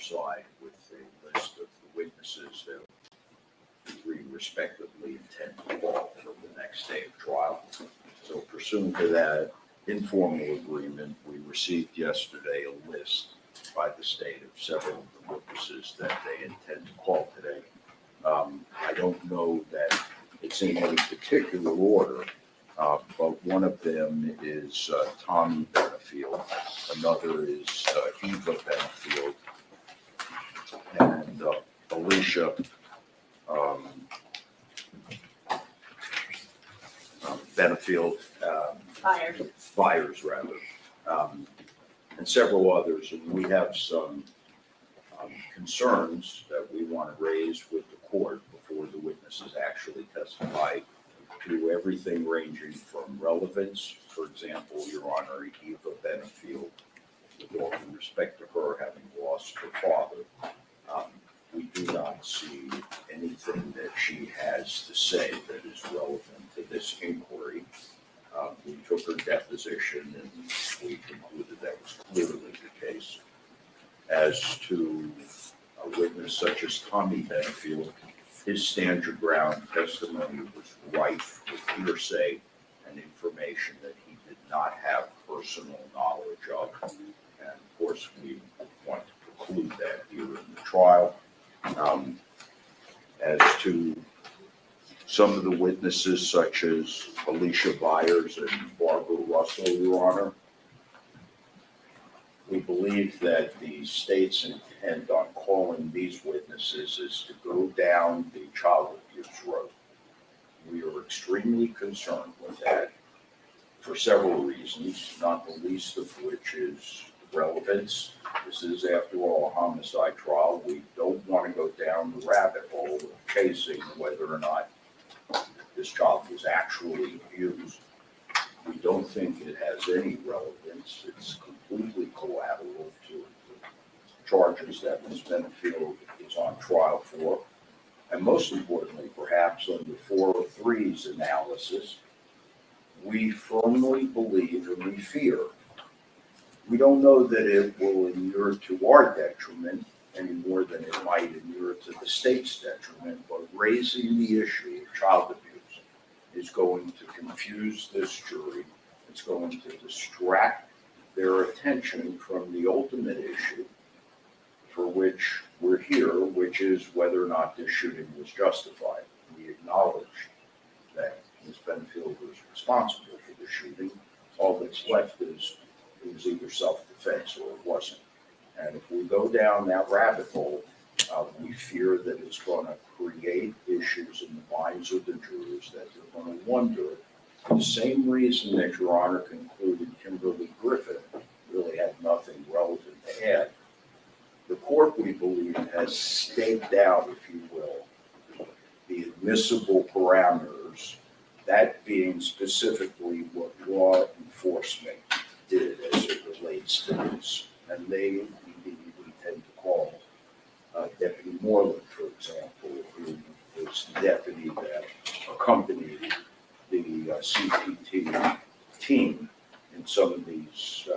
side with a list of the witnesses that we respectively intend to call for the next day of trial. So pursuant to that informal agreement, we received yesterday a list by the state of several of the witnesses that they intend to call today. I don't know that it's in any particular order, but one of them is Tommy Benefield, another is Eva Benefield, and Alicia Benefield, Byers rather, and several others. And we have some concerns that we want to raise with the court before the witnesses actually testify, to everything ranging from relevance. For example, Your Honor, Eva Benefield, with all due respect to her having lost her father, we do not see anything that she has to say that is relevant to this inquiry. We took her deposition and we concluded that was clearly the case. As to a witness such as Tommy Benefield, his stand your ground testimony was rife with hearsay and information that he did not have personal knowledge of. And of course, we want to preclude that here in the trial. As to some of the witnesses, such as Alicia Byers and Barbara Russell, Your Honor, we believe that the state's intent on calling these witnesses is to go down the child abuse road. We are extremely concerned with that for several reasons, not the least of which is relevance. This is, after all, a homicide trial. We don't want to go down the rabbit hole of chasing whether or not this child was actually abused. We don't think it has any relevance. It's completely collateral to the charges that Ms. Benefield is on trial for. And most importantly, perhaps under 403's analysis, we firmly believe and we fear. We don't know that it will inure to our detriment any more than it might inure to the state's detriment, but raising the issue of child abuse is going to confuse this jury. It's going to distract their attention from the ultimate issue for which we're here, which is whether or not this shooting was justified. We acknowledge that Ms. Benefield was responsible for the shooting. All that's left is it was either self-defense or it wasn't. And if we go down that rabbit hole, we fear that it's going to create issues in the minds of the jurors that they're going to wonder, for the same reason that Your Honor concluded Kimberly Griffin really had nothing relevant to add. The court, we believe, has staked out, if you will, the admissible parameters, that being specifically what law enforcement did as it relates to this. And they immediately tend to call Deputy Moreland, for example, who was the deputy that accompanied the CPT team in some of these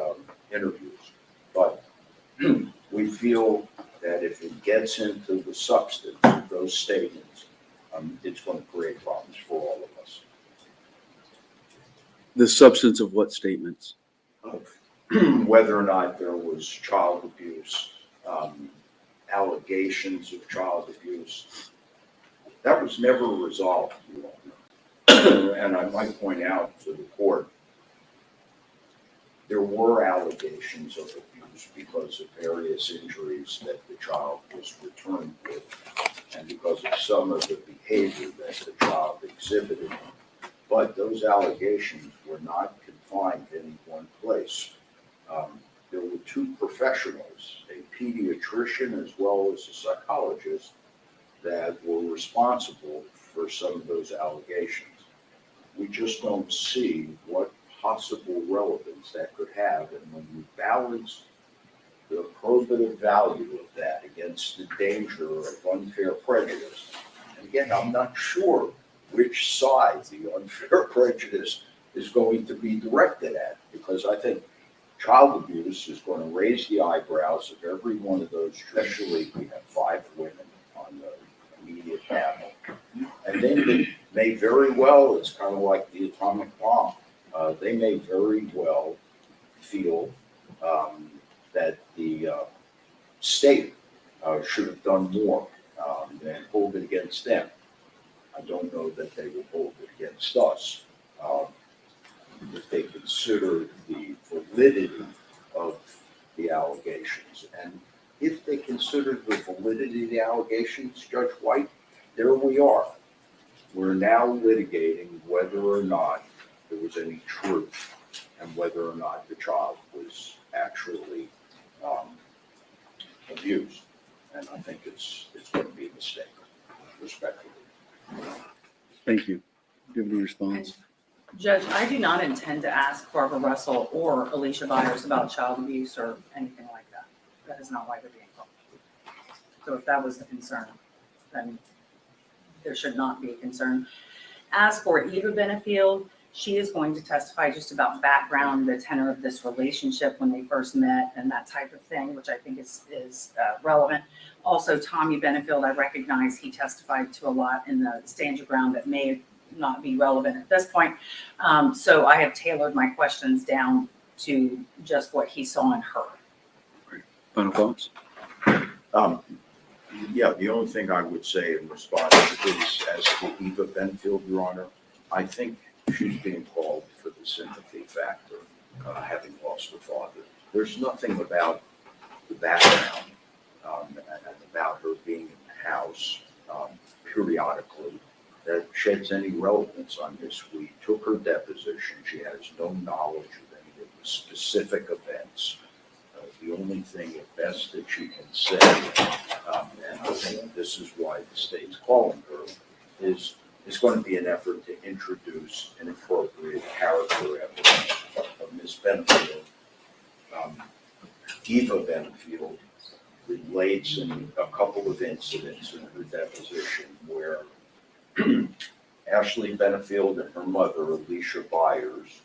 interviews. But we feel that if it gets into the substance of those statements, it's going to create problems for all of us. The substance of what statements? Whether or not there was child abuse, allegations of child abuse, that was never resolved, you all know. And I might point out to the court, there were allegations of abuse because of various injuries that the child was returned with, and because of some of the behavior that the child exhibited. But those allegations were not confined to any one place. There were two professionals, a pediatrician as well as a psychologist, that were responsible for some of those allegations. We just don't see what possible relevance that could have. And when you balance the probative value of that against the danger of unfair prejudice, and again, I'm not sure which side the unfair prejudice is going to be directed at, because I think Child abuse is going to raise the eyebrows of every one of those, especially we have 5 women on the immediate panel. And they may very well, it's kind of like the atomic bomb, they may very well feel that the state should have done more and hold it against them. I don't know that they will hold it against us. If they consider the validity of the allegations. And if they consider the validity of the allegations, Judge White, there we are. We're now litigating whether or not there was any truth and whether or not the child was actually abused. And I think it's going to be a mistake, respectfully. Thank you. Do you have any response? Judge, I do not intend to ask Barbara Russell or Alicia Byers about child abuse or anything like that. That is not why they're being called. So if that was the concern, then there should not be a concern. As for Eva Benefield, she is going to testify just about background, the tenor of this relationship when they first met and that type of thing, which I think is relevant. Also, Tommy Benefield, I recognize he testified to a lot in the stand your ground that may not be relevant at this point. So I have tailored my questions down to just what he saw in her. Final thoughts? Yeah, the only thing I would say in response is as to Eva Benefield, Your Honor, I think she's being called for the sympathy factor, having lost her father. There's nothing about the background and about her being in the house periodically that sheds any relevance on this. We took her deposition. She has no knowledge of any of the specific events. The only thing at best that she can say, and I think this is why the state's calling her, is going to be an effort to introduce an appropriate character evidence of Ms. Benefield. Eva Benefield relates in a couple of incidents in her deposition where Ashley Benefield and her mother, Alicia Byers,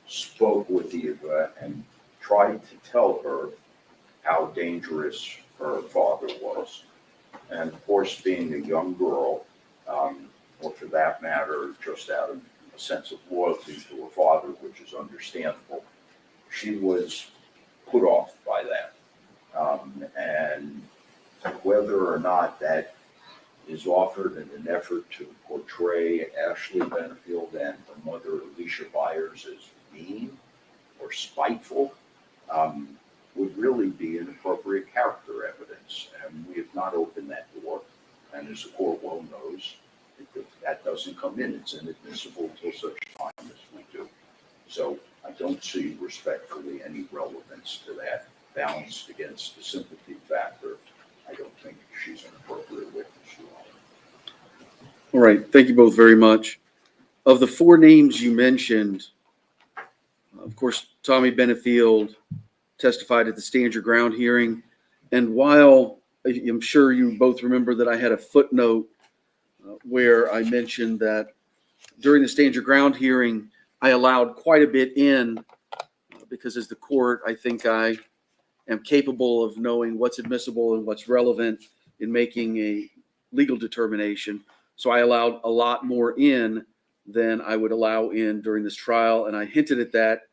spoke with Eva and tried to tell her how dangerous her father was. And of course, being a young girl, or for that matter, just out of a sense of loyalty to her father, which is understandable, she was put off by that. And whether or not that is offered in an effort to portray Ashley Benefield and her mother, Alicia Byers, as mean or spiteful, would really be inappropriate character evidence. And we have not opened that door. And as the court well knows, that doesn't come in. It's inadmissible until such time as we do. So I don't see respectfully any relevance to that balanced against the sympathy factor. I don't think she's an appropriate witness. All right. Thank you both very much. Of the 4 names you mentioned, of course, Tommy Benefield testified at the stand your ground hearing. And while I'm sure you both remember that I had a footnote where I mentioned that during the stand your ground hearing, I allowed quite a bit in because as the court, I think I am capable of knowing what's admissible and what's relevant in making a legal determination. So I allowed a lot more in than I would allow in during this trial. And I hinted at that,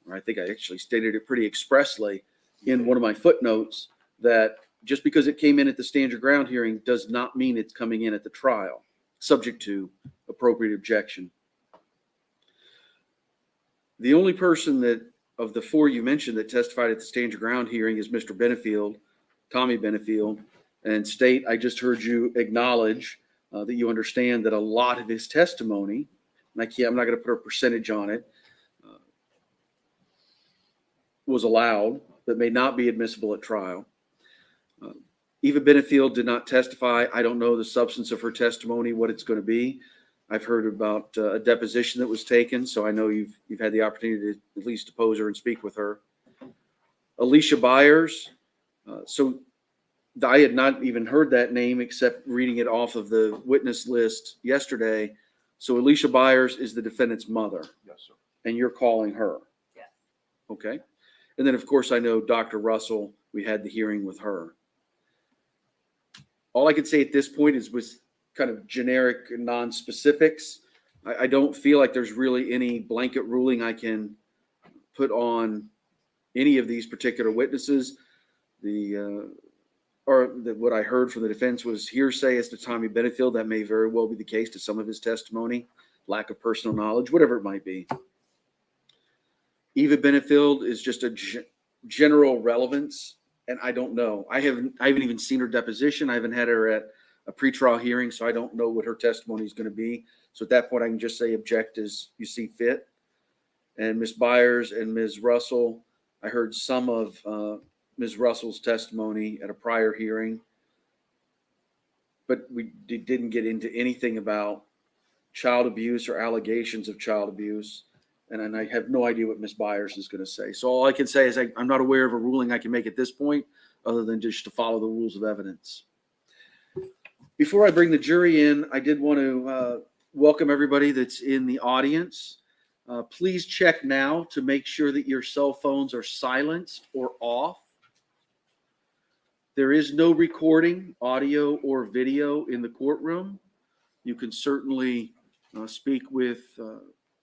or I think I actually stated it pretty expressly in one of my footnotes, that just because it came in at the stand your ground hearing does not mean it's coming in at the trial, subject to appropriate objection. The only person that, of the 4 you mentioned, that testified at the stand your ground hearing is Mr. Benefield, Tommy Benefield. And State, I just heard you acknowledge that you understand that a lot of his testimony, and I'm not going to put a percentage on it, was allowed, that may not be admissible at trial. Eva Benefield did not testify. I don't know the substance of her testimony, what it's going to be. I've heard about a deposition that was taken, so I know you've had the opportunity to at least depose her and speak with her. Alicia Byers. So I had not even heard that name except reading it off of the witness list yesterday. So Alicia Byers is the defendant's mother. Yes, sir. And you're calling her. Yeah. Okay. And then, of course, I know Dr. Russell, we had the hearing with her. All I can say at this point is with kind of generic non-specifics. I don't feel like there's really any blanket ruling I can put on any of these particular witnesses. What I heard from the defense was hearsay as to Tommy Benefield. That may very well be the case to some of his testimony, lack of personal knowledge, whatever it might be. Eva Benefield is just a general relevance, and I don't know. I haven't even seen her deposition. I haven't had her at a pretrial hearing, so I don't know what her testimony is going to be. So at that point, I can just say object as you see fit. And Ms. Byers and Ms. Russell, I heard some of Ms. Russell's testimony at a prior hearing, but we didn't get into anything about child abuse or allegations of child abuse. And I have no idea what Ms. Byers is going to say. So all I can say is I'm not aware of a ruling I can make at this point other than just to follow the rules of evidence. Before I bring the jury in, I did want to welcome everybody that's in the audience. Please check now to make sure that your cell phones are silenced or off. There is no recording, audio or video in the courtroom. You can certainly speak with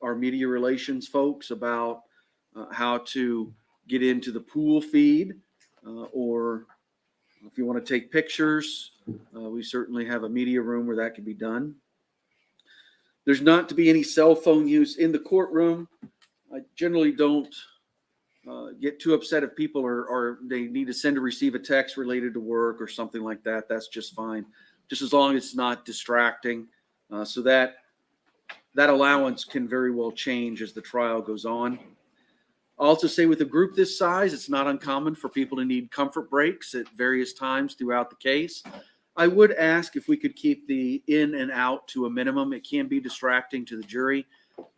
our media relations folks about how to get into the pool feed, or if you want to take pictures, we certainly have a media room where that can be done. There's not to be any cell phone use in the courtroom. I generally don't get too upset if people are they need to send or receive a text related to work or something like that. That's just fine, just as long as it's not distracting. So that allowance can very well change as the trial goes on. I'll also say with a group this size, it's not uncommon for people to need comfort breaks at various times throughout the case. I would ask if we could keep the in and out to a minimum. It can be distracting to the jury.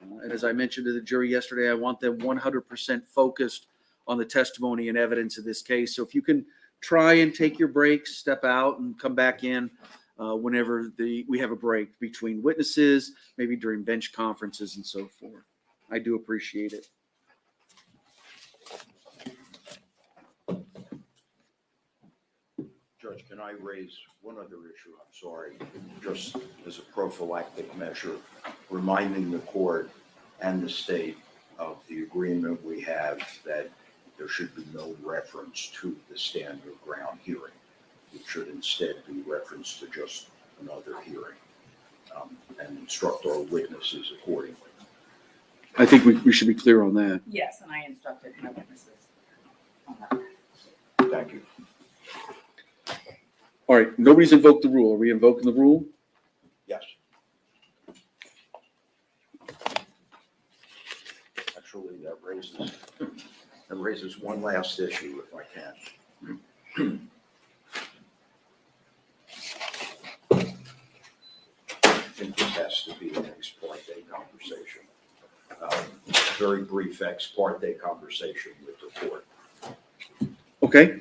And as I mentioned to the jury yesterday, I want them 100% focused on the testimony and evidence of this case. So if you can try and take your breaks, step out and come back in whenever we have a break between witnesses, maybe during bench conferences and so forth. I do appreciate it. Judge, can I raise one other issue? I'm sorry, just as a prophylactic measure, reminding the court and the state of the agreement we have that there should be no reference to the stand your ground hearing. It should instead be reference to just another hearing, and instruct our witnesses accordingly. I think we should be clear on that. Yes, and I instructed my witnesses on that. Thank you. All right, nobody's invoked the rule. Are we invoking the rule? Yes. Actually, that raises one last issue, if I can. I think this has to be an ex parte conversation. Very brief ex parte conversation with the court. Okay.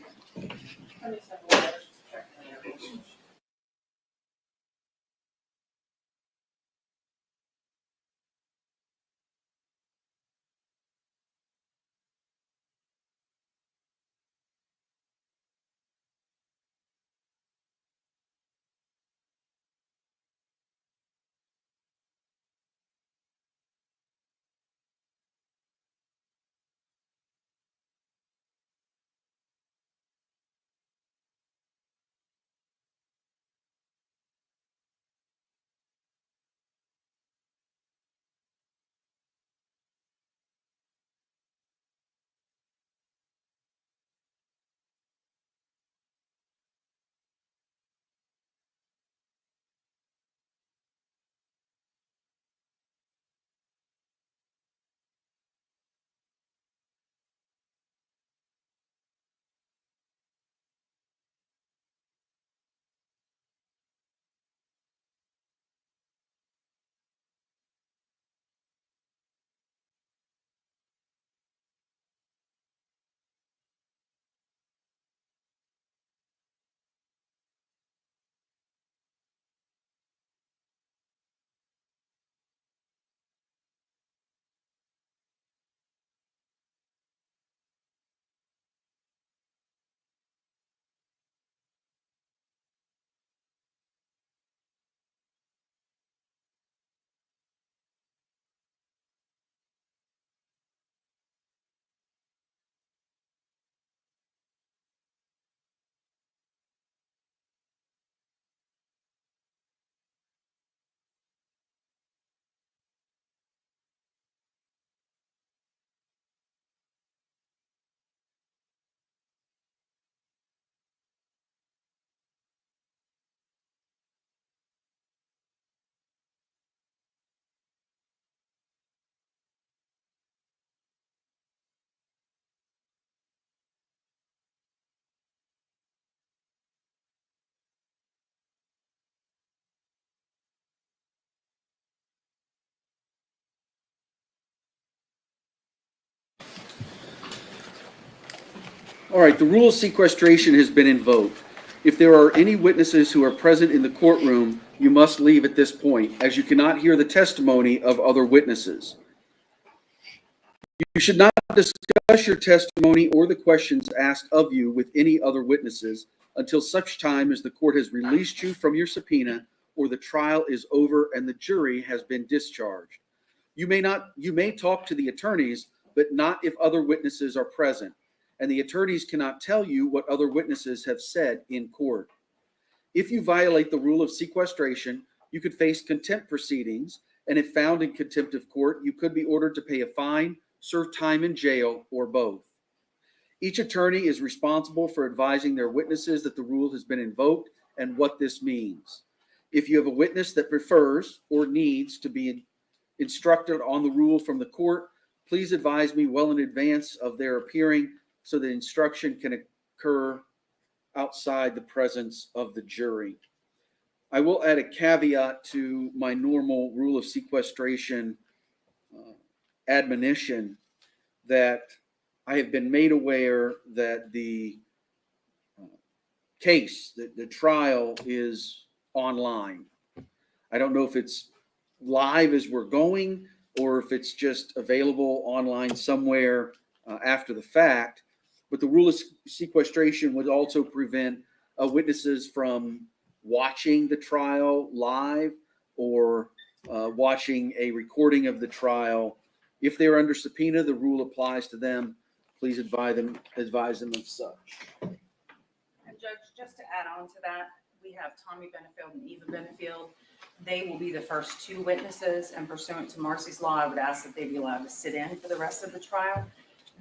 All right, the rule of sequestration has been invoked. If there are any witnesses who are present in the courtroom, you must leave at this point, as you cannot hear the testimony of other witnesses. You should not discuss your testimony or the questions asked of you with any other witnesses until such time as the court has released you from your subpoena or the trial is over and the jury has been discharged. You may talk to the attorneys, but not if other witnesses are present, and the attorneys cannot tell you what other witnesses have said in court. If you violate the rule of sequestration, you could face contempt proceedings, and if found in contempt of court, you could be ordered to pay a fine, serve time in jail, or both. Each attorney is responsible for advising their witnesses that the rule has been invoked and what this means. If you have a witness that prefers or needs to be instructed on the rule from the court, please advise me well in advance of their appearing so the instruction can occur outside the presence of the jury. I will add a caveat to my normal rule of sequestration admonition that I have been made aware that the case, the trial is online. I don't know if it's live as we're going or if it's just available online somewhere after the fact. But the rule of sequestration would also prevent witnesses from watching the trial live or watching a recording of the trial. If they're under subpoena, the rule applies to them. Please advise them of such. And Judge, just to add on to that, we have Tommy Benefield and Eva Benefield. They will be the first two witnesses, and pursuant to Marcy's law, I would ask that they be allowed to sit in for the rest of the trial.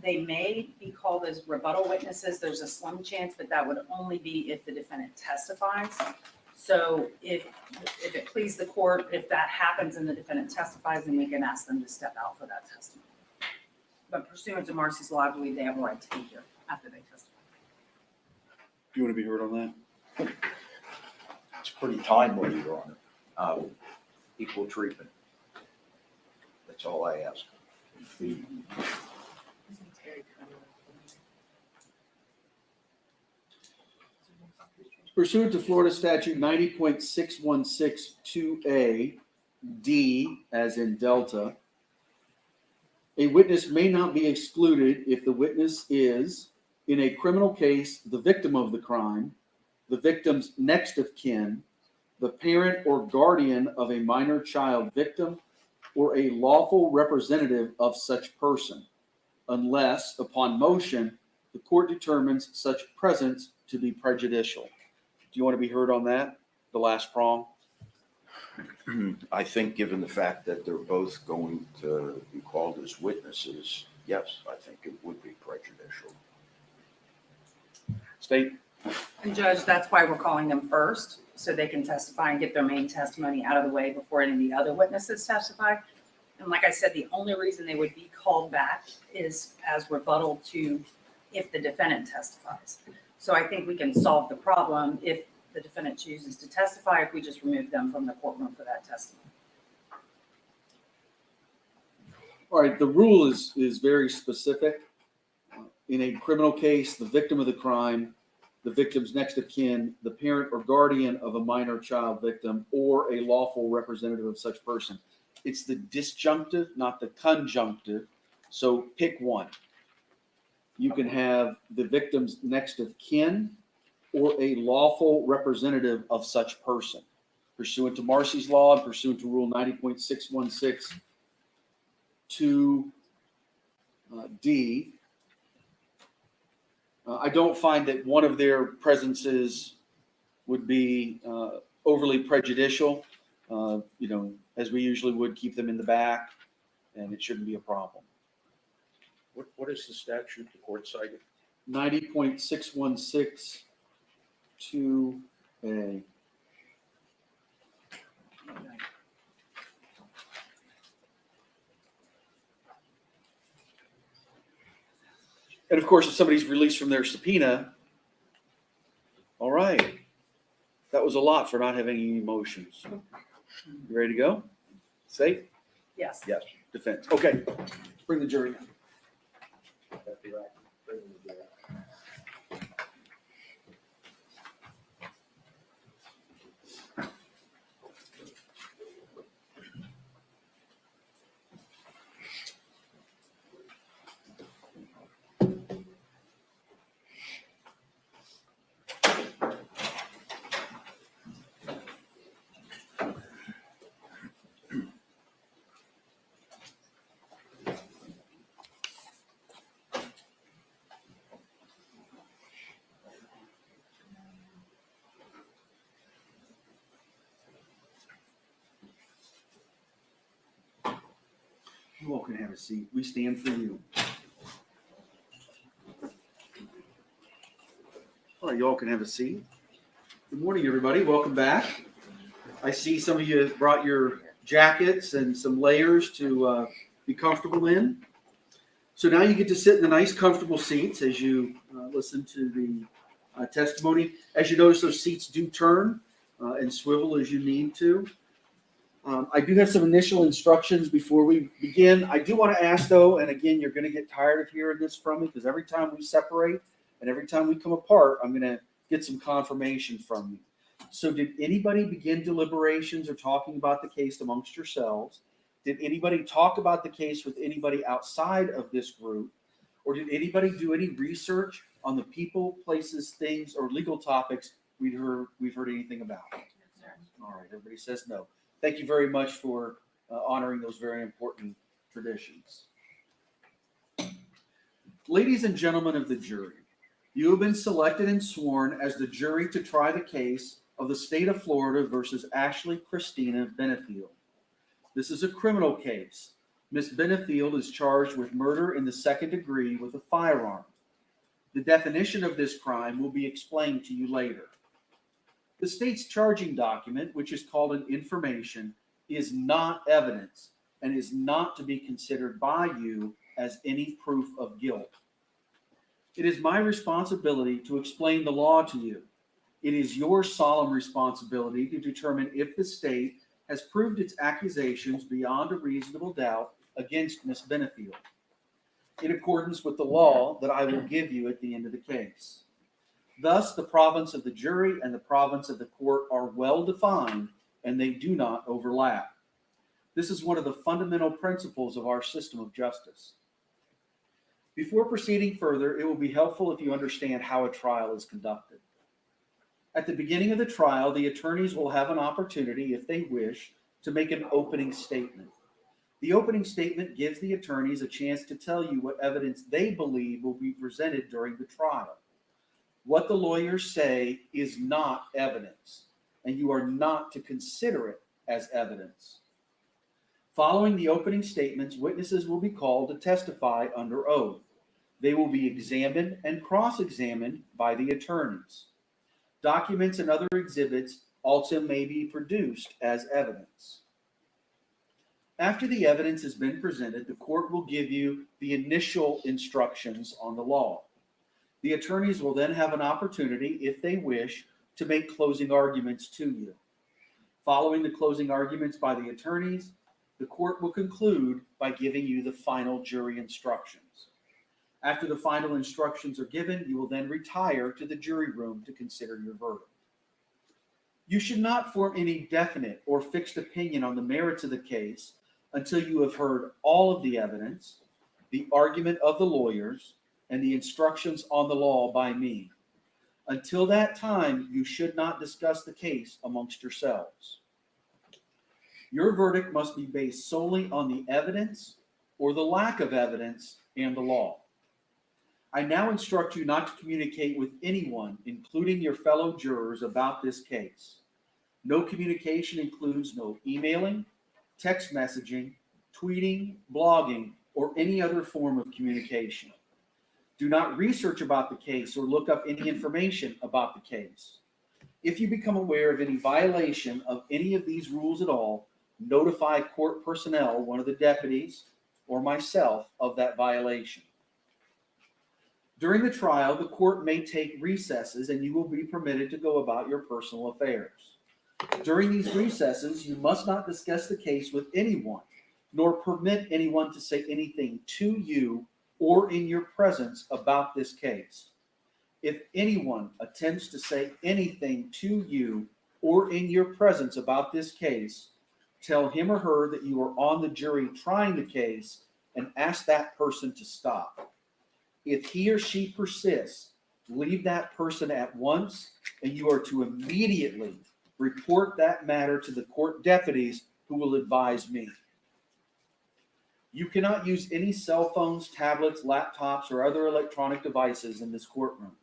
They may be called as rebuttal witnesses. There's a slim chance, but that would only be if the defendant testifies. So if it please the court, if that happens and the defendant testifies, then we can ask them to step out for that testimony. But pursuant to Marcy's law, I believe they have a right to be here after they testify. Do you want to be heard on that? It's pretty timely, Your Honor. Equal treatment. That's all I ask. Pursuant to Florida Statute 90.6162A, D, as in Delta, a witness may not be excluded if the witness is, in a criminal case, the victim of the crime, the victim's next of kin, the parent or guardian of a minor child victim, or a lawful representative of such person, unless, upon motion, the court determines such presence to be prejudicial. Do you want to be heard on that, the last prong? I think given the fact that they're both going to be called as witnesses, yes, I think it would be prejudicial. State. And Judge, that's why we're calling them first, so they can testify and get their main testimony out of the way before any of the other witnesses testify. And like I said, the only reason they would be called back is as rebuttal to if the defendant testifies. So I think we can solve the problem if the defendant chooses to testify, if we just remove them from the courtroom for that testimony. All right, the rule is very specific. In a criminal case, the victim of the crime, the victim's next of kin, the parent or guardian of a minor child victim, or a lawful representative of such person. It's the disjunctive, not the conjunctive. So pick one. You can have the victim's next of kin or a lawful representative of such person. Pursuant to Marcy's law and pursuant to Rule 90.616(2)(d), I don't find that one of their presences would be overly prejudicial. As we usually would, keep them in the back, and it shouldn't be a problem. What is the statute the court cited? 90.6162A. And of course, if somebody's released from their subpoena, all right, that was a lot for not having any emotions. You ready to go? Safe? Yes. Yes. Defense. Okay, bring the jury in. can have a seat. We stand for you. All right, y'all can have a seat. Good morning, everybody. Welcome back. I see some of you brought your jackets and some layers to be comfortable in. So now you get to sit in the nice, comfortable seats as you listen to the testimony. As you notice, those seats do turn and swivel as you need to. I do have some initial instructions before we begin. I do want to ask, though, and again, you're going to get tired of hearing this from me because every time we separate and every time we come apart, I'm going to get some confirmation from you. So did anybody begin deliberations or talking about the case amongst yourselves? Did anybody talk about the case with anybody outside of this group? Or did anybody do any research on the people, places, things, or legal topics we've heard anything about? All right, everybody says no. Thank you very much for honoring those very important traditions. Ladies and gentlemen of the jury, you have been selected and sworn as the jury to try the case of the state of Florida versus Ashley Christina Benefield. This is a criminal case. Ms. Benefield is charged with murder in the second degree with a firearm. The definition of this crime will be explained to you later. The state's charging document, which is called an information, is not evidence and is not to be considered by you as any proof of guilt. It is my responsibility to explain the law to you. It is your solemn responsibility to determine if the state has proved its accusations beyond a reasonable doubt against Ms. Benefield, in accordance with the law that I will give you at the end of the case. Thus, the province of the jury and the province of the court are well defined, and they do not overlap. This is one of the fundamental principles of our system of justice. Before proceeding further, it will be helpful if you understand how a trial is conducted. At the beginning of the trial, the attorneys will have an opportunity, if they wish, to make an opening statement. The opening statement gives the attorneys a chance to tell you what evidence they believe will be presented during the trial. What the lawyers say is not evidence, and you are not to consider it as evidence. Following the opening statements, witnesses will be called to testify under oath. They will be examined and cross-examined by the attorneys. Documents and other exhibits also may be produced as evidence. After the evidence has been presented, the court will give you the initial instructions on the law. The attorneys will then have an opportunity, if they wish, to make closing arguments to you. Following the closing arguments by the attorneys, the court will conclude by giving you the final jury instructions. After the final instructions are given, you will then retire to the jury room to consider your verdict. You should not form any definite or fixed opinion on the merits of the case until you have heard all of the evidence, the argument of the lawyers, and the instructions on the law by me. Until that time, you should not discuss the case amongst yourselves. Your verdict must be based solely on the evidence or the lack of evidence and the law. I now instruct you not to communicate with anyone, including your fellow jurors, about this case. No communication includes no emailing, text messaging, tweeting, blogging, or any other form of communication. Do not research about the case or look up any information about the case. If you become aware of any violation of any of these rules at all, notify court personnel, one of the deputies, or myself of that violation. During the trial, the court may take recesses and you will be permitted to go about your personal affairs. During these recesses, you must not discuss the case with anyone, nor permit anyone to say anything to you or in your presence about this case. If anyone attempts to say anything to you or in your presence about this case, tell him or her that you are on the jury trying the case and ask that person to stop. If he or she persists, leave that person at once, and you are to immediately report that matter to the court deputies who will advise me. You cannot use any cell phones, tablets, laptops, or other electronic devices in this courtroom.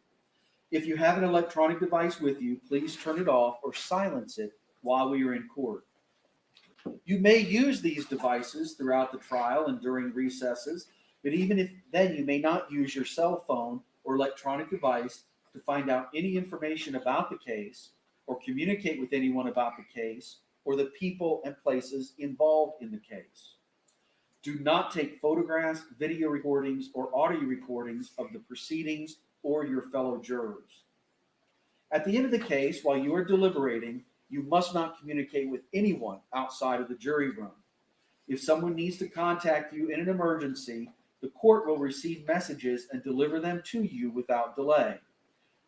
If you have an electronic device with you, please turn it off or silence it while we are in court. You may use these devices throughout the trial and during recesses, but even if then you may not use your cell phone or electronic device to find out any information about the case or communicate with anyone about the case or the people and places involved in the case. Do not take photographs, video recordings, or audio recordings of the proceedings or your fellow jurors. At the end of the case, while you are deliberating, you must not communicate with anyone outside of the jury room. If someone needs to contact you in an emergency, the court will receive messages and deliver them to you without delay.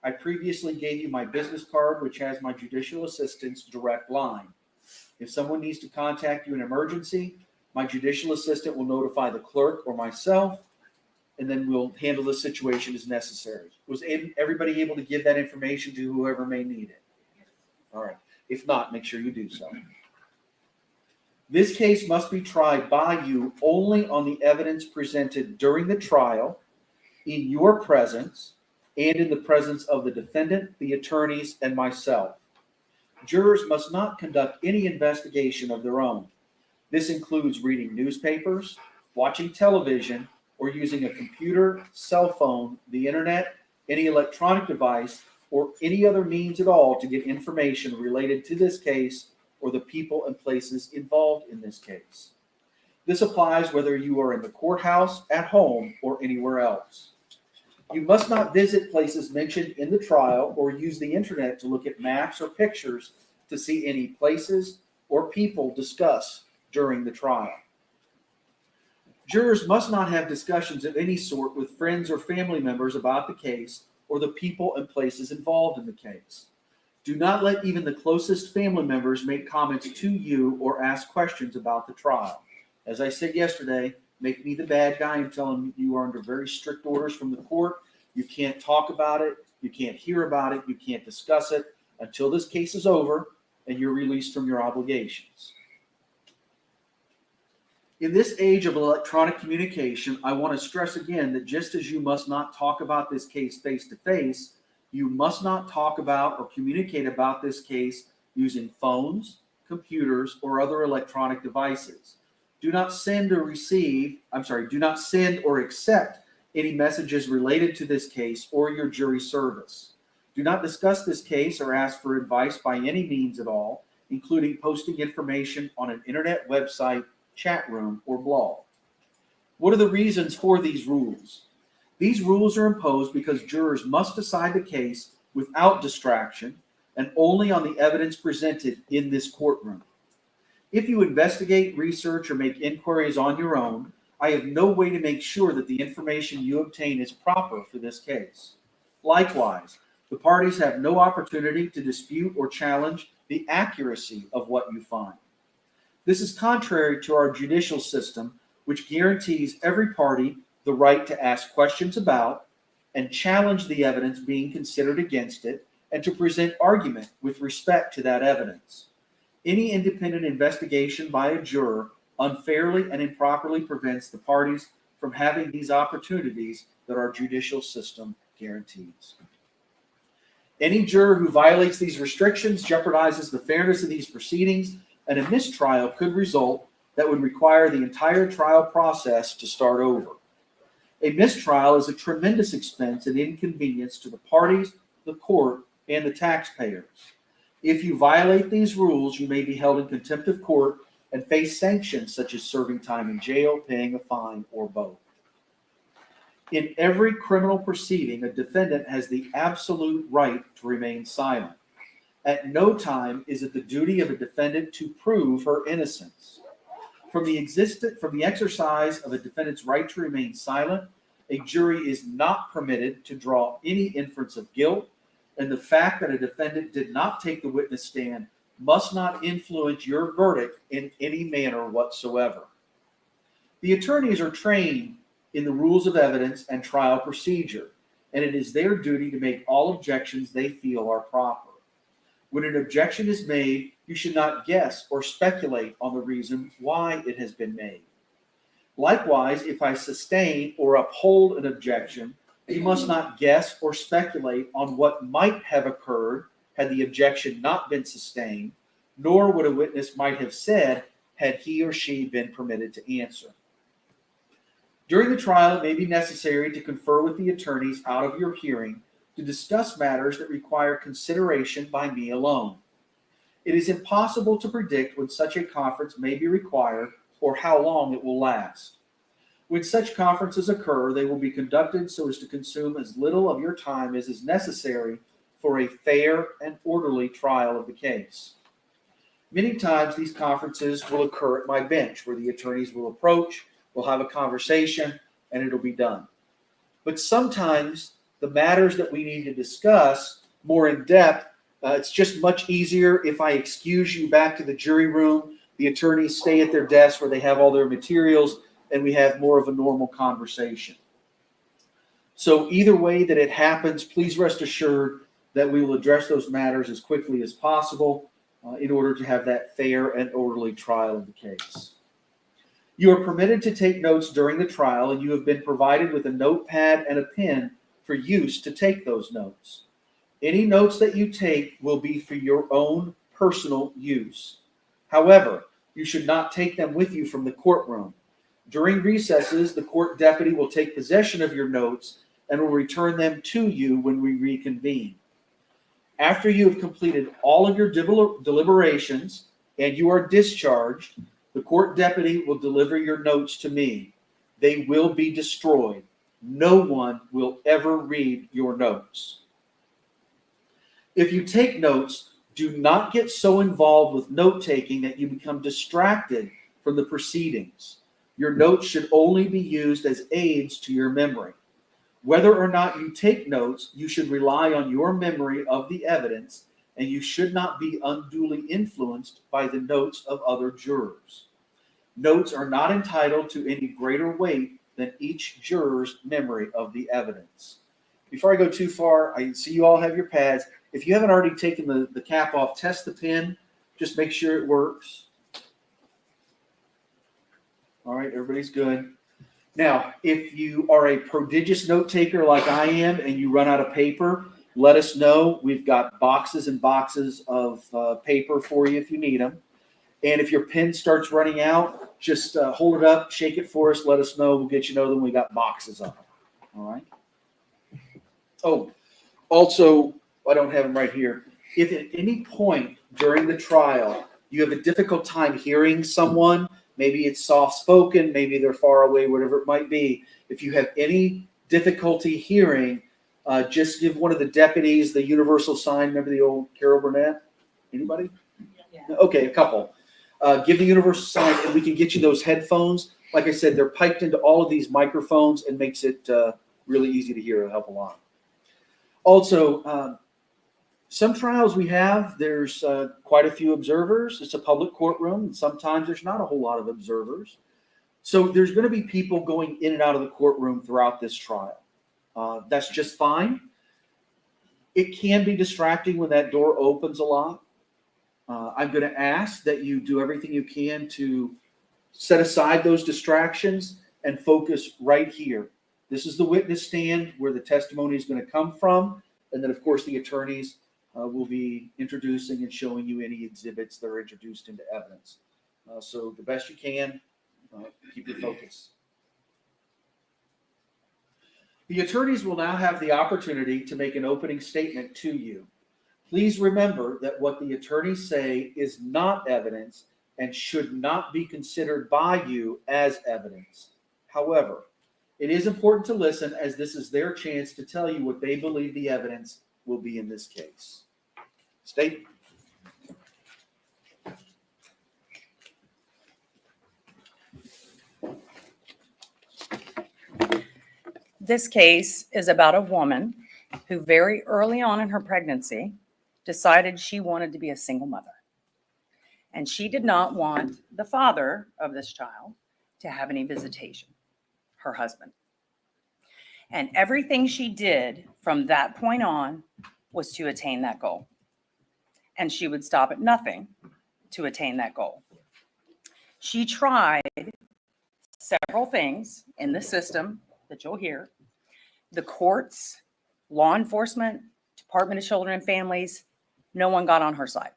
I previously gave you my business card, which has my judicial assistant's direct line. If someone needs to contact you in an emergency, my judicial assistant will notify the clerk or myself, and then we'll handle the situation as necessary. Was everybody able to give that information to whoever may need it? All right. If not, make sure you do so. This case must be tried by you only on the evidence presented during the trial, in your presence, and in the presence of the defendant, the attorneys, and myself. Jurors must not conduct any investigation of their own. This includes reading newspapers, watching television, or using a computer, cell phone, the internet, any electronic device, or any other means at all to get information related to this case or the people and places involved in this case. This applies whether you are in the courthouse, at home, or anywhere else. You must not visit places mentioned in the trial or use the internet to look at maps or pictures to see any places or people discussed during the trial. Jurors must not have discussions of any sort with friends or family members about the case or the people and places involved in the case. Do not let even the closest family members make comments to you or ask questions about the trial. As I said yesterday, make me the bad guy and tell them you are under very strict orders from the court. You can't talk about it. You can't hear about it. You can't discuss it until this case is over and you're released from your obligations. In this age of electronic communication, I want to stress again that just as you must not talk about this case face to face, you must not talk about or communicate about this case using phones, computers, or other electronic devices. Do not send or accept any messages related to this case or your jury service. Do not discuss this case or ask for advice by any means at all, including posting information on an internet website, chat room, or blog. What are the reasons for these rules? These rules are imposed because jurors must decide the case without distraction and only on the evidence presented in this courtroom. If you investigate, research, or make inquiries on your own, I have no way to make sure that the information you obtain is proper for this case. Likewise, the parties have no opportunity to dispute or challenge the accuracy of what you find. This is contrary to our judicial system, which guarantees every party the right to ask questions about and challenge the evidence being considered against it and to present argument with respect to that evidence. Any independent investigation by a juror unfairly and improperly prevents the parties from having these opportunities that our judicial system guarantees. Any juror who violates these restrictions jeopardizes the fairness of these proceedings, and a mistrial could result that would require the entire trial process to start over. A mistrial is a tremendous expense and inconvenience to the parties, the court, and the taxpayers. If you violate these rules, you may be held in contempt of court and face sanctions such as serving time in jail, paying a fine, or both. In every criminal proceeding, a defendant has the absolute right to remain silent. At no time is it the duty of a defendant to prove her innocence. From the exercise of a defendant's right to remain silent, a jury is not permitted to draw any inference of guilt, and the fact that a defendant did not take the witness stand must not influence your verdict in any manner whatsoever. The attorneys are trained in the rules of evidence and trial procedure, and it is their duty to make all objections they feel are proper. When an objection is made, you should not guess or speculate on the reason why it has been made. Likewise, if I sustain or uphold an objection, you must not guess or speculate on what might have occurred had the objection not been sustained, nor what a witness might have said had he or she been permitted to answer. During the trial, it may be necessary to confer with the attorneys out of your hearing to discuss matters that require consideration by me alone. It is impossible to predict when such a conference may be required or how long it will last. When such conferences occur, they will be conducted so as to consume as little of your time as is necessary for a fair and orderly trial of the case. Many times these conferences will occur at my bench where the attorneys will approach, we'll have a conversation, and it'll be done. But sometimes the matters that we need to discuss more in depth, it's just much easier if I excuse you back to the jury room, the attorneys stay at their desk where they have all their materials, and we have more of a normal conversation. So either way that it happens, please rest assured that we will address those matters as quickly as possible in order to have that fair and orderly trial of the case. You are permitted to take notes during the trial, and you have been provided with a notepad and a pen for use to take those notes. Any notes that you take will be for your own personal use. However, you should not take them with you from the courtroom. During recesses, the court deputy will take possession of your notes and will return them to you when we reconvene. After you have completed all of your deliberations and you are discharged, the court deputy will deliver your notes to me. They will be destroyed. No one will ever read your notes. If you take notes, do not get so involved with note-taking that you become distracted from the proceedings. Your notes should only be used as aids to your memory. Whether or not you take notes, you should rely on your memory of the evidence, and you should not be unduly influenced by the notes of other jurors. Notes are not entitled to any greater weight than each juror's memory of the evidence. Before I go too far, I see you all have your pads. If you haven't already taken the cap off, test the pen. Just make sure it works. All right, everybody's good. Now, if you are a prodigious note taker like I am and you run out of paper, let us know. We've got boxes and boxes of paper for you if you need them. And if your pen starts running out, just hold it up, shake it for us, let us know. We'll get you know that we got boxes of them. All right. Oh, also, I don't have them right here. If at any point during the trial you have a difficult time hearing someone, maybe it's soft-spoken, maybe they're far away, whatever it might be. If you have any difficulty hearing, just give one of the deputies the universal sign. Remember the old Carol Burnett? Anybody? Yeah. Okay, a couple. Give the universal sign, and we can get you those headphones. Like I said, they're piped into all of these microphones and makes it really easy to hear. It'll help a lot. Also, some trials we have, there's quite a few observers. It's a public courtroom, and sometimes there's not a whole lot of observers. So there's going to be people going in and out of the courtroom throughout this trial. That's just fine. It can be distracting when that door opens a lot. I'm going to ask that you do everything you can to set aside those distractions and focus right here. This is the witness stand where the testimony is going to come from. And then, of course, the attorneys will be introducing and showing you any exhibits that are introduced into evidence. So the best you can, keep your focus. The attorneys will now have the opportunity to make an opening statement to you. Please remember that what the attorneys say is not evidence and should not be considered by you as evidence. However, it is important to listen, as this is their chance to tell you what they believe the evidence will be in this case. State. This case is about a woman who very early on in her pregnancy decided she wanted to be a single mother. And she did not want the father of this child to have any visitation, her husband. And everything she did from that point on was to attain that goal. And she would stop at nothing to attain that goal. She tried several things in the system that you'll hear. The courts, law enforcement, Department of Children and Families, no one got on her side.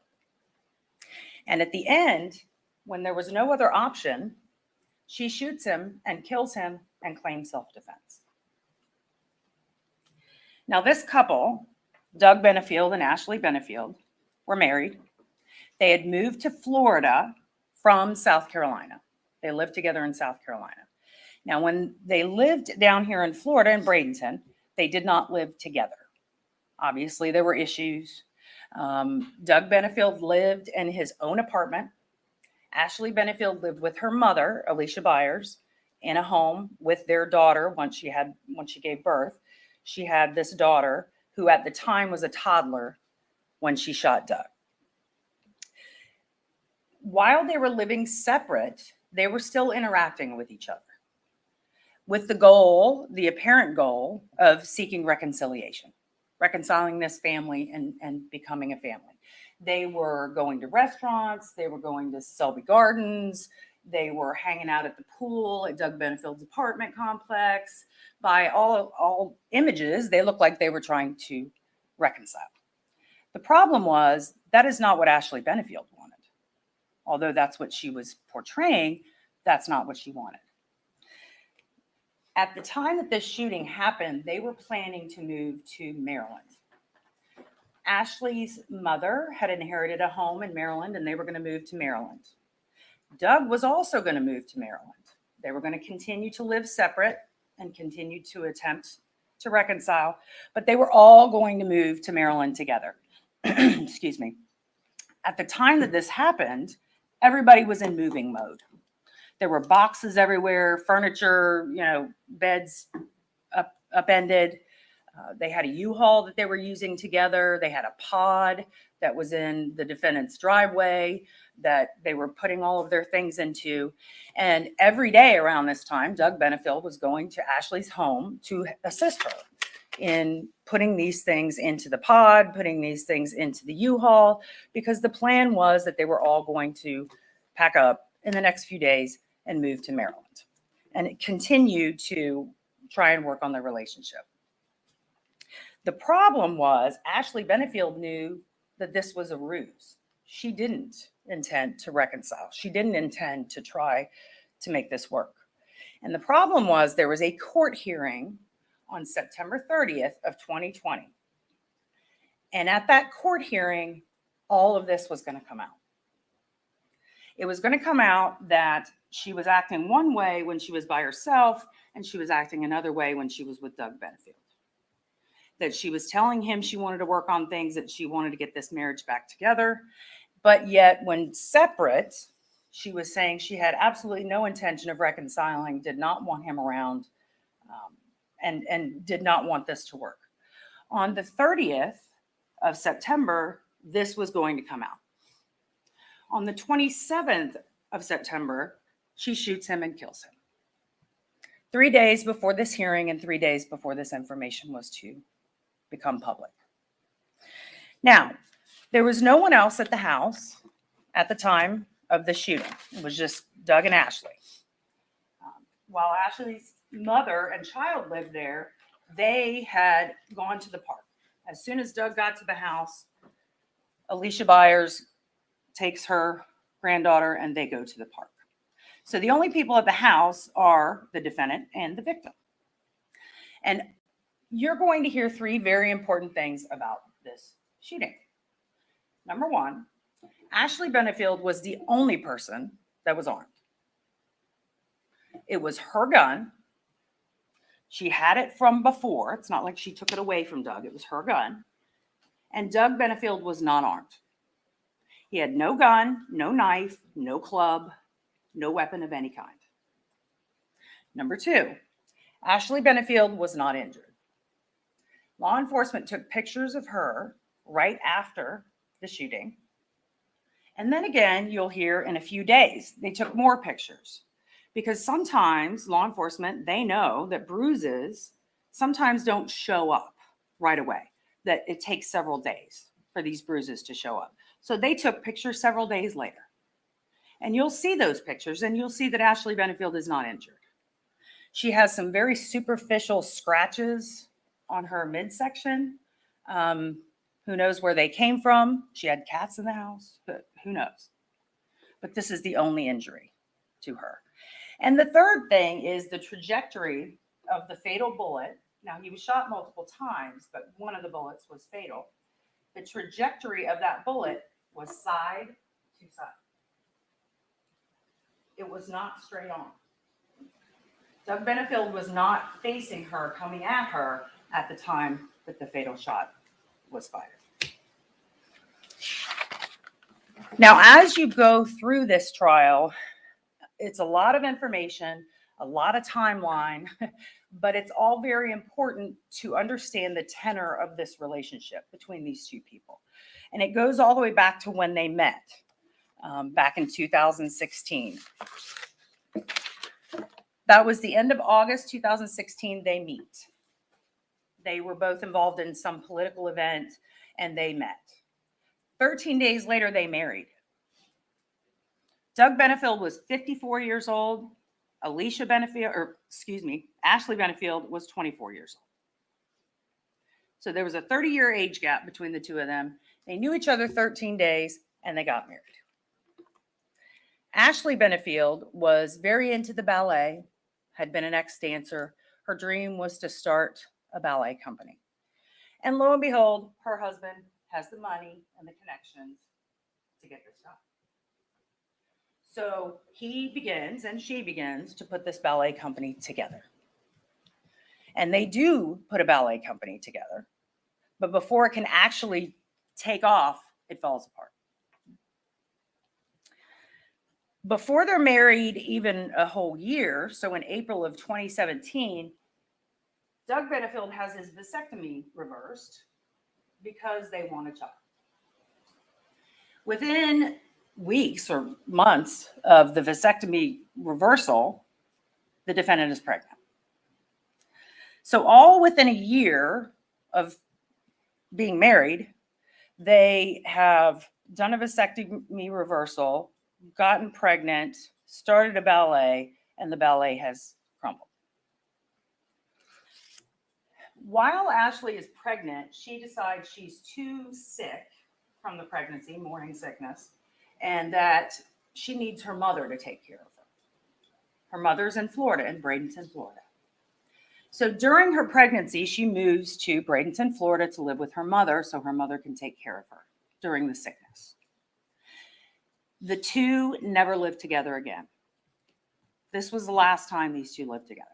And at the end, when there was no other option, she shoots him and kills him and claims self-defense. Now, this couple, Doug Benefield and Ashley Benefield, were married. They had moved to Florida from South Carolina. They lived together in South Carolina. Now, when they lived down here in Florida, in Bradenton, they did not live together. Obviously, there were issues. Doug Benefield lived in his own apartment. Ashley Benefield lived with her mother, Alicia Byers, in a home with their daughter once she gave birth. She had this daughter who at the time was a toddler when she shot Doug. While they were living separate, they were still interacting with each other with the goal, the apparent goal of seeking reconciliation, reconciling this family and becoming a family. They were going to restaurants. They were going to Selby Gardens. They were hanging out at the pool at Doug Benefield's apartment complex. By all images, they looked like they were trying to reconcile. The problem was that is not what Ashley Benefield wanted. Although that's what she was portraying, that's not what she wanted. At the time that this shooting happened, they were planning to move to Maryland. Ashley's mother had inherited a home in Maryland, and they were going to move to Maryland. Doug was also going to move to Maryland. They were going to continue to live separate and continue to attempt to reconcile, but they were all going to move to Maryland together. Excuse me. At the time that this happened, everybody was in moving mode. There were boxes everywhere, furniture, beds upended. They had a U-Haul that they were using together. They had a pod that was in the defendant's driveway that they were putting all of their things into. And every day around this time, Doug Benefield was going to Ashley's home to assist her in putting these things into the pod, putting these things into the U-Haul, because the plan was that they were all going to pack up in the next few days and move to Maryland and continue to try and work on their relationship. The problem was Ashley Benefield knew that this was a ruse. She didn't intend to reconcile. She didn't intend to try to make this work. And the problem was there was a court hearing on September 30th of 2020. And at that court hearing, all of this was going to come out. It was going to come out that she was acting one way when she was by herself, and she was acting another way when she was with Doug Benefield. That she was telling him she wanted to work on things, that she wanted to get this marriage back together. But yet when separate, she was saying she had absolutely no intention of reconciling, did not want him around, and did not want this to work. On the 30th of September, this was going to come out. On the 27th of September, she shoots him and kills him. 3 days before this hearing and 3 days before this information was to become public. Now, there was no one else at the house at the time of the shooting. It was just Doug and Ashley. While Ashley's mother and child lived there, they had gone to the park. As soon as Doug got to the house, Alicia Byers takes her granddaughter and they go to the park. So the only people at the house are the defendant and the victim. And you're going to hear three very important things about this shooting. Number one, Ashley Benefield was the only person that was armed. It was her gun. She had it from before. It's not like she took it away from Doug. It was her gun. And Doug Benefield was not armed. He had no gun, no knife, no club, no weapon of any kind. Number two, Ashley Benefield was not injured. Law enforcement took pictures of her right after the shooting. And then again, you'll hear in a few days, they took more pictures. Because sometimes law enforcement, they know that bruises sometimes don't show up right away, that it takes several days for these bruises to show up. So they took pictures several days later. And you'll see those pictures and you'll see that Ashley Benefield is not injured. She has some very superficial scratches on her midsection. Who knows where they came from? She had cats in the house, but who knows? but this is the only injury to her. And the third thing is the trajectory of the fatal bullet. Now, he was shot multiple times, but one of the bullets was fatal. The trajectory of that bullet was side to side. It was not straight on. Doug Benefield was not facing her, coming at her at the time that the fatal shot was fired. Now, as you go through this trial, it's a lot of information, a lot of timeline, but it's all very important to understand the tenor of this relationship between these two people. And it goes all the way back to when they met, back in 2016. That was the end of August 2016, they meet. They were both involved in some political event and they met. 13 days later, they married. Doug Benefield was 54 years old. Ashley Benefield was 24 years old. So there was a 30-year age gap between the two of them. They knew each other 13 days and they got married. Ashley Benefield was very into the ballet, had been an ex-dancer. Her dream was to start a ballet company. And lo and behold, her husband has the money and the connections to get this done. So he begins and she begins to put this ballet company together. And they do put a ballet company together. But before it can actually take off, it falls apart. Before they're married even a whole year, so in April of 2017, Doug Benefield has his vasectomy reversed because they want a child. Within weeks or months of the vasectomy reversal, the defendant is pregnant. So all within a year of being married, they have done a vasectomy reversal, gotten pregnant, started a ballet, and the ballet has crumbled. While Ashley is pregnant, she decides she's too sick from the pregnancy, morning sickness, and that she needs her mother to take care of her. Her mother's in Florida, in Bradenton, Florida. So during her pregnancy, she moves to Bradenton, Florida to live with her mother so her mother can take care of her during the sickness. The two never lived together again. This was the last time these two lived together.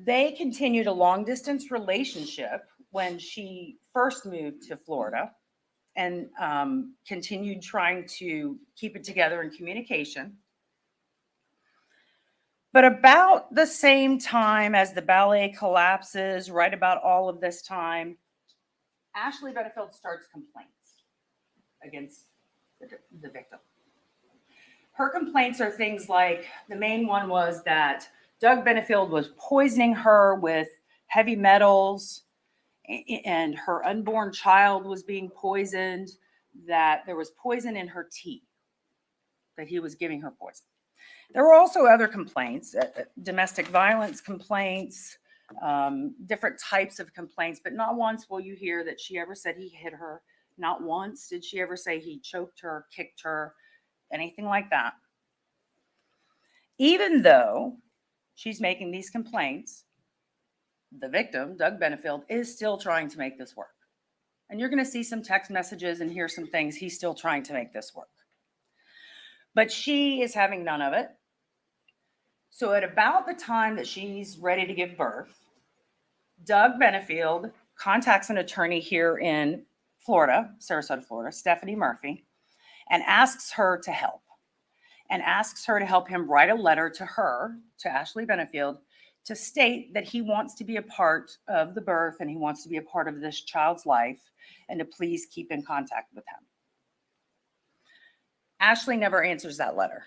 They continued a long-distance relationship when she first moved to Florida and continued trying to keep it together in communication. But about the same time as the ballet collapses, right about all of this time, Ashley Benefield starts complaints against the victim. Her complaints are things like, the main one was that Doug Benefield was poisoning her with heavy metals, and her unborn child was being poisoned, that there was poison in her tea, that he was giving her poison. There were also other complaints, domestic violence complaints, different types of complaints, but not once will you hear that she ever said he hit her. Not once did she ever say he choked her, kicked her, anything like that. Even though she's making these complaints, the victim, Doug Benefield, is still trying to make this work. And you're going to see some text messages and hear some things. He's still trying to make this work. But she is having none of it. So at about the time that she's ready to give birth, Doug Benefield contacts an attorney here in Florida, Sarasota, Florida, Stephanie Murphy, and asks her to help. And asks her to help him write a letter to her, to Ashley Benefield, to state that he wants to be a part of the birth and he wants to be a part of this child's life and to please keep in contact with him. Ashley never answers that letter.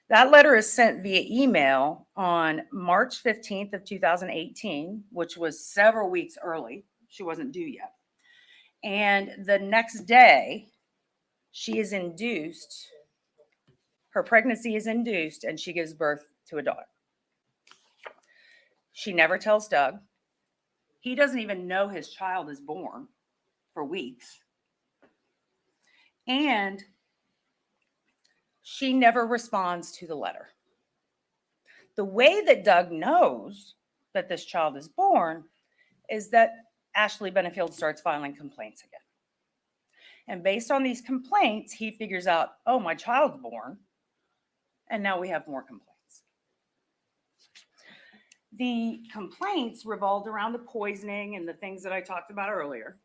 That letter is sent via email on March 15th of 2018, which was several weeks early. She wasn't due yet. And the next day, she is induced, her pregnancy is induced, and she gives birth to a daughter. She never tells Doug. He doesn't even know his child is born for weeks. And she never responds to the letter. The way that Doug knows that this child is born is that Ashley Benefield starts filing complaints again. And based on these complaints, he figures out, oh, my child's born. And now we have more complaints. The complaints revolved around the poisoning and the things that I talked about earlier.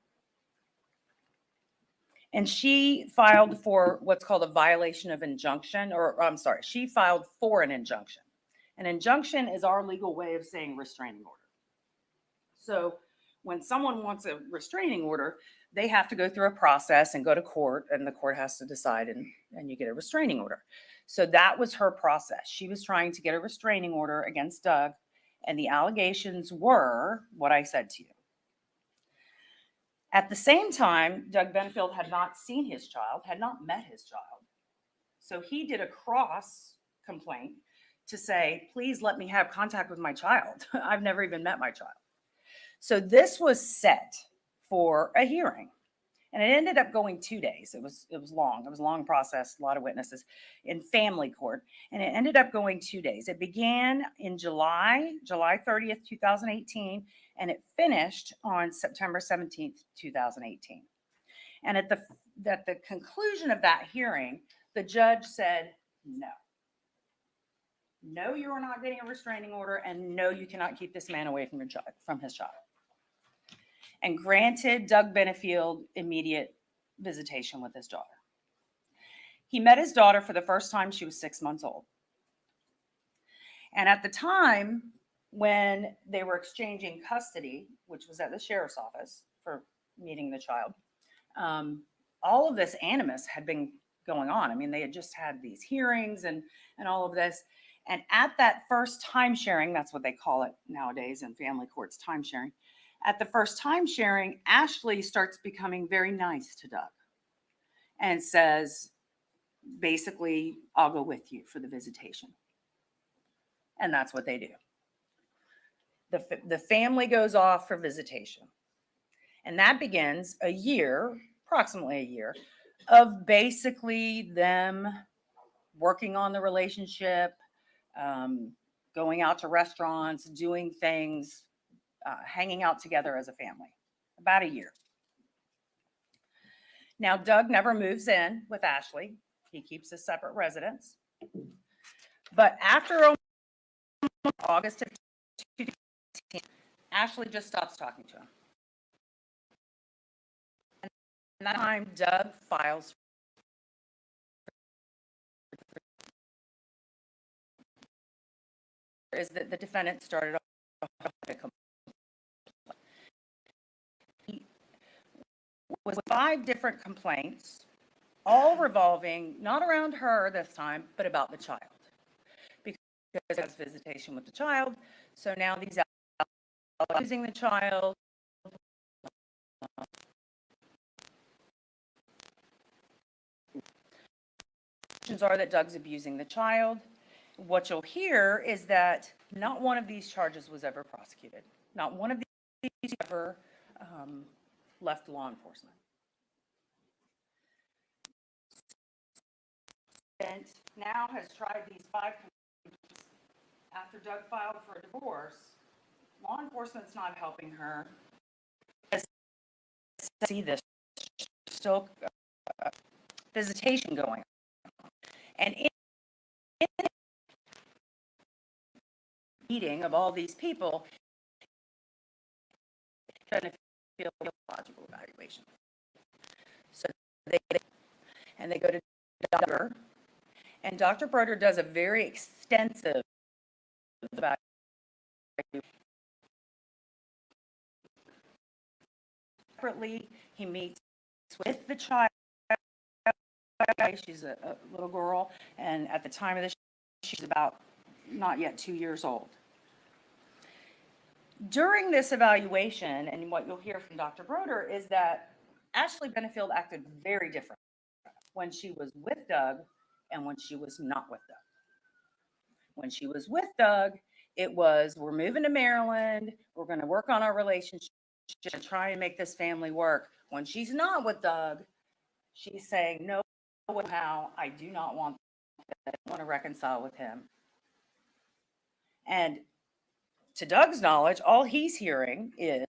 And she filed for what's called a violation of injunction, or I'm sorry, she filed for an injunction. An injunction is our legal way of saying restraining order. So when someone wants a restraining order, they have to go through a process and go to court, and the court has to decide, and you get a restraining order. So that was her process. She was trying to get a restraining order against Doug, and the allegations were what I said to you. At the same time, Doug Benefield had not seen his child, had not met his child. So he did a cross complaint to say, please let me have contact with my child. I've never even met my child. So this was set for a hearing, and it ended up going 2 days. It was long. It was a long process, a lot of witnesses in family court, and it ended up going 2 days. It began in July 30th, 2018, and it finished on September 17th, 2018. And at the conclusion of that hearing, the judge said, no, you are not getting a restraining order, and no, you cannot keep this man away from his child. And granted Doug Benefield immediate visitation with his daughter. He met his daughter for the first time. She was 6 months old. And at the time when they were exchanging custody, which was at the sheriff's office for meeting the child, all of this animus had been going on. I mean, they had just had these hearings and all of this. And at that first time sharing, that's what they call it nowadays in family courts, time sharing. At the first time sharing, Ashley starts becoming very nice to Doug and says, basically, I'll go with you for the visitation. And that's what they do. The family goes off for visitation. And that begins approximately a year, of basically them working on the relationship, going out to restaurants, doing things, hanging out together as a family, about a year. Now, Doug never moves in with Ashley. He keeps a separate residence. But after August of 2018, Ashley just stops talking to him. And that time, Doug files is that the defendant started off with 5 different complaints, all revolving not around her this time, but about the child. Because that's visitation with the child. So now these are using the child. Are that Doug's abusing the child. What you'll hear is that not one of these charges was ever prosecuted. Not one of these ever left law enforcement. And now has tried these 5 complaints. After Doug filed for a divorce, law enforcement's not helping her. See this still visitation going on. And in meeting of all these people, trying to feel logical evaluation. So they go to Dr. And Dr. Broder does a very extensive evaluation. Separately, he meets with the child. She's a little girl, and at the time of this, she's about not yet 2 years old. During this evaluation, and what you'll hear from Dr. Broder is that Ashley Benefield acted very different when she was with Doug and when she was not with Doug. When she was with Doug, it was, we're moving to Maryland, we're going to work on our relationship, try and make this family work. When she's not with Doug, She's saying, no, how I do not want that. I want to reconcile with him. And to Doug's knowledge, all he's hearing is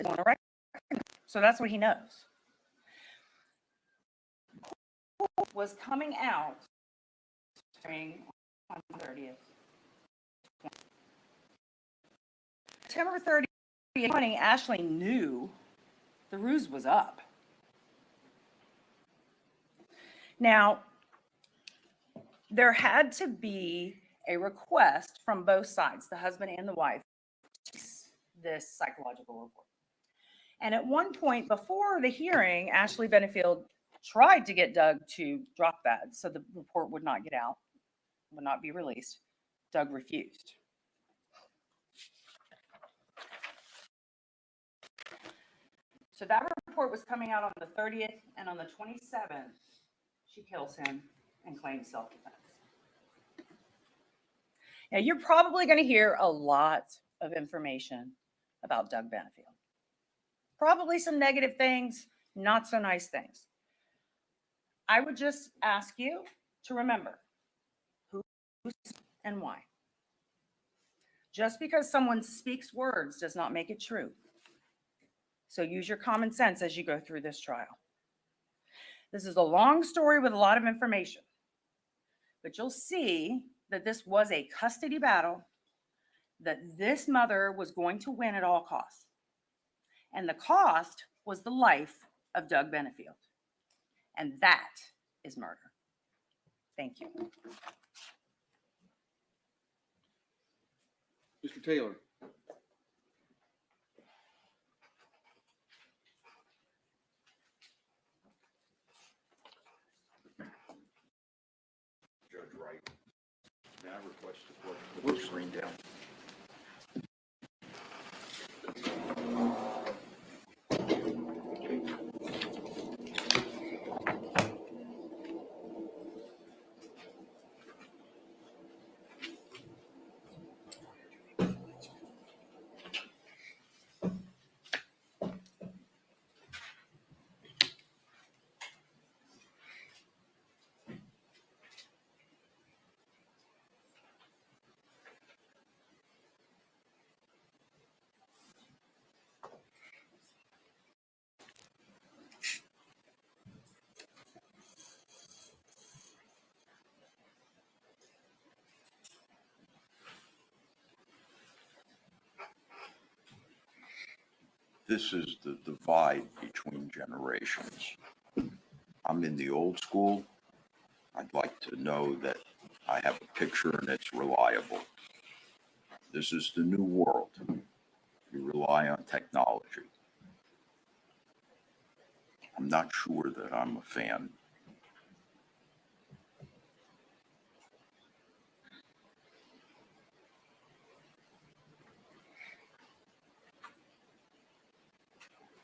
want to reconcile. So that's what he knows. Was coming out on the 30th. September 30th morning, Ashley knew the ruse was up. Now, there had to be a request from both sides, the husband and the wife, this psychological report. And at one point before the hearing, Ashley Benefield tried to get Doug to drop that so the report would not get out, would not be released. Doug refused. So that report was coming out on the 30th, and on the 27th, she kills him and claims self-defense. Now, you're probably going to hear a lot of information about Doug Benefield. Probably some negative things, not so nice things. I would just ask you to remember who and why. Just because someone speaks words does not make it true. So use your common sense as you go through this trial. This is a long story with a lot of information, but you'll see that this was a custody battle that this mother was going to win at all costs. And the cost was the life of Doug Benefield. And that is murder. Thank you. Mr. Taylor. Judge Wright, may I request the clerk to put the screen down? This is the divide between generations. I'm in the old school. I'd like to know that I have a picture and it's reliable. This is the new world. You rely on technology. I'm not sure that I'm a fan.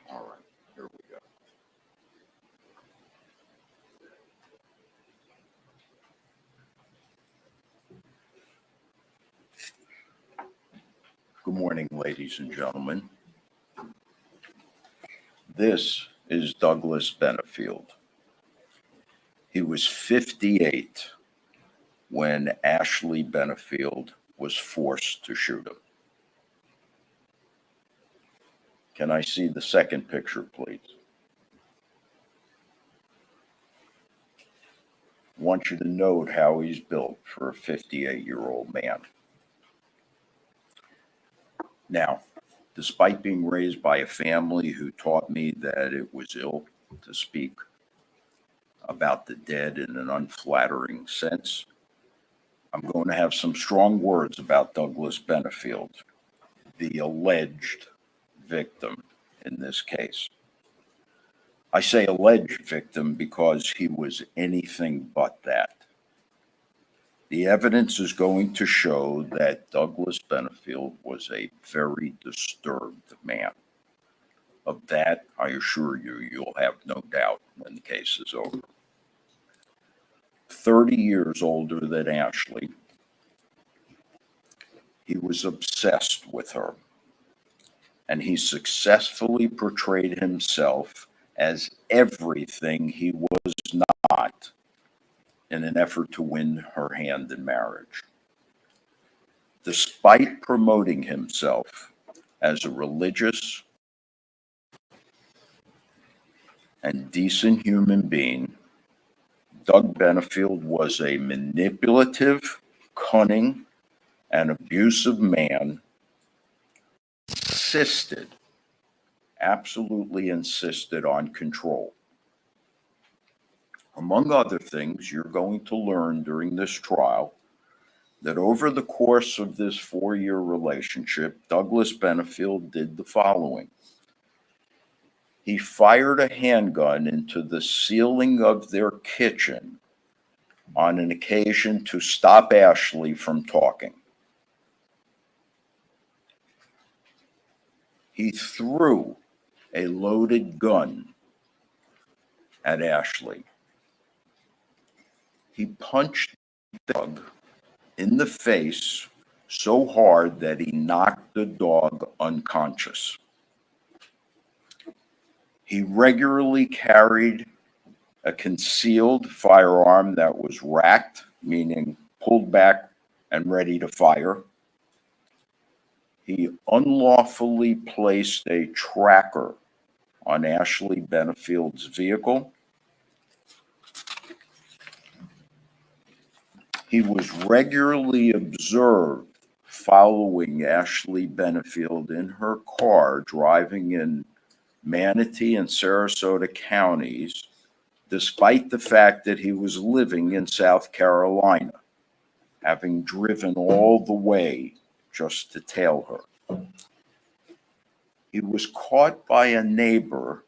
All right, here we go. Good morning, ladies and gentlemen. This is Douglas Benefield. He was 58 when Ashley Benefield was forced to shoot him. Can I see the second picture, please? I want you to note how he's built for a 58-year-old man. Now, despite being raised by a family who taught me that it was ill to speak about the dead in an unflattering sense, I'm going to have some strong words about Douglas Benefield, the alleged victim in this case. I say alleged victim because he was anything but that. The evidence is going to show that Douglas Benefield was a very disturbed man. Of that, I assure you, you'll have no doubt when the case is over. 30 years older than Ashley, he was obsessed with her, and he successfully portrayed himself as everything he was not in an effort to win her hand in marriage. Despite promoting himself as a religious and decent human being, Doug Benefield was a manipulative, cunning, and abusive man. Absolutely insisted on control. Among other things, you're going to learn during this trial that over the course of this 4-year relationship, Douglas Benefield did the following. He fired a handgun into the ceiling of their kitchen on an occasion to stop Ashley from talking. He threw a loaded gun at Ashley. He punched Doug in the face so hard that he knocked the dog unconscious. He regularly carried a concealed firearm that was racked, meaning pulled back and ready to fire. He unlawfully placed a tracker on Ashley Benefield's vehicle. He was regularly observed following Ashley Benefield in her car driving in Manatee and Sarasota counties, despite the fact that he was living in South Carolina, having driven all the way just to tail her. He was caught by a neighbor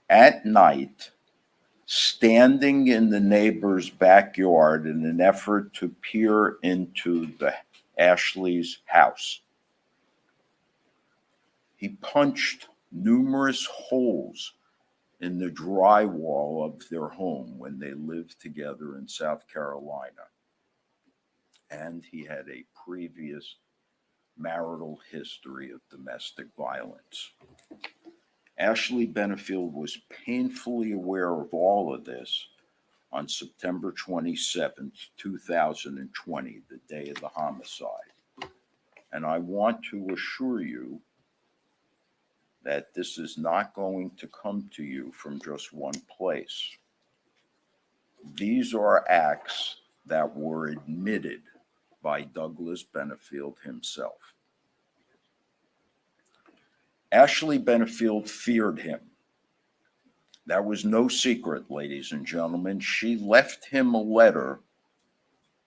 at night standing in the neighbor's backyard in an effort to peer into Ashley's house. He punched numerous holes in the drywall of their home when they lived together in South Carolina. And he had a previous marital history of domestic violence. Ashley Benefield was painfully aware of all of this on September 27th, 2020, the day of the homicide. And I want to assure you that this is not going to come to you from just one place. These are acts that were admitted by Douglas Benefield himself. Ashley Benefield feared him. That was no secret, ladies and gentlemen. She left him a letter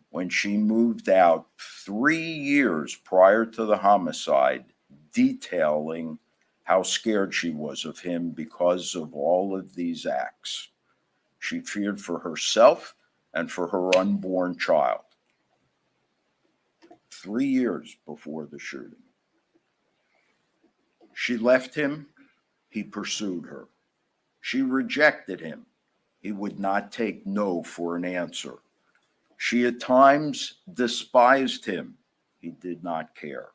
when she moved out 3 years prior to the homicide, detailing how scared she was of him because of all of these acts. She feared for herself and for her unborn child. 3 years before the shooting. She left him. He pursued her. She rejected him. He would not take no for an answer. She at times despised him. He did not care.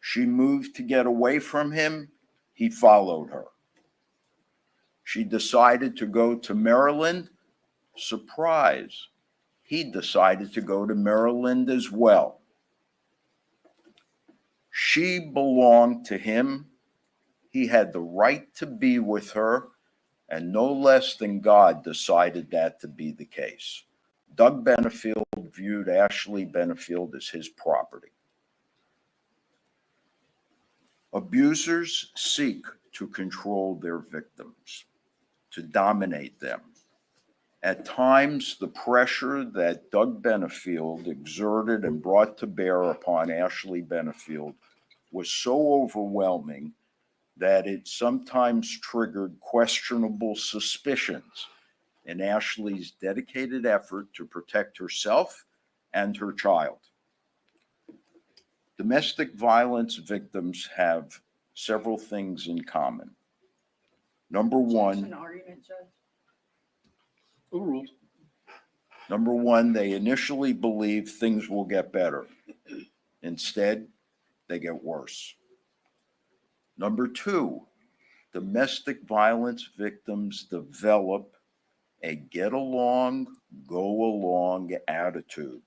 She moved to get away from him. He followed her. She decided to go to Maryland. Surprise. He decided to go to Maryland as well. She belonged to him. He had the right to be with her, and no less than God decided that to be the case. Doug Benefield viewed Ashley Benefield as his property. Abusers seek to control their victims, to dominate them. At times, the pressure that Doug Benefield exerted and brought to bear upon Ashley Benefield was so overwhelming that it sometimes triggered questionable suspicions in Ashley's dedicated effort to protect herself and her child. Domestic violence victims have several things in common. Number one, An argument, Judge? Overruled. Number one, they initially believe things will get better. Instead, they get worse. Number two, domestic violence victims develop a get along, go along attitude.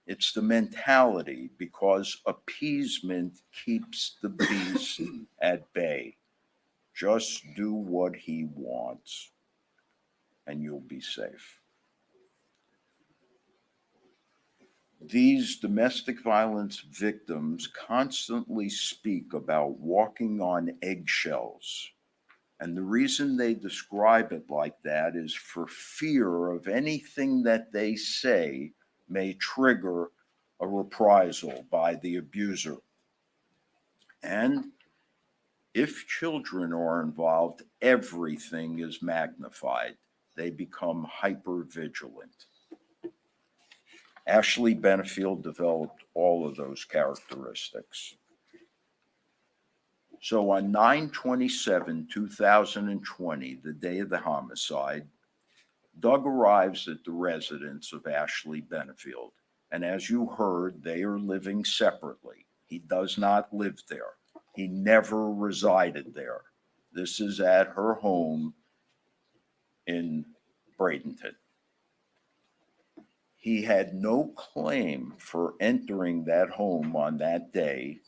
It's the mentality because appeasement keeps the beast at bay. Just do what he wants and you'll be safe. These domestic violence victims constantly speak about walking on eggshells. And the reason they describe it like that is for fear of anything that they say may trigger a reprisal by the abuser. And if children are involved, everything is magnified. They become hyper vigilant. Ashley Benefield developed all of those characteristics. So on 9/27/2020, the day of the homicide, Doug arrives at the residence of Ashley Benefield. And as you heard, they are living separately. He does not live there. He never resided there. This is at her home in Bradenton. He had no claim for entering that home on that day,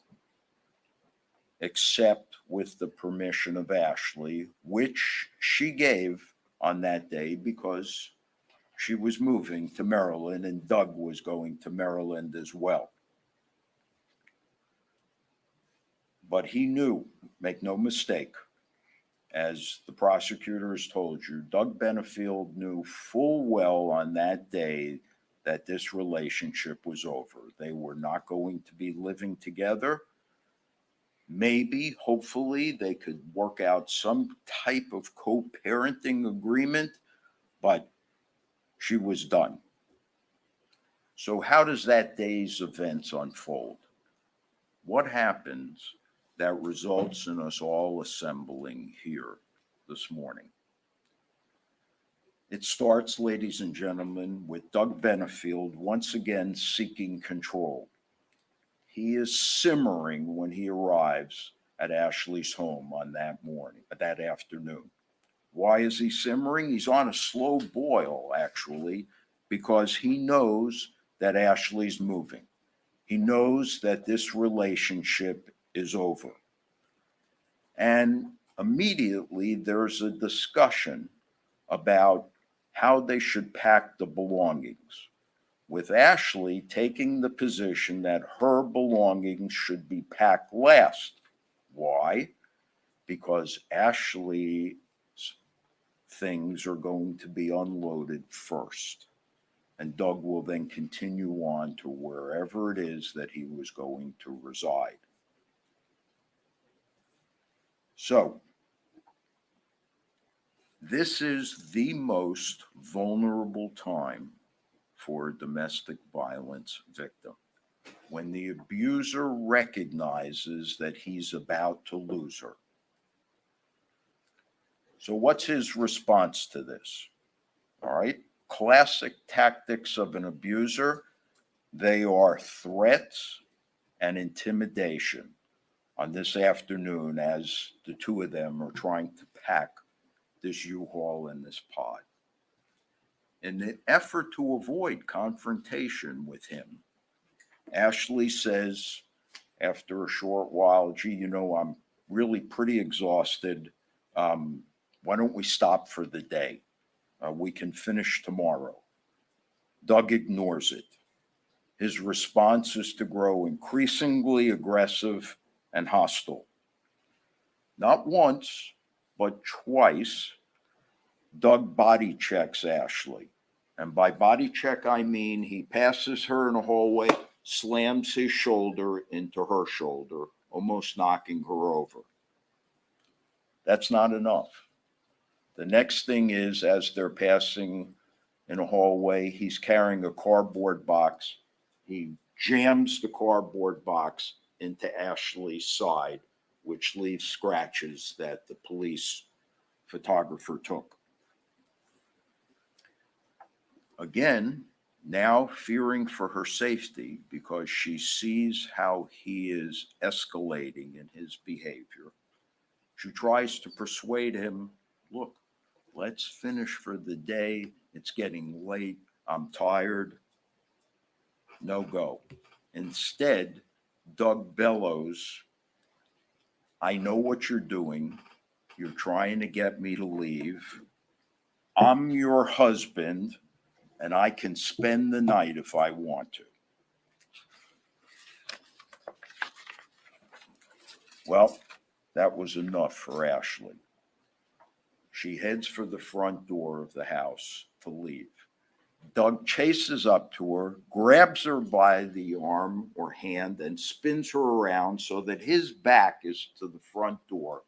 except with the permission of Ashley, which she gave on that day because she was moving to Maryland and Doug was going to Maryland as well. But he knew, make no mistake, as the prosecutors told you, Doug Benefield knew full well on that day that this relationship was over. They were not going to be living together. Maybe, hopefully, they could work out some type of co-parenting agreement, but she was done. So how does that day's events unfold? What happens that results in us all assembling here this morning? It starts, ladies and gentlemen, with Doug Benefield once again seeking control. He is simmering when he arrives at Ashley's home on that morning, that afternoon. Why is he simmering? He's on a slow boil, actually, because he knows that Ashley's moving. He knows that this relationship is over. And immediately there's a discussion about how they should pack the belongings, with Ashley taking the position that her belongings should be packed last. Why? Because Ashley's things are going to be unloaded first. And Doug will then continue on to wherever it is that he was going to reside. So, this is the most vulnerable time for a domestic violence victim, when the abuser recognizes that he's about to lose her. So what's his response to this? All right, classic tactics of an abuser, they are threats and intimidation on this afternoon as the two of them are trying to pack this U-Haul and this pod. In the effort to avoid confrontation with him, Ashley says after a short while, gee, I'm really pretty exhausted. Why don't we stop for the day? We can finish tomorrow. Doug ignores it. His response is to grow increasingly aggressive and hostile. Not once, but twice, Doug body checks Ashley. And by body check, I mean he passes her in the hallway, slams his shoulder into her shoulder, almost knocking her over. That's not enough. The next thing is, as they're passing in a hallway, he's carrying a cardboard box. He jams the cardboard box into Ashley's side, which leaves scratches that the police photographer took. Again, now fearing for her safety because she sees how he is escalating in his behavior, She tries to persuade him, look, let's finish for the day. It's getting late. I'm tired. No go. Instead, Doug bellows, I know what you're doing. You're trying to get me to leave. I'm your husband, and I can spend the night if I want to. Well, that was enough for Ashley. She heads for the front door of the house to leave. Doug chases up to her, grabs her by the arm or hand, and spins her around so that his back is to the front door,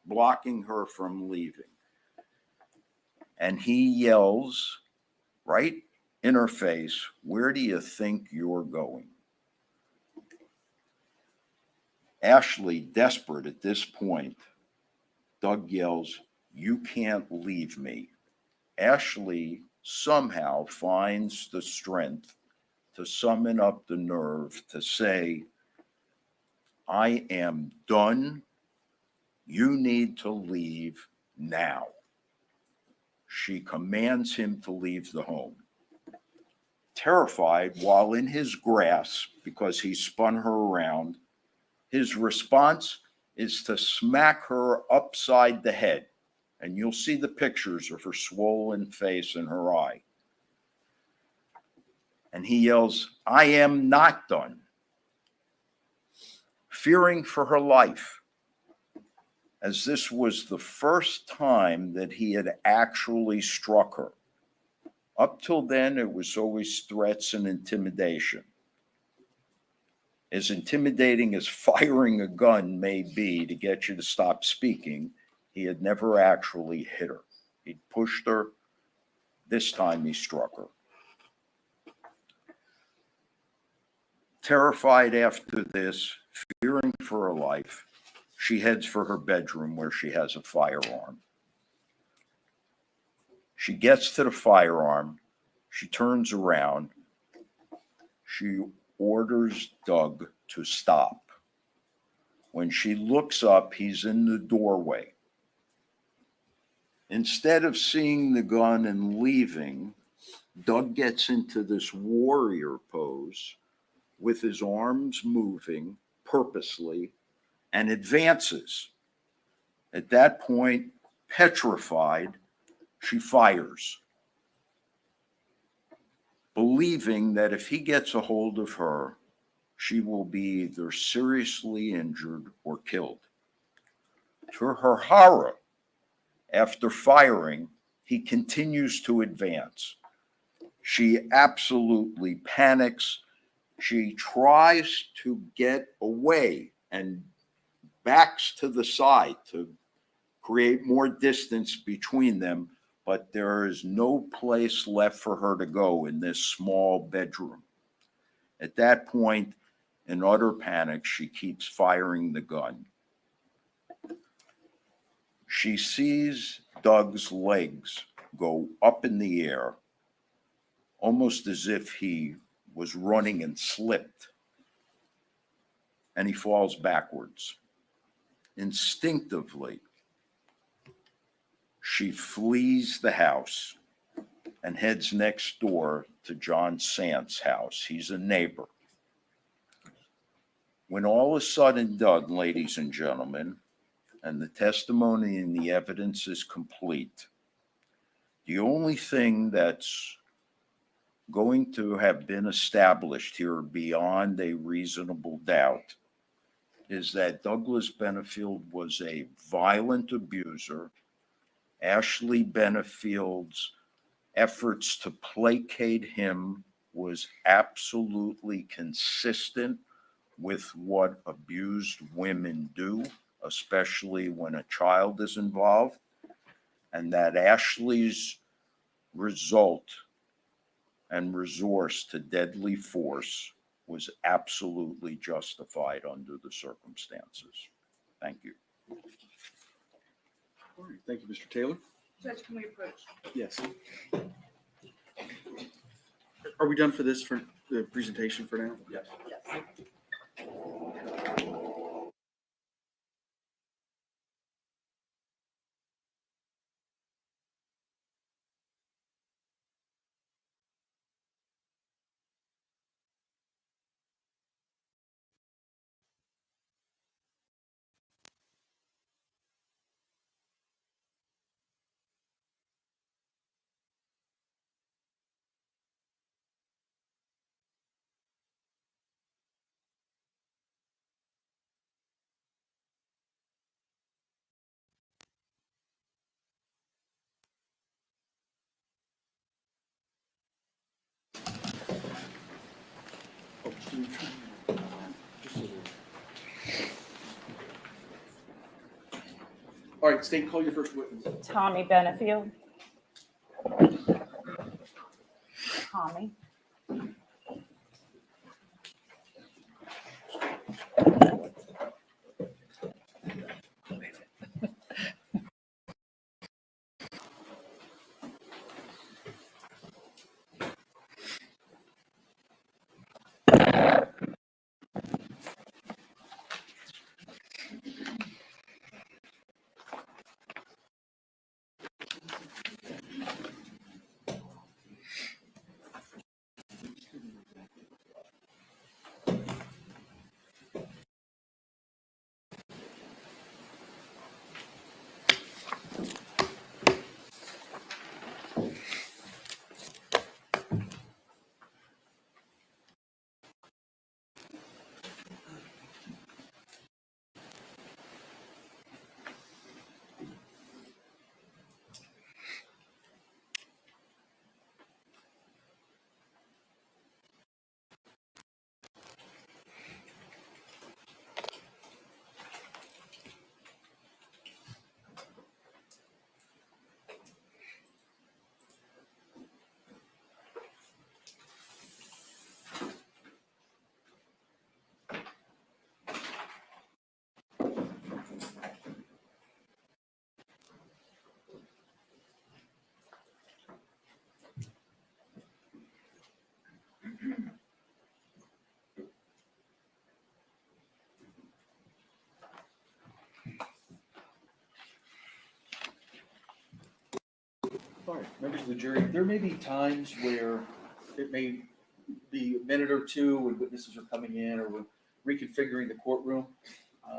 blocking her from leaving. And he yells right in her face, where do you think you're going? Ashley, desperate at this point, Doug yells, you can't leave me. Ashley somehow finds the strength to summon up the nerve to say, I am done. You need to leave now. She commands him to leave the home. Terrified, while in his grasp, because he spun her around, his response is to smack her upside the head. And you'll see the pictures of her swollen face and her eye. And he yells, I am not done. Fearing for her life, as this was the first time that he had actually struck her. Up till then, it was always threats and intimidation. As intimidating as firing a gun may be to get you to stop speaking, he had never actually hit her. He pushed her. This time he struck her. Terrified after this, fearing for her life, she heads for her bedroom where she has a firearm. She gets to the firearm. She turns around. She orders Doug to stop. When she looks up, he's in the doorway. Instead of seeing the gun and leaving, Doug gets into this warrior pose with his arms moving purposely and advances. At that point, petrified, she fires, believing that if he gets a hold of her, she will be either seriously injured or killed. To her horror, after firing, he continues to advance. She absolutely panics. She tries to get away and backs to the side to create more distance between them, but there is no place left for her to go in this small bedroom. At that point, in utter panic, she keeps firing the gun. She sees Doug's legs go up in the air, almost as if he was running and slipped, and he falls backwards. Instinctively, she flees the house and heads next door to John Sant's house. He's a neighbor. When all is said and done, ladies and gentlemen, and the testimony and the evidence is complete, the only thing that's going to have been established here beyond a reasonable doubt is that Douglas Benefield was a violent abuser. Ashley Benefield's efforts to placate him was absolutely consistent with what abused women do, especially when a child is involved, and that Ashley's result and resource to deadly force was absolutely justified under the circumstances. Thank you. All right, thank you, Mr. Taylor. Judge, can we approach? Yes. Are we done for this, for the presentation for now? Yes. Yes. All right, State, call your first witness. Tommy Benefield. Tommy. All right, members of the jury, there may be times where it may be a minute or two when witnesses are coming in or we're reconfiguring the courtroom.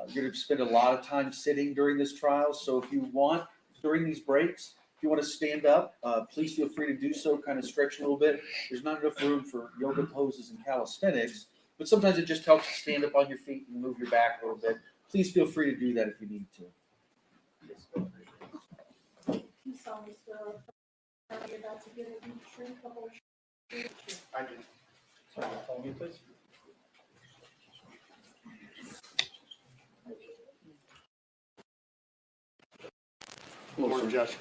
You're going to spend a lot of time sitting during this trial, so if you want, during these breaks, if you want to stand up, please feel free to do so, kind of stretch a little bit. There's not enough room for yoga poses and calisthenics, but sometimes it just helps to stand up on your feet and move your back a little bit. Please feel free to do that if you need to. You solemnly swear or affirm you're about to give a deep truth, the whole truth. I do. Sorry, follow me, please. Hello, sir. Judge.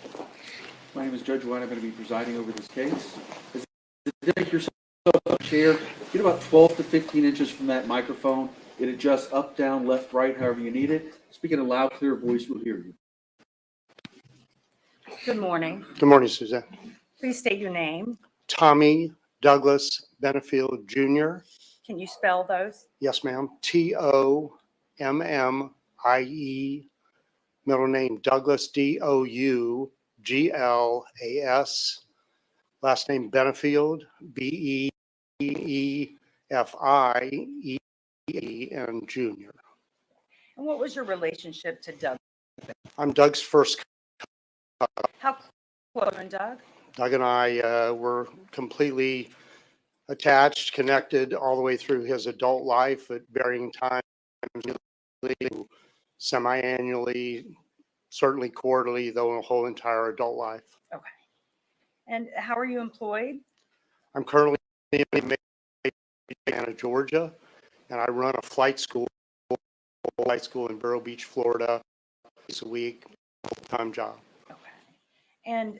My name is Judge White. I'm going to be presiding over this case. Take yourself a chair. Get about 12 to 15 inches from that microphone. It adjusts up, down, left, right, however you need it. Speak in a loud, clear voice. We'll hear you. Good morning. Good morning, Suzanne. Please state your name. Tommy Douglas Benefield Jr. Can you spell those? Yes, ma'am. Tommie. Middle name Douglas, Douglas. Last name Benefield, Benefield, and Jr. And what was your relationship to Doug? I'm Doug's first. How close and Doug? Doug and I were completely attached, connected all the way through his adult life at varying times, semi-annually, certainly quarterly, though the whole entire adult life. Okay. And how are you employed? I'm currently in Atlanta, Georgia, and I run a flight school in Vero Beach, Florida, twice a week, full-time job. Okay. And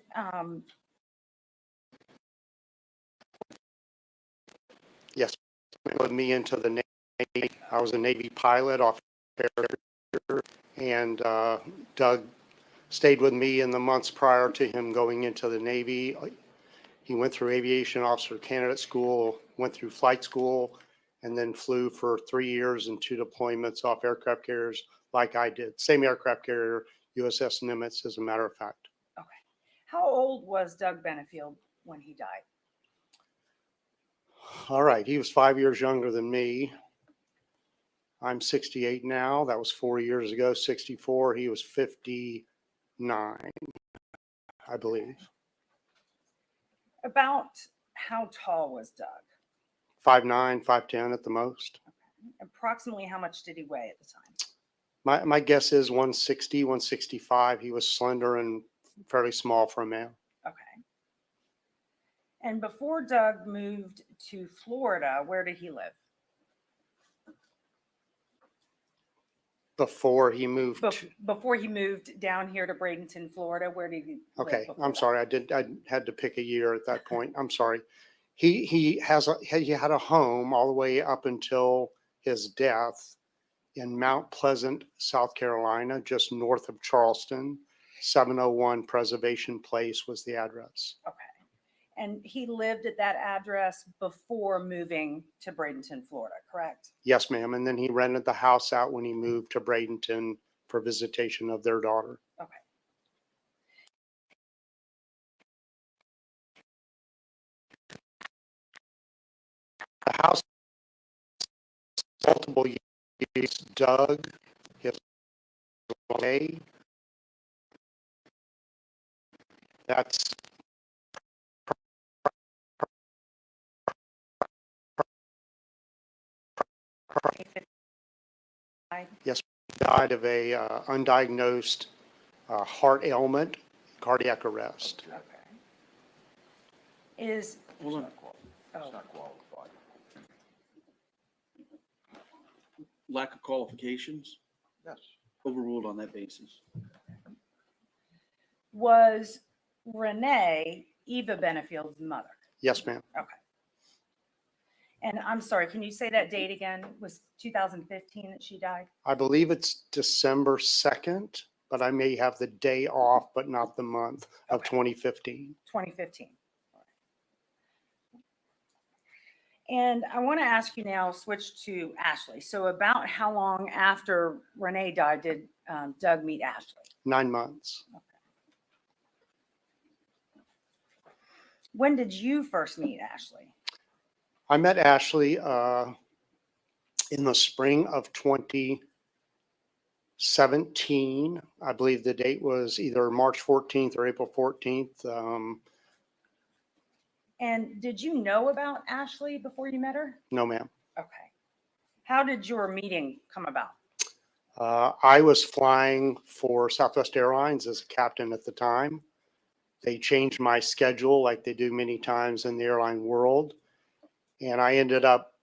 Yes, put me into the Navy. I was a Navy pilot off air, and Doug stayed with me in the months prior to him going into the Navy. He went through aviation officer candidate school, went through flight school, and then flew for 3 years and 2 deployments off aircraft carriers like I did. Same aircraft carrier, USS Nimitz, as a matter of fact. okay. How old was Doug Benefield when he died? All right, he was 5 years younger than me. I'm 68 now. That was 4 years ago. 64. He was 59, I believe. About how tall was Doug? 5'9", 5'10" at the most. Approximately how much did he weigh at the time? My guess is 160, 165. He was slender and fairly small for a man. Okay. And before Doug moved to Florida, where did he live? before he moved. Before he moved down here to Bradenton, Florida, where did he live Okay, before I'm that? sorry. I had to pick a year at that point. I'm sorry. He had a home all the way up until his death in Mount Pleasant, South Carolina, just north of Charleston. 701 Preservation Place was the address. Okay. And he lived at that address before moving to Bradenton, Florida, correct? Yes, ma'am. And then he rented the house out when he moved to Bradenton for visitation of their daughter. Okay. The house, multiple years, Doug, his way. That's died of a undiagnosed heart ailment, cardiac arrest. Okay. Is, Hold on. It's not qualified. Lack of qualifications, Yes. overruled on that basis. was Renee Eva Benefield's mother? Yes, ma'am. Okay. And I'm sorry, can you say that date again? Was 2015 that she died? I believe it's December 2nd, but I may have the day off, but not the month of Okay. 2015. 2015. And I want to ask you now, switch to Ashley. So about how long after Renee died did Doug meet Ashley? 9 months. When did you first meet Ashley? I met Ashley in the spring of 2017. I believe the date was either March 14th or April 14th. And did you know about Ashley before you met her? No, ma'am. Okay. How did your meeting come about? I was flying for Southwest Airlines as a captain at the time. They changed my schedule like they do many times in the airline world. And I ended up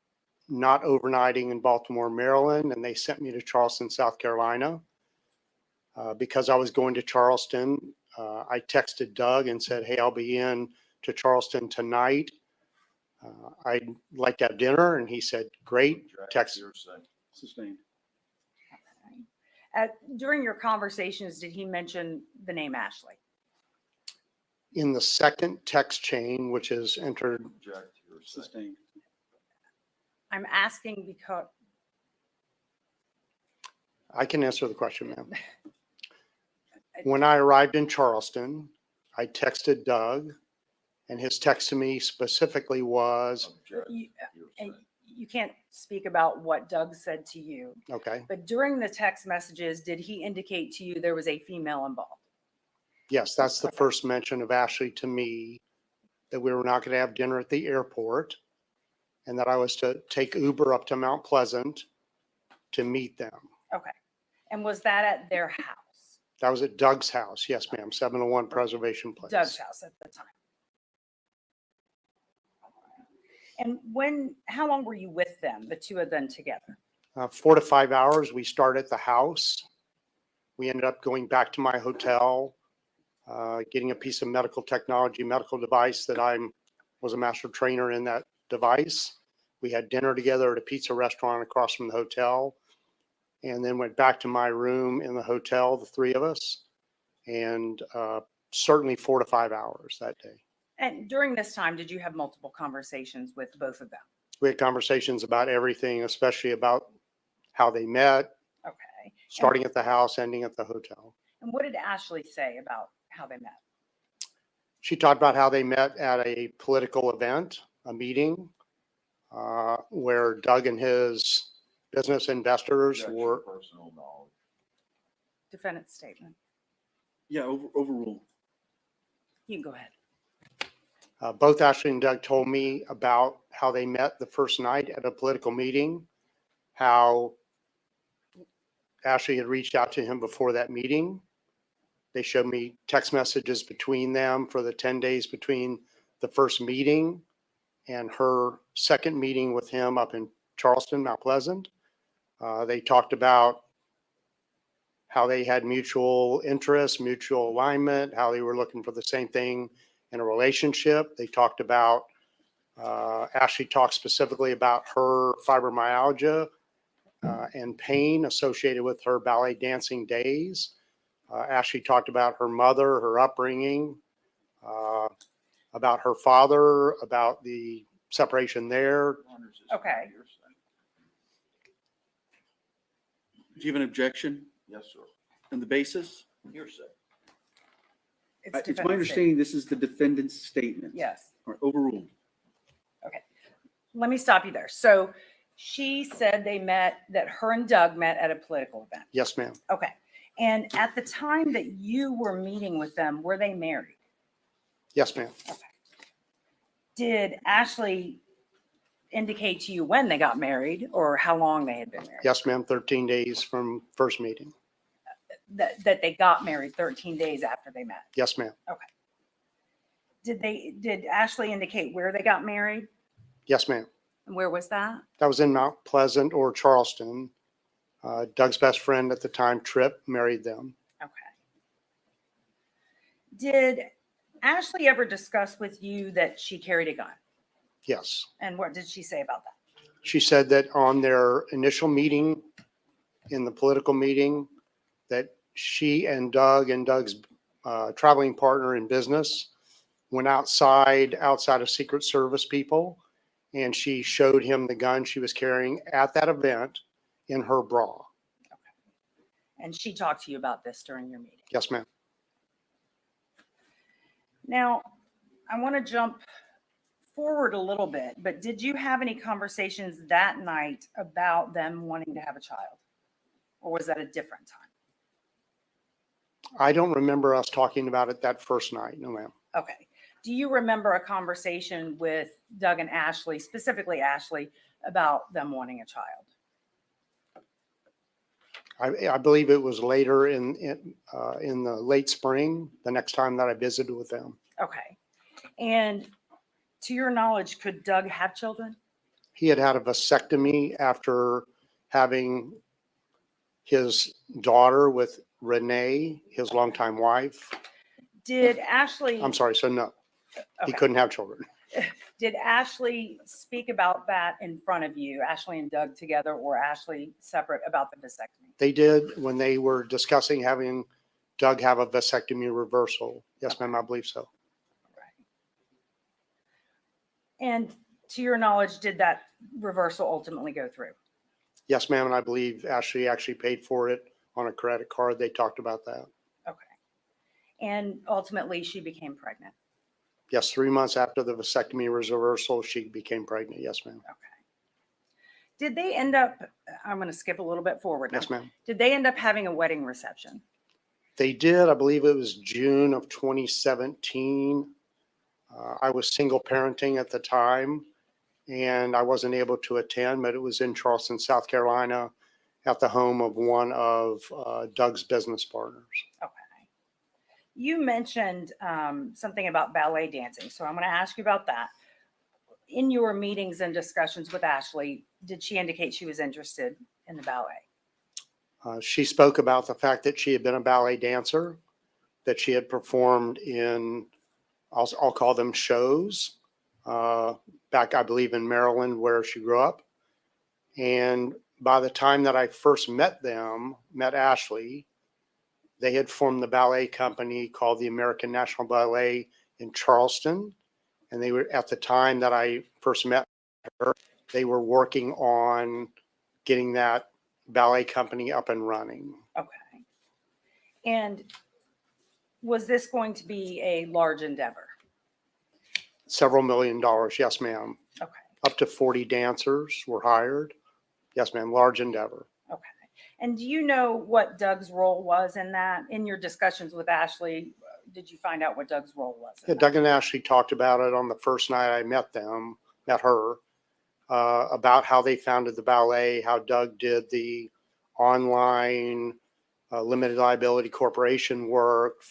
not overnighting in Baltimore, Maryland, and they sent me to Charleston, South Carolina. Because I was going to Charleston, I texted Doug and said, hey, I'll be in to Charleston tonight. I'd like to have dinner. And he said, great. Text. Sustained. During your conversations, did he mention the name Ashley? In the second text chain, which is entered, Sustained. I'm asking because I can answer the question, ma'am. When I arrived in Charleston, I texted Doug, and his text to me specifically was, you can't speak about what Doug said to you, okay, but during the text messages, did he indicate to you there was a female involved? yes, that's the first mention of Ashley to me, that we were not going to have dinner at the airport, and that I was to take Uber up to Mount Pleasant to meet them. Okay. And was that at their house? That was at Doug's house. Yes, ma'am. 701 Preservation Place. Doug's house at the time. And how long were you with them, the two of them together? 4 to 5 hours. We started at the house. We ended up going back to my hotel, getting a piece of medical technology, medical device that was a master trainer in that device. We had dinner together at a pizza restaurant across from the hotel, and then went back to my room in the hotel, the three of us, and certainly 4 to 5 hours that day. And during this time, did you have multiple conversations with both of them? We had conversations about everything, especially about how they met, Okay. starting at the house, ending at the hotel. And what did Ashley say about how they met? She talked about how they met at a political event, a meeting, where Doug and his business investors were. Personal knowledge. Defendant's statement. Yeah, overruled. You can go ahead. Both Ashley and Doug told me about how they met the first night at a political meeting, how Ashley had reached out to him before that meeting. They showed me text messages between them for the 10 days between the first meeting and her second meeting with him up in Charleston, Mount Pleasant. They talked about how they had mutual interests, mutual alignment, how they were looking for the same thing in a relationship. They talked about, Ashley talked specifically about her fibromyalgia and pain associated with her ballet dancing days. Ashley talked about her mother, her upbringing, about her father, about the separation there. Okay. Do you have an objection Yes, sir. on the basis? Hearsay. It's my defendant's statement. understanding this is the defendant's statement. Yes. Or overruled. Let me stop you there. So she said that her and Doug met at a political event. Yes, ma'am. Okay. And at the time that you were meeting with them, were they married? Yes, ma'am. Did Ashley indicate to you when they got married or how long they had been married? Yes, ma'am. 13 days from first meeting. That they got married 13 days after they met. Yes, ma'am. Did Ashley indicate where they got married? Yes, ma'am. And where was that? That was in Mount Pleasant or Charleston. Doug's best friend at the time, Tripp, married them. Okay. Did Ashley ever discuss with you that she carried a gun? Yes. And what did she say about that? She said that on their initial meeting, in the political meeting, that she and Doug's traveling partner in business went outside of Secret Service people, and she showed him the gun she was carrying at that event in her bra. And she talked to you about this during your meeting. Yes, ma'am. Now, I want to jump forward a little bit, but did you have any conversations that night about them wanting to have a child? Or was that a different time? I don't remember us talking about it that first night. No, ma'am. Okay. Do you remember a conversation with Doug and Ashley, specifically Ashley, about them wanting a child? I believe it was later in the late spring, the next time that I visited with them. Okay. And to your knowledge, could Doug have children? He had a vasectomy after having his daughter with Renee, his longtime wife. Did Ashley? I'm sorry, so no, he Okay. couldn't have children. Did Ashley speak about that in front of you, Ashley and Doug together, or Ashley separate about the vasectomy? They did when they were discussing having Doug have a vasectomy reversal. Yes, ma'am, I believe so. And to your knowledge, did that reversal ultimately go through? Yes, ma'am, and I believe Ashley actually paid for it on a credit card. They talked about that. Okay. And ultimately, she became pregnant. Yes, 3 months after the vasectomy was reversal, she became pregnant. Yes, ma'am. Okay. Did they end up, I'm going to skip a little bit forward now. Yes, ma'am. Did they end up having a wedding reception? They did. I believe it was June of 2017. I was single parenting at the time, and I wasn't able to attend, but it was in Charleston, South Carolina, at the home of one of Doug's business partners. Okay. You mentioned something about ballet dancing, so I'm going to ask you about that. In your meetings and discussions with Ashley, did she indicate she was interested in the ballet? She spoke about the fact that she had been a ballet dancer, that she had performed in, I'll call them shows, back, I believe, in Maryland, where she grew up. And by the time that I first met Ashley, they had formed the ballet company called the American National Ballet in Charleston. And they were, at the time that I first met her, they were working on getting that ballet company up and running. Okay. And was this going to be a large endeavor? Several $1 million. Yes, ma'am. Okay. Up to 40 dancers were hired. Yes, ma'am. Large endeavor. Okay. And do you know what Doug's role was in that? In your discussions with Ashley, did you find out what Doug's role was? Yeah, Doug and Ashley talked about it on the first night I met her, about how they founded the ballet, how Doug did the online limited liability corporation work,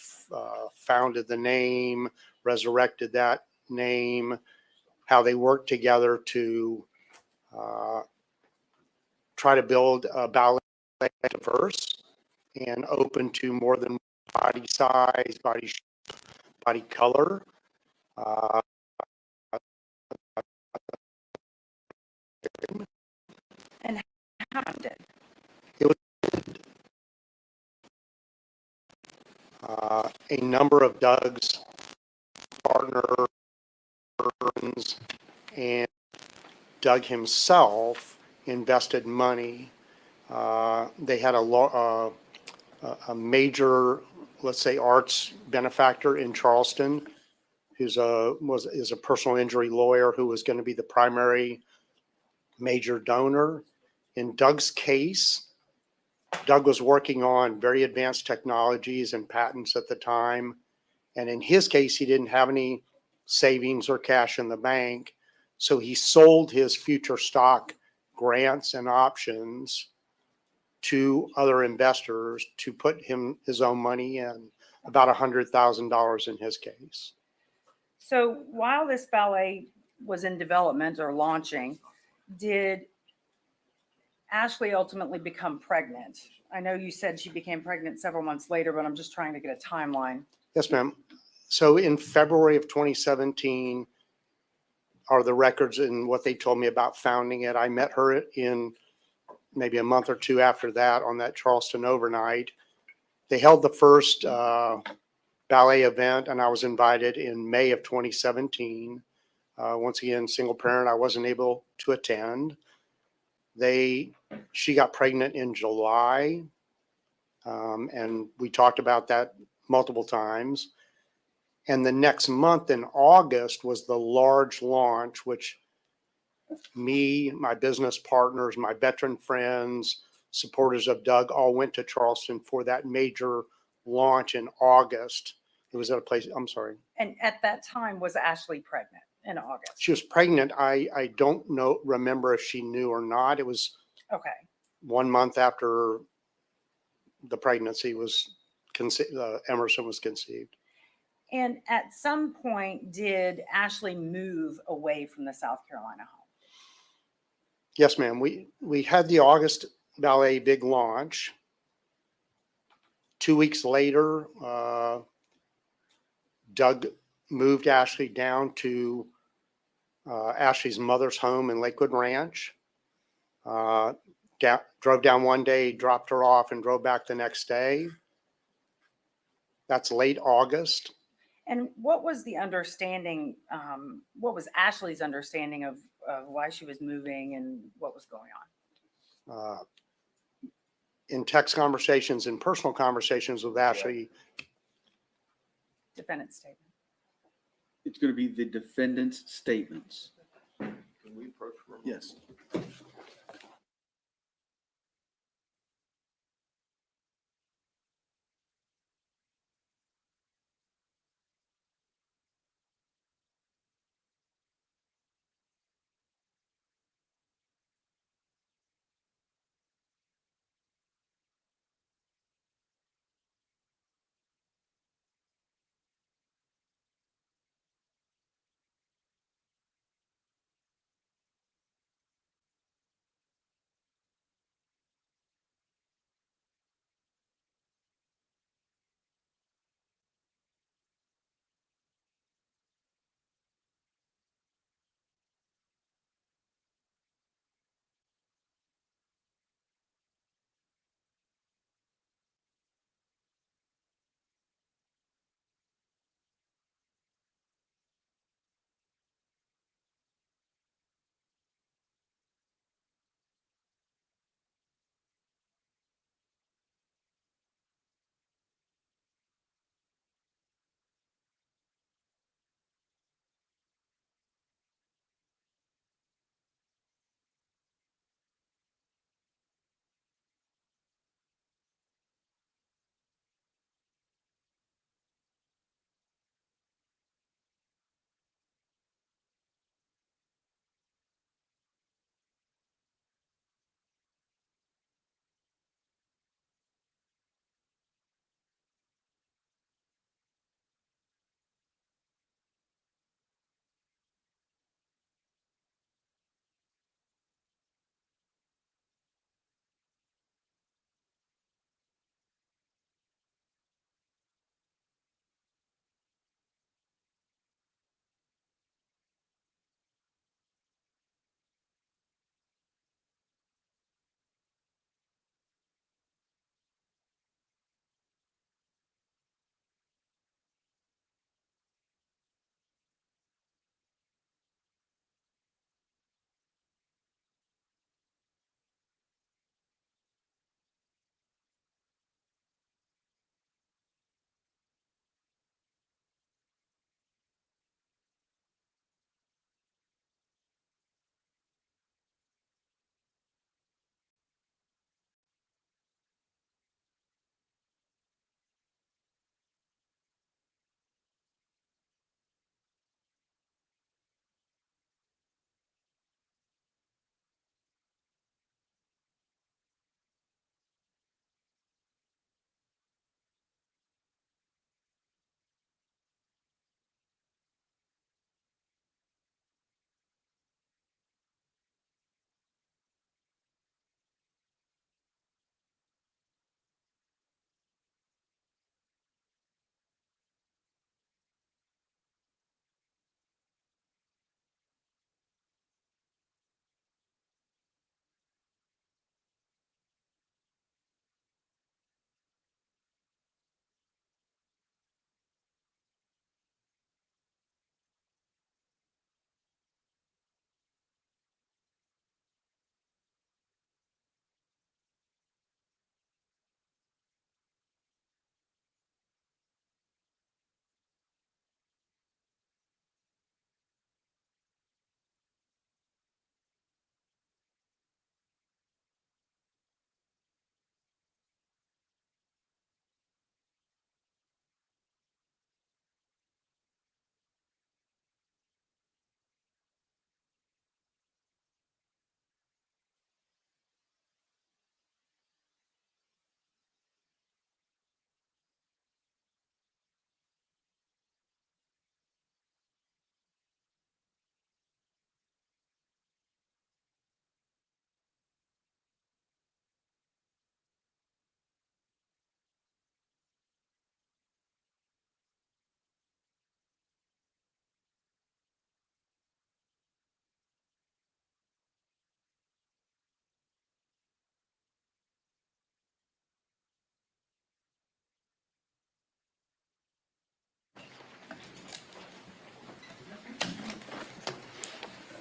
founded the name, resurrected that name, how they worked together to try to build a ballet diverse and open to more than body size, body color. Uh, How did? a number of Doug's partners and Doug himself invested money. They had a major, let's say, arts benefactor in Charleston, is a personal injury lawyer who was going to be the primary major donor. In Doug's case, Doug was working on very advanced technologies and patents at the time. And in his case, he didn't have any savings or cash in the bank. So he sold his future stock grants and options to other investors to put his own money in, about $100,000 in his case. So while this ballet was in development or launching, did Ashley ultimately become pregnant? I know you said she became pregnant several months later, but I'm just trying to get a timeline. Yes, ma'am. So in February of 2017 are the records and what they told me about founding it. I met her in maybe a month or two after that on that Charleston overnight. They held the first ballet event, and I was invited in May of 2017. Once again, single parent, I wasn't able to attend. She got pregnant in July, and we talked about that multiple times. And the next month in August was the large launch, which me, my business partners, my veteran friends, supporters of Doug all went to Charleston for that major launch in August. It was at a place, I'm sorry. And at that time, was Ashley pregnant in August? She was pregnant. I don't remember if she knew or not. It was Okay. 1 month after the pregnancy was Emerson was conceived. And at some point, did Ashley move away from the South Carolina home? Yes, ma'am. We had the August ballet big launch. 2 weeks later, Doug moved Ashley down to Ashley's mother's home in Lakewood Ranch. Drove down one day, dropped her off, and drove back the next day. That's late August. And what was the understanding, what was Ashley's understanding of why she was moving and what was going on? In text conversations and personal conversations with Ashley. Defendant's statement. It's going to be the defendant's statements. Can we approach for a moment? Yes.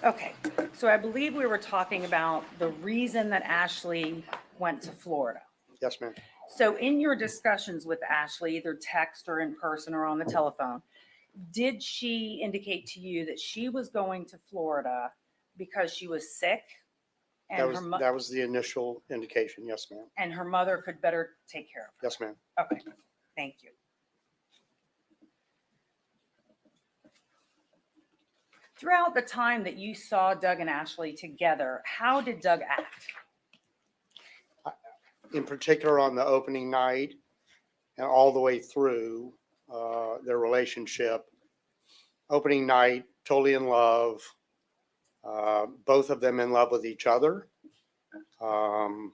Okay, so I believe we were talking about the reason that Ashley went to Florida. Yes, ma'am. So in your discussions with Ashley, either text or in person or on the telephone, did she indicate to you that she was going to Florida because she was sick and That was the initial indication. Yes, ma'am. and her mother could better take care of her? Yes, ma'am. Okay, thank you. Throughout the time that you saw Doug and Ashley together, how did Doug act? In particular, on the opening night and all the way through their relationship. Opening night, totally in love. Both of them in love with each other. Doug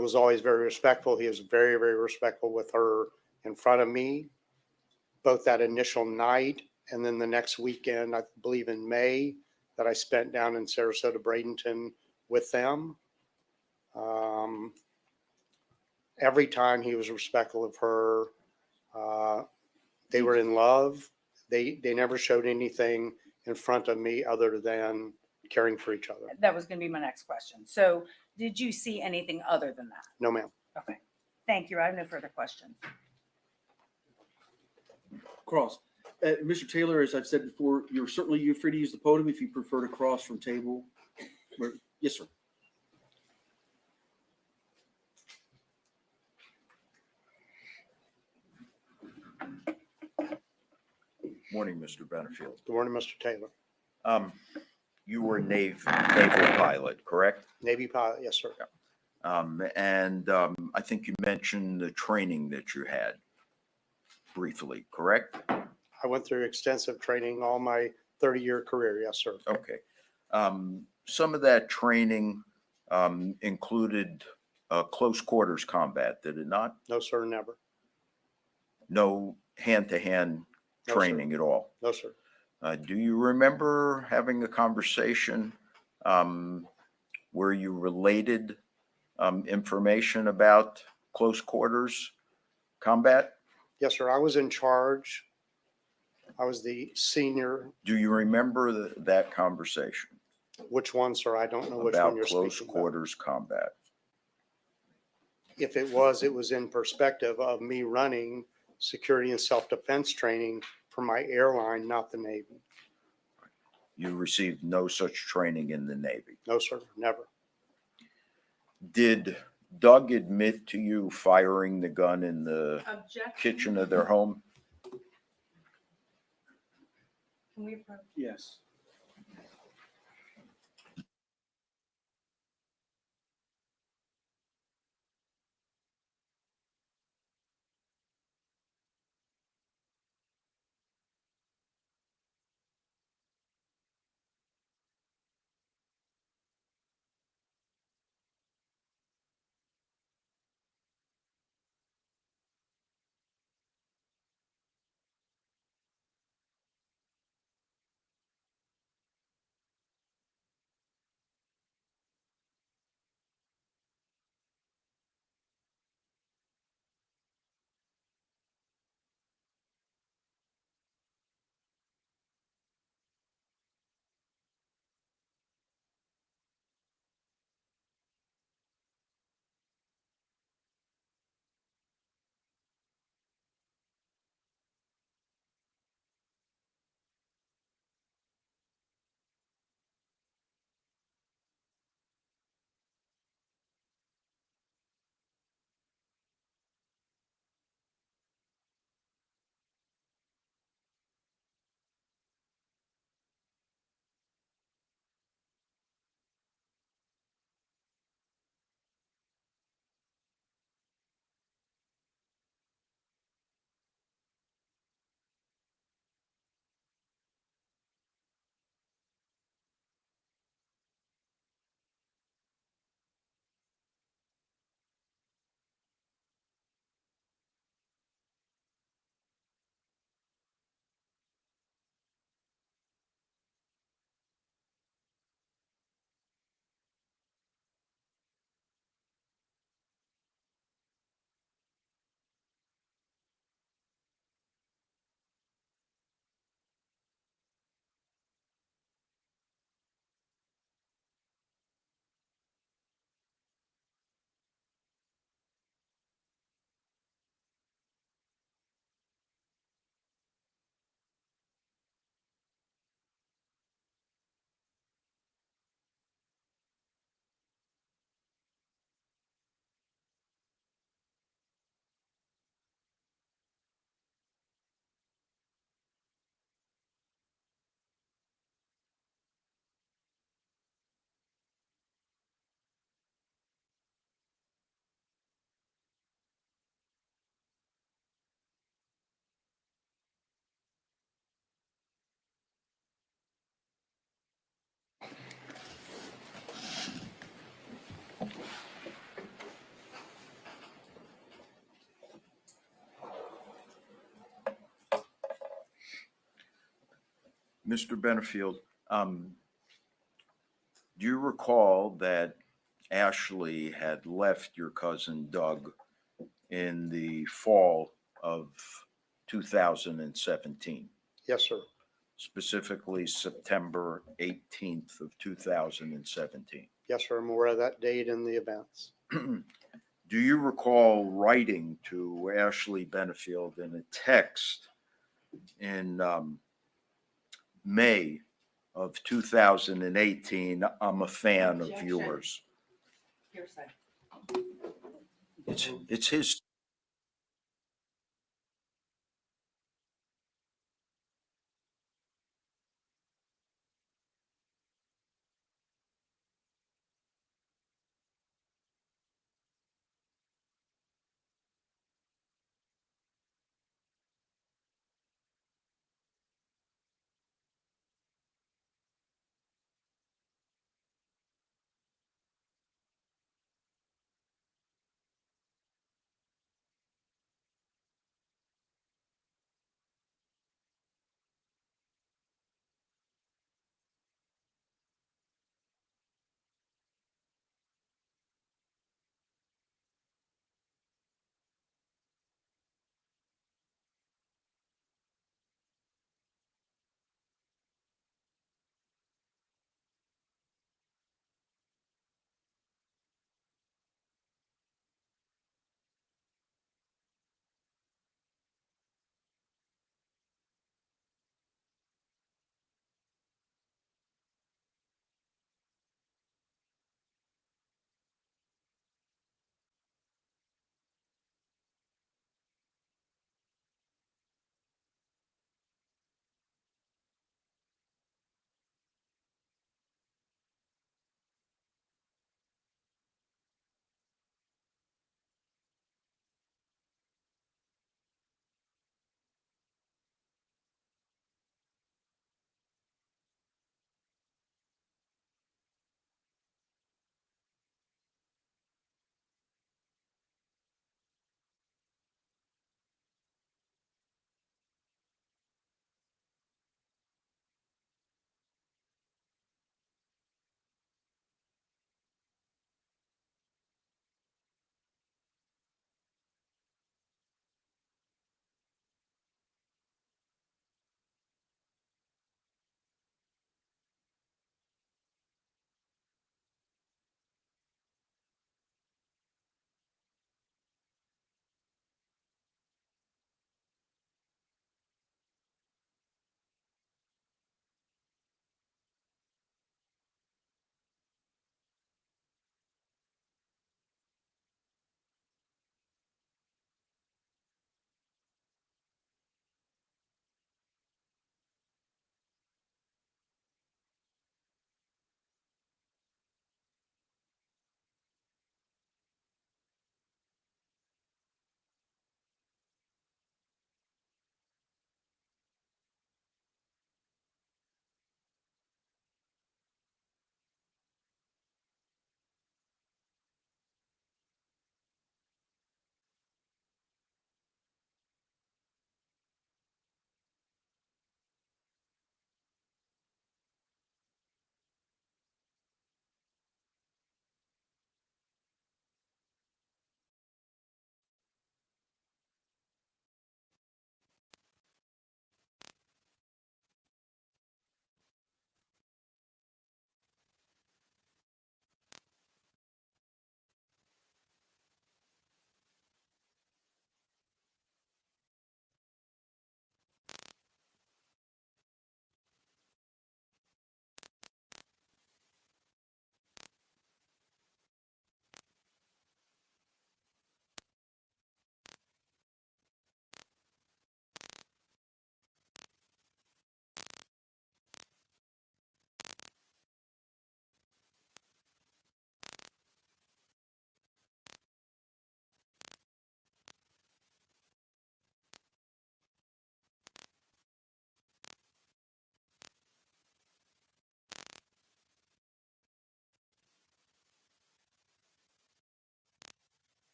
was always very respectful. He was very, very respectful with her in front of me, both that initial night and then the next weekend, I believe in May, that I spent down in Sarasota, Bradenton with them. Every time he was respectful of her. They were in love. They never showed anything in front of me other than caring for each other. That was going to be my next question. So did you see anything other than that? No, ma'am. Okay, thank you. I have no further questions. Cross. Mr. Taylor, as I've said before, you're free to use the podium if you prefer to cross from table. Yes, sir. Morning, Mr. Benefield. Good morning, Mr. Taylor. You were a naval pilot, correct? Navy pilot, yes, sir. I think you mentioned the training that you had briefly, correct? I went through extensive training all my 30-year career, yes, sir. Okay. Some of that training included close quarters combat, did it not? No, sir, never. No hand-to-hand No, sir. training at all? No, sir. Do you remember having a conversation where you related information about close quarters combat? Yes, sir. I was in charge. I was the senior. Do you remember that conversation Which one, sir? I don't know which one about you're close speaking about. quarters combat? If it was in perspective of me running security and self-defense training for my airline, not the Navy. You received no such training in the Navy. No, sir, never. Did Doug admit to you firing the gun in the kitchen of their home? Can we approach? Yes. Mr. Benefield, do you recall that Ashley had left your cousin Doug in the fall of 2017, Yes, sir. specifically September 18th of 2017? Yes, sir. I'm aware of that date and the events. Do you recall writing to Ashley Benefield in a text in May of 2018, "I'm a fan of Objection. yours"? Hearsay. It's his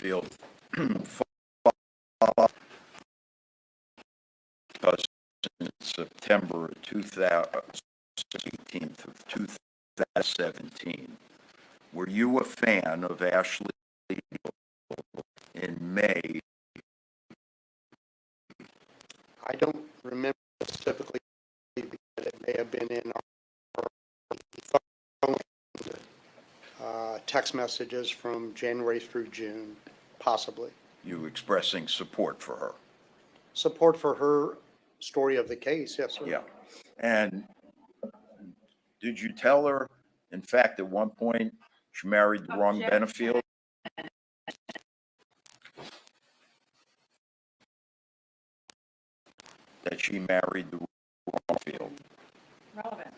Benefield, because in September 18th of 2017, were you a fan of Ashley in May? I don't remember specifically, but it may have been in our phone, text messages from January through June, possibly. You expressing support for her? Support for her story of the case, yes, sir. Yeah. And did you tell her, in fact, at one point, she married the wrong Benefield? That she married the wrong field? Relevance.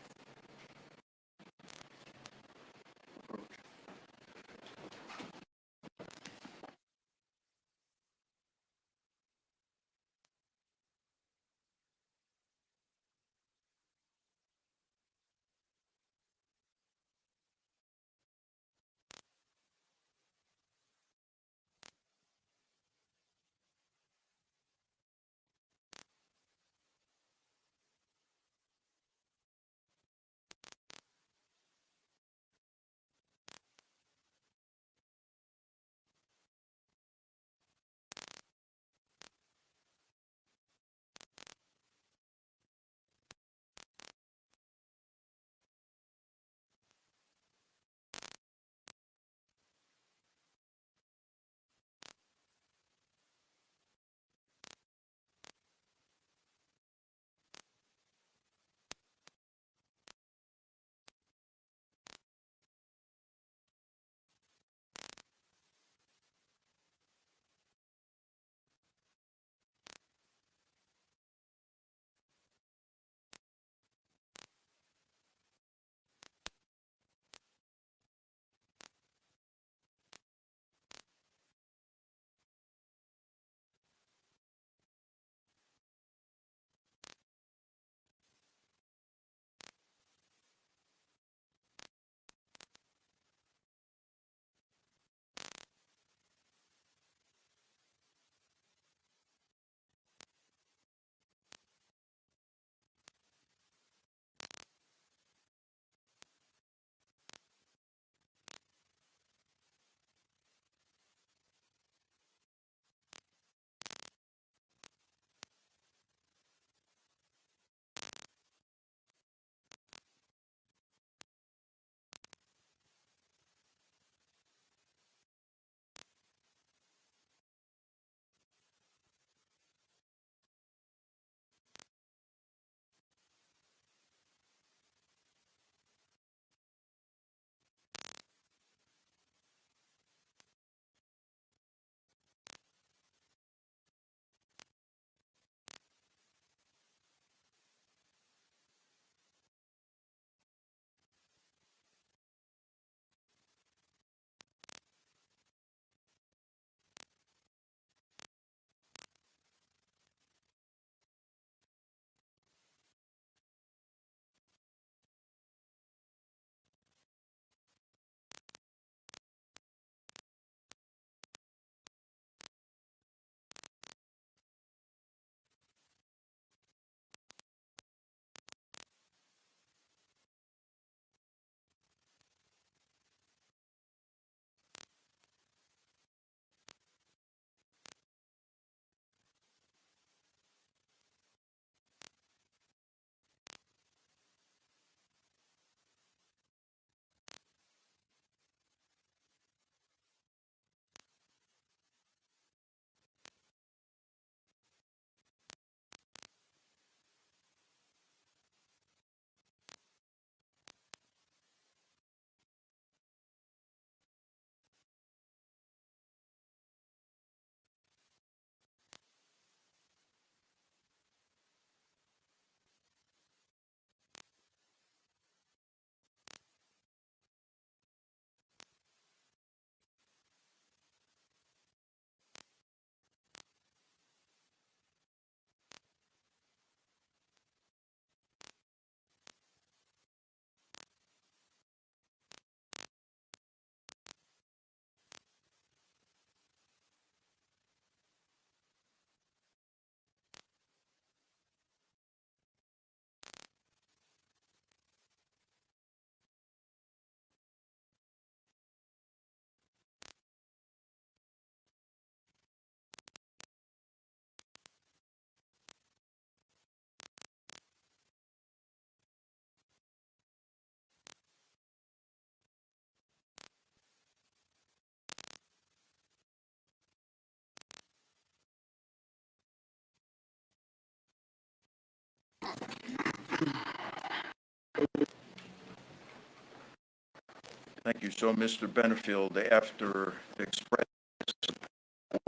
Thank you. So, Mr. Benefield, after expressing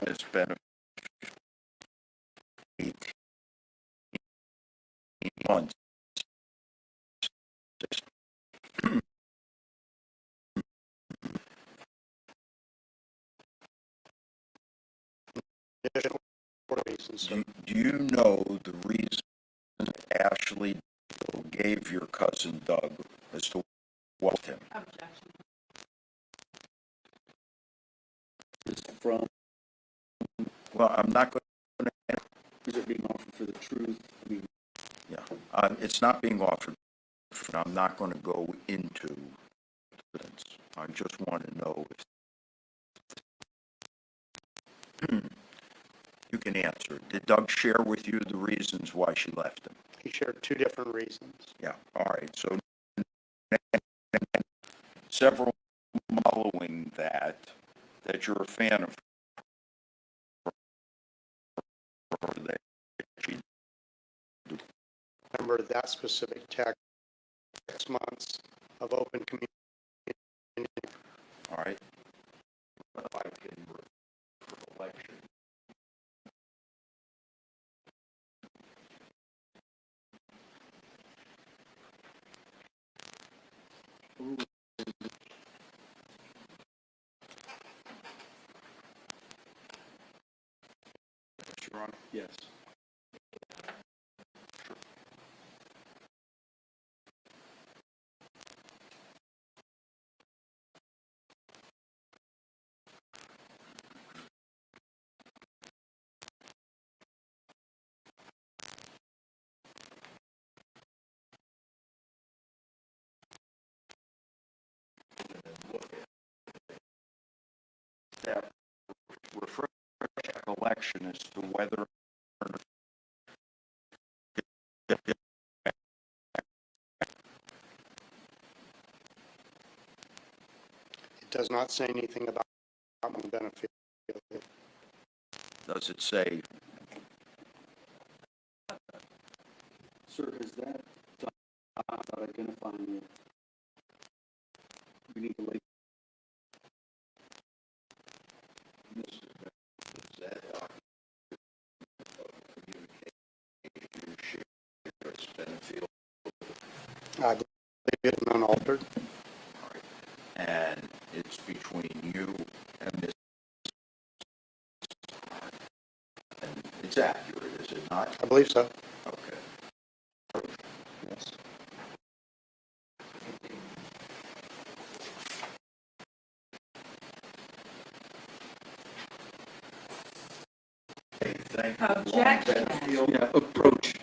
this benefit 18 months, Additional reasons, sir. do you know the reason Ashley gave your cousin Doug as to what him? Objection. Is from, Well, I'm not going is it being offered for the truth? I mean, yeah, it's not being offered. I'm not going to go into evidence. I just want to know if you can answer. Did Doug share with you the reasons why she left him? He shared two different reasons. Yeah, all right. So several following that you're a fan of her, that she, Remember that specific text, 6 months of open communication. all right? But I can recollection. Your Honor, yes. That refresh recollection as to whether It does not say anything about benefit. does it say Sir, is that not identifying it? We need to lay. Benefield? I believe it's unaltered. And it's between you and this. And it's accurate, is it not? I believe so. Okay. Yes. Okay, thank you. Objection. Benefield. Yeah, approach.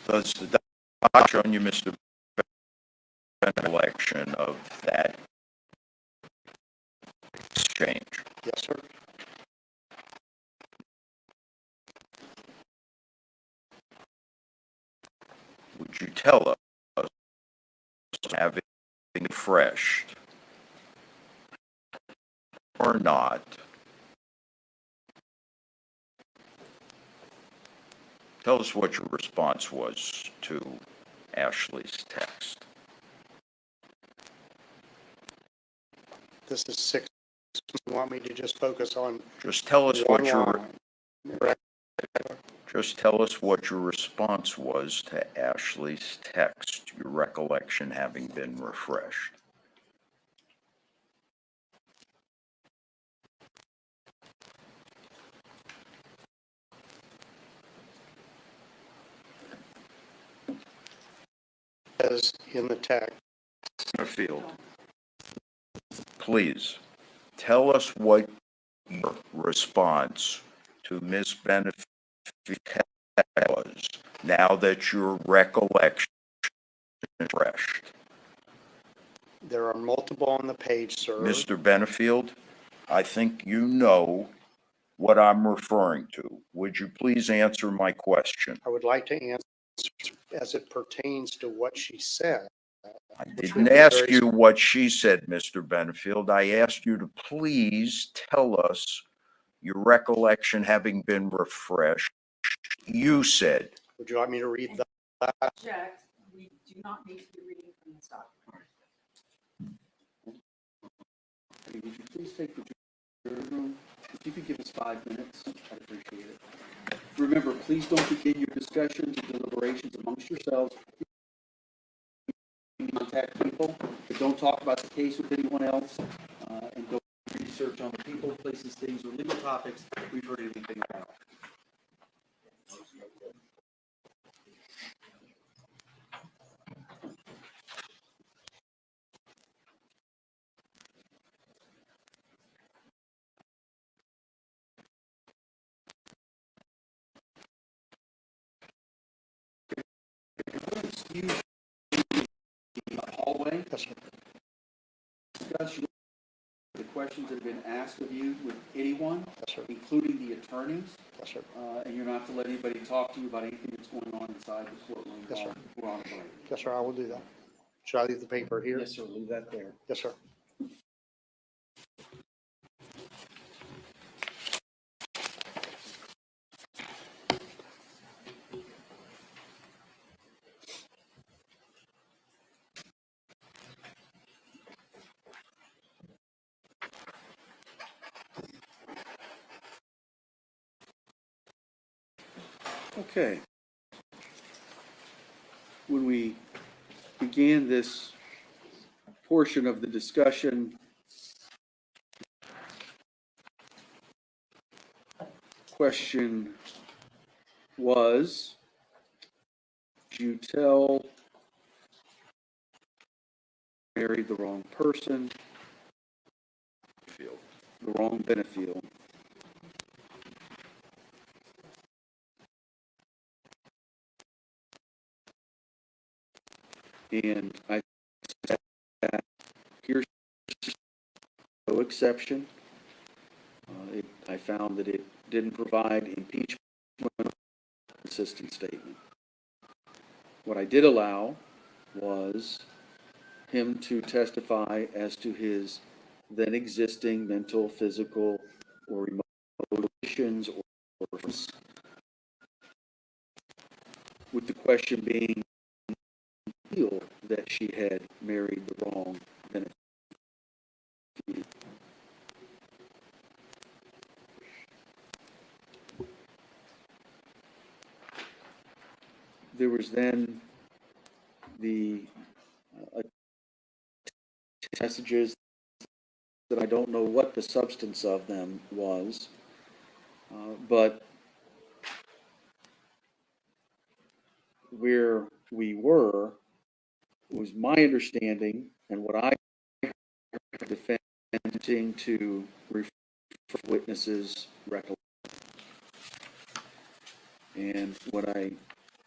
Does the doc show you, Mr. recollection of that exchange? Yes, sir. Would you tell us, having refreshed or not, tell us what your response was to Ashley's text? This is 6. You want me to just focus on Just tell us what one your, line? Correct. just tell us what your response was to Ashley's text, your recollection having been refreshed. As in the text, Benefield, please, tell us what your response to Ms. Benefield was, now that your recollection is refreshed. there are multiple on the page, sir. Mr. Benefield, I think you know what I'm referring to. Would you please answer my question? I would like to answer as it pertains to what she said. I Which didn't would be ask very- you what she said, Mr. Benefield. I asked you to please tell us your recollection having been refreshed. You said, Would you like me to read that? Object, we do not need to be reading from this document. Would you please take the jury room? If you could give us 5 minutes, I'd appreciate it. Remember, please don't begin your discussions and deliberations amongst yourselves. Contact people, but don't talk about the case with anyone else, and don't research on the people, places, things, or legal topics we've heard anything about. Excuse the hallway, Yes, sir. discuss the questions that have been asked of you with anyone, Yes, sir. including the attorneys, Yes, sir. and you're not to let anybody talk to you about anything that's going on inside the courtroom. Yes, sir. We're on a break. Yes, sir, I will do that. Should I leave the paper here? Yes, sir, leave that there. Yes, sir. Okay. When we began this portion of the discussion, question was, did you tell married the wrong person, the wrong Benefield? And I said, here's no exception. I found that it didn't provide impeachment consistent statement. What I did allow was him to testify as to his then existing mental, physical, or emotional conditions or with the question being feel that she had married the wrong Benefield. There was then the messages that I don't know what the substance of them was, but where we were was my understanding and what I defending to refer witnesses' recollection. And what I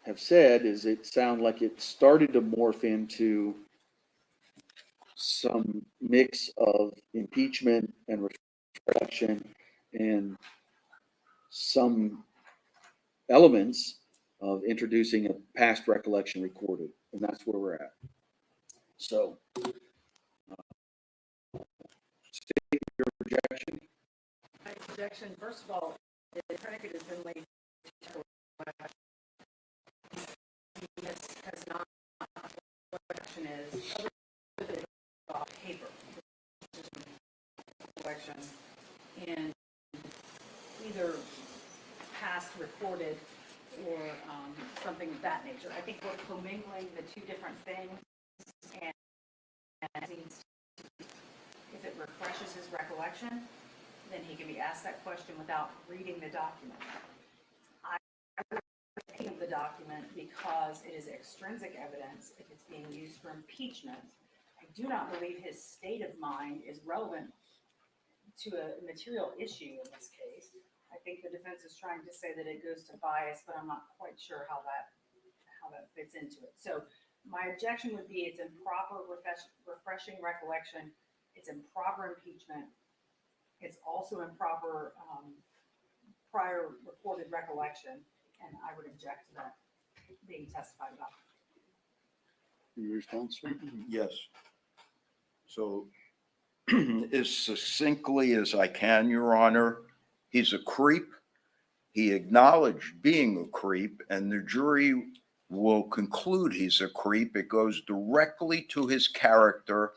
have said is it sounded like it started to morph into some mix of impeachment and reflection and some elements of introducing a past recollection recorded, and that's where we're at. So, state your projection. My objection, first of all, the predicate has been laid. This has not, what action is, other than paper. Collection in either past recorded or something of that nature. I think we're commingling the two different things, and if it refreshes his recollection, then he can be asked that question without reading the document. I think of the document because it is extrinsic evidence if it's being used for impeachment. I do not believe his state of mind is relevant to a material issue in this case. I think the defense is trying to say that it goes to bias, but I'm not quite sure how that fits into it. So my objection would be it's improper refreshing recollection. It's improper impeachment. It's also improper prior recorded recollection, and I would object to that being testified about. Your response, sir? Yes. So as succinctly as I can, Your Honor, he's a creep. He acknowledged being a creep, and the jury will conclude he's a creep. It goes directly to his character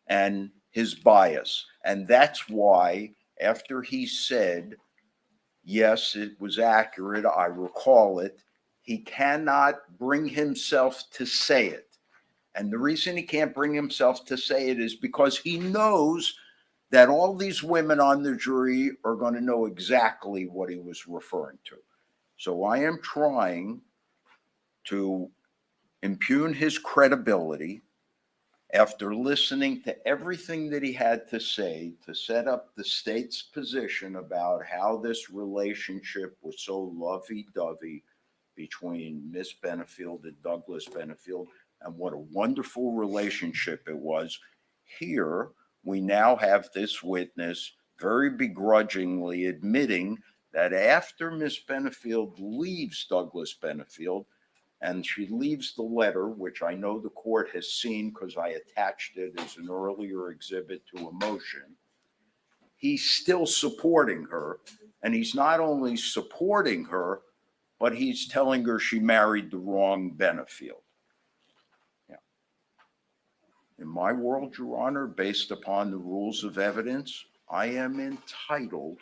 and his bias. And that's why, after he said, yes, it was accurate, I recall it, he cannot bring himself to say it. And the reason he can't bring himself to say it is because he knows that all these women on the jury are going to know exactly what he was referring to. So I am trying to impugn his credibility after listening to everything that he had to say to set up the state's position about how this relationship was so lovey-dovey between Miss Benefield and Douglas Benefield, and what a wonderful relationship it was. Here, we now have this witness very begrudgingly admitting that after Miss Benefield leaves Douglas Benefield, and she leaves the letter, which I know the court has seen because I attached it as an earlier exhibit to a motion, he's still supporting her. And he's not only supporting her, but he's telling her she married the wrong Benefield. Yeah. In my world, Your Honor, based upon the rules of evidence, I am entitled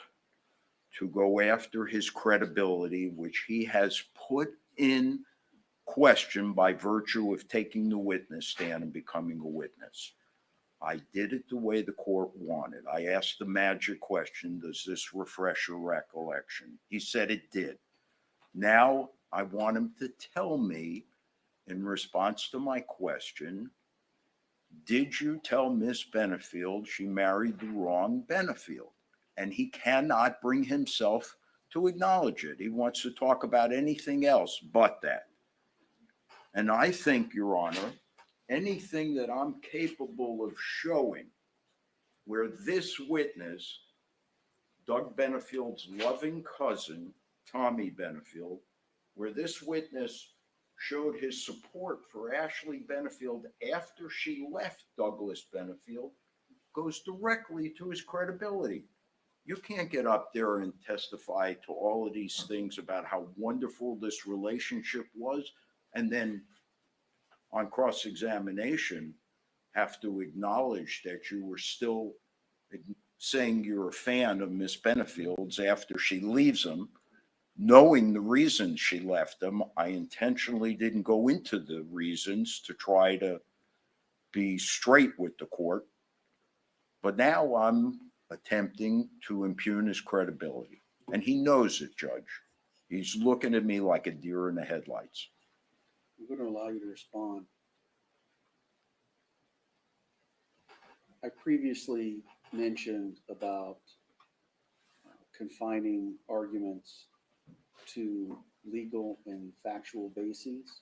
to go after his credibility, which he has put in question by virtue of taking the witness stand and becoming a witness. I did it the way the court wanted. I asked the magic question, does this refresh your recollection? He said it did. Now I want him to tell me, in response to my question, did you tell Miss Benefield she married the wrong Benefield? And he cannot bring himself to acknowledge it. He wants to talk about anything else but that. And I think, Your Honor, anything that I'm capable of showing where this witness, Doug Benefield's loving cousin, Tommy Benefield, where this witness showed his support for Ashley Benefield after she left Douglas Benefield, goes directly to his credibility. You can't get up there and testify to all of these things about how wonderful this relationship was, and then on cross-examination have to acknowledge that you were still saying you're a fan of Miss Benefield's after she leaves them, knowing the reasons she left them. I intentionally didn't go into the reasons to try to be straight with the court, but now I'm attempting to impugn his credibility. And he knows it, Judge. He's looking at me like a deer in the headlights. I'm going to allow you to respond. I previously mentioned about confining arguments to legal and factual bases.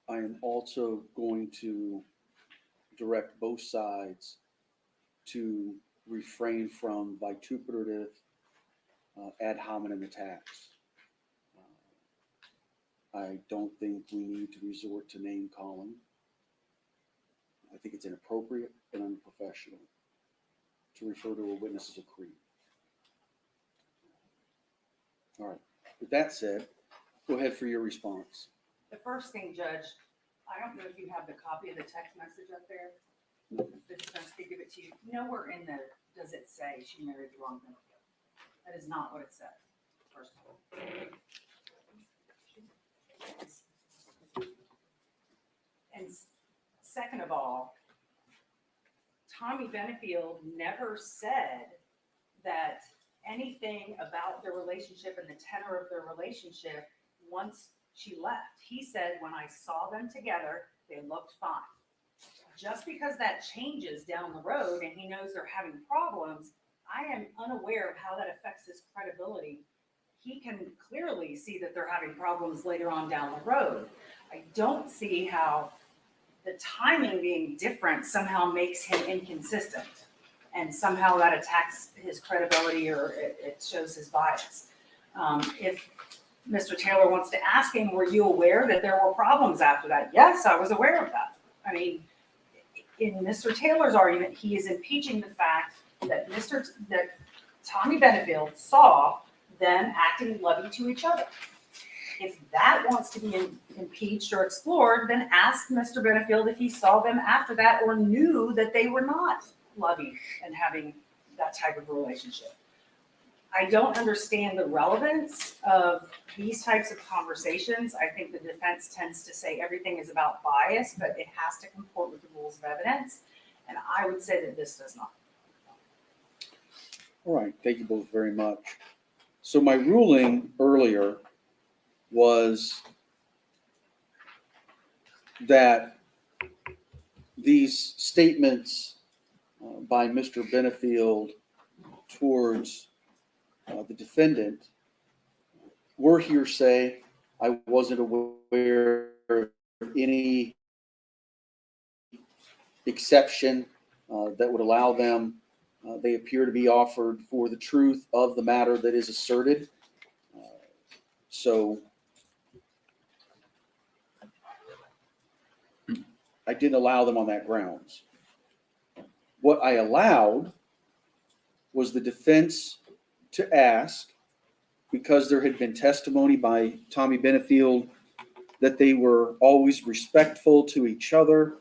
I am also going to direct both sides to refrain from vituperative ad hominem attacks. I don't think we need to resort to name calling. I think it's inappropriate and unprofessional to refer to a witness as a creep. All right. With that said, go ahead for your response. The first thing, Judge, I don't know if you have the copy of the text message up there. The defense could give it to you. Nowhere in there does it say she married the wrong Benefield. That is not what it says, first of all. And second of all, Tommy Benefield never said that anything about their relationship and the tenor of their relationship once she left. He said, when I saw them together, they looked fine. Just because that changes down the road and he knows they're having problems, I am unaware of how that affects his credibility. He can clearly see that they're having problems later on down the road. I don't see how the timing being different somehow makes him inconsistent and somehow that attacks his credibility or it shows his bias. If Mr. Taylor wants to ask him, were you aware that there were problems after that? Yes, I was aware of that. I mean, in Mr. Taylor's argument, he is impeaching the fact that that Tommy Benefield saw them acting loving to each other. If that wants to be impeached or explored, then ask Mr. Benefield if he saw them after that or knew that they were not loving and having that type of relationship. I don't understand the relevance of these types of conversations. I think the defense tends to say everything is about bias, but it has to comport with the rules of evidence. And I would say that this does not. All right, thank you both very much. So my ruling earlier was that these statements by Mr. Benefield towards the defendant were hearsay. I wasn't aware of any exception that would allow them. They appear to be offered for the truth of the matter that is asserted. So I didn't allow them on that grounds. What I allowed was the defense to ask, because there had been testimony by Tommy Benefield that they were always respectful to each other.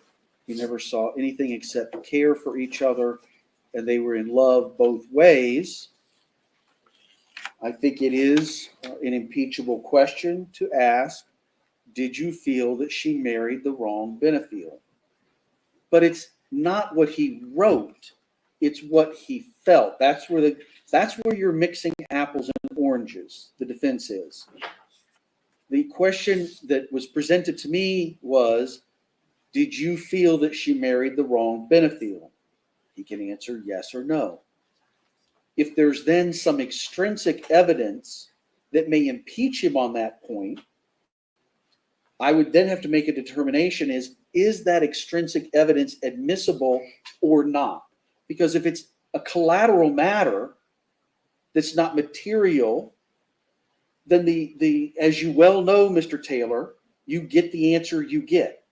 He never saw anything except care for each other, and they were in love both ways. I think it is an impeachable question to ask, did you feel that she married the wrong Benefield? But it's not what he wrote, it's what he felt. That's where you're mixing apples and oranges, the defense is. The question that was presented to me was, did you feel that she married the wrong Benefield? He can answer yes or no. If there's then some extrinsic evidence that may impeach him on that point, I would then have to make a determination is that extrinsic evidence admissible or not? Because if it's a collateral matter that's not material, then the as you well know, Mr. Taylor, you get the answer you get.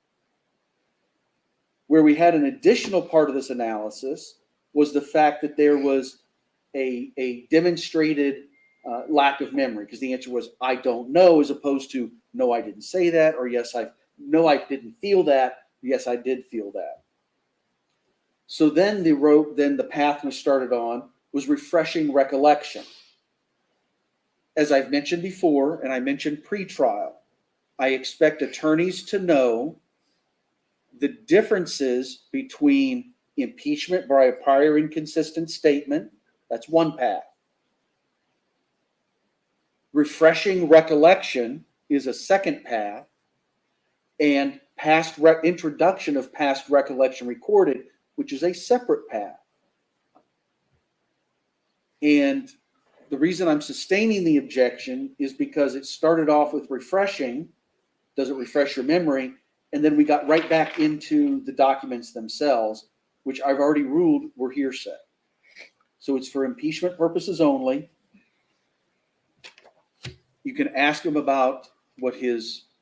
Where we had an additional part of this analysis was the fact that there was a demonstrated lack of memory, because the answer was I don't know, as opposed to no, I didn't say that, or yes, I didn't feel that, yes, I did feel that. So then the path we started on was refreshing recollection. As I've mentioned before, and I mentioned pre-trial, I expect attorneys to know the differences between impeachment by a prior inconsistent statement, that's one path. Refreshing recollection is a second path, and introduction of past recollection recorded, which is a separate path. And the reason I'm sustaining the objection is because it started off with refreshing. Does it refresh your memory? And then we got right back into the documents themselves, which I've already ruled were hearsay. So it's for impeachment purposes only. You can ask him about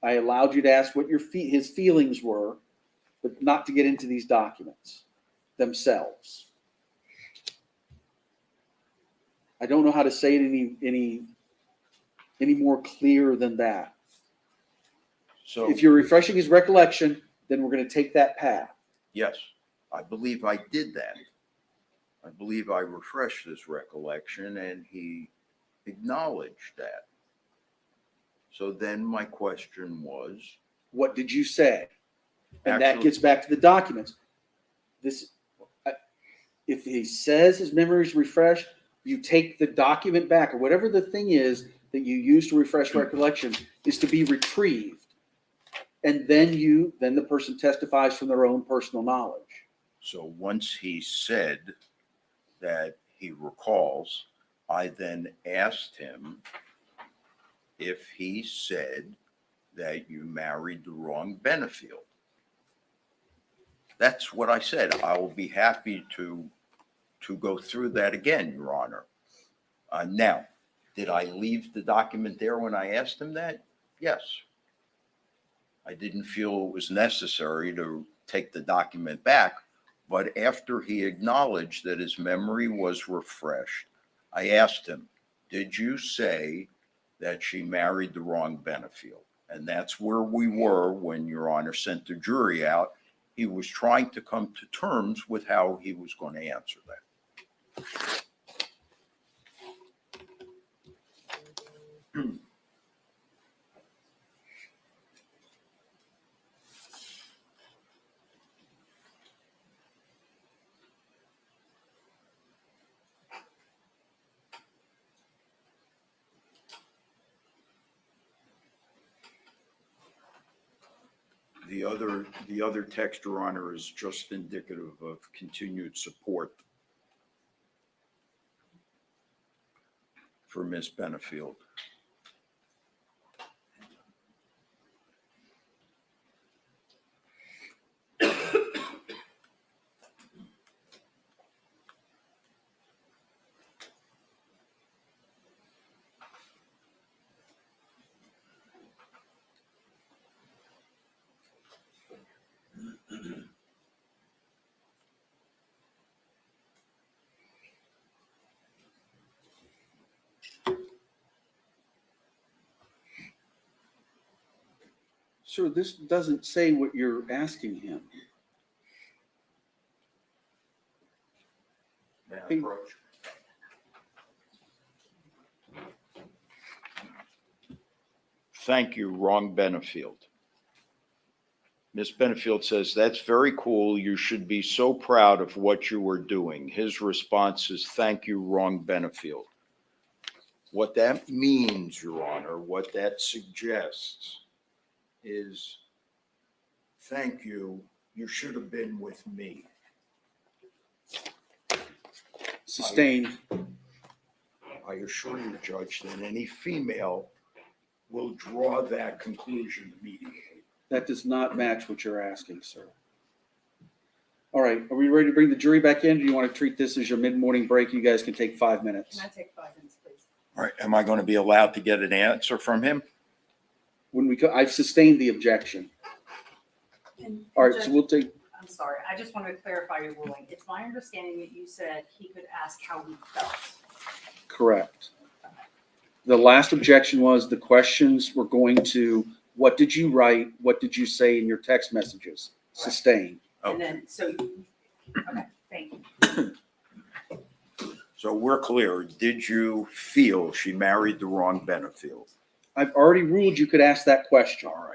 I allowed you to ask what his feelings were, but not to get into these documents themselves. I don't know how to say it any more clear than that. So, If you're refreshing his recollection, then we're going to take that path. yes, I believe I did that. I believe I refreshed his recollection and he acknowledged that. So then my question was, What did you say? And that Actually- gets back to the documents. If he says his memory is refreshed, you take the document back, or whatever the thing is that you use to refresh recollection is to be retrieved. And then the person testifies from their own personal knowledge. so once he said that he recalls, I then asked him if he said that you married the wrong Benefield. That's what I said. I will be happy to go through that again, Your Honor. Now, did I leave the document there when I asked him that? Yes. I didn't feel it was necessary to take the document back, but after he acknowledged that his memory was refreshed, I asked him, did you say that she married the wrong Benefield? And that's where we were when Your Honor sent the jury out. He was trying to come to terms with how he was going to answer that. The other text, Your Honor, is just indicative of continued support for Ms. Benefield. Sir, this doesn't say what you're asking him. May I approach? Thank you, wrong Benefield. Ms. Benefield says, that's very cool. You should be so proud of what you were doing. His response is, thank you, wrong Benefield. What that means, Your Honor, what that suggests is, thank you, you should have been with me. Sustained. I assure you, Judge, that any female will draw that conclusion immediately. That does not match what you're asking, sir. All right, are we ready to bring the jury back in? Do you want to treat this as your mid-morning break? You guys can take 5 minutes. Can I take 5 minutes, please? All right, am I going to be allowed to get an answer from him? I've sustained the objection. All right, so we'll take, I'm sorry, I just wanted to clarify your ruling. It's my understanding that you said he could ask how he felt. correct. The last objection was the questions were going to, what did you write? What did you say in your text messages? Sustained. And then, okay, thank you. So we're clear. Did you feel she married the wrong Benefield? I've already ruled you could ask that question. All right.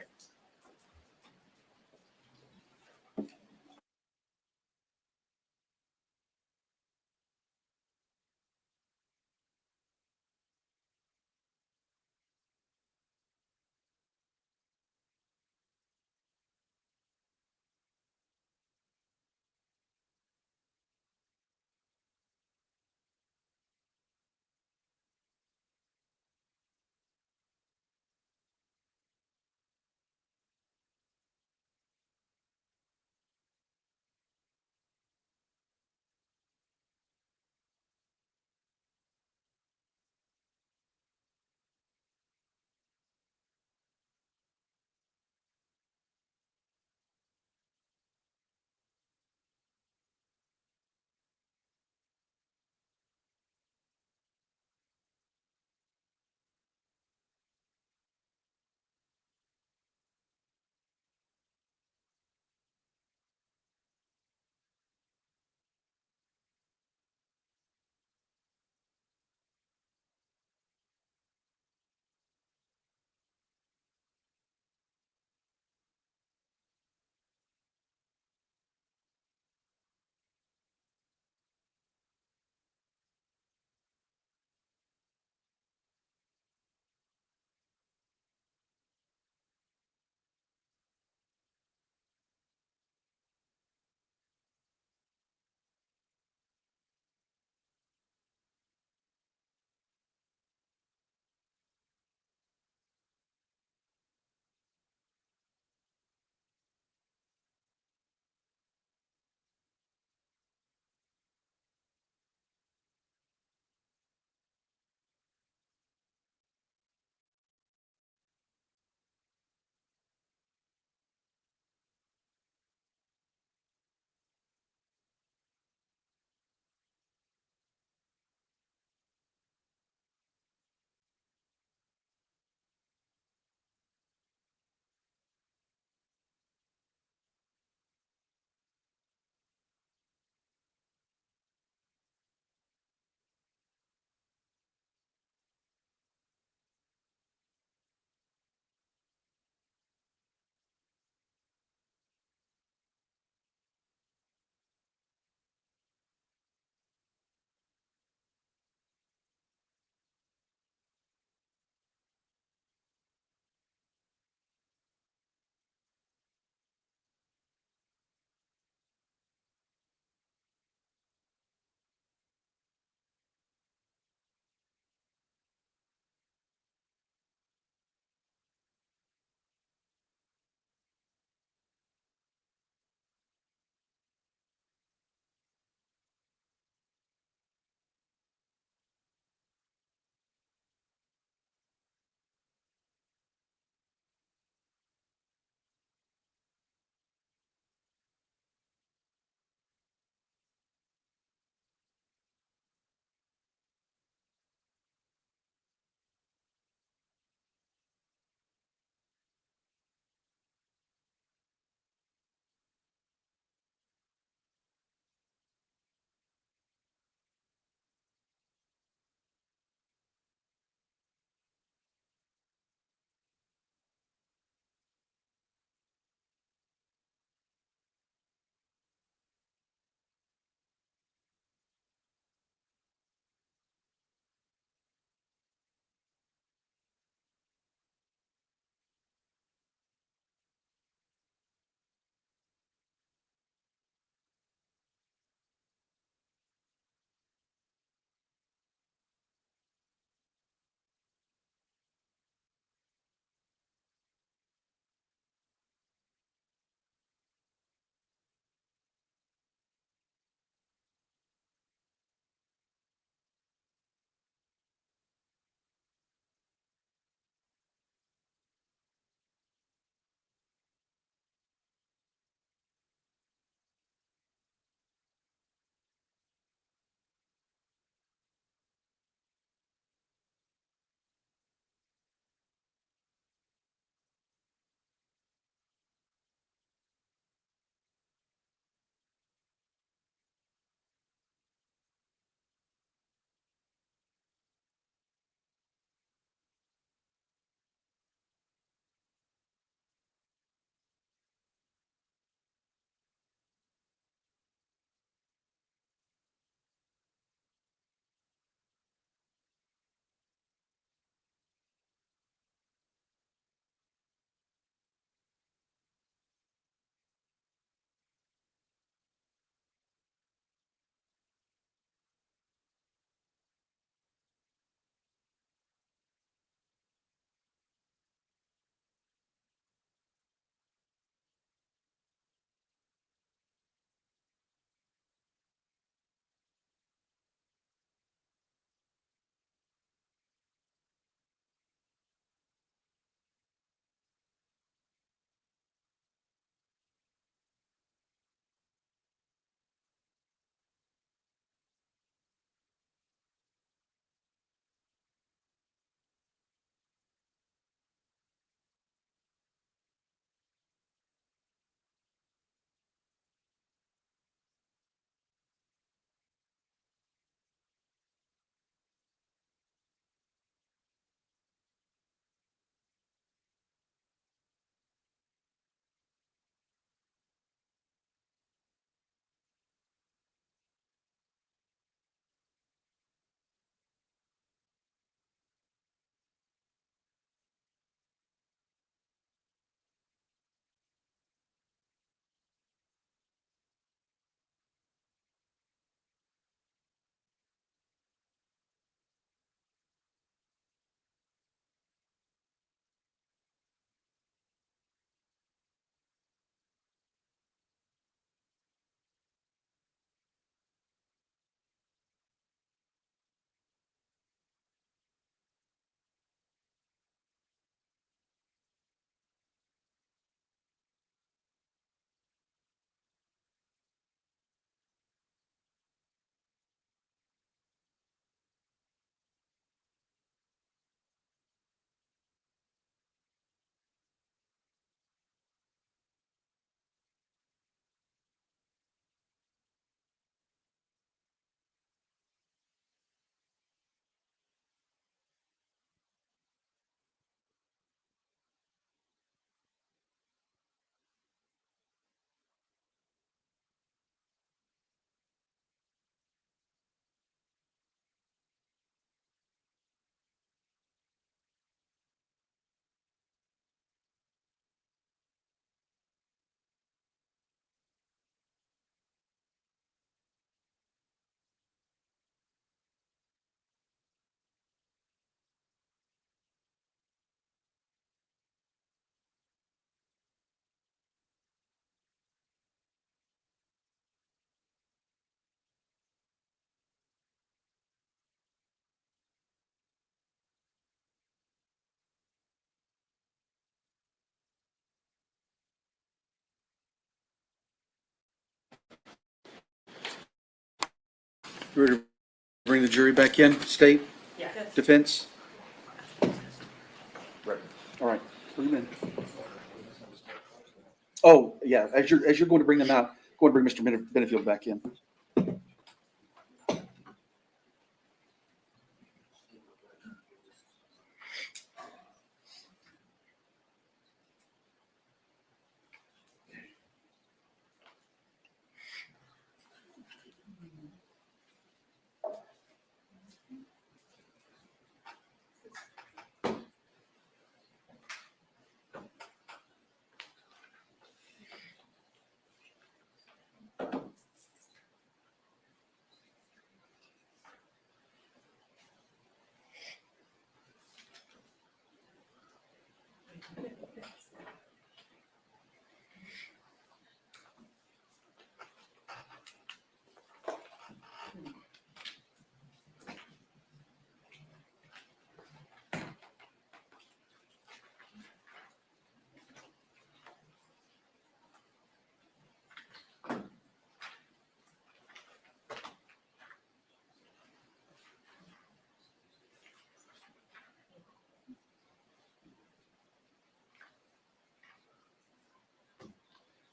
Ready to bring the jury back in, state, Yes. defense? Right. All right, bring them in. Oh, yeah, as you're going to bring them out, go and bring Mr. Benefield back in.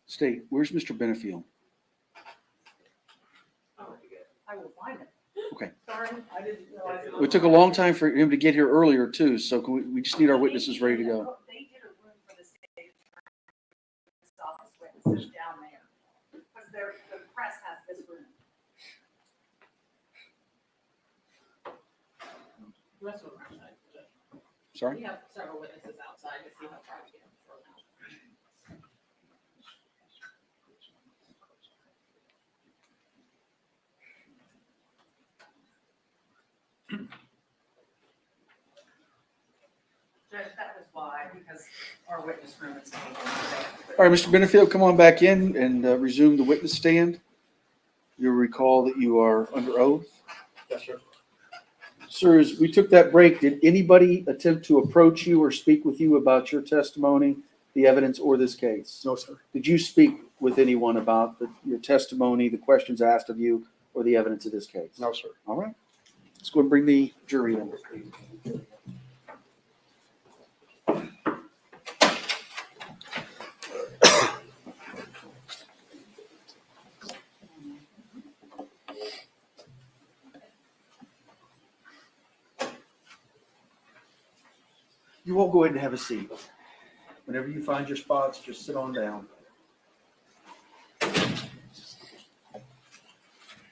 State, where's Mr. Benefield? I will find it. Okay. Sorry, I didn't realize. it It was- took a long time for him to get here earlier too, so we just need our witnesses ready to go. They did a room for the state attorney's office witnesses down there, because the press has this room. The rest of them are outside. Sorry? We have several witnesses outside to see how far we get thrown out. Judge, that was why, because our witness room is taken. All right, Mr. Benefield, come on back in and resume the witness stand. You'll recall that you are under oath. Yes, sir. Sir, as we took that break, did anybody attempt to approach you or speak with you about your testimony, the evidence, or this case? No, sir. Did you speak with anyone about your testimony, the questions asked of you, or the evidence of this case? No, sir. All right. Let's go and bring the jury in. You all go ahead and have a seat. Whenever you find your spots, just sit on down.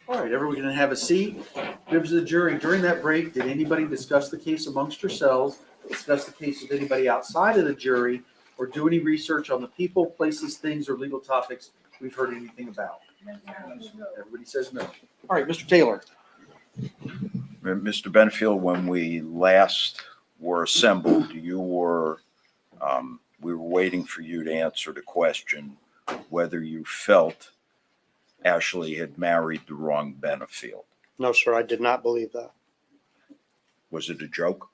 All right, everyone can have a seat. Members of the jury, during that break, did anybody discuss the case amongst yourselves, discuss the case with anybody outside of the jury, or do any research on the people, places, things, or legal topics we've heard anything about? Everybody says no. All right, Mr. Taylor. Mr. Benefield, when we last were assembled, we were waiting for you to answer the question whether you felt Ashley had married the wrong Benefield. No, sir, I did not believe that. Was it a joke?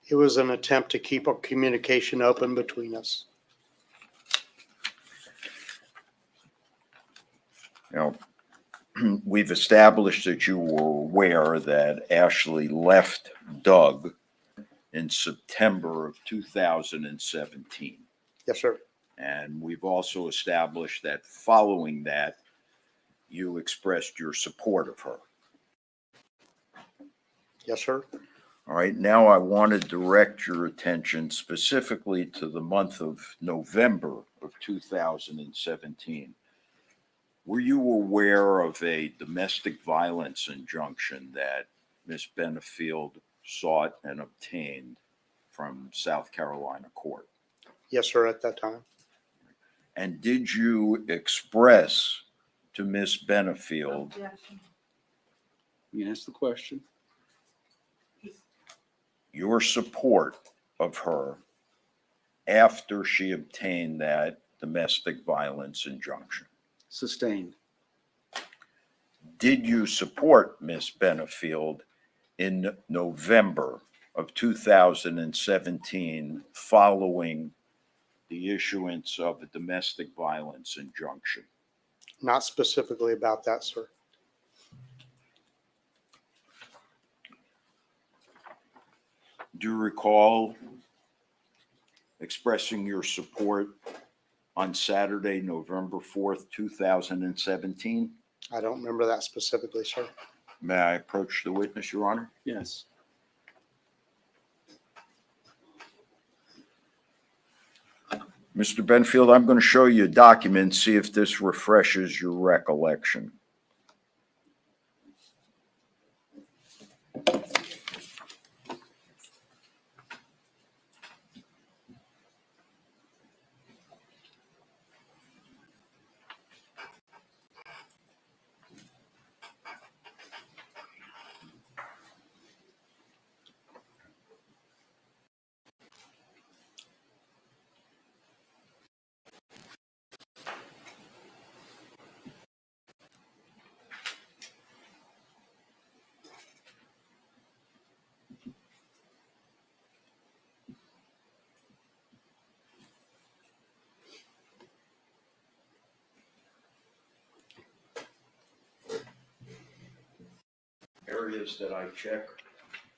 It was an attempt to keep our communication open between us. You know, we've established that you were aware that Ashley left Doug in September of 2017. Yes, sir. And we've also established that following that, you expressed your support of her. Yes, sir. All right, now I want to direct your attention specifically to the month of November of 2017. Were you aware of a domestic violence injunction that Ms. Benefield sought and obtained from South Carolina court? Yes, sir, at that time. And did you express to Ms. Benefield You ask the question. your support of her after she obtained that domestic violence injunction? Sustained. Did you support Ms. Benefield in November of 2017 following the issuance of a domestic violence injunction? Not specifically about that, sir. Do you recall expressing your support on Saturday, November 4th, 2017? I don't remember that specifically, sir. May I approach the witness, Your Honor? Yes. Mr. Benefield, I'm going to show you a document, see if this refreshes your recollection. Areas that I check,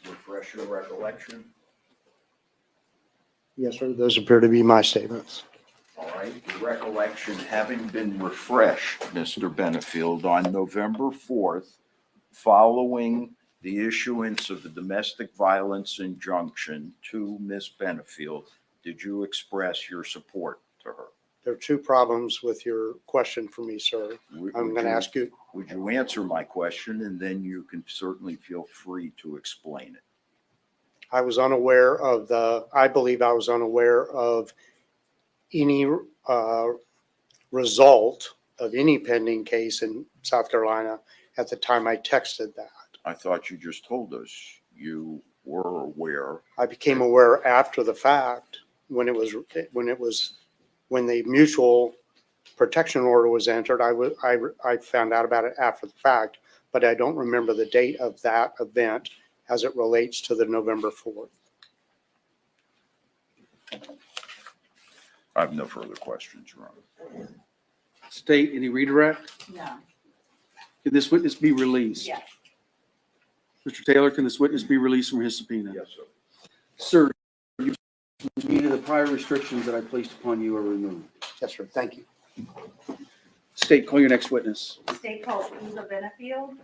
refresh your recollection. Yes, sir. Those appear to be my statements. All right, your recollection having been refreshed, Mr. Benefield, on November 4th, following the issuance of the domestic violence injunction to Ms. Benefield, did you express your support to her? There are two problems with your question for me, sir. I'm going to ask you, Would you answer my question, and then you can certainly feel free to explain it? I was unaware of I believe I was unaware of any result of any pending case in South Carolina at the time I texted that. I thought you just told us you were aware. I became aware after the fact when the mutual protection order was entered. I found out about it after the fact, but I don't remember the date of that event as it relates to the November 4th. I have no further questions, Your Honor. State, any redirect? No. Can this witness be released? Yes. Mr. Taylor, can this witness be released from his subpoena? Yes, sir. Sir, any of the prior restrictions that I placed upon you are removed. Yes, sir. Thank you. State, call your next witness. State calls Eva Benefield.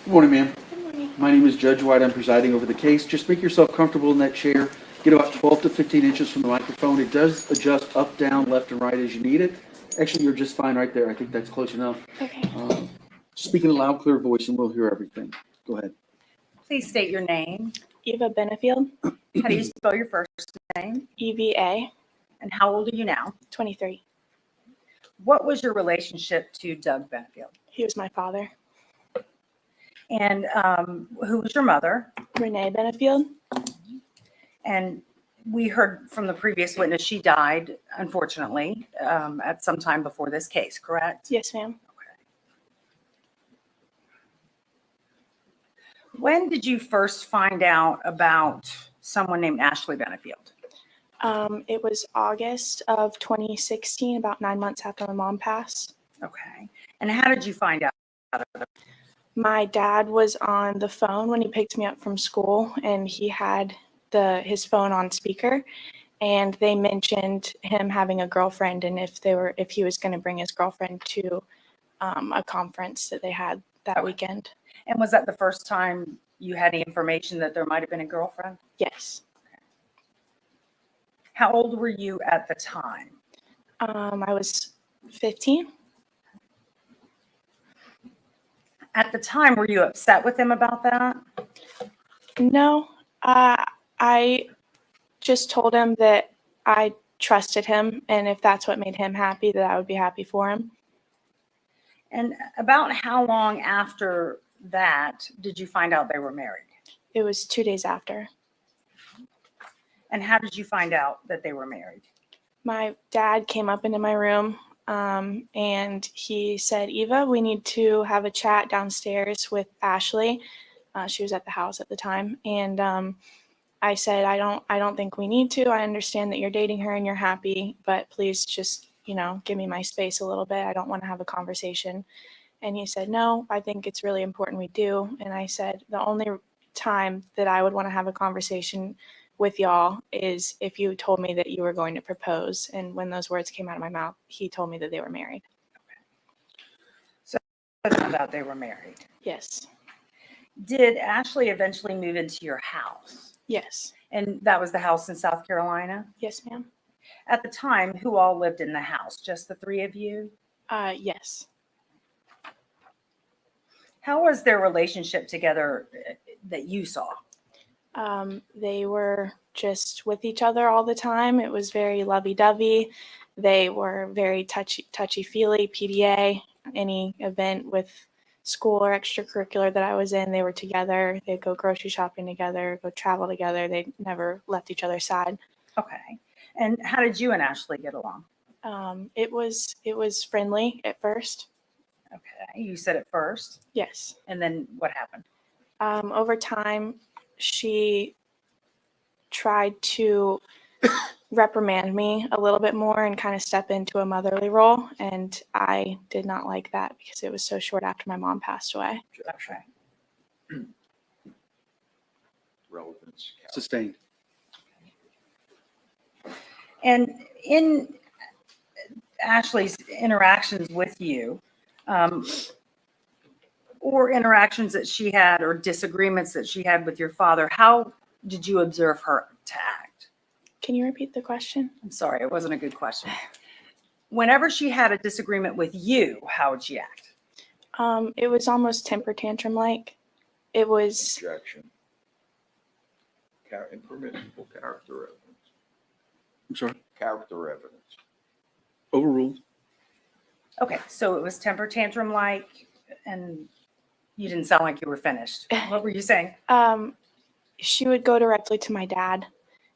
Good morning, ma'am. Good morning. My name is Judge White. I'm presiding over the case. Just make yourself comfortable in that chair. Get about 12 to 15 inches from the microphone. It does adjust up, down, left, and right as you need it. Actually, you're just fine right there. I think that's close enough. Okay. Speak in a loud, clear voice, and we'll hear everything. Go ahead. Please state your name. Eva Benefield, How do you spell your first name? EVA, And how old are you now? 23. What was your relationship to Doug Benefield? He was my father. And who was your mother? Renee Benefield, And we heard from the previous witness, she died, unfortunately, at some time before this case, correct? Yes, ma'am. When did you first find out about someone named Ashley Benefield? It was August of 2016, about 9 months after my mom passed. Okay. And how did you find out? My dad was on the phone when he picked me up from school, and he had his phone on speaker, and they mentioned him having a girlfriend, and if he was going to bring his girlfriend to a conference that they had that weekend. And was that the first time you had any information that there might have been a girlfriend? Yes. How old were you at the time? I was 15. At the time, were you upset with him about that? No, I just told him that I trusted him, and if that's what made him happy, that I would be happy for him. And about how long after that did you find out they were married? It was 2 days after. And how did you find out that they were married? My dad came up into my room, and he said, "Eva, we need to have a chat downstairs with Ashley." She was at the house at the time, and I said, I don't think we need to. I understand that you're dating her and you're happy, but please just, give me my space a little bit. I don't want to have a conversation." And he said, "No, I think it's really important we do." And I said, "The only time that I would want to have a conversation with y'all is if you told me that you were going to propose." And when those words came out of my mouth, he told me that they were married. So I found out they were married. Yes. Did Ashley eventually move into your house? Yes. And that was the house in South Carolina? Yes, ma'am. At the time, who all lived in the house? Just the three of you? Yes. How was their relationship together that you saw? They were just with each other all the time. It was very lovey-dovey. They were very touchy-feely, PDA. Any event with school or extracurricular that I was in, they were together. They'd go grocery shopping together, go travel together. They never left each other's side. Okay. And how did you and Ashley get along? It was friendly at first. Okay. You said it first. Yes. And then what happened? Over time, she tried to reprimand me a little bit more and kind of step into a motherly role. And I did not like that because it was so short after my mom passed away. Okay. Relevance. Sustained. And in Ashley's interactions with you, or interactions that she had or disagreements that she had with your father, how did you observe her to act? Can you repeat the question? I'm sorry, it wasn't a good question. Whenever she had a disagreement with you, how would she act? It was almost temper tantrum like. It was Objection. Impermissible character evidence. I'm sorry. Character evidence. Overruled. Okay, so it was temper tantrum like, and you didn't sound like you were finished. What were you saying? she would go directly to my dad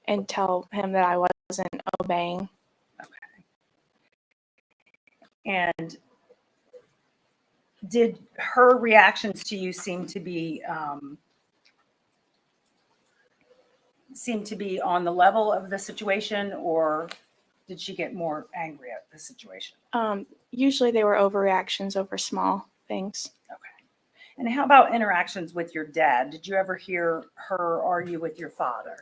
and tell him that I wasn't obeying. And did her reactions to you seem to be on the level of the situation, or did she get more angry at the situation? Usually they were overreactions over small things. Okay. And how about interactions with your dad? Did you ever hear her argue with your father?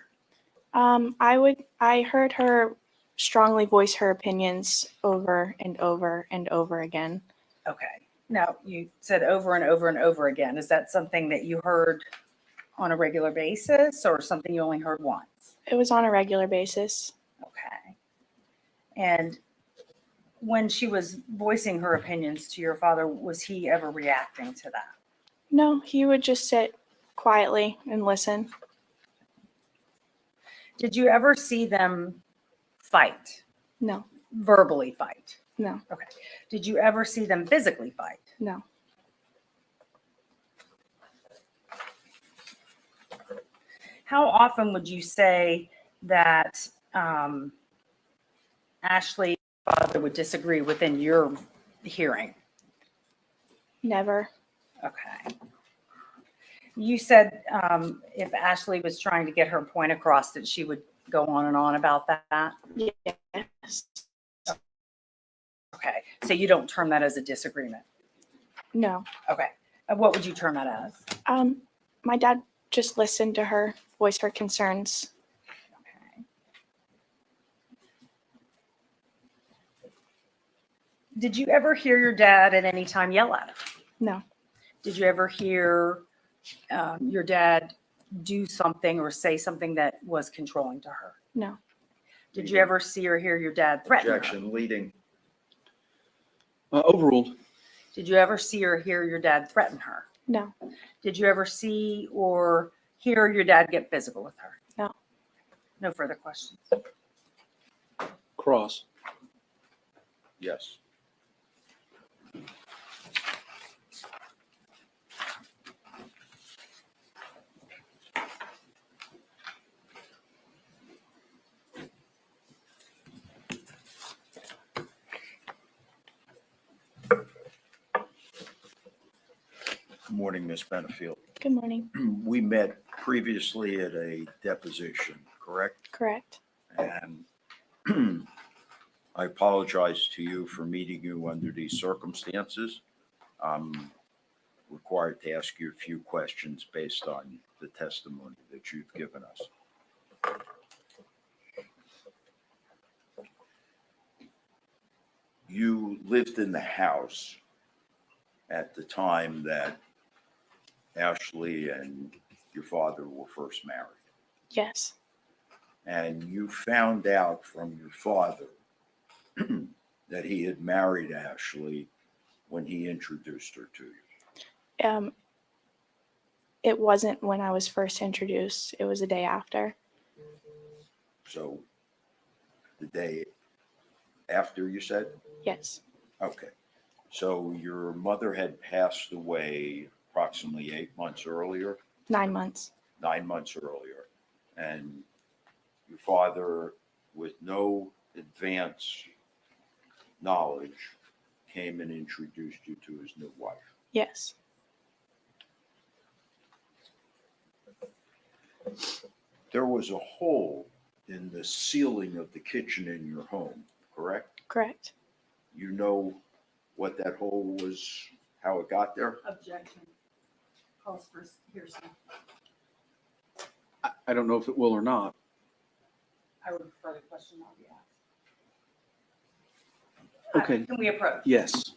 I heard her strongly voice her opinions over and over and over again. Okay. Now, you said over and over and over again. Is that something that you heard on a regular basis or something you only heard once? It was on a regular basis. Okay. And when she was voicing her opinions to your father, was he ever reacting to that? No, he would just sit quietly and listen. Did you ever see them fight, No, verbally fight? no, Okay. Did you ever see them physically fight? no. How often would you say that Ashley's father would disagree within your hearing? Never. Okay. You said if Ashley was trying to get her point across, that she would go on and on about that? Yes. Okay, so you don't term that as a disagreement? No. Okay, what would you term that as? My dad just listened to her voice her concerns. Okay. Did you ever hear your dad at any time yell at her? No. Did you ever hear your dad do something or say something that was controlling to her? No. Did you ever see or hear your dad threaten her? Objection, leading. Overruled. Did you ever see or hear your dad threaten her? No. Did you ever see or hear your dad get physical with her? No. No further questions. Cross. Yes. Good morning, Ms. Benefield. Good morning. We met previously at a deposition, correct? Correct. And I apologize to you for meeting you under these circumstances. I'm required to ask you a few questions based on the testimony that you've given us. You lived in the house at the time that Ashley and your father were first married. Yes. And you found out from your father that he had married Ashley when he introduced her to you. It wasn't when I was first introduced. It was a day after. So the day after, you said? Yes. Okay. So your mother had passed away approximately 8 months earlier, 9 months. 9 months earlier. And your father, with no advance knowledge, came and introduced you to his new wife. Yes. There was a hole in the ceiling of the kitchen in your home, correct? Correct. You know what that hole was, how it got there? Objection. Calls for hearsay. I don't know if it will or not. I would prefer the question not be asked. Okay. Can we approach? Yes.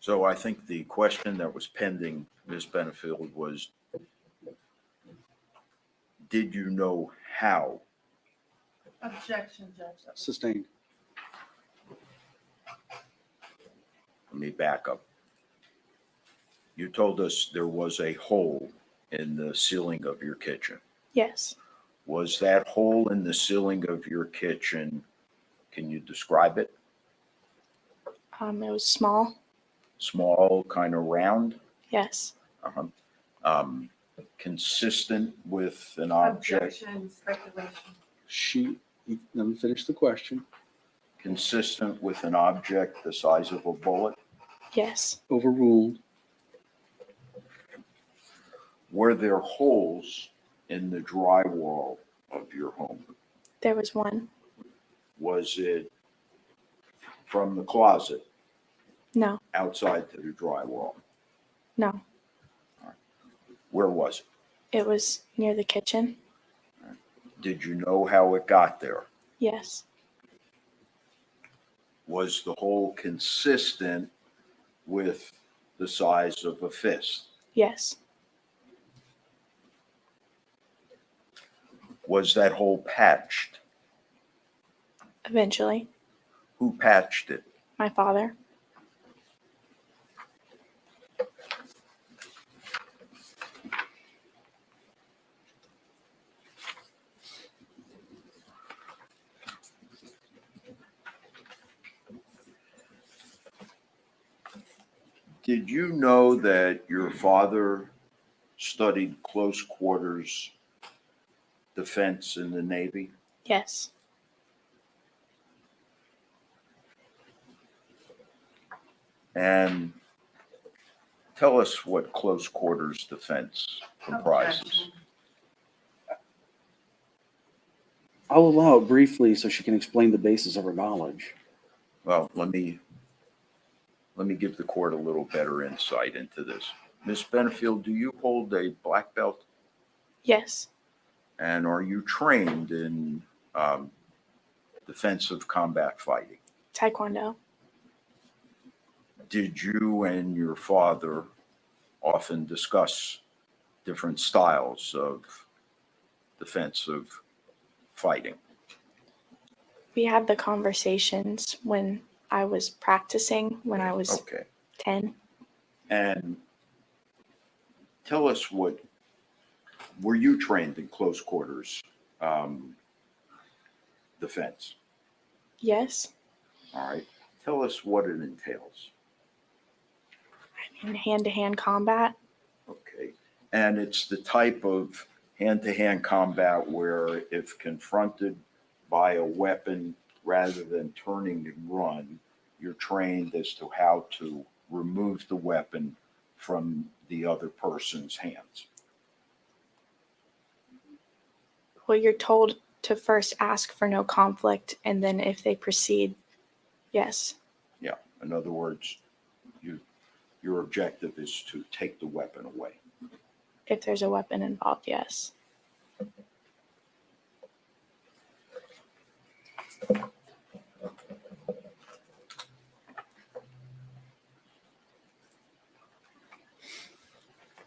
So I think the question that was pending, Ms. Benefield, was, did you know how? Objection, Judge. Sustained. Let me back up. You told us there was a hole in the ceiling of your kitchen. Yes. Was that hole in the ceiling of your kitchen, can you describe it? It was small. Small, kind of round? Yes. Uh-huh. Consistent with an object, Objection, speculation. Let me finish the question. consistent with an object the size of a bullet? Yes. Overruled. Were there holes in the drywall of your home? There was one. Was it from the closet No. outside to the drywall? No. Where was it? It was near the kitchen. Did you know how it got there? Yes. Was the hole consistent with the size of a fist? Yes. Was that hole patched? Eventually. Who patched it? My father. Did you know that your father studied close quarters defense in the Navy? Yes. And tell us what close quarters defense comprises. Objection. I'll allow it briefly so she can explain the basis of her knowledge. Well, let me give the court a little better insight into this. Ms. Benefield, do you hold a black belt? Yes. And are you trained in defensive combat fighting? Taekwondo. Did you and your father often discuss different styles of defensive fighting? We had the conversations when I was practicing when I was Okay. 10. And tell us were you trained in close quarters defense? Yes. All right. Tell us what it entails. In hand-to-hand combat. Okay. And it's the type of hand-to-hand combat where if confronted by a weapon, rather than turning and run, you're trained as to how to remove the weapon from the other person's hands. Well, you're told to first ask for no conflict, and then if they proceed, yes. Yeah. In other words, your objective is to take the weapon away. If there's a weapon involved, yes.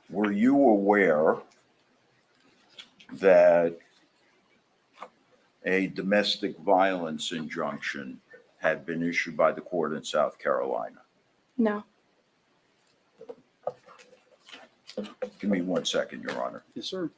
Were you aware that a domestic violence injunction had been issued by the court in South Carolina? No. Give me 1 second, Your Honor. Yes, sir.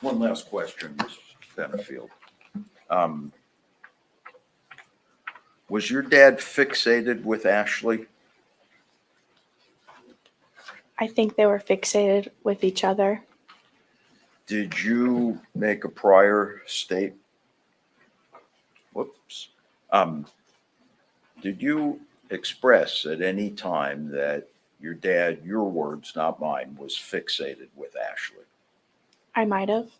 One last question, Ms. Benefield. Was your dad fixated with Ashley? I think they were fixated with each other. Did you make a prior state? Whoops. Did you express at any time that your dad, your words, not mine, was fixated with Ashley? I might have.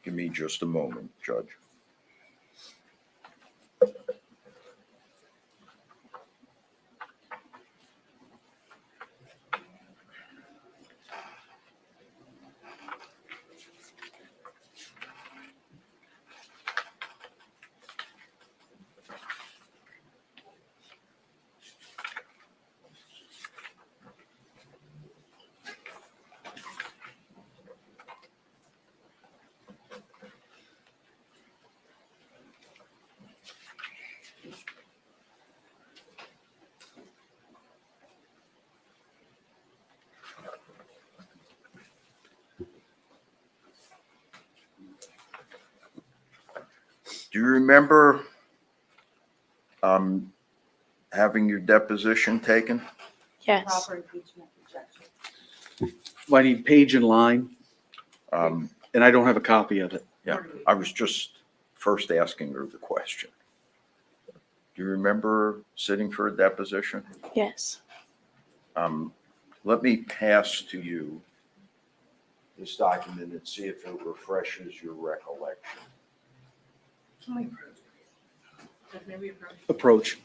Give me just a moment, Judge. Do you remember having your deposition taken? Yes. Proper impeachment rejection. I need page and line, Um, and I don't have a copy of it. Yeah, I was just first asking her the question. Do you remember sitting for a deposition? Yes. Let me pass to you this document and see if it refreshes your recollection. Can we approach? Maybe approach. Approach.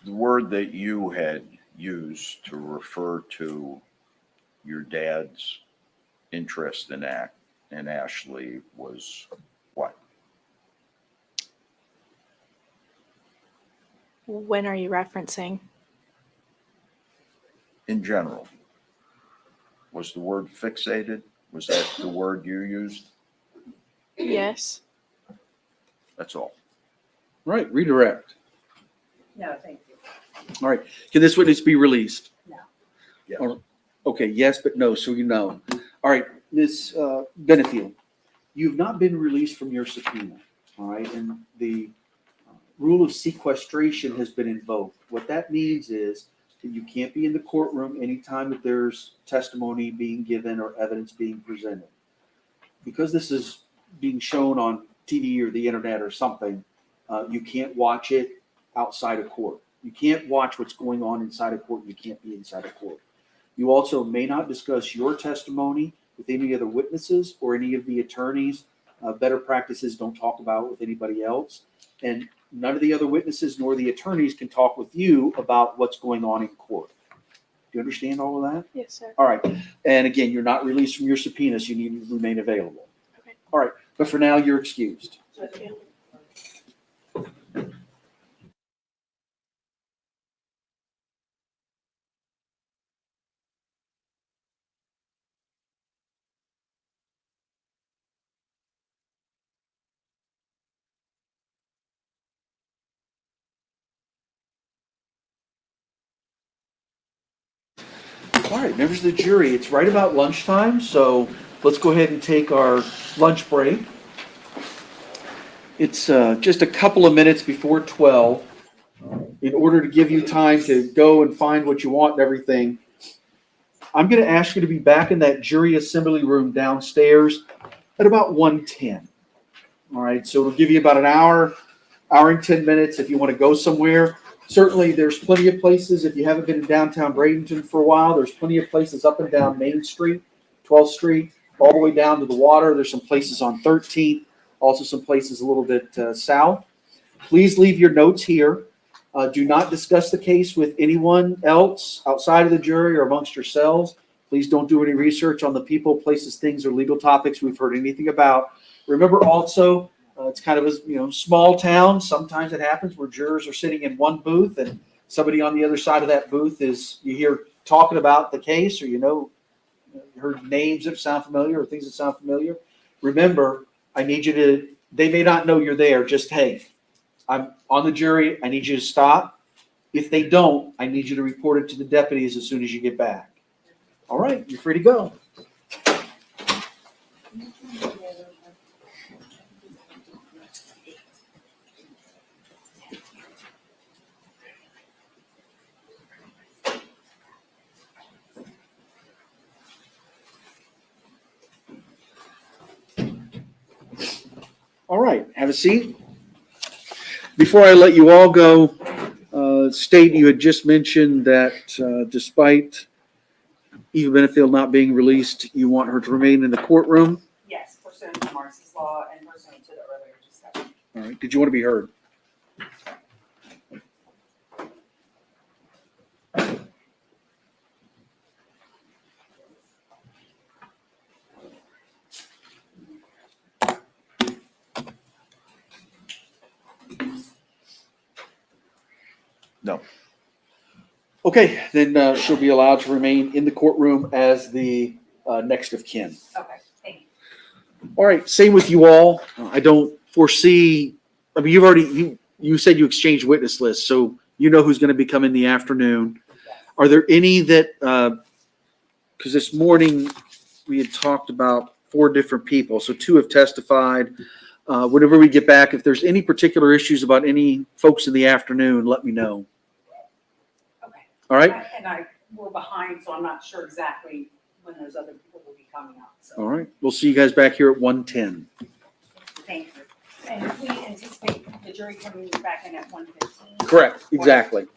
The word that you had used to refer to your dad's interest in Ashley was what? When are you referencing? In general. Was the word fixated? Was that the word you used? Yes. That's all. Right, redirect. No, thank you. All right, can this witness be released? No. Yeah. Okay, yes, but no, so you know. All right, Ms. Benefield, you've not been released from your subpoena, all right? And the rule of sequestration has been invoked. What that means is that you can't be in the courtroom anytime that there's testimony being given or evidence being presented. Because this is being shown on TV or the internet or something, you can't watch it outside of court. You can't watch what's going on inside of court. You can't be inside of court. You also may not discuss your testimony with any other witnesses or any of the attorneys. Better practices don't talk about it with anybody else. And none of the other witnesses nor the attorneys can talk with you about what's going on in court. Do you understand all of that? Yes, sir. All right. And again, you're not released from your subpoenas. You need to remain available. Okay. All right. But for now, you're excused. Thank you. All right, members of the jury, it's right about lunchtime, so let's go ahead and take our lunch break. It's just a couple of minutes before 12. In order to give you time to go and find what you want and everything, I'm going to ask you to be back in that jury assembly room downstairs at about 1:10. All right, so it'll give you about an hour and 10 minutes if you want to go somewhere. Certainly, there's plenty of places. If you haven't been in downtown Bradenton for a while, there's plenty of places up and down Main Street, 12th Street, all the way down to the water. There's some places on 13th, also some places a little bit south. Please leave your notes here. Do not discuss the case with anyone else outside of the jury or amongst yourselves. Please don't do any research on the people, places, things, or legal topics we've heard anything about. Remember also, it's kind of a small town. Sometimes it happens where jurors are sitting in one booth and somebody on the other side of that booth you hear talking about the case, or you heard names that sound familiar or things that sound familiar. Remember, they may not know you're there. Just, hey, I'm on the jury. I need you to stop. If they don't, I need you to report it to the deputies as soon as you get back. All right, you're free to go. All right, have a seat. Before I let you all go, State, you had just mentioned that despite Eva Benefield not being released, you want her to remain in the courtroom. Yes, pursuant to Marcy's law and pursuant to the earlier discussion. All right, did you want to be heard? No. Okay, then she'll be allowed to remain in the courtroom as the next of kin. Okay, thank you. All right, same with you all. I don't foresee, I mean, you said you exchanged witness lists, so you know who's going to be coming in the afternoon. Are there any that, because this morning we had talked about 4 different people, so 2 have testified. Whenever we get back, if there's any particular issues about any folks in the afternoon, let me know. Okay. All right? And we're behind, so I'm not sure exactly when those other people will be coming up, so. All right, we'll see you guys back here at 1:10. Thank you. And we anticipate the jury coming back in at 1:15. Correct, exactly.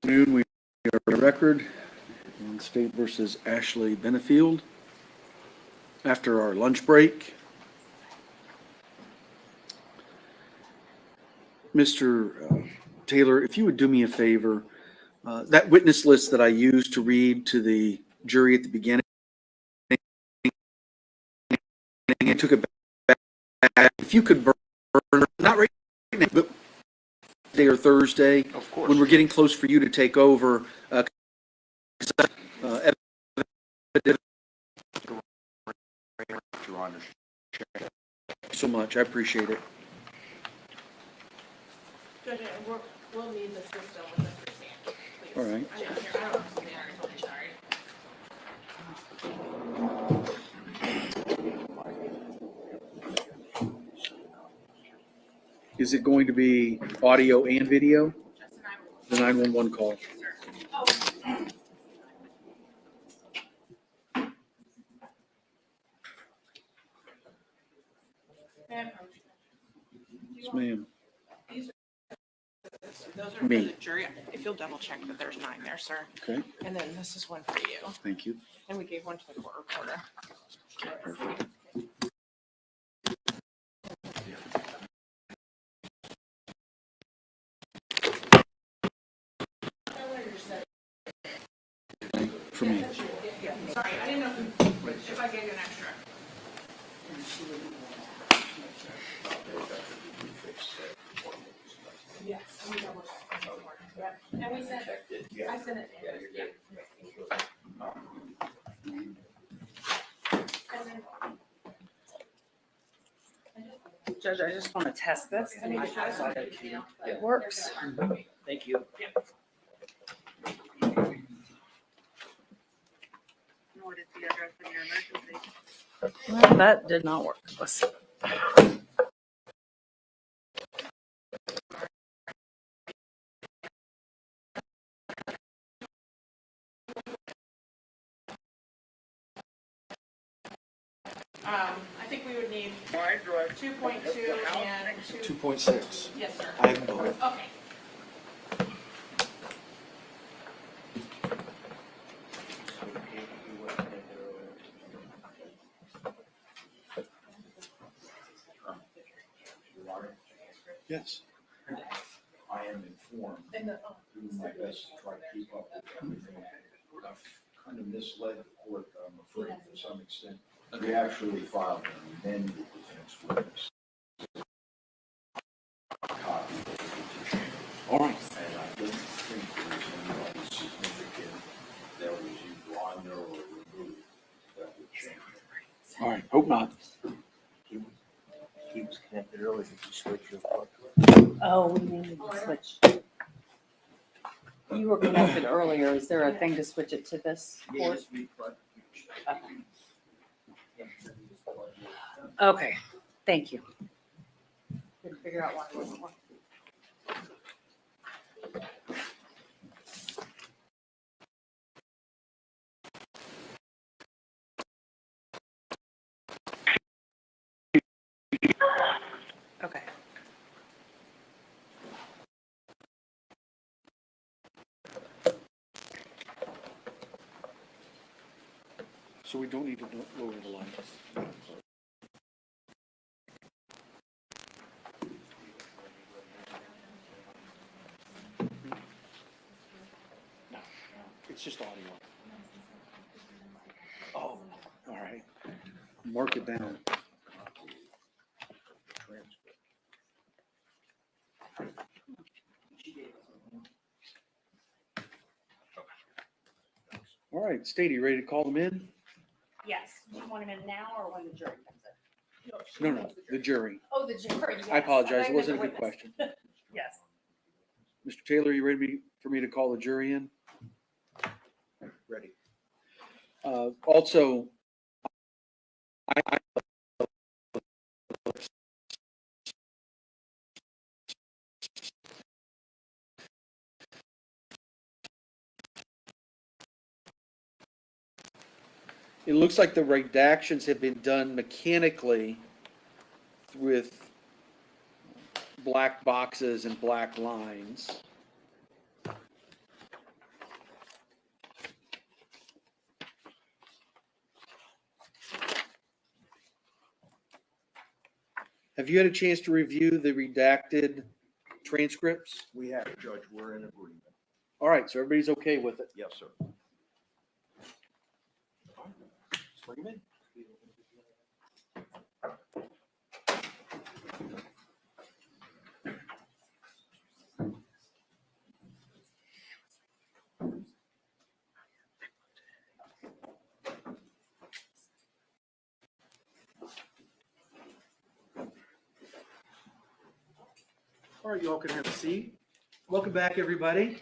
Noon, we are on record in State versus Ashley Benefield. After our lunch break, Mr. Taylor, if you would do me a favor, that witness list that I used to read to the jury at the beginning, I took it back. If you could burn, not right now, but Tuesday or Thursday, Of course. when we're getting close for you to take over. Your Honor. So much, I appreciate it. Judge, we'll need the system with Mr. Sand, please. All right. I don't know if something I told you, sorry. Is it going to be audio and video? The 911 call. Yes, ma'am. Those are Me. for the jury. If you'll double check that there's 9 there, sir. Okay, And then this is one for you. thank you. And we gave one to the court reporter. Perfect. For me. Sorry, I didn't know if I gave you an extra. Yes. And we sent it, I sent it. And then Judge, I just want to test this to make sure that it works. Thank you. What is the address of your emergency? Well, that did not work. Let's see. I think we would need 2.2 and 2. 2.6. Yes, sir. I have both. Okay. Your Honor, Yes. I am informed, doing my best to try to keep up with everything. I've kind of misled the court, I'm afraid, to some extent. We actually filed an amended defense witness copy of the petition. All right. And I don't think there was anything significant that was either on there or removed that would change it. All right. Hope not. He was connected earlier, did you switch your plug? Oh, we needed to switch. You were connected earlier. Is there a thing to switch it to this port? Okay, thank you. Couldn't figure out why it wasn't working. Okay. So we don't need to lower the lights. No, it's just audio. Oh, all right. Mark it down. All right, Stady, you ready to call them in? Yes. Do you want him in now or when the jury comes in? No, the jury. Oh, the jury, yes. I apologize, thought it you wasn't a meant good the witness. question. Yes. Mr. Taylor, you ready for me to call the jury in? Ready. Also, it looks like the redactions have been done mechanically with black boxes and black lines. Have you had a chance to review the redacted transcripts? We have, Judge, we're in agreement. All right, so everybody's okay with it. Yes, sir. Swear you in. All right, you all can have a seat. Welcome back, everybody.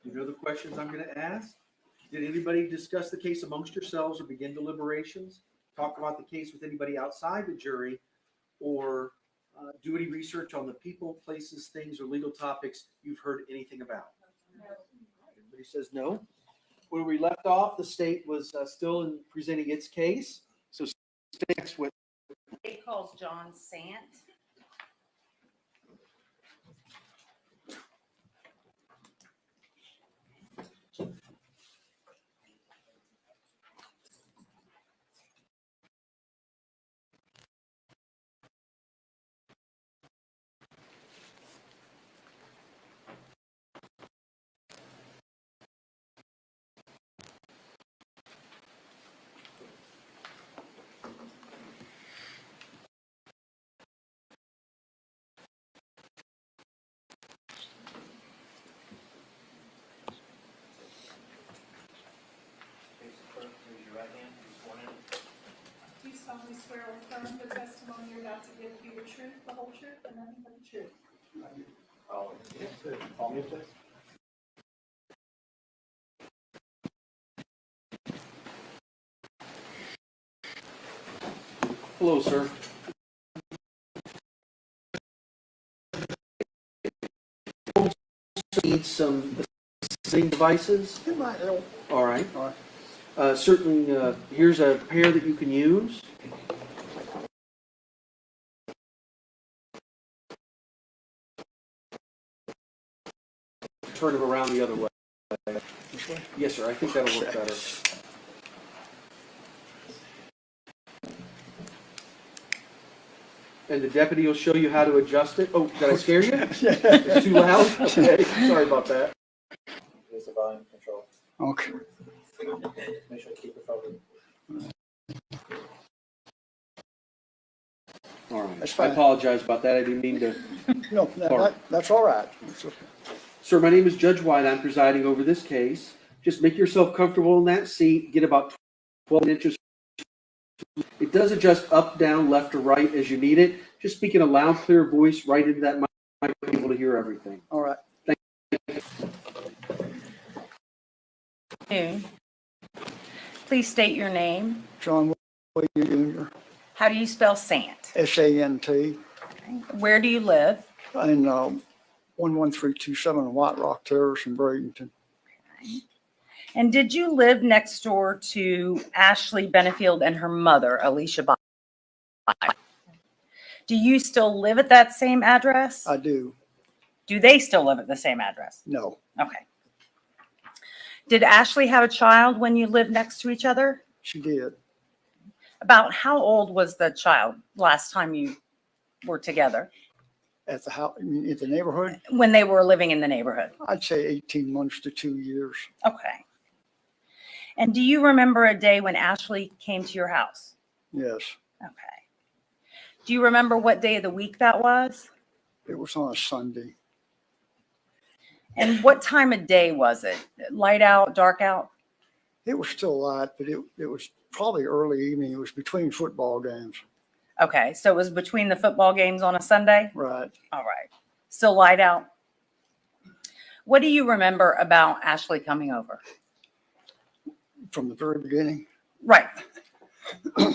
You know the questions I'm going to ask. Did anybody discuss the case amongst yourselves or begin deliberations? Talk about the case with anybody outside the jury, or do any research on the people, places, things, or legal topics you've heard anything about? Everybody says no. When we left off, the state was still in presenting its case. So next with It calls John Sant. Do you solemnly swear or affirm the testimony you're about to give be the truth, the whole truth, and nothing but the truth? hello, sir. Need some assisting devices. It might help. All right. All right. Certainly, here's a pair that you can use. Turn it around the other way. This way? Yes, sir. I think that'll work better. And the deputy will show you how to adjust it. Oh, did I scare you? It's too loud? Okay, sorry about that. Here's the volume control. Okay. Make sure to keep it focused. All right. That's I fine. apologize about that. I didn't mean to. No, that's all right. It's okay. Sir, my name is Judge White. I'm presiding over this case. Just make yourself comfortable in that seat. Get about 12 inches. It does adjust up, down, left, or right as you need it. Just speak in a loud, clear voice right into that mic, be able to hear everything. All right. Please state your name. John Williams Jr., How do you spell Sant? S-A-N-T, Where do you live? in 11327 White Rock Terrace in Bradenton. And did you live next door to Ashley Benefield and her mother, Alicia Bye? Do you still live at that same address? I do. Do they still live at the same address? No. Okay. Did Ashley have a child when you lived next to each other? She did. About how old was the child last time you were together At the house, in the neighborhood, when they were living in the neighborhood? I'd say 18 months to 2 years. Okay. And do you remember a day when Ashley came to your house? Yes. Okay. Do you remember what day of the week that was? It was on a Sunday. And what time of day was it? Light out, dark out? It was still light, but it was probably early evening. It was between football games. Okay, so it was between the football games on a Sunday? Right. All right. Still light out? What do you remember about Ashley coming over? From the very beginning. Right.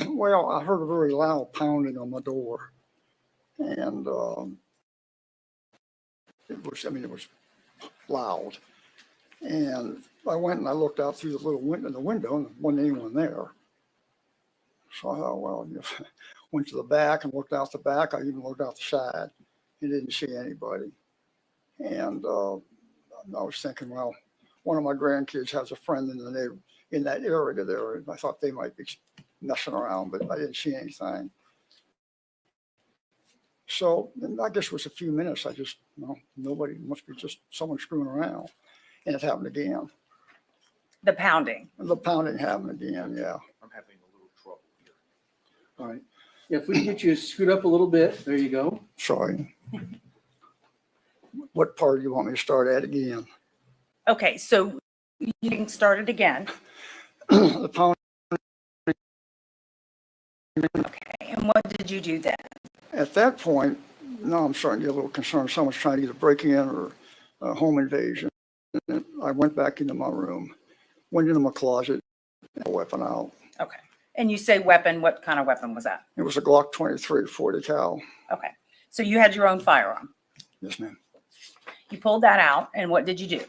Well, I heard a very loud pounding on my door. And it was loud. And I went and I looked out through the little window, and there wasn't anyone there. So I thought, well, went to the back and looked out the back. I even looked out the side. He didn't see anybody. And I was thinking, well, one of my grandkids has a friend in that area there. And I thought they might be messing around, but I didn't see anything. So and I guess it was a few minutes. I just, nobody, must be just someone screwing around. And it happened again. The pounding. The pounding happened again, yeah. I'm having a little trouble here. All right. Yeah, if we can get you scoot up a little bit, there you go. Sorry. What part do you want me to start at again? Okay, so you can start it again. The pounding, Okay, and what did you do then? at that point, now I'm starting to get a little concerned. Someone's trying to either break in or a home invasion. And I went back into my room, went into my closet, and a weapon out. Okay. And you say weapon, what kind of weapon was that? It was a Glock 23 40 cal. Okay. So you had your own firearm. Yes, ma'am. You pulled that out, and what did you do?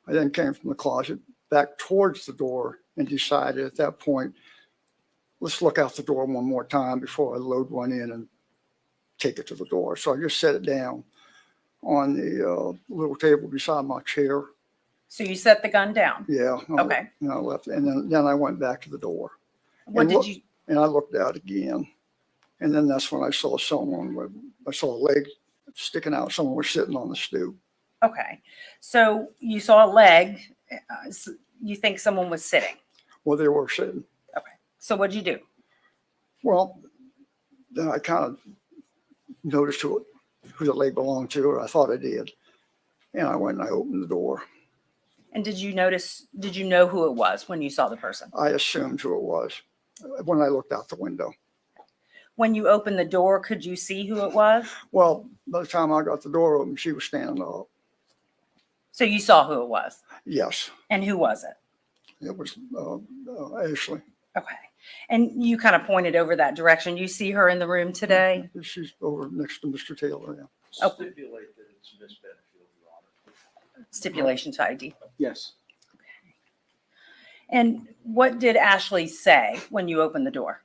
I then came from the closet back towards the door and decided at that point, let's look out the door one more time before I load one in and take it to the door. So I just set it down on the little table beside my chair. So you set the gun down. Yeah. Okay. And I left, and then I went back to the door. What did you? And I looked out again, and then that's when I saw I saw a leg sticking out. Someone was sitting on the stoop. Okay. So you saw a leg. You think someone was sitting. Well, they were sitting. Okay. So what did you do? Well, then I kind of noticed who the leg belonged to, or I thought I did. And I went and I opened the door. And did you know who it was when you saw the person? I assumed who it was when I looked out the window. When you opened the door, could you see who it was? Well, by the time I got the door open, she was standing up. So you saw who it was. Yes, And who was it? it was Ashley. Okay. And you kind of pointed over that direction. You see her in the room today? She's over next to Mr. Taylor. Yeah. Oh. Stipulate that it's Miss Benefield, Your Honor. Stipulation to ID. Yes. And what did Ashley say when you opened the door?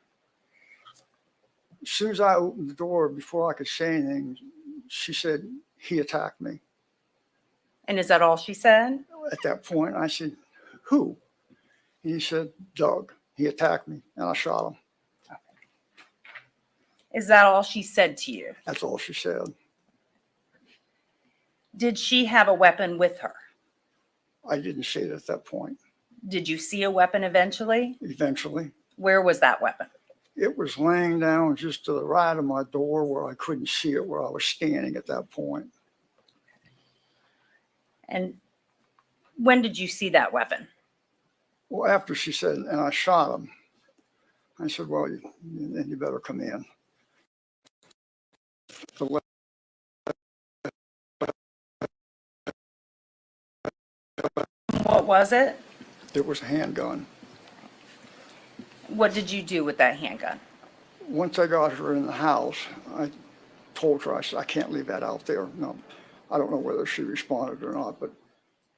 As soon as I opened the door, before I could say anything, she said, "He attacked me." And is that all she said? At that point, I said, "Who?" And he said, "Doug. He attacked me, and I shot him." Is that all she said to you? That's all she said. Did she have a weapon with her? I didn't see it at that point. Did you see a weapon eventually? Eventually, Where was that weapon? it was laying down just to the right of my door where I couldn't see it, where I was standing at that point. And when did you see that weapon? Well, after she said, "And I shot him," I said, "Well, then you better come in." What was it? It was a handgun. What did you do with that handgun? Once I got her in the house, I told her, I said, "I can't leave that out there." No, I don't know whether she responded or not, but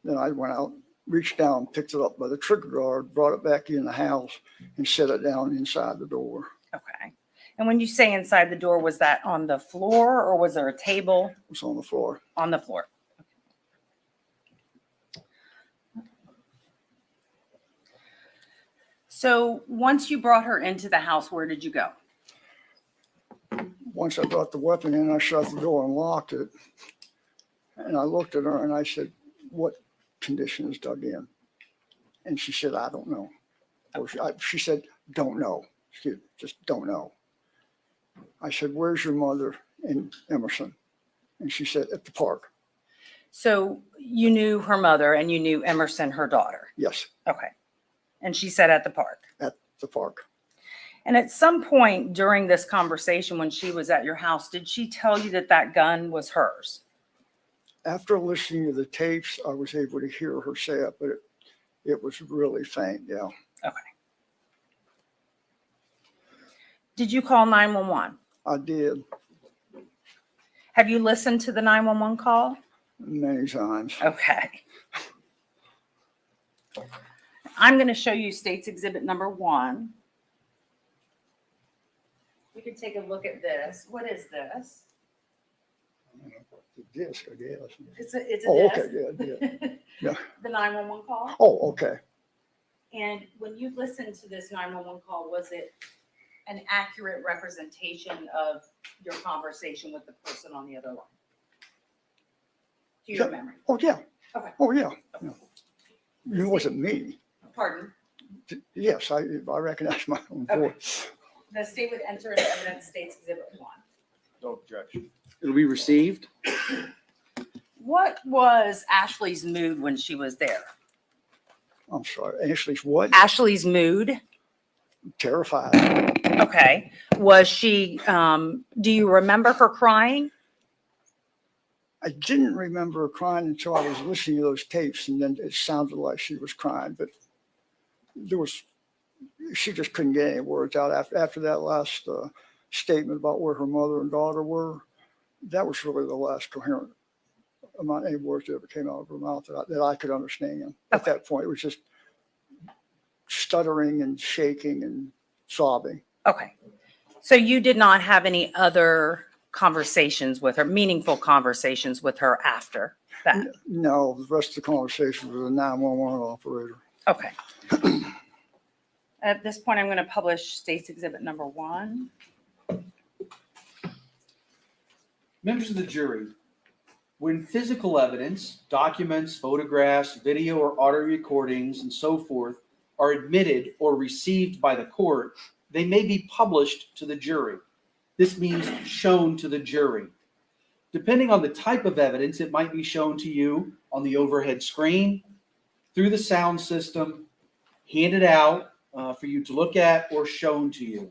then I went out, reached down, picked it up by the trigger guard, brought it back in the house, and set it down inside the door. Okay. And when you say inside the door, was that on the floor or was there a table? It was on the floor. On the floor. So once you brought her into the house, where did you go? Once I brought the weapon in, I shut the door and locked it. And I looked at her and I said, "What condition is Doug in?" And she said, "I don't know." Or she said, "Don't know." She just don't know. I said, "Where's your mother and Emerson?" And she said, "At the park." So you knew her mother and you knew Emerson, her daughter. Yes, Okay. And she said at the park. at the park. And at some point during this conversation, when she was at your house, did she tell you that that gun was hers? After listening to the tapes, I was able to hear her say it, but it was really faint. Yeah, Okay. Did you call 911? I did Have you listened to the 911 call? many times. Okay. I'm going to show you State's Exhibit number 1. We could take a look at this. What is this? The disc, I guess. It's a Oh, disc. okay, yeah. Yeah. The 911 call. Oh, okay. And when you listened to this 911 call, was it an accurate representation of your conversation with the person on the other line? To your memory? Oh, yeah. Okay. Oh, yeah. Yeah. It wasn't me. Pardon? Yes, I recognize my own Okay. voice. The state would enter into evidence State's Exhibit 1. No objection. It'll be received. What was Ashley's mood when she was there? I'm sorry. Ashley's what? Ashley's mood? Terrified. Okay. Was she, do you remember her crying? I didn't remember her crying until I was listening to those tapes, and then it sounded like she was crying, but she just couldn't get any words out after that last statement about where her mother and daughter were. That was really the last coherent amount of any words that ever came out of her mouth that I could understand. At that point, it was just stuttering and shaking and sobbing. Okay. So you did not have any other conversations with her, meaningful conversations with her after that? No, the rest of the conversation was a 911 operator. Okay. At this point, I'm going to publish State's Exhibit number 1. Members of the jury, when physical evidence, documents, photographs, video or audio recordings, and so forth are admitted or received by the court, they may be published to the jury. This means shown to the jury. Depending on the type of evidence, it might be shown to you on the overhead screen, through the sound system, handed out for you to look at, or shown to you.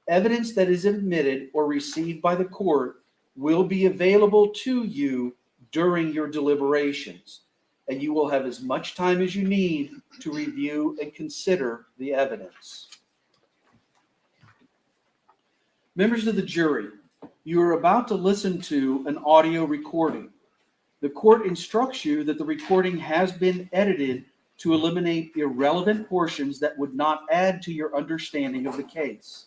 Evidence that is admitted or received by the court will be available to you during your deliberations, and you will have as much time as you need to review and consider the evidence. Members of the jury, you are about to listen to an audio recording. The court instructs you that the recording has been edited to eliminate irrelevant portions that would not add to your understanding of the case.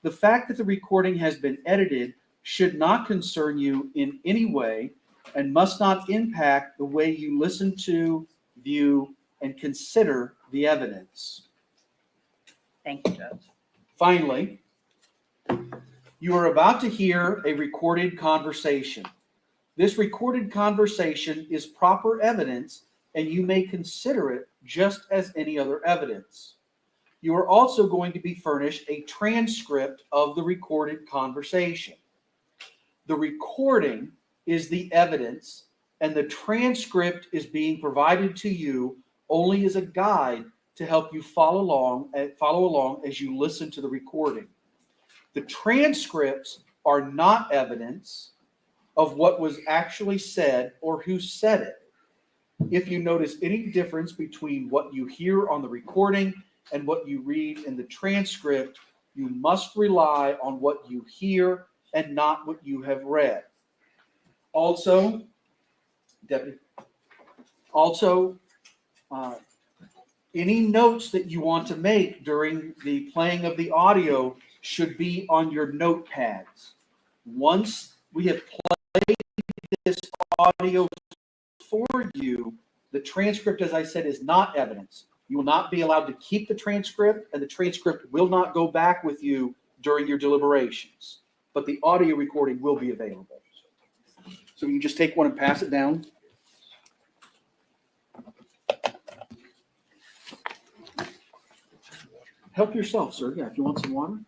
The fact that the recording has been edited should not concern you in any way and must not impact the way you listen to, view, and consider the evidence. Thank you, Judge. Finally, you are about to hear a recorded conversation. This recorded conversation is proper evidence, and you may consider it just as any other evidence. You are also going to be furnished a transcript of the recorded conversation. The recording is the evidence, and the transcript is being provided to you only as a guide to help you follow along as you listen to the recording. The transcripts are not evidence of what was actually said or who said it. If you notice any difference between what you hear on the recording and what you read in the transcript, you must rely on what you hear and not what you have read. Also, Deputy, any notes that you want to make during the playing of the audio should be on your notepads. Once we have played this audio for you, the transcript, as I said, is not evidence. You will not be allowed to keep the transcript, and the transcript will not go back with you during your deliberations. But the audio recording will be available. So you just take one and pass it down. Help yourself, sir. Yeah, if you want some water.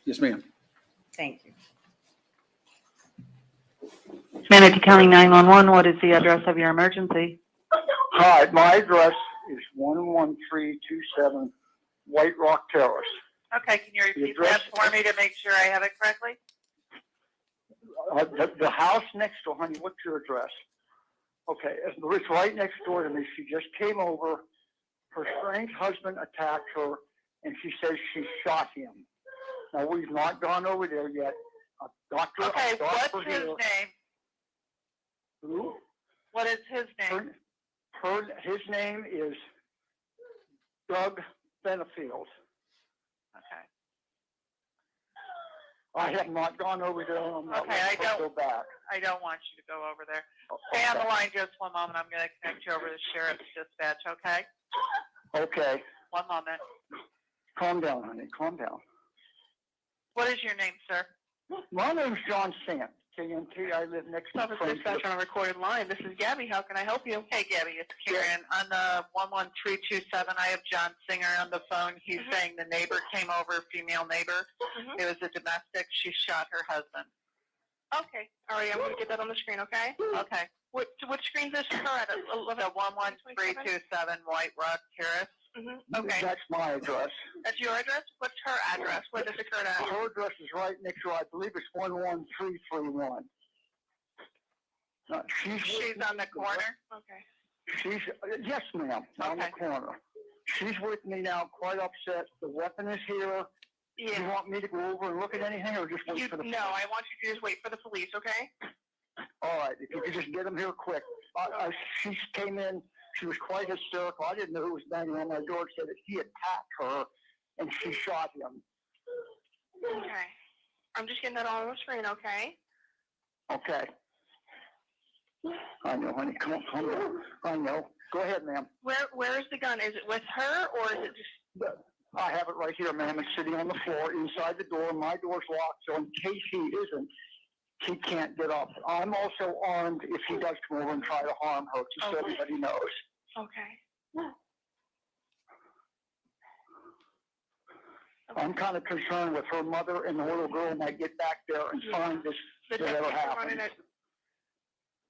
Yes, ma'am. Thank you. Manatee County 911, what is the address of your emergency? Hi, my address is 11327 White Rock Terrace. Okay, can you repeat that for me to make sure I have it correctly? The house next door, honey, what's your address? Okay, it's right next door to me. She just came over. Her strange husband attacked her, and she says she shot him. No, we've not gone over there yet. Okay, what's his name? Who? What is his name? His name is Doug Benefield. Okay. I have not gone over there. I'm not Okay, I ready to don't- go back. I don't want you to go over there. Stay on the line just one moment. I'm going to connect you over to the sheriff's dispatch, okay? Okay. One moment. Calm down, honey. Calm down. What is your name, sir? My name's John Sant, KNT. I live next to Office dispatch on a recorded line. This is Gabby. How can I help you? Hey, Gabby, it's Karen. On the 11327, I have John Singer on the phone. He's saying the neighbor came over, female neighbor. It was a domestic. She shot her husband. Okay. All right, I'm going to get that on the screen, okay? Okay. Which screen is this for? At 11327 White Rock Terrace. Okay. That's my address. That's your address? What's her address? Where this occurred at? Her address is right next to, I believe it's 11331. She's on the corner? Okay. Yes, ma'am, on the Okay. corner. She's with me now, quite upset. The weapon is here. Do you Yeah. want me to go over and look at anything, or just wait for the? No, I want you to just wait for the police, okay? All right, if you could just get them here quick. She came in, she was quite hysterical. I didn't know who was banging on my door. Said that he attacked her, and she shot him. Okay. I'm just getting that all on the screen, okay? Okay. I know, honey. Come on, calm down. I know. Go ahead, ma'am. Where is the gun? Is it with her or is it just? I have it right here, ma'am. It's sitting on the floor inside the door. My door's locked, so in case he isn't, he can't get up. I'm also armed if he does come over and try to harm her, just so everybody knows. Okay. I'm kind of concerned with her mother and the little girl might get back there and find this, whatever happened.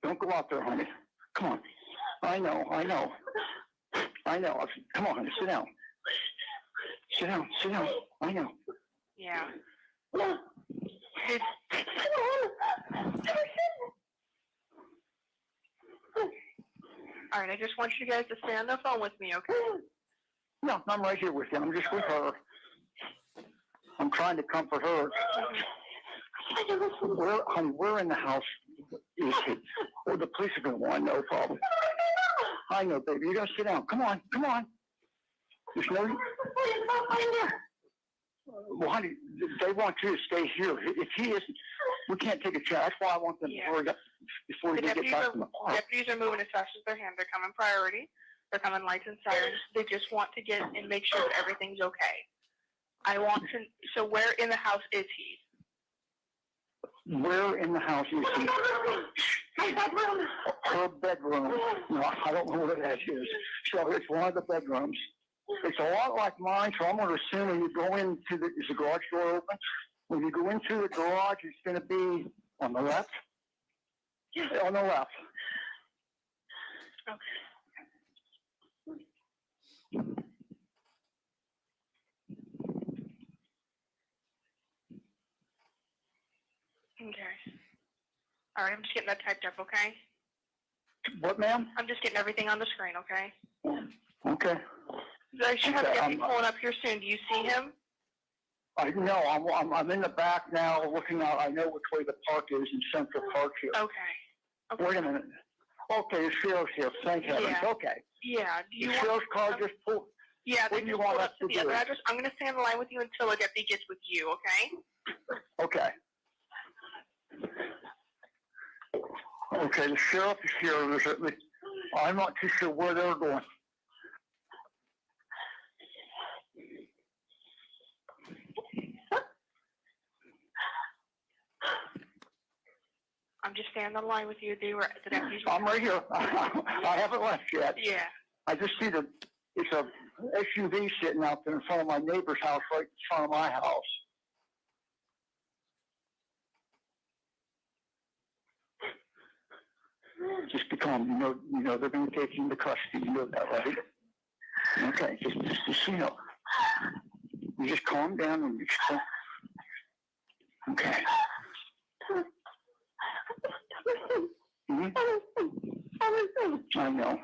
Don't go out there, honey. Come on. I know. Come on, honey. Sit down. Sit down. I know. Yeah. All right, I just want you guys to stay on the phone with me, okay? No, I'm right here with you. I'm just with her. I'm trying to comfort her. Where in the house is he? Well, the police are going to want to know, probably. I know, baby. You got to sit down. Come on. There's no... Well, honey, they want you to stay here. If he isn't, we can't take a chance. That's why I want them before we get back to the park. Deputies are moving as fast as their hand. They're coming priority. They're coming lights and sirens. They just want to get and make sure that everything's okay. I want to. So where in the house is he? Where in the house is he? My bedroom. Her bedroom. No, I don't know where that is. So it's one of the bedrooms. It's a lot like mine, so I'm going to assume when you go into is the garage door open? When you go into the garage, it's going to be on the left? Yeah. On the left. Okay. All right, I'm just getting that typed up, okay? What, ma'am? I'm just getting everything on the screen, okay? Okay. I should have Deputy pulling up here soon. Do you see him? I know. I'm in the back now looking out. I know which way the park is in Central Park here. Okay. Wait a minute. Okay, the sheriff's here. Thank heavens. Yeah. Okay. Yeah. Do you The want? sheriff's car just pulled. Yeah, What they do you just want pulled us up to to the other do? address. I'm going to stay on the line with you until a deputy gets with you, okay? Okay. Okay, the sheriff is here. I'm not too sure where they're going. I'm just staying on the line with you. The deputies. I'm right here. I haven't left yet. Yeah. I just see it's a SUV sitting out there in front of my neighbor's house, right in front of my house. Just be calm. You know they're going to take you into custody. You know that, right? Okay, just you know. You just calm down and just calm. Okay. I know.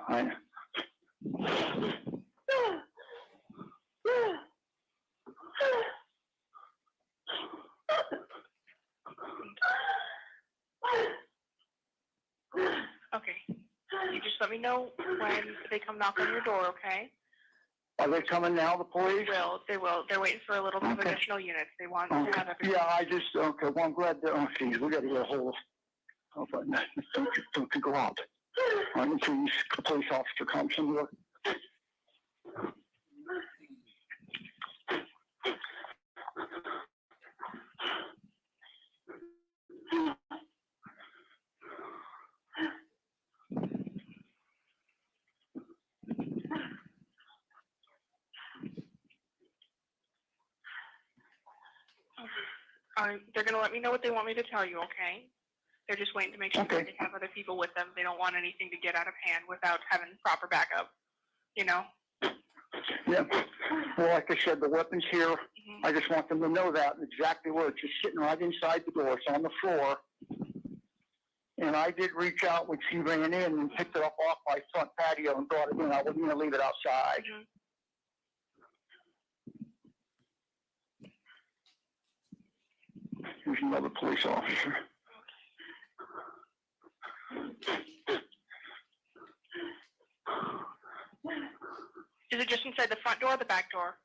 know when they come knock on your door, okay? Are they coming now, the police? They will. They're waiting for a little bit of Okay. additional units. They want to Okay. have everything. Yeah, I just, okay, well, I'm glad that, oh, geez, we gotta get a hold of, don't go out. I need to, police officer comes and look. They're going to let me know what they want me to tell you, okay? They're just waiting to make sure Okay. that they have other people with them. They don't want anything to get out of hand without having proper backup, you know? Yeah, well, like I said, the weapon's here. Mhm. I just want them to know that exactly where it's just sitting right inside the door. It's on the floor. And I did reach out when she ran in and picked it up off my front patio and brought it in. I wasn't gonna leave it outside. Mhm. Here's another police officer. Is it just inside the front door or the back door?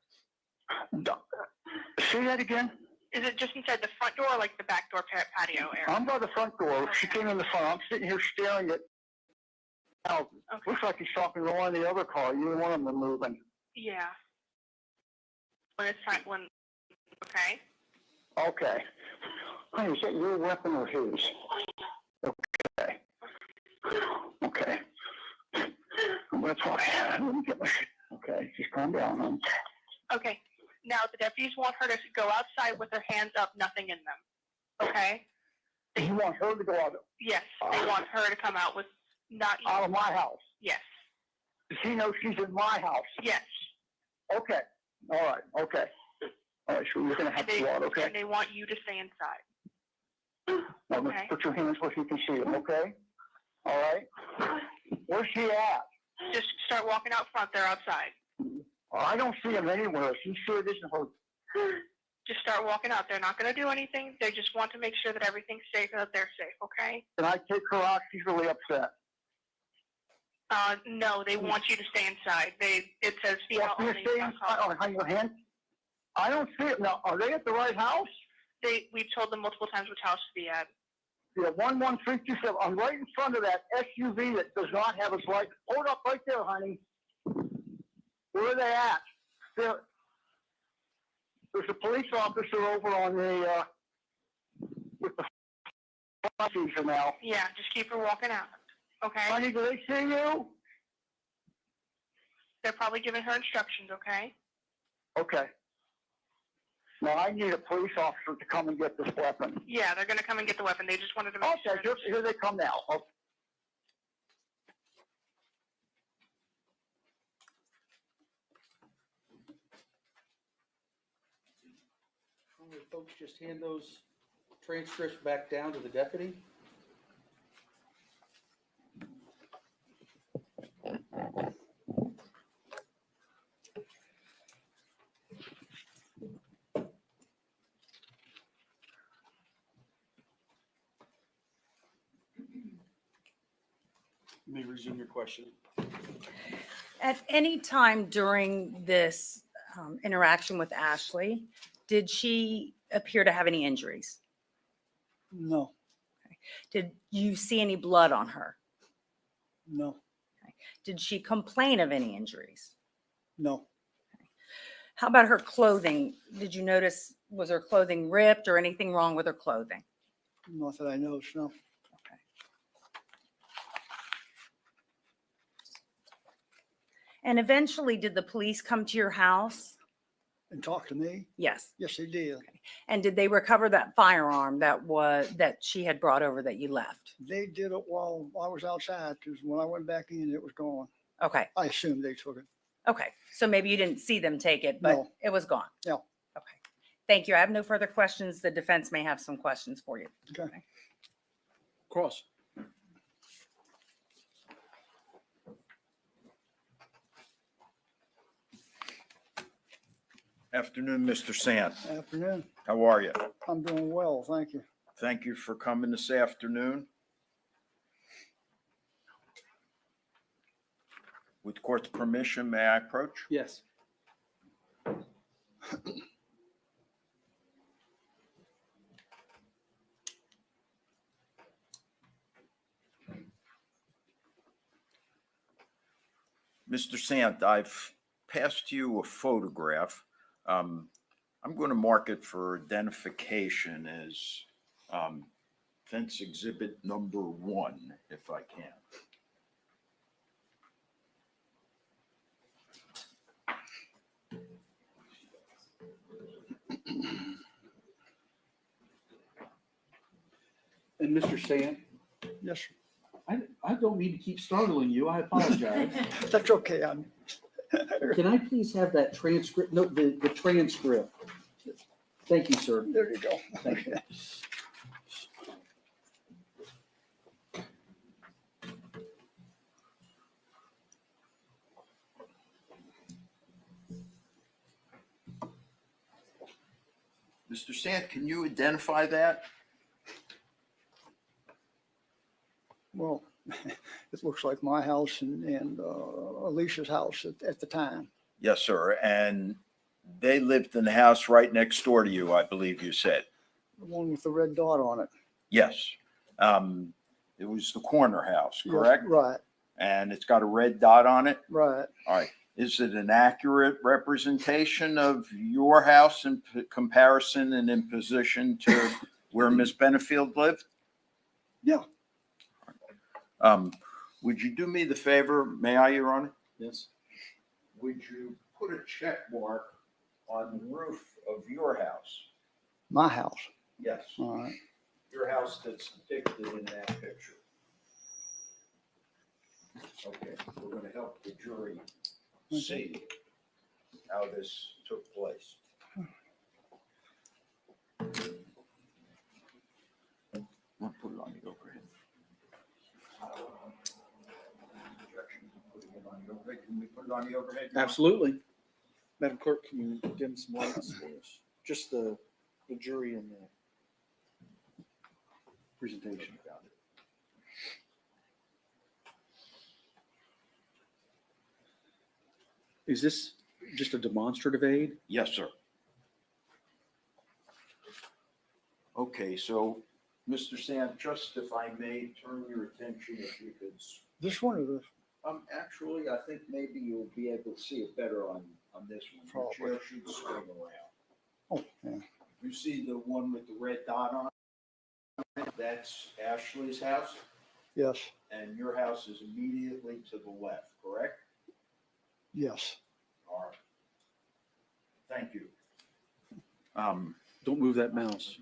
Say that again? Is it just inside the front door or like the back door patio area? I'm by the front door. She came in the front. I'm sitting here staring at. Now, Okay. looks like he's talking to one of the other car. Neither one of them are moving. Yeah. When it's time, when, okay? Okay. Honey, is that your weapon or his? Okay. Okay. Well, that's why. Let me get my. Okay, just calm down. Okay. Now, the deputies want her to go outside with her hands up, nothing in them. Okay? You want her to go out? Yes, they want her to come out with not. Out of my house? Yes. Does he know she's in my house? Yes. Okay. All right. Okay. All right. So we're gonna have to go out. Okay. And they want you to stay inside. Now, Okay. put your hands where you can see them. Okay. All right. Where's she at? Just start walking out front. They're outside. I don't see him anywhere. She sure it isn't her. Just start walking out. They're not going to do anything. They just want to make sure that everything's safe and that they're safe, okay? Can I take her out? She's really upset. No, they want you to stay inside. It says female Well, only. you stay inside. Oh, hang your hand. I don't see it. Now, are they at the right house? We've told them multiple times which house to be at. Yeah, 11327. I'm right in front of that SUV that does not have its light. Hold up right there, honey. Where are they at? There's a police officer over on the, with the officer now. Yeah, just keep her walking out, okay? Honey, do they see you? They're probably giving her instructions, okay? Okay. Now, I need a police officer to come and get this weapon. Yeah, they're going to come and get the weapon. They just wanted to make sure. Okay, here they come now. Okay. Folks, just hand those transcripts back down to the deputy. You may resume your question. At any time during this interaction with Ashley, did she appear to have any injuries? No, Did you see any blood on her? no, Did she complain of any injuries? no. How about her clothing? Did you notice, was her clothing ripped or anything wrong with her clothing? Not that I know, no. Okay. And eventually, did the police come to your house? And talk to me? Yes. Yes, they did. And did they recover that firearm that she had brought over that you left? They did it while I was outside, because when I went back in, it was gone. Okay. I assumed they took it. Okay. So maybe you didn't see them take it, but No. it was gone. No. Okay. Thank you. I have no further questions. The defense may have some questions for you. Okay. Cross. Afternoon, Mr. Sant. Afternoon. How are you? I'm doing well, thank you. Thank you for coming this afternoon. With court's permission, may I approach? Yes. Mr. Sant, I've passed you a photograph. I'm going to mark it for identification as fence exhibit number 1, if I can. And Mr. Sant, Yes, I don't mean to keep startling you. I apologize. that's okay. Can I please have that transcript? No, the transcript. Thank you, sir. There you go. Thank you. Mr. Sant, can you identify that? Well, it looks like my house and Alicia's house at the time. Yes, sir. And they lived in the house right next door to you, I believe you said. The one with the red dot on it. Yes. It was the corner house, Yes, correct? right, And it's got a red dot on it? right. All right. Is it an accurate representation of your house in comparison and in position to where Ms. Benefield lived? Yeah. Would you do me the favor, may I, Your Honor? Yes. Would you put a check mark on the roof of your house? My house. Yes, All right. your house that's depicted in that picture. Okay, we're going to help the jury see how this took place. I'll put it on the overhead. Putting it on the overhead. Can we put it on the overhead? Absolutely. Madam Clerk, can you dim some lights for us? Just the jury and the presentation. Is this just a demonstrative aid? Yes, sir. Okay, so, Mr. Sant, just if I may turn your attention, if you could. This one or this? Actually, I think maybe you'll be able to see it better on this one. The Probably. chair should swing around. Oh, yeah. You see the one with the red dot on it? That's Ashley's house, Yes, and your house is immediately to the left, correct? yes. All right. Thank you. Don't move that mouse.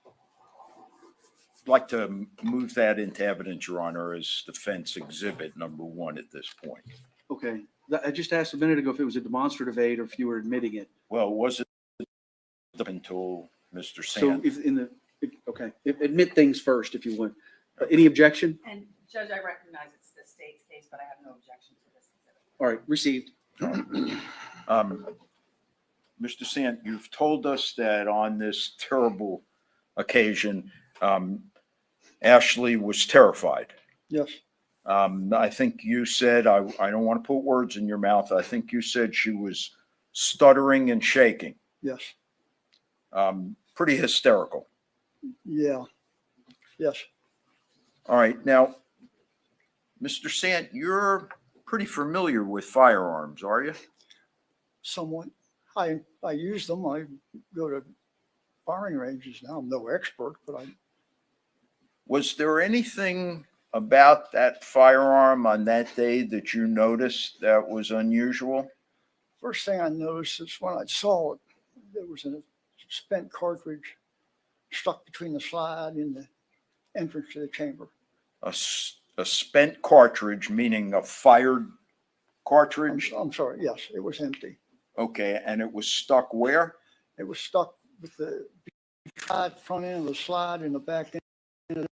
I'd like to move that into evidence, Your Honor, as defense exhibit number 1 at this point. Okay. I just asked a minute ago if it was a demonstrative aid or if you were admitting it. Well, it wasn't until Mr. So Sant. okay, admit things first if you want. Any objection? And Judge, I recognize it's the state's case, but I have no objection to this exhibit. All right, received. Mr. Sant, you've told us that on this terrible occasion, Ashley was terrified. Yes, I think you said, I don't want to put words in your mouth. I think you said she was stuttering and shaking. yes, Pretty hysterical. yeah, yes. All right. Now, Mr. Sant, you're pretty familiar with firearms, are you? Somewhat. I use them. I go to firing ranges now. I'm no expert, but I, Was there anything about that firearm on that day that you noticed that was unusual? first thing I noticed is when I saw it, there was a spent cartridge stuck between the slide and the entrance to the chamber. A spent cartridge, meaning a fired cartridge? I'm sorry, yes, it was empty. Okay, and it was stuck where? It was stuck with the front end of the slide and the back end of the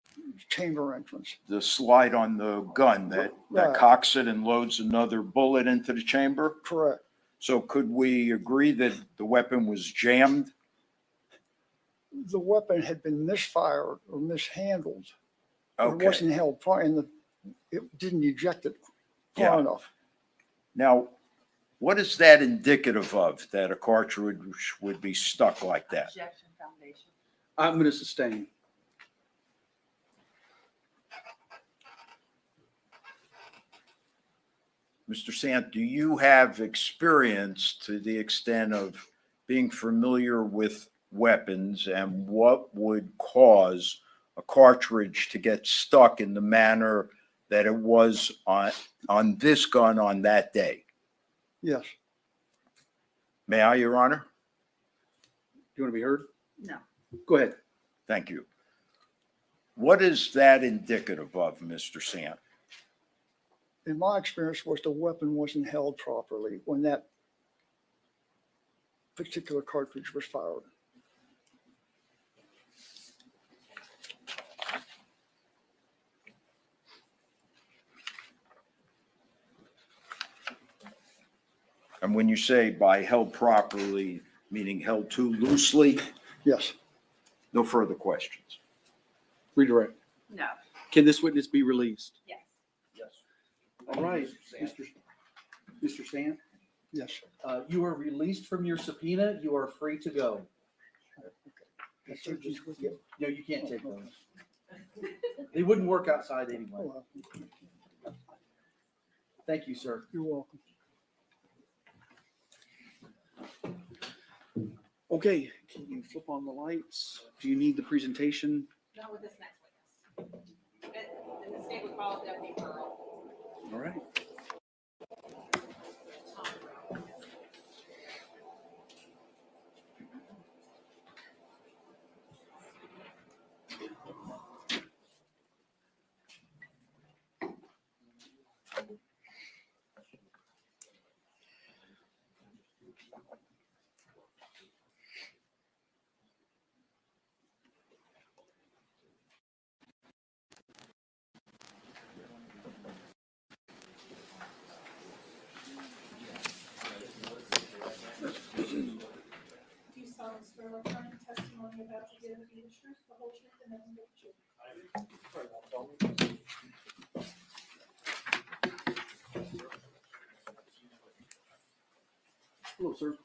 chamber entrance. The slide on the gun that Right. cocks it and loads another bullet into the chamber? Correct. So could we agree that the weapon was jammed? The weapon had been misfired or mishandled. It Okay, wasn't held far and it didn't eject it Yeah. far enough. Now, what is that indicative of, that a cartridge would be stuck like that? Objection foundation. I'm going to sustain. Mr. Sant, do you have experience to the extent of being familiar with weapons and what would cause a cartridge to get stuck in the manner that it was on this gun on that day? Yes. May I, Your Honor? Do you want to be heard? No. Go ahead. Thank you. What is that indicative of, Mr. Sant? In my experience, was the weapon wasn't held properly when that particular cartridge was fired. And when you say by held properly, meaning held too loosely, Yes. no further questions. Redirect. No. Can this witness be released? Yes. Yes. All right, Mr. Sant, Yes. you are released from your subpoena. You are free to go. That surgeon's with you. No, you can't take those. They wouldn't work outside anyway. Oh, well, Thank you, sir. you're welcome. Okay, can you flip on the lights? Do you need the presentation? Not with this next witness. And the state would call it deputy Pearl. All right. Do you solemnly swear or affirm the testimony you're about to give be the truth, the whole truth, and nothing but the truth? Hello, sir.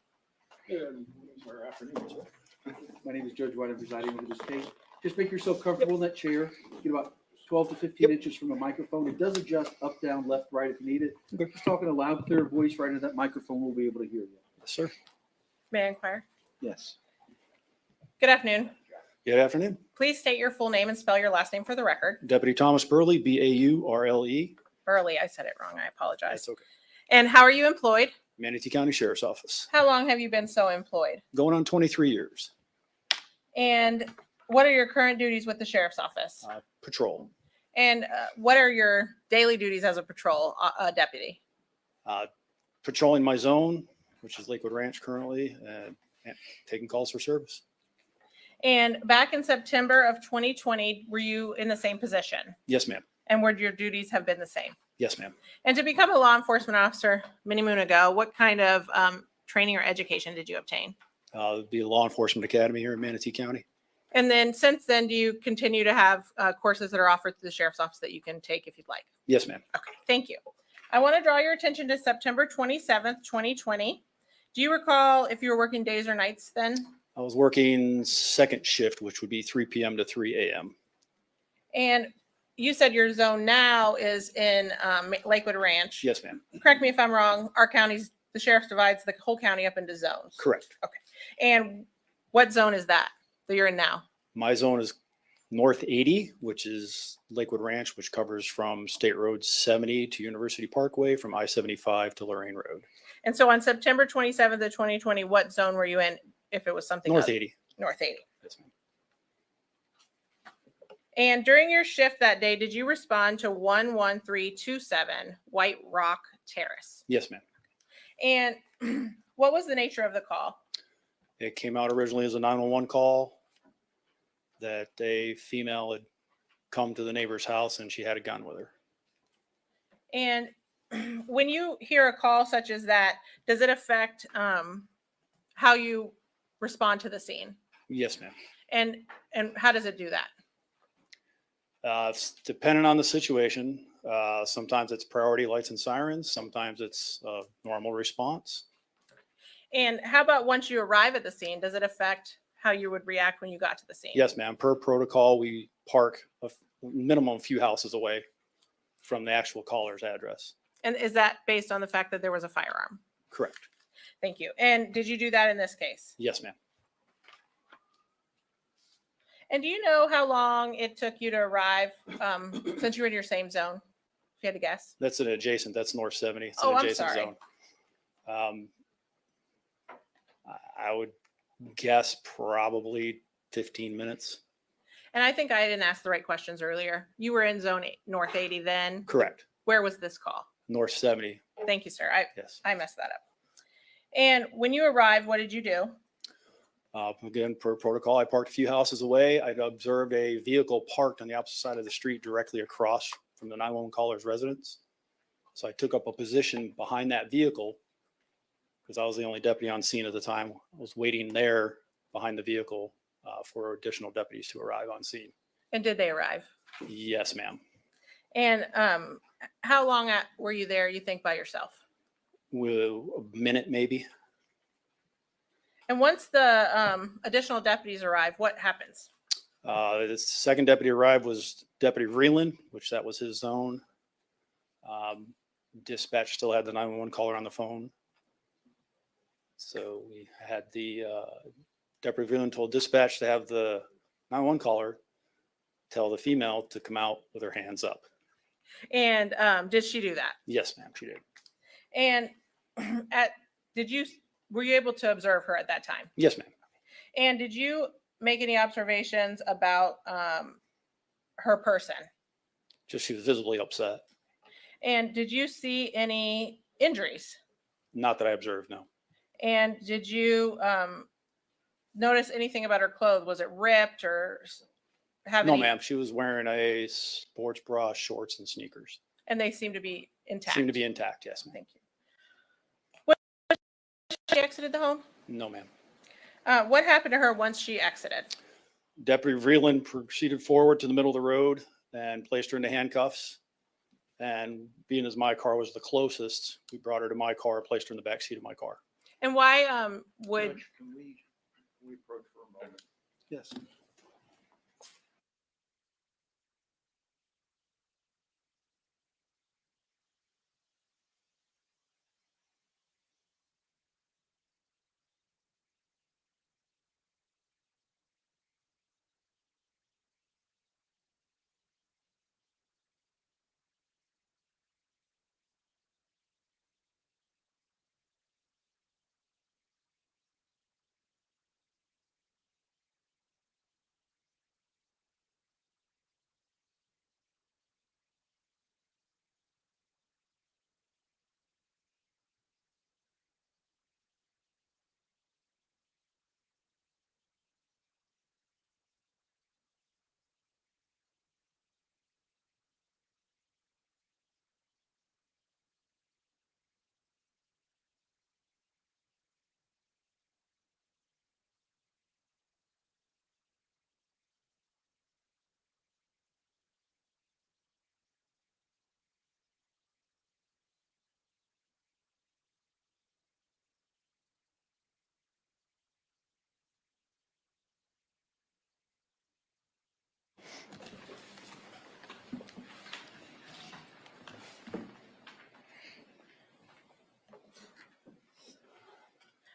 Or afternoon, sir. My name is Judge White. I'm presiding over this case. Just make yourself comfortable in that chair. Get about 12 to 15 inches from a microphone. It does adjust up, down, left, right if you need it. Just talk in a loud, clear voice right into that microphone. We'll be able to hear you. Yes, sir. May I inquire? Yes. Good afternoon. Good afternoon. Please state your full name and spell your last name for the record. Deputy Thomas Burley, Baurle. Burley, I said it wrong. I apologize. That's okay. And how are you employed? Manatee County Sheriff's Office. How long have you been so employed? Going on 23 years. And what are your current duties with the sheriff's office? Patrol. And what are your daily duties as a patrol deputy? Patrolling my zone, which is Lakewood Ranch currently, and taking calls for service. And back in September of 2020, were you in the same position? Yes, ma'am. And would your duties have been the same? Yes, ma'am. And to become a law enforcement officer many moon ago, what kind of training or education did you obtain? The Law Enforcement Academy here in Manatee County. And then since then, do you continue to have courses that are offered through the sheriff's office that you can take if you'd like? Yes, ma'am. Okay, thank you. I want to draw your attention to September 27th, 2020. Do you recall if you were working days or nights then? I was working second shift, which would be 3 p.m. to 3 a.m. And you said your zone now is in Lakewood Ranch. Yes, ma'am. Correct me if I'm wrong. Our county's, the sheriff divides the whole county up into zones. Correct. Okay. And what zone is that you're in now? My zone is North 80, which is Lakewood Ranch, which covers from State Road 70 to University Parkway, from I-75 to Lorraine Road. And so on September 27th of 2020, what zone were you in if it was something North other? 80. North 80. Yes, ma'am. And during your shift that day, did you respond to 11327 White Rock Terrace? Yes, ma'am. And what was the nature of the call? It came out originally as a 911 call that a female had come to the neighbor's house and she had a gun with her. And when you hear a call such as that, does it affect how you respond to the scene? Yes, ma'am. And how does it do that? It's dependent on the situation. Sometimes it's priority lights and sirens. Sometimes it's normal response. And how about once you arrive at the scene, does it affect how you would react when you got to the scene? Yes, ma'am. Per protocol, we park a minimum few houses away from the actual caller's address. And is that based on the fact that there was a firearm? Correct. Thank you. And did you do that in this case? Yes, ma'am. And do you know how long it took you to arrive since you were in your same zone? If you had to guess. That's an adjacent. That's North 70. It's Oh, an I'm adjacent sorry. zone. I would guess probably 15 minutes. And I think I didn't ask the right questions earlier. You were in zone North 80 then. Correct. Where was this call? North 70. Thank you, sir. Yes. I messed that up. And when you arrived, what did you do? Again, per protocol, I parked a few houses away. I observed a vehicle parked on the opposite side of the street directly across from the 911 caller's residence. So I took up a position behind that vehicle because I was the only deputy on scene at the time. I was waiting there behind the vehicle for additional deputies to arrive on scene. And did they arrive? Yes, ma'am. And how long were you there, you think, by yourself? With a minute, maybe. And once the additional deputies arrive, what happens? The second deputy arrived was Deputy Vreeland, which that was his zone. Dispatch still had the 911 caller on the phone. So we had the Deputy Vreeland told dispatch to have the 911 caller tell the female to come out with her hands up. And did she do that? Yes, ma'am, she did. And were you able to observe her at that time? Yes, ma'am. And did you make any observations about her person? Just she was visibly upset. And did you see any injuries? Not that I observed, no. And did you notice anything about her clothes? Was it ripped or have No, any? ma'am. She was wearing a sports bra, shorts, and sneakers. And they seem to be intact. Seemed to be intact, yes, ma'am. Thank you. When she exited the home? No, ma'am. What happened to her once she exited? Deputy Vreeland proceeded forward to the middle of the road and placed her into handcuffs. And being as my car was the closest, we brought her to my car, placed her in the back seat of my car. And why would Judge, can we approach for a moment? Yes.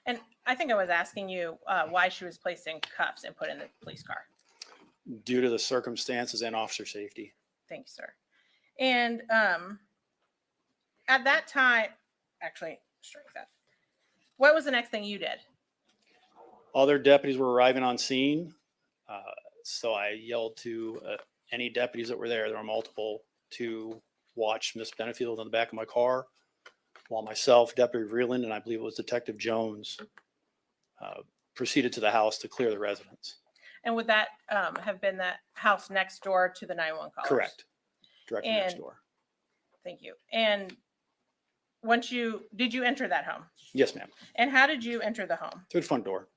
And I think I was asking you why she was placed in cuffs and put in the police car. Due to the circumstances and officer safety. Thank you, sir. And at that time, actually, strike that. What was the next thing you did? Other deputies were arriving on scene. So I yelled to any deputies that were there were multiple, to watch Miss Benefield in the back of my car, while myself, Deputy Vreeland, and I believe it was Detective Jones, proceeded to the house to clear the residence. And would that have been that house next door to the 911 callers? Correct. Directly next And- door. Thank you. And did you enter that home? Yes, ma'am. And how did you enter the home? Through the front door.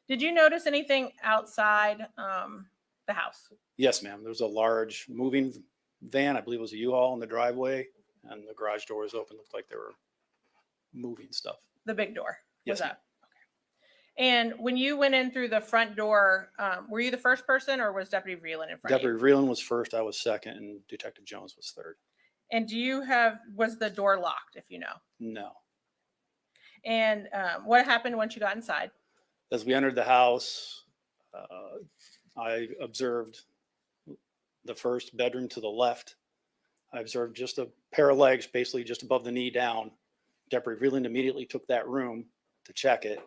Did you notice anything outside the house? Yes, ma'am. There was a large moving van, I believe it was a U-Haul in the driveway, and the garage door was open. Looked like they were moving stuff. The big door Yes, was ma'am. up. Okay. And when you went in through the front door, were you the first person or was Deputy Vreeland in front of you? Deputy Vreeland was first, I was second, and Detective Jones was third. And was the door locked, if you know? No. And what happened once you got inside? As we entered the house, I observed the first bedroom to the left. I observed just a pair of legs, basically just above the knee down. Deputy Vreeland immediately took that room to check it.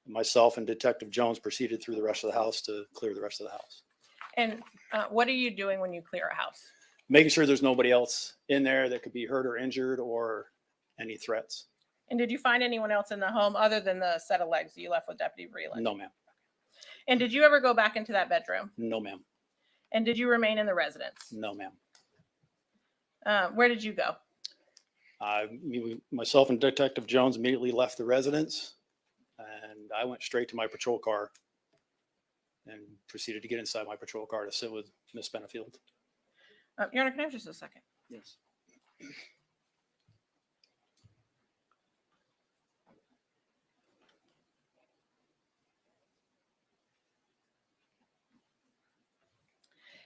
Myself and Detective Jones proceeded through the rest of the house to clear the rest of the house. And what are you doing when you clear a house? Making sure there's nobody else in there that could be hurt or injured or any threats. And did you find anyone else in the home other than the set of legs that you left with Deputy Vreeland? No, ma'am. And did you ever go back into that bedroom? No, ma'am. And did you remain in the residence? No, ma'am. Where did you go? Myself and Detective Jones immediately left the residence, and I went straight to my patrol car and proceeded to get inside my patrol car to sit with Miss Benefield. Your Honor, can I have just a second? Yes.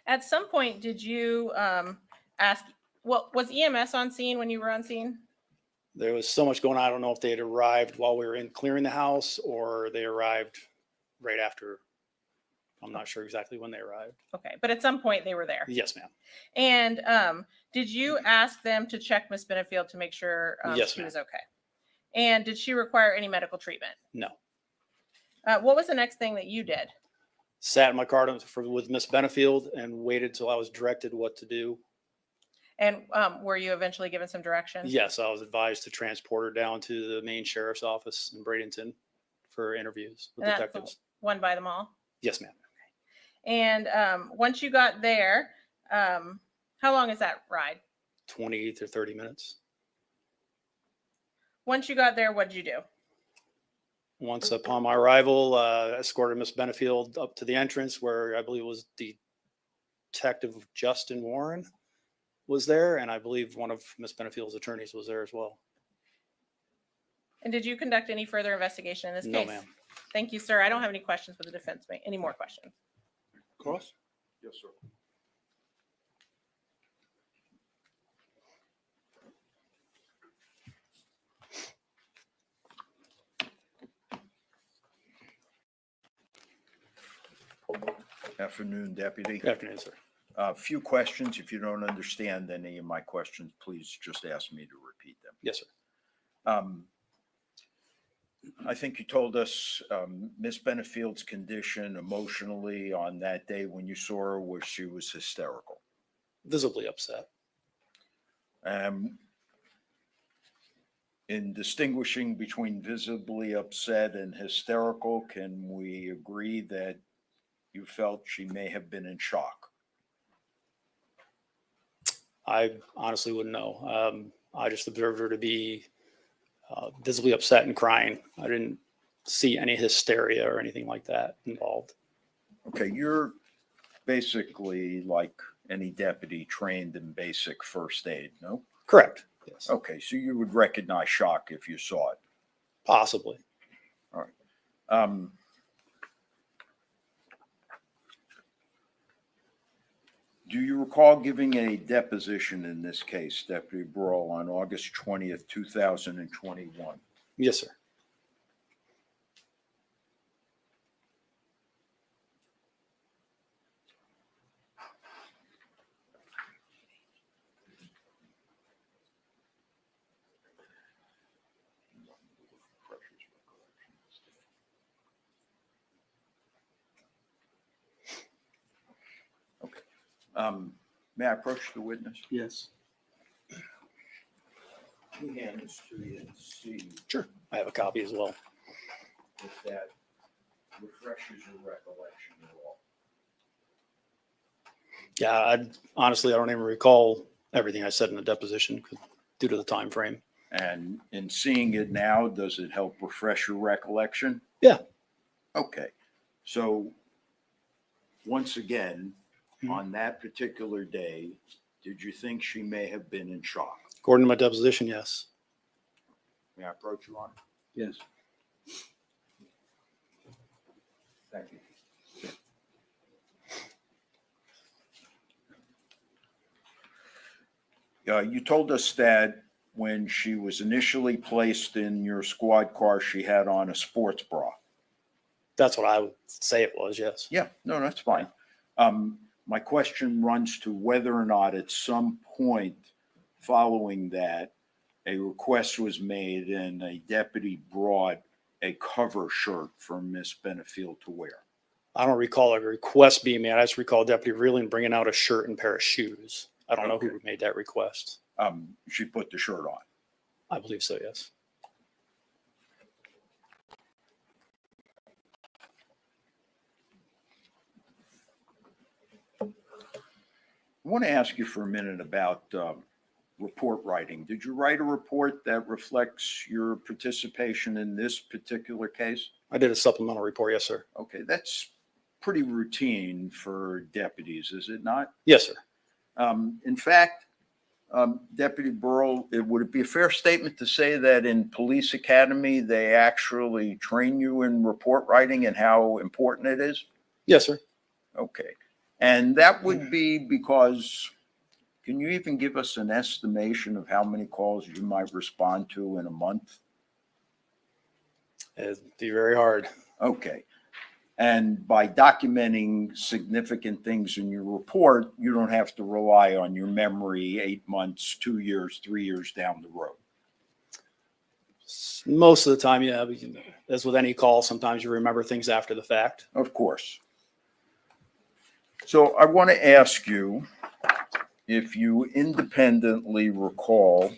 At some point, did you ask, well, was EMS on scene when you were on scene? There was so much going on. I don't know if they had arrived while we were in clearing the house or they arrived right after. I'm not sure exactly when they arrived. Okay, but at some point they were there. Yes, ma'am. And did you ask them to check Miss Benefield to make sure Yes, she ma'am. was okay? And did she require any medical treatment? No. What was the next thing that you did? Sat in my car with Miss Benefield and waited till I was directed what to do. And were you eventually given some direction? Yes, I was advised to transport her down to the main sheriff's office in Bradenton for interviews with And that's detectives. the one by the mall? Yes, ma'am. And once you got there, how long is that ride? 20 to 30 minutes. Once you got there, what did you do? Once upon my arrival, escorted Miss Benefield up to the entrance where I believe it was Detective Justin Warren was there. And I believe one of Miss Benefield's attorneys was there as well. And did you conduct any further investigation in this No, case? ma'am. Thank you, sir. I don't have any questions for the defense. Any more questions? Cross? Yes, sir. Afternoon, Deputy. Good afternoon, sir. A few questions. If you don't understand any of my questions, please just ask me to repeat them. Yes, sir. I think you told us Miss Benefield's condition emotionally on that day when you saw her was she was hysterical. Visibly upset. In distinguishing between visibly upset and hysterical, can we agree that you felt she may have been in shock? I honestly wouldn't know. I just observed her to be visibly upset and crying. I didn't see any hysteria or anything like that involved. Okay, you're basically like any deputy trained in basic first aid, no? Correct. Yes. Okay, so you would recognize shock if you saw it. Possibly. All right. Do you recall giving a deposition in this case, Deputy Brawl, on August 20th, 2021? Yes, sir. May I approach the witness? Yes. Let me hand this to you and see Sure. I have a copy as well. if that refreshes your recollection at all. Yeah, honestly, I don't even recall everything I said in the deposition due to the time frame. And in seeing it now, does it help refresh your recollection? Yeah. Okay. So once again, on that particular day, Did you think she may have been in shock? According to my deposition, yes. May I approach you on? Yes. Thank you. You told us that when she was initially placed in your squad car, she had on a sports bra. That's what I would say it was, yes. Yeah, no, that's fine. My question runs to whether or not at some point following that, a request was made and a deputy brought a cover shirt for Miss Benefield to wear. I don't recall a request being made. I just recall Deputy Reeling bringing out a shirt and pair of shoes. I don't know who Okay. made that request. She put the shirt on. I believe so, yes. I want to ask you for a minute about report writing. Did you write a report that reflects your participation in this particular case? I did a supplemental report, yes, sir. Okay, that's pretty routine for deputies, is it not? Yes, sir. In fact, Deputy Burrell, would it be a fair statement to say that in Police Academy, they actually train you in report writing and how important it is? Yes, sir. Okay. And that would be because, can you even give us an estimation of how many calls you might respond to in a month? It'd be very hard. Okay. And by documenting significant things in your report, you don't have to rely on your memory 8 months, 2 years, 3 years down the road. Most of the time, yeah. As with any call, sometimes you remember things after the fact. Of course. So I want to ask you if you independently recall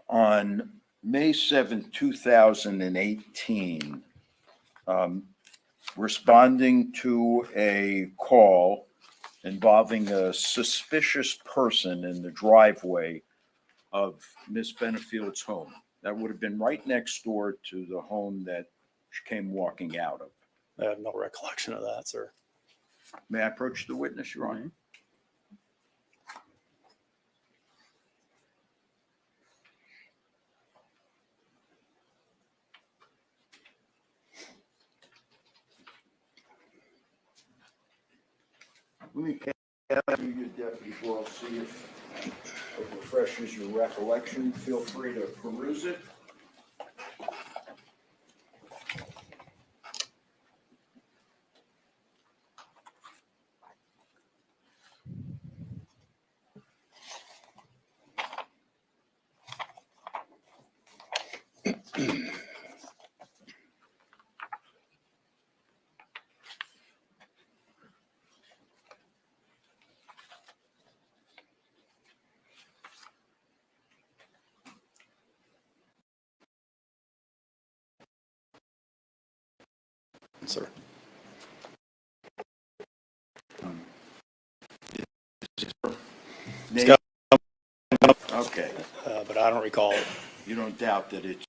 on May 7th, 2018, responding to a call involving a suspicious person in the driveway of Miss Benefield's home. That would have been right next door to the home that she came walking out of. I have no recollection of that, sir. May I approach the witness, Your Honor? Let me pass you your deputy Burrell, see if it refreshes your recollection. Feel free to peruse it. Sir. Name? Okay. But I don't recall it. You don't doubt that it's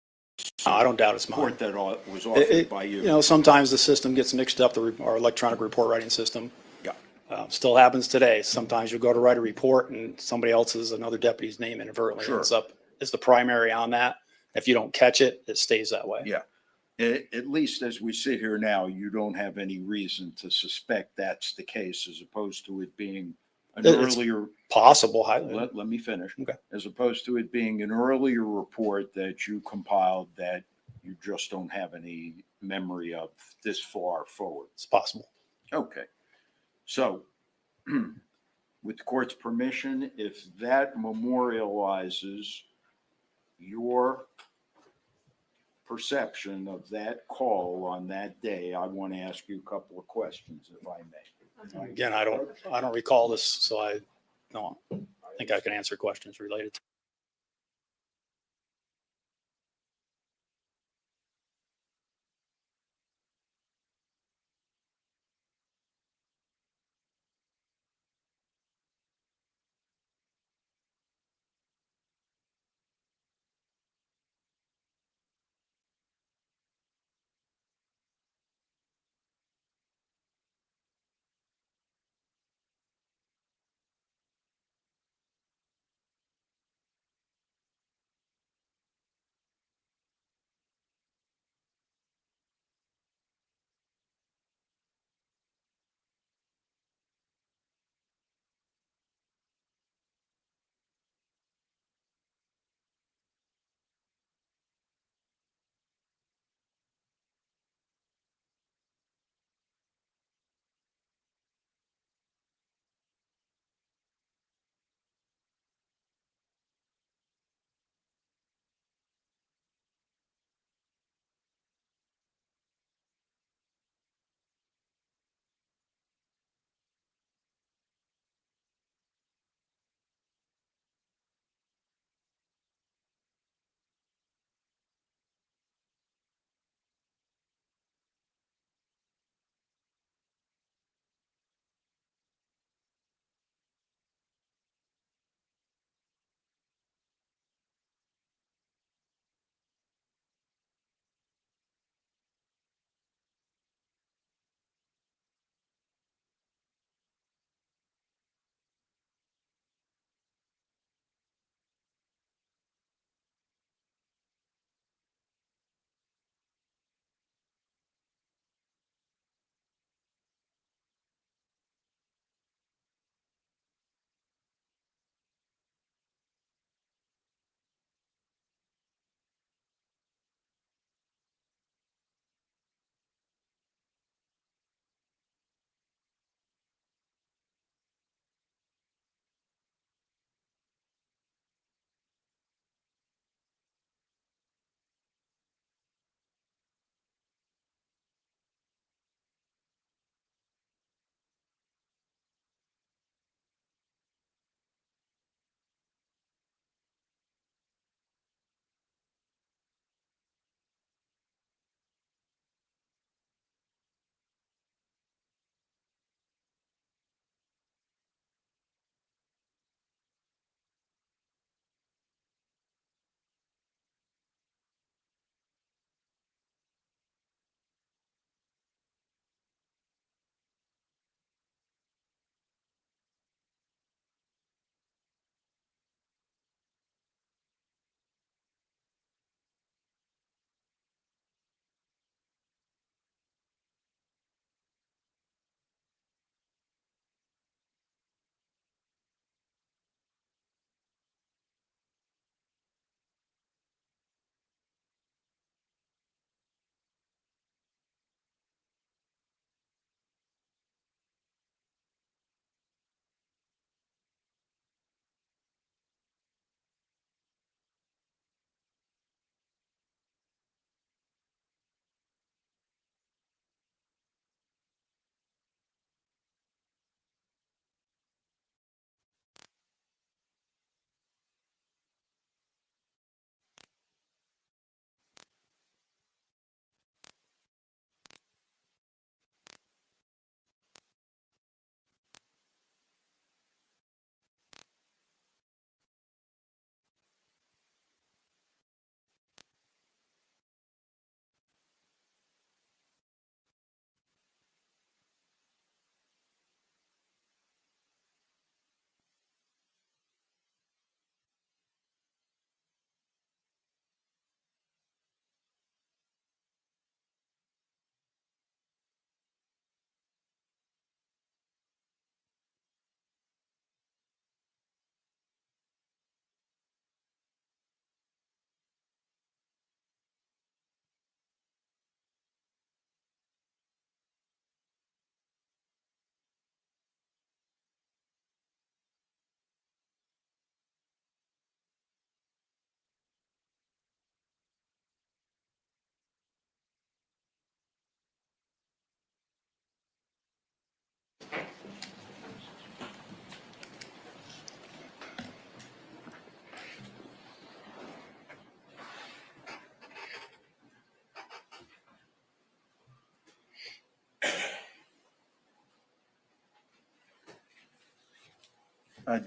No, I don't doubt it's mine. report that was offered by you? You know, sometimes the system gets mixed up, our electronic report writing system. Yeah. Still happens today. Sometimes you'll go to write a report and somebody else's, another deputy's name inadvertently Sure. ends up as the primary on that. If you don't catch it, it stays that way. Yeah. At least as we sit here now, you don't have any reason to suspect that's the case, as opposed to it being an It's earlier. Possible. Let me finish. Okay. As opposed to it being an earlier report that you compiled that you just don't have any memory of this far forward. It's possible. Okay. So with the court's permission, if that memorializes your perception of that call on that day, I want to ask you a couple of questions, if I may. Again, I don't recall this, so I don't think I can answer questions related to.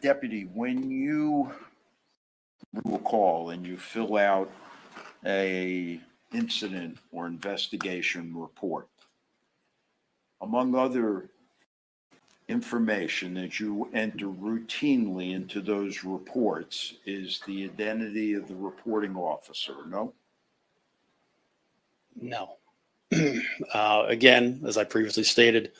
Deputy, when you do a call and you fill out a incident or investigation report, among other information that you enter routinely into those reports is the identity of the reporting officer, no? No. Again, as I previously stated,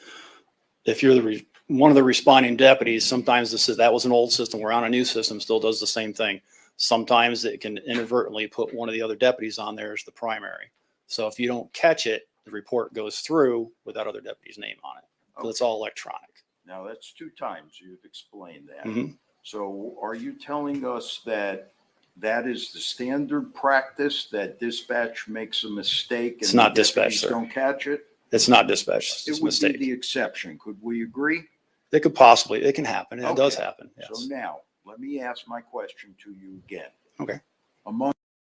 if you're one of the responding deputies, sometimes this is, that was an old system. We're on a new system, still does the same thing. Sometimes it can inadvertently put one of the other deputies on there as the primary. So if you don't catch it, the report goes through with that other deputy's name on it. Because it's all electronic. Now, that's 2 times you've explained that. Mhm. So are you telling us that that is the standard practice, that dispatch makes a mistake? It's and not the dispatch, deputies sir. Don't catch it? It's not dispatch. It's It a would be mistake. the exception. Could we agree? It could possibly, it can happen. It does Okay. happen. So Yes. now, let me ask my question to you again. Okay. Among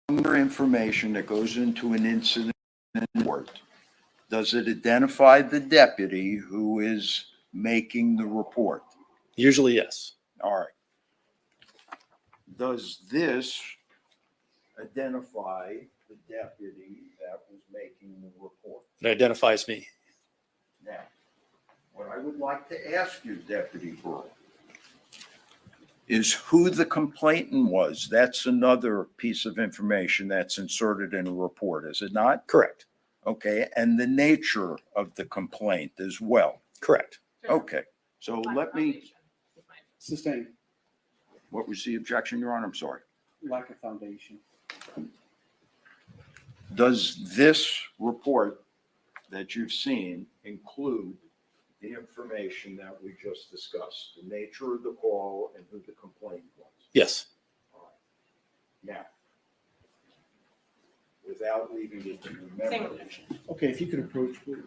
the information that goes into an incident report, does it identify the deputy who is making the report? Usually, yes. All right. Does this identify the deputy that was making the report? It identifies me. Now, what I would like to ask you, Deputy Burrow, is who the complainant was. That's another piece of information that's inserted in a report, is it not? Correct. Okay, and the nature of the complaint as well. Correct. Okay, so let me, Sustained, what was the objection, Your Honor? I'm sorry. lack of foundation. Does this report that you've seen include the information that we just discussed, the nature of the call and who the complaint was? Yes. Now, without leaving it to memory, Okay, if you could approach, please.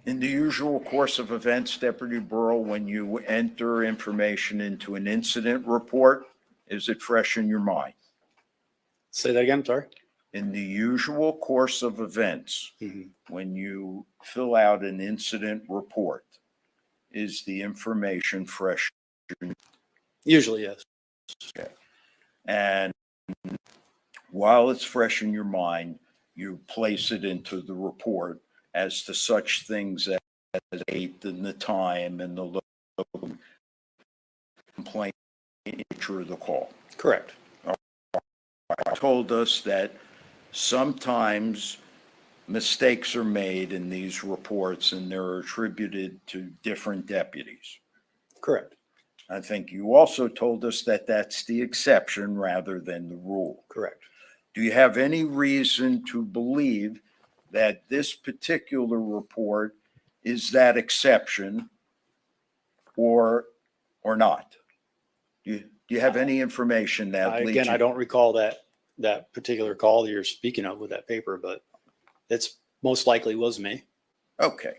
in the usual course of events, Deputy Burrow, when you enter information into an incident report, is it fresh in your mind? Say that again. Sorry. In the usual course of events, when you fill out an incident report, is the information fresh? Usually, yes. Okay. And while it's fresh in your mind, you place it into the report as to such things as the date and the time and the complaint nature of the call. Correct. Told us that sometimes mistakes are made in these reports and they're attributed to different deputies. Correct. I think you also told us that that's the exception rather than the rule. Correct. Do you have any reason to believe that this particular report is that exception or not? Do you have any information that leads Again, you? I don't recall that particular call that you're speaking of with that paper, but it's most likely was me. Okay.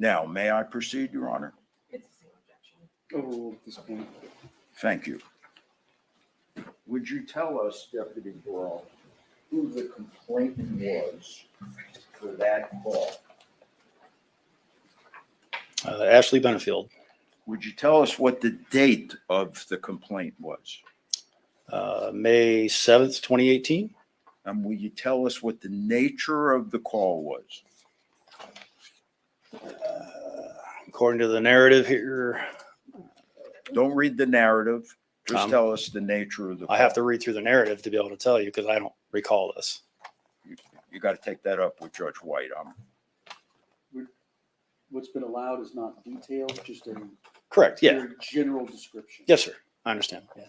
Now, may I proceed, Your Honor? It's the same objection. Overruled at this point. Thank you. Would you tell us, Deputy Burrell, who the complainant was for that call? Ashley Benefield, Would you tell us what the date of the complaint was? May 7th, 2018. And will you tell us what the nature of the call was? According to the narrative here, Don't read the narrative. Just Um, tell us the nature of the call. I have to read through the narrative to be able to tell you because I don't recall this. You got to take that up with Judge White. What's been allowed is not detailed, just a Correct. Yeah. very general description. Yes, sir. I understand. Yeah.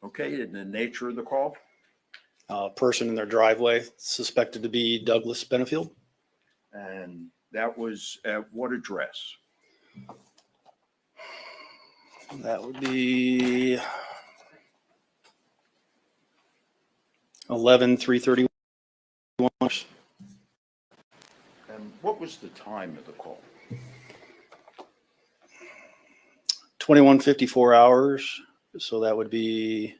Okay, and the nature of the call? Person in their driveway suspected to be Douglas Benefield. And that was at what address? That would be 11/3/31. And what was the time of the call? 21:54 hours. So that would be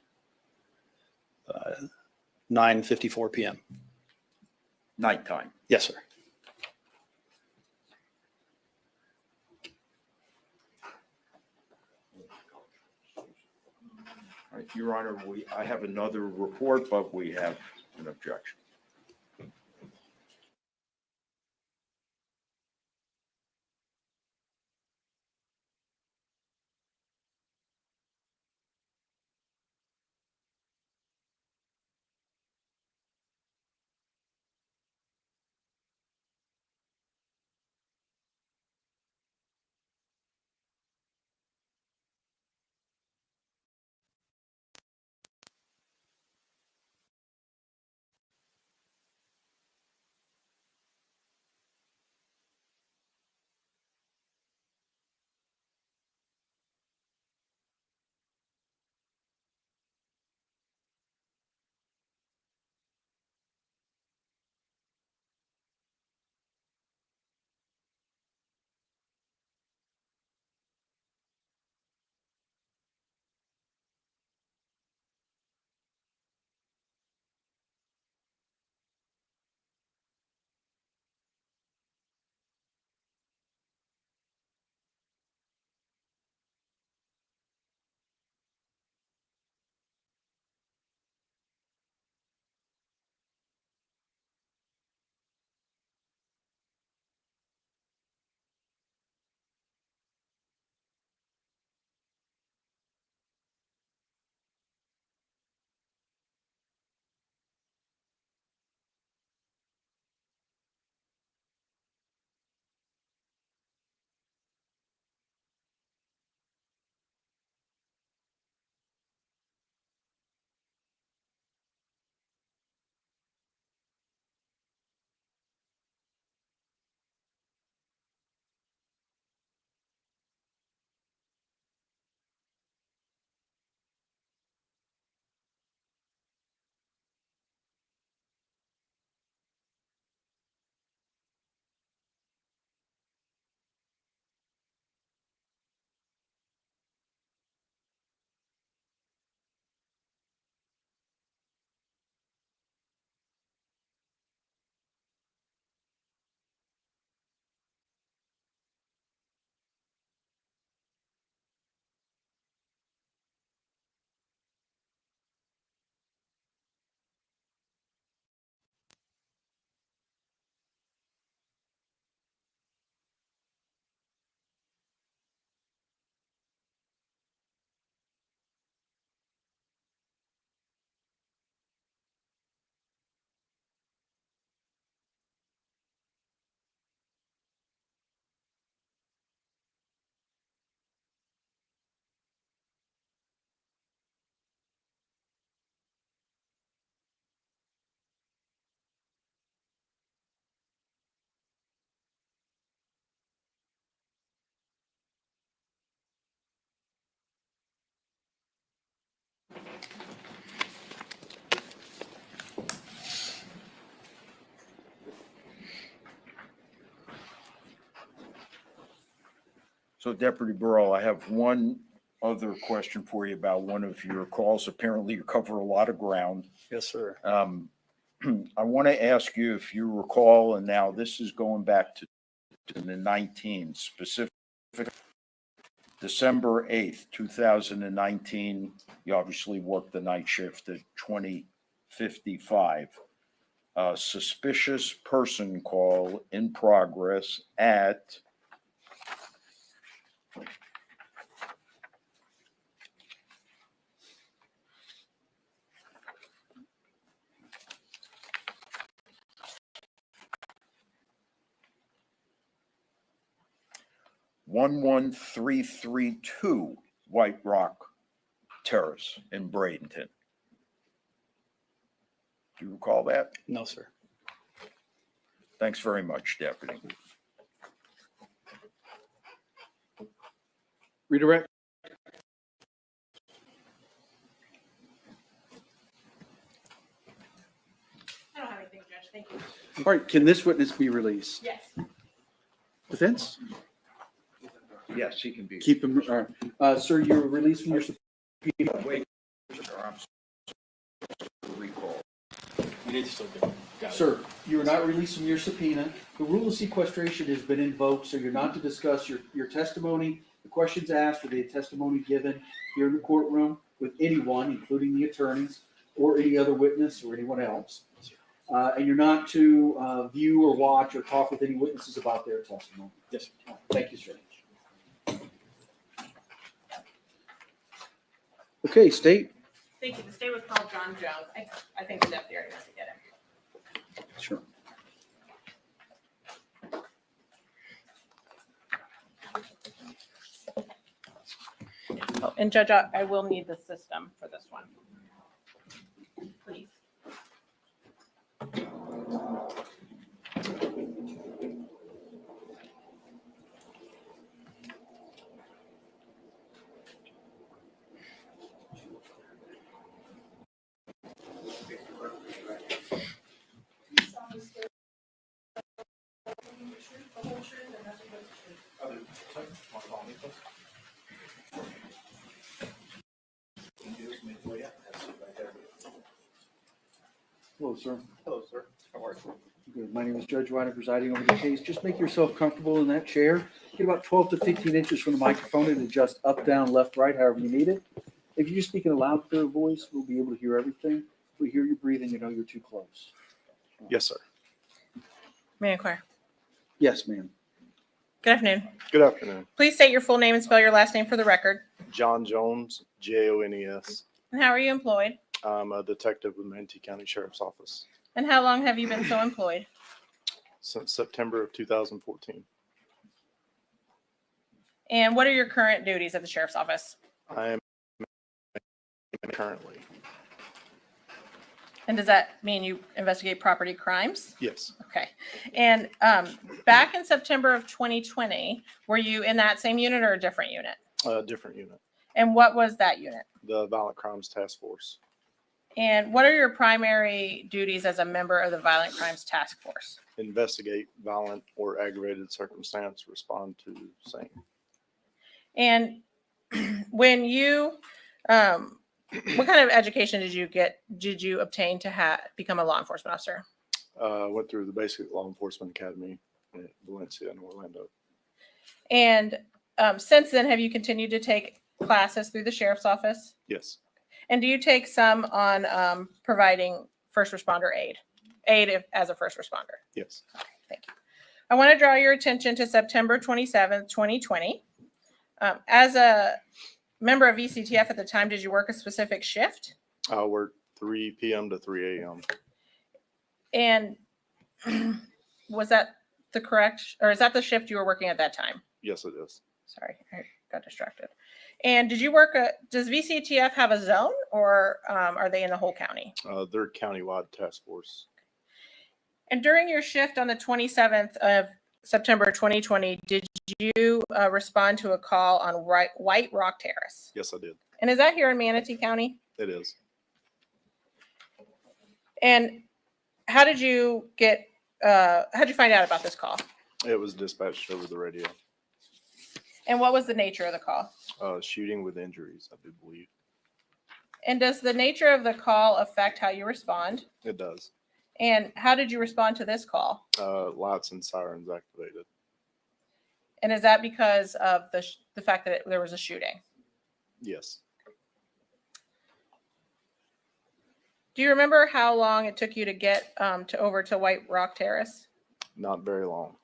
9:54 p.m. Nighttime. Yes, sir. All right, Your Honor, I have another report, but we have an objection. So Deputy Burrow, I have one other question for you about one of your calls. Apparently you cover a lot of ground. Yes, sir. I want to ask you if you recall, and now this is going back to the 19, specific December 8th, 2019. You obviously worked the night shift at 2055. Suspicious person call in progress at 11332 White Rock Terrace in Bradenton. Do you recall that? No, sir. Thanks very much, Deputy. Redirect. I don't have anything, Judge. Thank you. All right, can this witness be released? Yes. Defense? Yes, he can be. Keep him, all right. Sir, you're released from your subpoena. Wait, sir, I'm recall. You need to still go. Sir, you are not released from your subpoena. The rule of sequestration has been invoked, so you're not to discuss your testimony, the questions asked, or the testimony given here in the courtroom with anyone, including the attorneys, or any other witness or anyone else. And you're not to view or watch or talk with any witnesses about their testimony. Yes, sir. Thank you, sir. Okay, state. Thank you. The state would call John Jones. I think the deputy already wants to get him. Sure. Oh, and Judge, I will need the system for this one. Please. You solemnly swear the truth, the whole truth, and nothing but the truth. Hello, sir. Hello, sir. How are you? Good. My name is Judge Ryder, presiding over the case. Just make yourself comfortable in that chair. Get about 12 to 15 inches from the microphone and adjust up, down, left, right, however you need it. If you're speaking a loud, clear voice, we'll be able to hear everything. If we hear you breathing, you know you're too close. Yes, sir. May I inquire? Yes, ma'am. Good afternoon. Good afternoon. Please state your full name and spell your last name for the record. John Jones, Jones. And how are you employed? I'm a detective with Manatee County Sheriff's Office And how long have you been so employed? since September of 2014. And what are your current duties at the sheriff's office? I am currently, And does that mean you investigate property crimes? yes, Okay. And back in September of 2020, were you in that same unit or a different unit? a different unit, And what was that unit? the Violent Crimes Task Force. And what are your primary duties as a member of the Violent Crimes Task Force? Investigate violent or aggravated circumstance, respond to same. And when you, what kind of education did you obtain to become a law enforcement officer? Went through the basic law enforcement academy at Valencia and Orlando. And since then, have you continued to take classes through the sheriff's office? Yes, And do you take some on providing first responder aid as a first responder? yes, Thank you. I want to draw your attention to September 27th, 2020. As a member of VCTF at the time, did you work a specific shift? I worked 3 p.m. to 3 a.m. And was that the correct, or is that the shift you were working at that time? Yes, it is. Sorry, I got distracted. And did you does VCTF have a zone, or are they in the whole county? They're countywide task force. And during your shift on the 27th of September 2020, did you respond to a call on White Rock Terrace? Yes, I did. And is that here in Manatee County? It is. And how did you find out about this call? It was dispatched over the radio. And what was the nature of the call? Shooting with injuries, I do believe. And does the nature of the call affect how you respond? It does. And how did you respond to this call? Lights and sirens activated. And is that because of the fact that there was a shooting? Yes. Do you remember how long it took you to get over to White Rock Terrace? Not very long.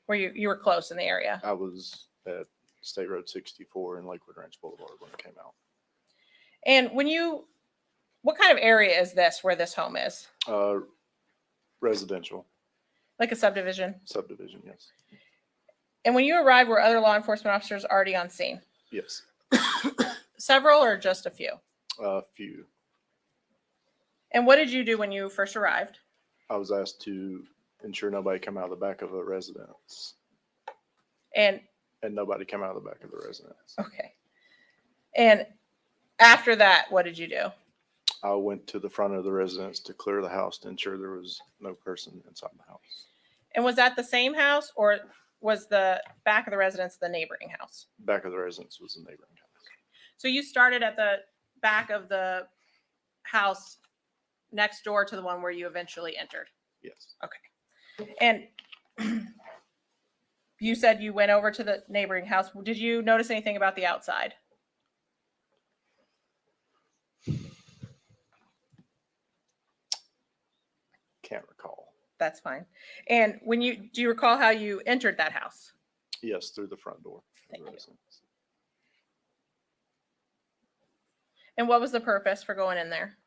Where you were close in the area? I was at State Road 64 and Lakewood Ranch Boulevard when it came out. And what kind of area is this where this home is? Residential. Like a subdivision? Subdivision, yes. And when you arrived, were other law enforcement officers already on scene? Yes. Several or just a few? A few. And what did you do when you first arrived? I was asked to ensure nobody come out of the back of a residence. And nobody came out of the back of the residence. okay. And after that, what did you do? I went to the front of the residence to clear the house to ensure there was no person inside the house. And was that the same house, or was the back of the residence the neighboring house? Back of the residence was the neighboring house. So you started at the back of the house next door to the one where you eventually entered? Yes. Okay. And you said you went over to the neighboring house. Did you notice anything about the outside? Can't recall. That's fine. And do you recall how you entered that house? Yes, through the front door. Thank you. And what was the purpose for going in there?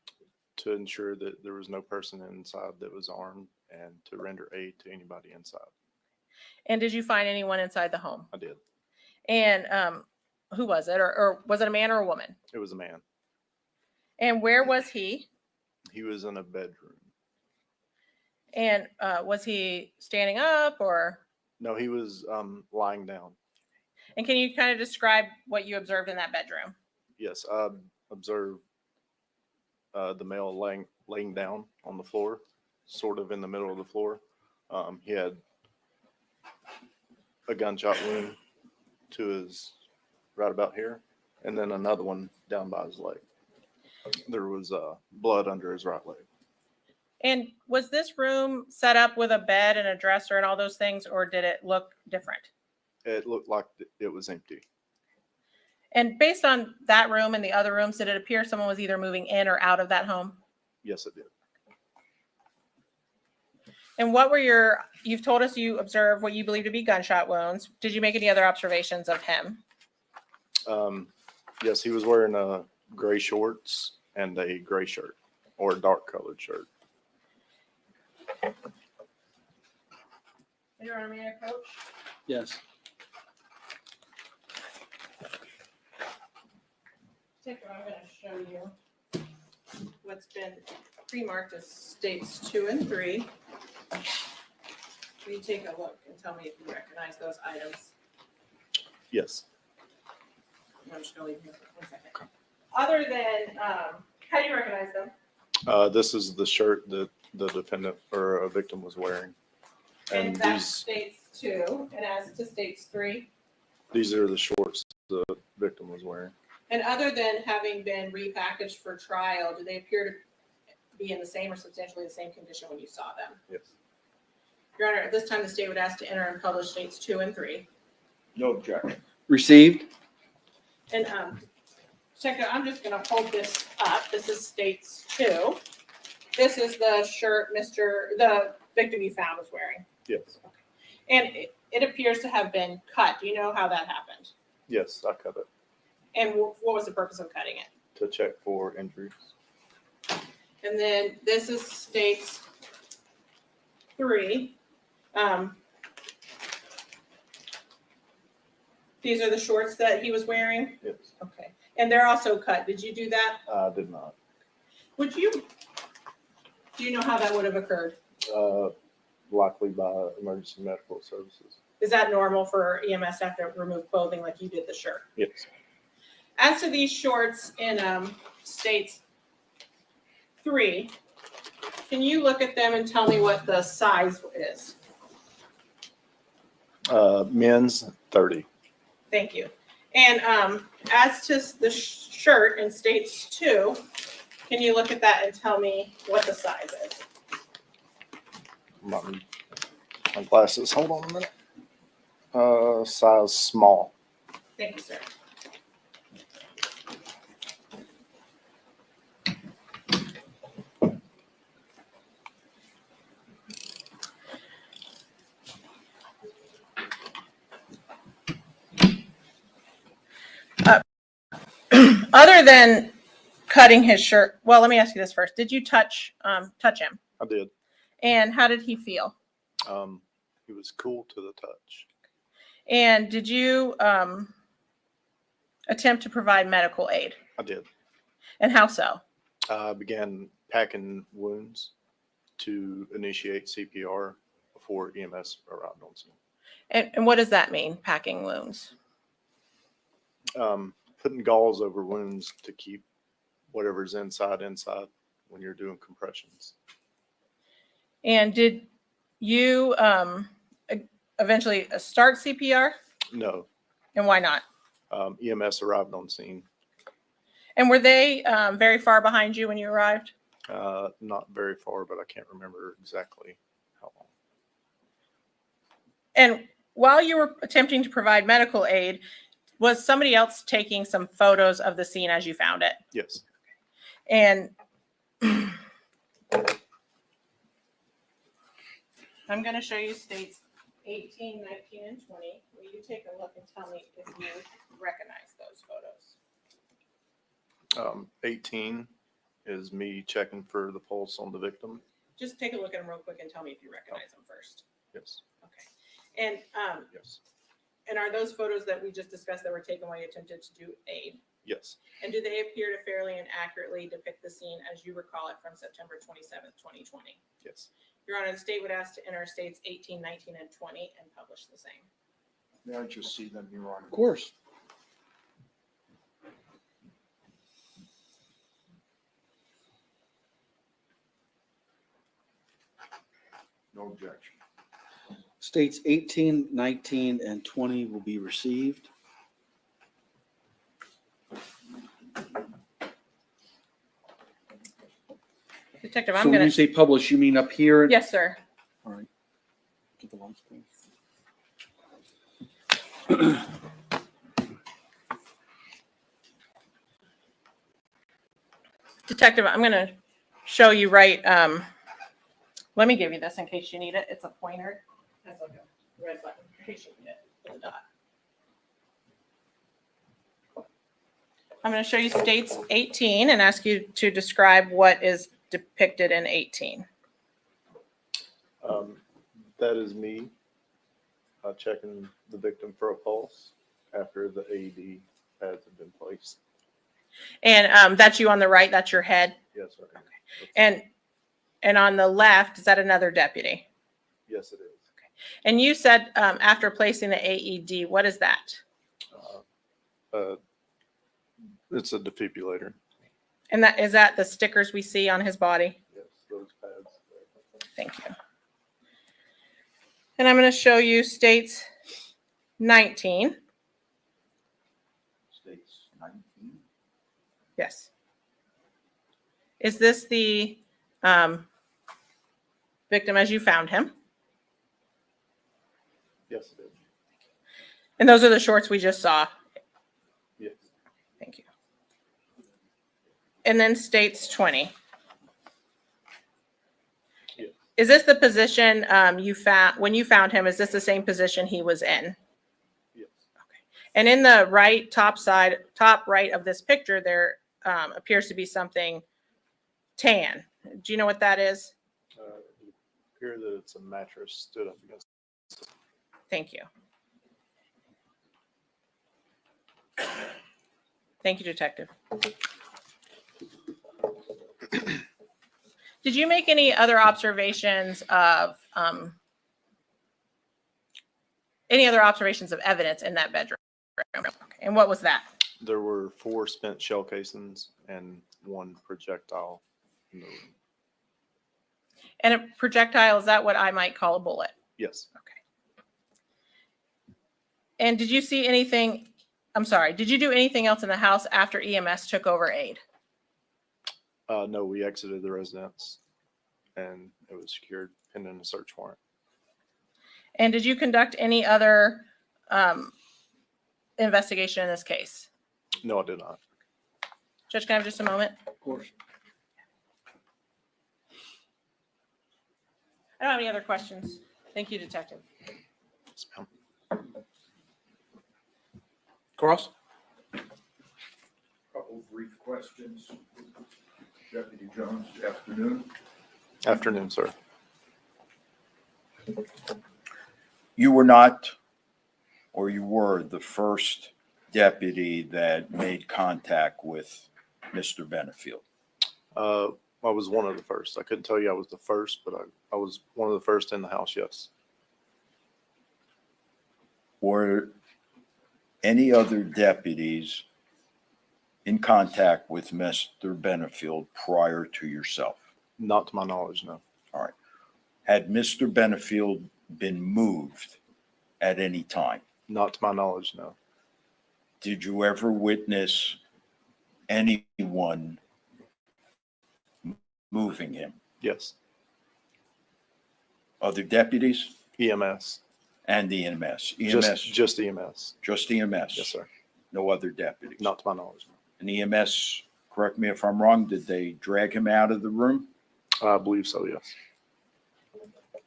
To ensure that there was no person inside that was armed and to render aid to anybody inside. And did you find anyone inside the home? I did. And who was it? Or was it a man or a woman? It was a man. And where was he? He was in a bedroom. And was he standing up or? No, he was lying down. And can you kind of describe what you observed in that bedroom? Yes, I observed the male laying down on the floor, sort of in the middle of the floor. He had a gunshot wound to his right about here, and then another one down by his leg. There was blood under his right leg. And was this room set up with a bed and a dresser and all those things, or did it look different? It looked like it was empty. And based on that room and the other rooms, did it appear someone was either moving in or out of that home? Yes, it did. And you've told us you observed what you believe to be gunshot wounds. Did you make any other observations of him? Yes, he was wearing gray shorts and a gray shirt or a dark colored shirt. Your Honor, may I, Coach? Yes. I'm going to show you what's been pre-marked as states 2 and 3. Will you take a look and tell me if you recognize those items? Yes. I'm just going to leave you for 1 second. Other than, how do you recognize them? This is the shirt that the defendant or a victim was wearing. And that's states 2, and as to states 3. These are the shorts the victim was wearing. And other than having been repackaged for trial, do they appear to be in the same or substantially the same condition when you saw them? Yes. Your Honor, at this time, the state would ask to enter and publish states 2 and 3. No objection. Received. And Checker, I'm just going to hold this up. This is states 2. This is the shirt the victim you found was wearing. Yes. And it appears to have been cut. Do you know how that happened? Yes, I cut it. And what was the purpose of cutting it? To check for injuries. And then this is states 3. These are the shorts that he was wearing? Yes. Okay. And they're also cut. Did you do that? I did not. Do you know how that would have occurred? Likely by emergency medical services. Is that normal for EMS staff to remove clothing like you did the shirt? Yes. As to these shorts in states 3, can you look at them and tell me what the size is? Men's 30. Thank you. And as to the shirt in states 2, can you look at that and tell me what the size is? My glasses, hold on a minute. Size small. Thank you, sir. Other than cutting his shirt, well, let me ask you this first. Did you touch him? I did. And how did he feel? He was cool to the touch. And did you attempt to provide medical aid? I did. And how so? I began packing wounds to initiate CPR before EMS arrived on scene. And what does that mean, packing wounds? Putting gauze over wounds to keep whatever's inside when you're doing compressions. And did you eventually start CPR? No. And why not? EMS arrived on scene. And were they very far behind you when you arrived? Not very far, but I can't remember exactly how long. And while you were attempting to provide medical aid, was somebody else taking some photos of the scene as you found it? Yes. And I'm going to show you states 18, 19, and 20. Will you take a look and tell me if you recognize those photos? 18 is me checking for the pulse on the victim. Just take a look at them real quick and tell me if you recognize them first. Yes. Okay. And Yes. and are those photos that we just discussed that were taken while you attempted to do aid? Yes. And do they appear to fairly and accurately depict the scene as you recall it from September 27th, 2020? Yes. Your Honor, the state would ask to enter states 18, 19, and 20 and publish the same. May I just see them, Your Honor? Of course. No objection. States 18, 19, and 20 will be received. Detective, So I'm when going you to. say publish, you mean up here? Yes, sir. All right. Get the lights, please. Detective, I'm going to show you right. Let me give you this in case you need it. It's a pointer. That's like a red button in case you need it with a dot. I'm going to show you states 18 and ask you to describe what is depicted in 18. That is me checking the victim for a pulse after the AED pads have been placed. And that's you on the right. That's your head. Yes, sir. And on the left, is that another deputy? Yes, it is. And you said after placing the AED, what is that? It's a defibrillator. And that is that the stickers we see on his body? Yes, those pads. Thank you. And I'm going to show you states 19. States 19. Yes. Is this the victim as you found him? Yes, it is. And those are the shorts we just saw. Yes. Thank you. And then states 20. Yes. Is this the position you found when you found him? Is this the same position he was in? Yes. Okay. And in the right top right of this picture, there appears to be something tan. Do you know what that is? It appears that it's a mattress stood up against. Thank you. Thank you, Detective. Did you make any other observations of evidence in that bedroom? Okay. And what was that? There were 4 spent shell casings and 1 projectile in the room. And a projectile, is that what I might call a bullet? Yes. Okay. And did you see anything, I'm sorry, did you do anything else in the house after EMS took over aid? No, we exited the residence and it was secured pending a search warrant. And did you conduct any other investigation in this case? No, I did not. Judge, can I have just a moment? Of course. I don't have any other questions. Thank you, Detective. Yes, ma'am. Cross? Couple of brief questions. Deputy Jones, afternoon. Afternoon, sir. You were not, or you were the first deputy that made contact with Mr. Benefield. I was one of the first. I couldn't tell you I was the first, but I was one of the first in the house, yes. Were any other deputies in contact with Mr. Benefield prior to yourself? Not to my knowledge, no. All right. Had Mr. Benefield been moved at any time? Not to my knowledge, no. Did you ever witness anyone moving him? Yes. Other deputies EMS. and the EMS? Just EMS. Just EMS? Yes, sir. No other deputies? Not to my knowledge, no. And EMS, correct me if I'm wrong, did they drag him out of the room? I believe so, yes.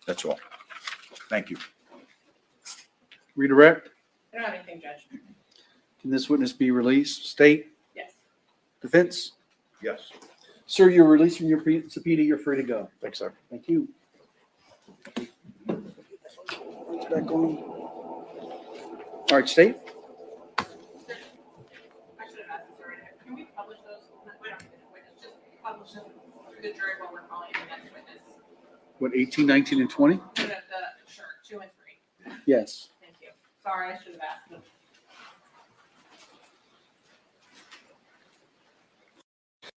That's all. Thank you. Redirect? I don't have anything, Judge. Can this witness be released? State? Yes. Defense? Yes. Sir, you're released from your subpoena. You're free to go. Thanks, sir. Thank you. Back on. All right, State? I should have asked this already. Can we publish those? We don't need a witness, just publish them through the jury while we're calling the next witness. What, 18, 19, and 20? Sure, 2 and 3. Yes. Thank you. Sorry, I should have asked them.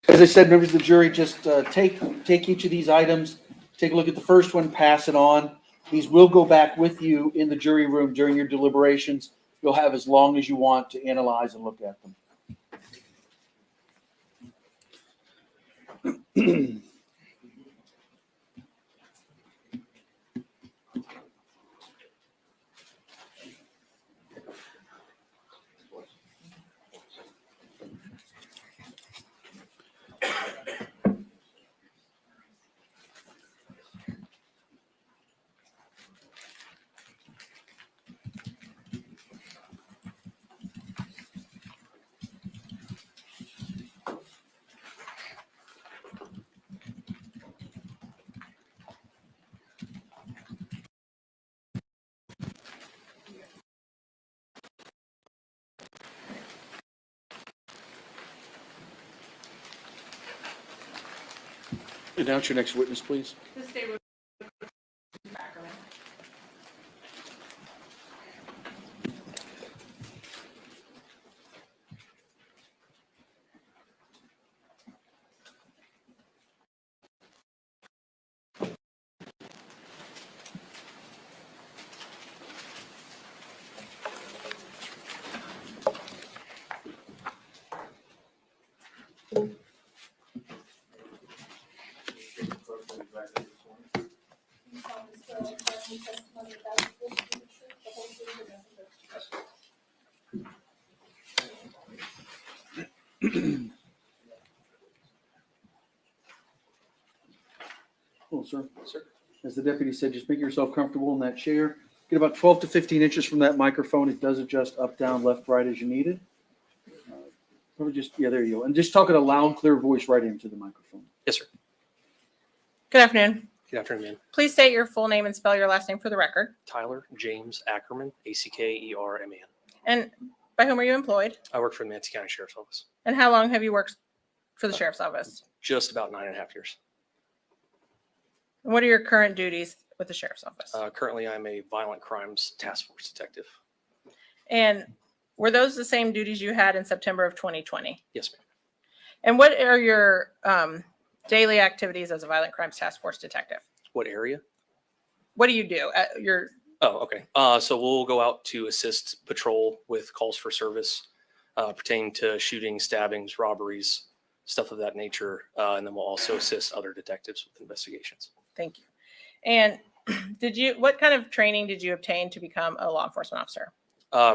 As I said, members of the jury, just take each of these items, take a look at the first one, pass it on. These will go back with you in the jury room during your deliberations. You'll have as long as you want to analyze and look at them. Announce your next witness, please. This day was Ackerman. You solemnly swear or affirm any testimony about to give be the truth, the whole truth, and nothing but the truth. Hello, sir. Sir. As the deputy said, just make yourself comfortable in that chair. Get about 12 to 15 inches from that microphone. It does adjust up, down, left, right as you need it. Probably just, yeah, there you go. And just talk in a loud, clear voice right into the microphone. Yes, sir. Good afternoon. Good afternoon. Please state your full name and spell your last name for the record. Tyler James Ackerman, Ackerman. And by whom are you employed? I work for the Manatee County Sheriff's Office. And how long have you worked for the sheriff's office? Just about 9.5 years. And what are your current duties with the sheriff's office? Currently, I'm a violent crimes task force detective. And were those the same duties you had in September of 2020? Yes, ma'am. And what are your daily activities as a violent crimes task force detective? What area? What do you do? Your Oh, okay. So we'll go out to assist patrol with calls for service pertaining to shootings, stabbings, robberies, stuff of that nature. And then we'll also assist other detectives with investigations. Thank you. And what kind of training did you obtain to become a law enforcement officer?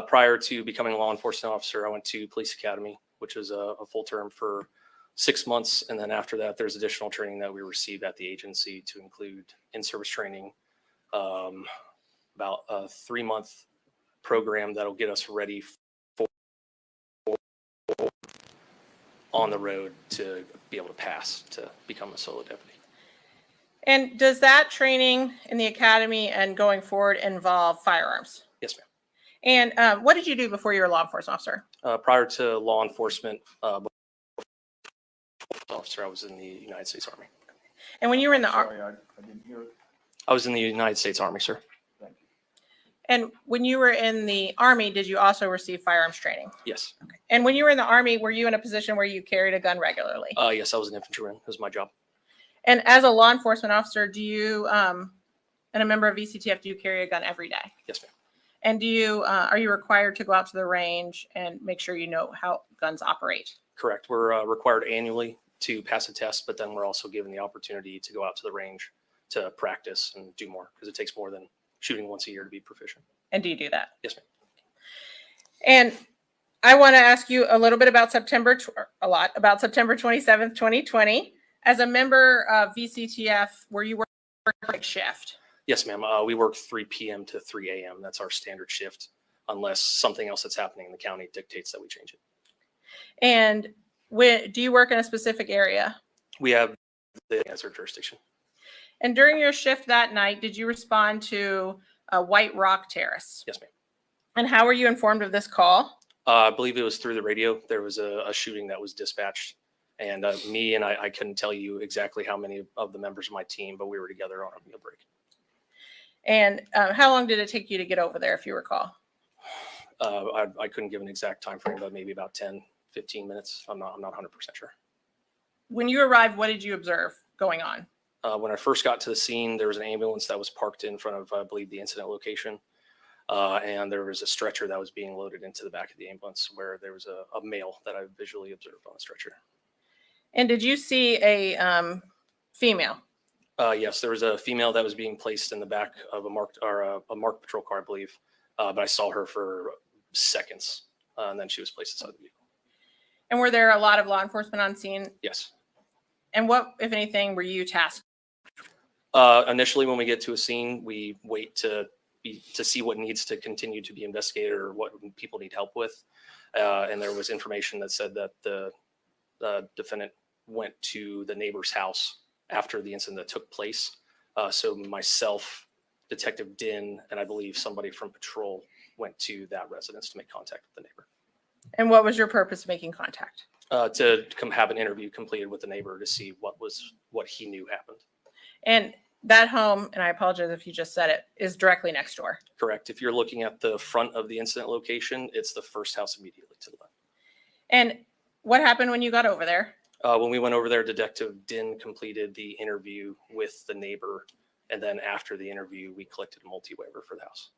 Prior to becoming a law enforcement officer, I went to police academy, which was a full term for 6 months. And then after that, there's additional training that we received at the agency to include in-service training, about a 3-month program that'll get us ready for on the road to be able to pass to become a solo deputy. And does that training in the academy and going forward involve firearms? Yes, ma'am. And what did you do before you were a law enforcement officer? Prior to law enforcement officer, I was in the United States Army. And when you were in the Sorry, I didn't hear it. I was in the United States Army, sir. Thank you. And when you were in the Army, did you also receive firearms training? Yes. And when you were in the Army, were you in a position where you carried a gun regularly? Yes, I was an infantryman. It was my job. And as a law enforcement officer, do you, and a member of VCTF, do you carry a gun every day? Yes, ma'am. And do you, are you required to go out to the range and make sure you know how guns operate? Correct. We're required annually to pass a test, but then we're also given the opportunity to go out to the range to practice and do more because it takes more than shooting once a year to be proficient. And do you do that? Yes, ma'am. And I want to ask you a little bit about September 27th, 2020. As a member of VCTF, were you working shift? Yes, ma'am. We work 3 p.m. to 3 a.m. That's our standard shift, unless something else that's happening in the county dictates that we change it. And do you work in a specific area? We have the answer jurisdiction. And during your shift that night, did you respond to a White Rock Terrace? Yes, ma'am. And how were you informed of this call? I believe it was through the radio. There was a shooting that was dispatched. And I couldn't tell you exactly how many of the members of my team, but we were together on a meal break. And how long did it take you to get over there, if you recall? I couldn't give an exact time frame, but maybe about 10, 15 minutes. I'm not 100% sure. When you arrived, what did you observe going on? When I first got to the scene, there was an ambulance that was parked in front of, I believe, the incident location. And there was a stretcher that was being loaded into the back of the ambulance where there was a male that I visually observed on the stretcher. And did you see a female? Yes, there was a female that was being placed in the back of a marked patrol car, I believe. But I saw her for seconds, and then she was placed inside the vehicle. And were there a lot of law enforcement on scene? Yes. And what, if anything, were you tasked? Initially, when we get to a scene, we wait to see what needs to continue to be investigated or what people need help with. And there was information that said that the defendant went to the neighbor's house after the incident that took place. So myself, Detective Din, and I believe somebody from patrol went to that residence to make contact with the neighbor. And what was your purpose of making contact? To come have an interview completed with the neighbor to see what he knew happened. And that home, and I apologize if you just said it, is directly next door. Correct. If you're looking at the front of the incident location, it's the first house immediately to the left. And what happened when you got over there? When we went over there, Detective Din completed the interview with the neighbor. And then after the interview, we collected a multi-waiver for the house.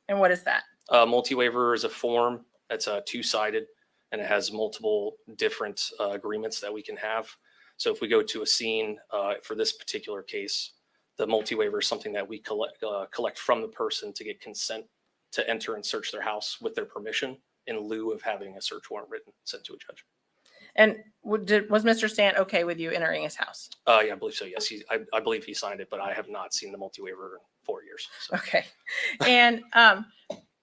And what is that? Multi-waiver is a form that's two-sided, and it has multiple different agreements that we can have. So if we go to a scene for this particular case, the multi-waiver is something that we collect from the person to get consent to enter and search their house with their permission in lieu of having a search warrant written sent to a judge. And was Mr. Stant okay with you entering his house? Yeah, I believe so. Yes, I believe he signed it, but I have not seen the multi-waiver in 4 years. So. Okay. And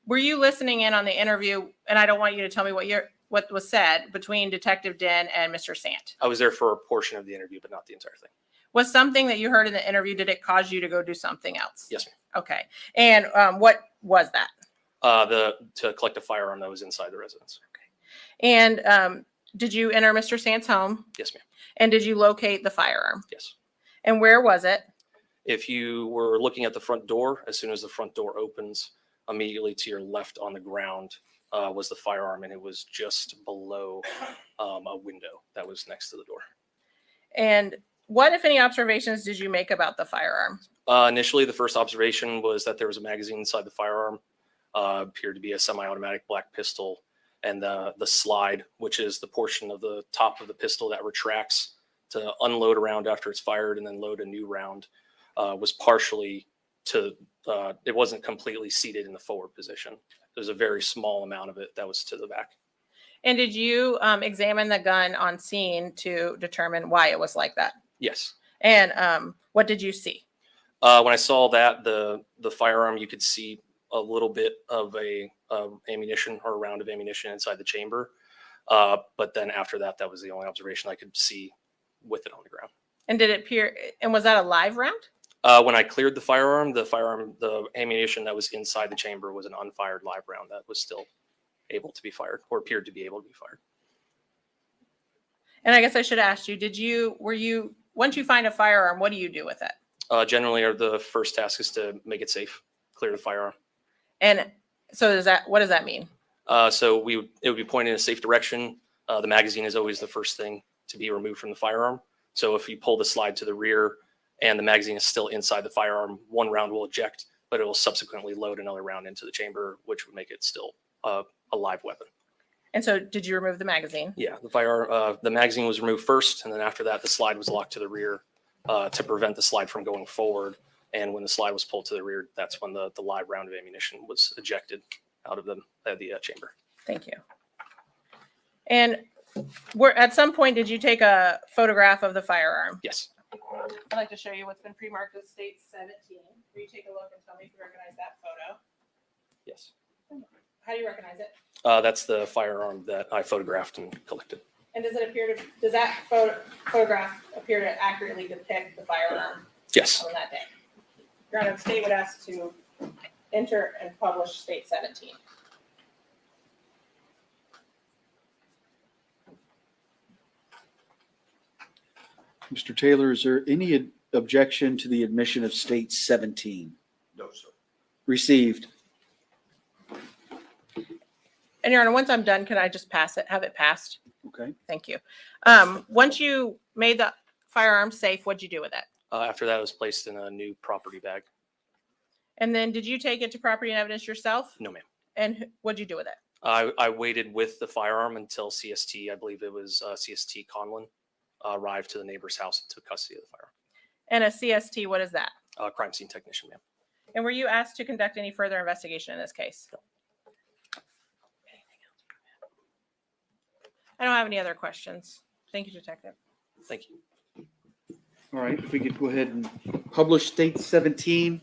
were you listening in on the interview? And I don't want you to tell me what was said between Detective Din and Mr. Sant. I was there for a portion of the interview, but not the entire thing. Was something that you heard in the interview, did it cause you to go do something else? Yes, ma'am. Okay. And what was that? To collect a firearm that was inside the residence. Okay. And did you enter Mr. Sant's home? Yes, ma'am. And did you locate the firearm? Yes. And where was it? If you were looking at the front door, as soon as the front door opens, immediately to your left on the ground was the firearm, and it was just below a window that was next to the door. And what, if any, observations did you make about the firearm? Initially, the first observation was that there was a magazine inside the firearm, appeared to be a semi-automatic black pistol, and the slide, which is the portion of the top of the pistol that retracts to unload a round after it's fired and then load a new round, was partially to, it wasn't completely seated in the forward position. There's a very small amount of it that was to the back. And did you examine the gun on scene to determine why it was like that? Yes. And what did you see? When I saw that, the firearm, you could see a little bit of ammunition or a round of ammunition inside the chamber. But then after that, that was the only observation I could see with it on the ground. And did it appear, and was that a live round? When I cleared the ammunition that was inside the chamber was an unfired live round that was still able to be fired or appeared to be able to be fired. And I guess I should ask you, once you find a firearm, what do you do with it? Generally, the first task is to make it safe, clear the firearm. And so what does that mean? So it would be pointed in a safe direction. The magazine is always the first thing to be removed from the firearm. So if you pull the slide to the rear and the magazine is still inside the firearm, one round will eject, but it will subsequently load another round into the chamber, which would make it still a live weapon. And so did you remove the magazine? Yeah, the magazine was removed first, and then after that, the slide was locked to the rear to prevent the slide from going forward. And when the slide was pulled to the rear, that's when the live round of ammunition was ejected out of the chamber. Thank you. And at some point, did you take a photograph of the firearm? Yes. I'd like to show you what's been pre-marked as state 17. Will you take a look and tell me if you recognize that photo? Yes. How do you recognize it? That's the firearm that I photographed and collected. And does that photograph appear to accurately depict the firearm? Yes. On that day? Your Honor, the state would ask to enter and publish state 17. Mr. Taylor, is there any objection to the admission of state 17? No, sir. Received. And Your Honor, once I'm done, can I just have it passed? Okay. Thank you. Once you made the firearm safe, what'd you do with it? After that, it was placed in a new property bag. And then did you take it to property and evidence yourself? No, ma'am. And what'd you do with it? I waited with the firearm until CST, I believe it was CST Conlon, arrived to the neighbor's house and took custody of the firearm. And a CST, what is that? Crime scene technician, ma'am. And were you asked to conduct any further investigation in this case? No. I don't have any other questions. Thank you, Detective. Thank you. All right, if we could go ahead and publish state 17.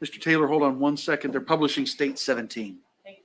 Mr. Taylor, hold on one second. They're publishing state 17. Thank you.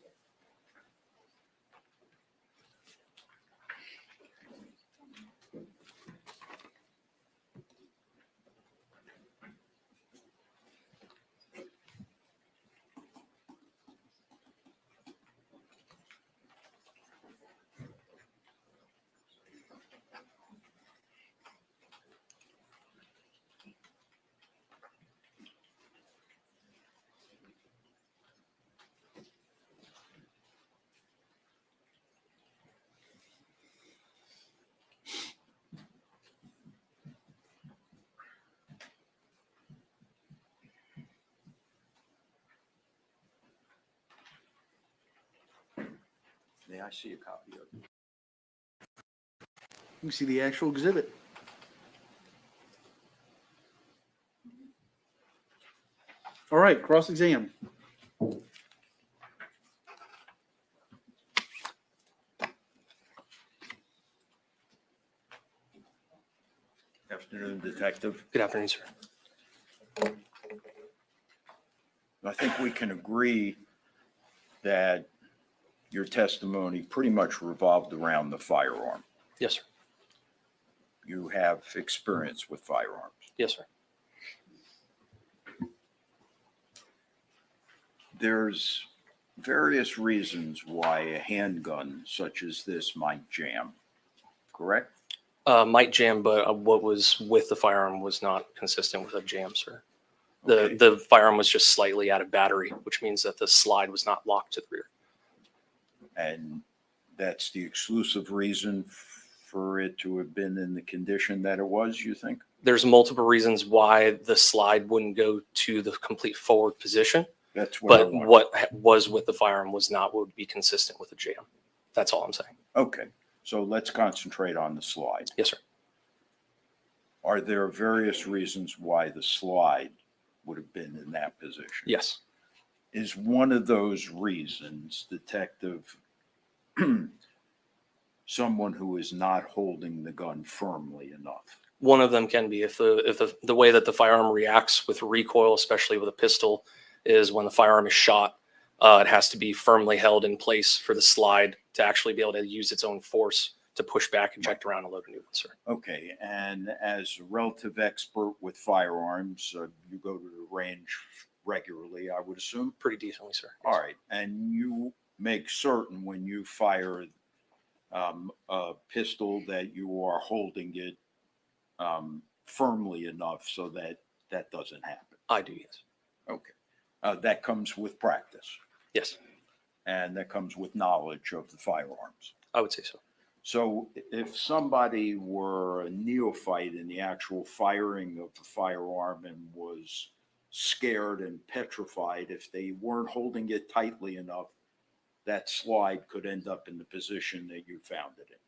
May I see a copy of it? You can see the actual exhibit. All right, cross-exam. Afternoon, Detective. Good afternoon, sir. I think we can agree that your testimony pretty much revolved around the firearm. Yes, sir. You have experience with firearms. Yes, sir. There's various reasons why a handgun such as this might jam, correct? Might jam, but what was with the firearm was not consistent with a jam, sir. Okay. The firearm was just slightly out of battery, which means that the slide was not locked to the rear. And that's the exclusive reason for it to have been in the condition that it was, you think? There's multiple reasons why the slide wouldn't go to the complete forward position. That's what I But want. what was with the firearm was not what would be consistent with a jam. That's all I'm saying. Okay, so let's concentrate on the slide. Yes, sir. Are there various reasons why the slide would have been in that position? Yes. Is one of those reasons, Detective, someone who is not holding the gun firmly enough? One of them can be if the way that the firearm reacts with recoil, especially with a pistol, is when the firearm is shot, it has to be firmly held in place for the slide to actually be able to use its own force to push back, eject around, and load a new one, sir. Okay, and as a relative expert with firearms, you go to the range regularly, I would assume? Pretty decently, sir. All right, and you make certain when you fire a pistol that you are holding it firmly enough so that that doesn't happen? I do, yes. Okay, that comes with practice, Yes, and that comes with knowledge of the firearms. I would say so. So if somebody were a neophyte in the actual firing of the firearm and was scared and petrified, if they weren't holding it tightly enough, that slide could end up in the position that you found it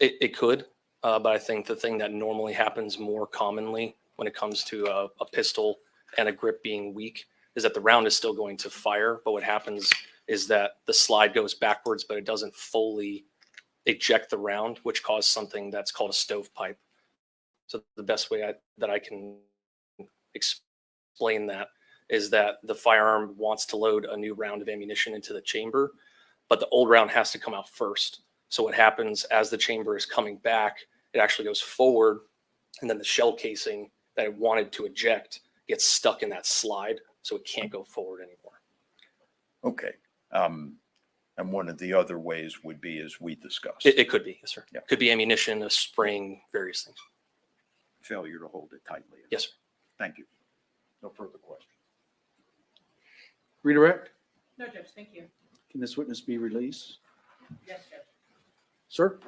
in. It could, but I think the thing that normally happens more commonly when it comes to a pistol and a grip being weak is that the round is still going to fire, but what happens is that the slide goes backwards, but it doesn't fully eject the round, which causes something that's called a stovepipe. So the best way that I can explain that is that the firearm wants to load a new round of ammunition into the chamber, but the old round has to come out first. So what happens as the chamber is coming back, it actually goes forward, and then the shell casing that it wanted to eject gets stuck in that slide, so it can't go forward anymore. Okay. And one of the other ways would be, as we discussed, It could be, yes, sir. Yeah. Could be ammunition, a spring, various things. failure to hold it tightly. Yes, sir. Thank you. No further questions. Redirect? No, Judge, thank you. Can this witness be released? Yes, Judge. Sir?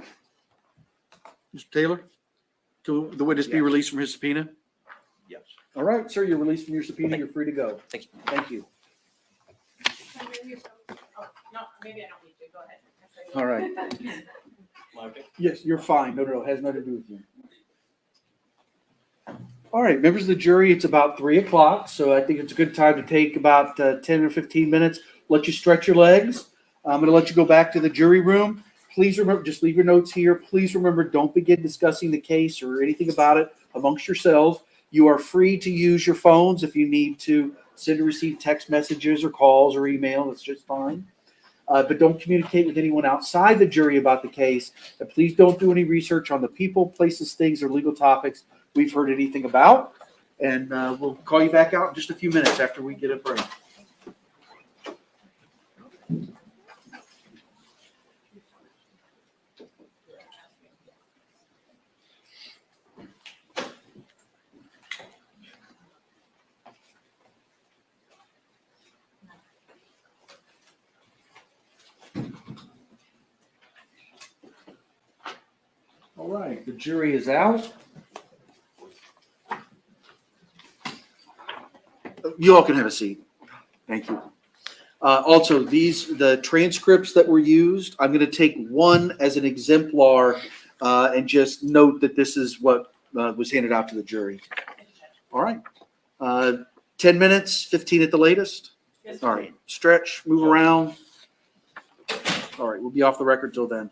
Mr. Taylor? Can the witness be Yes. released from his subpoena? Yes. All right, sir, you're released from your subpoena. You're free to go. Thank you. Thank you. Oh, no, maybe I don't need to. Go ahead. All right. Yes, you're fine. No, it has nothing to do with you. All right, members of the jury, it's about 3:00, so I think it's a good time to take about 10 or 15 minutes, let you stretch your legs. I'm going to let you go back to the jury room. Please remember, just leave your notes here. Please remember, don't begin discussing the case or anything about it amongst yourselves. You are free to use your phones if you need to send and receive text messages or calls or email. That's just fine. But don't communicate with anyone outside the jury about the case. And please don't do any research on the people, places, things, or legal topics we've heard anything about. And we'll call you back out in just a few minutes after we get a break. All right, the jury is out. You all can have a seat. Thank you. Also, the transcripts that were used, I'm going to take one as an exemplar and just note that this is what was handed out to the jury. All right. 10 minutes, 15 at the latest. All right. Stretch, move around. All right. We'll be off the record till then.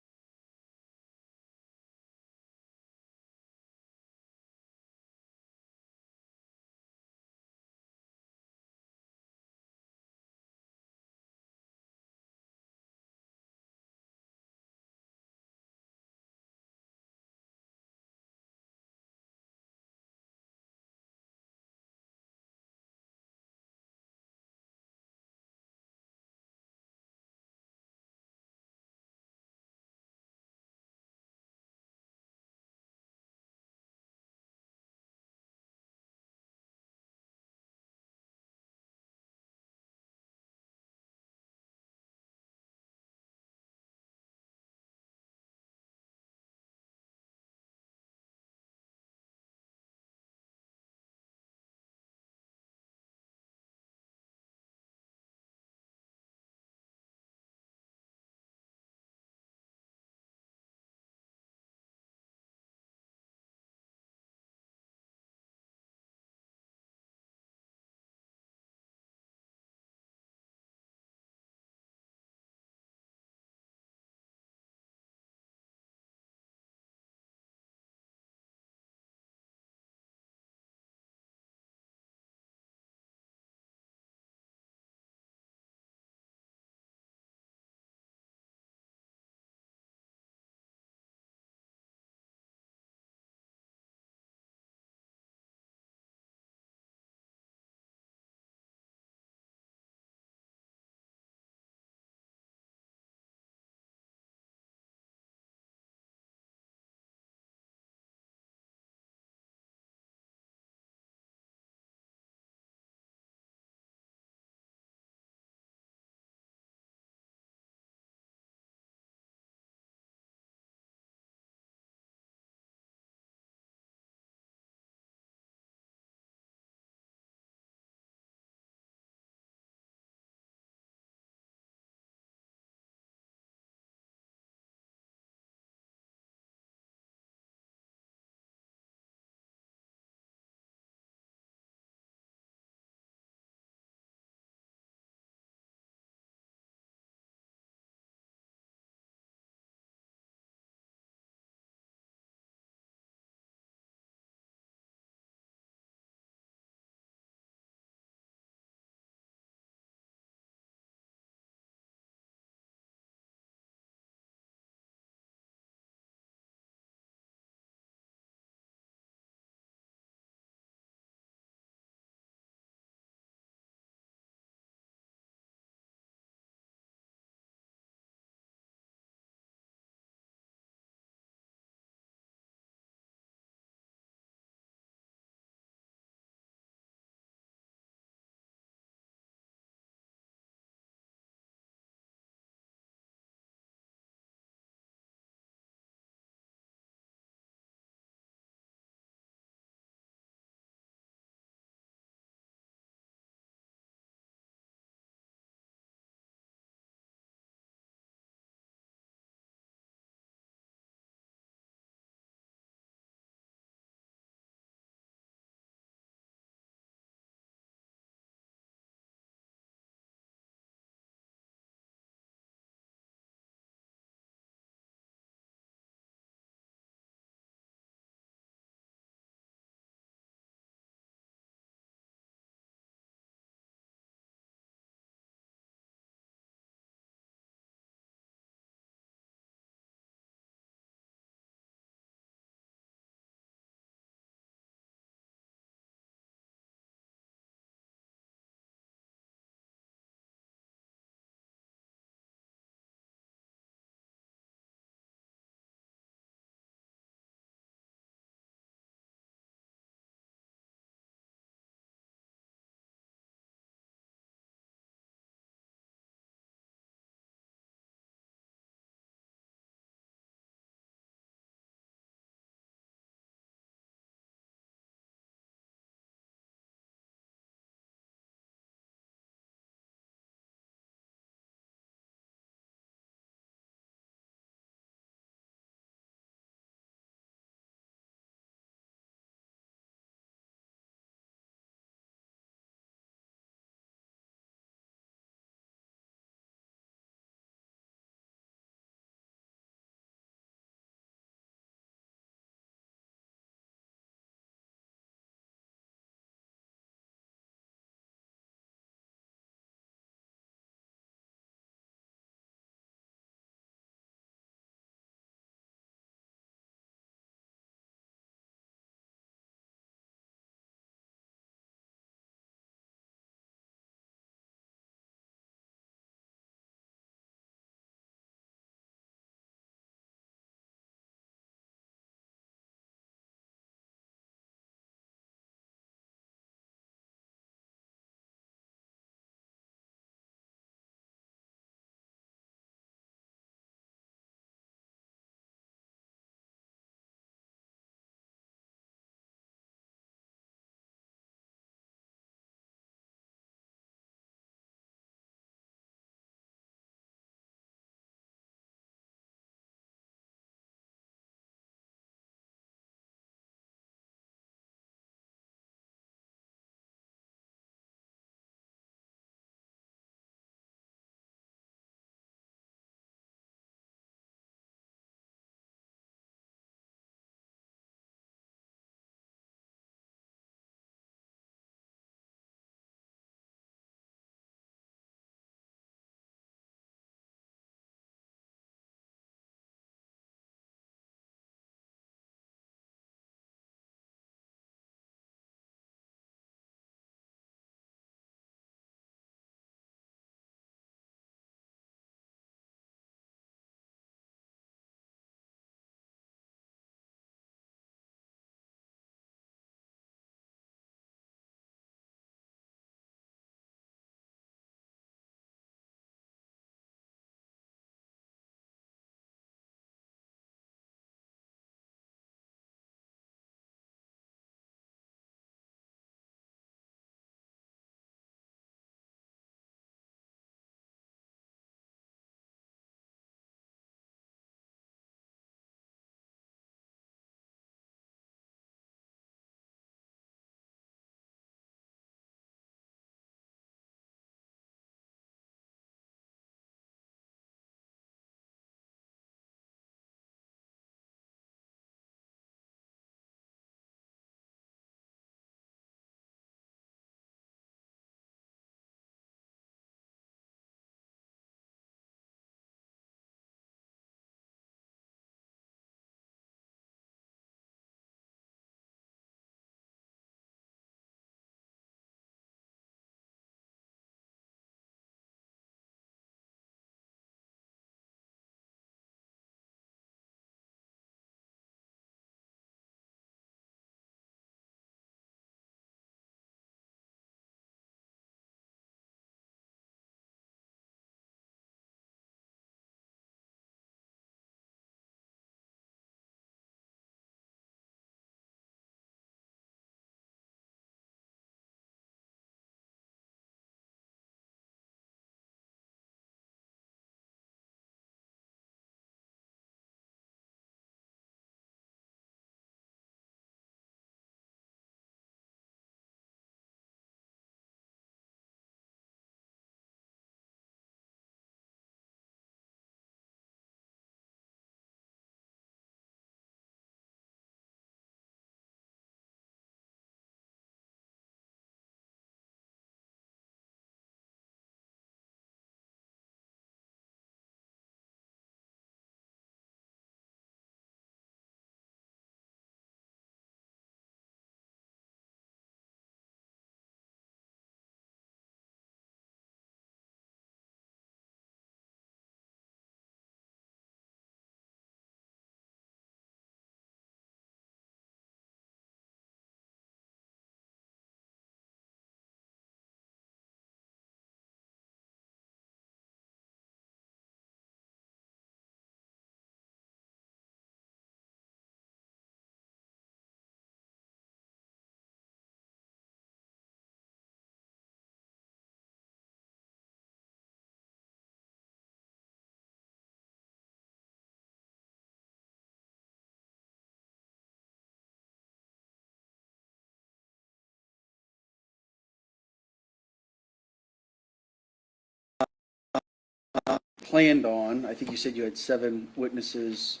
planned on. I think you said you had 7 witnesses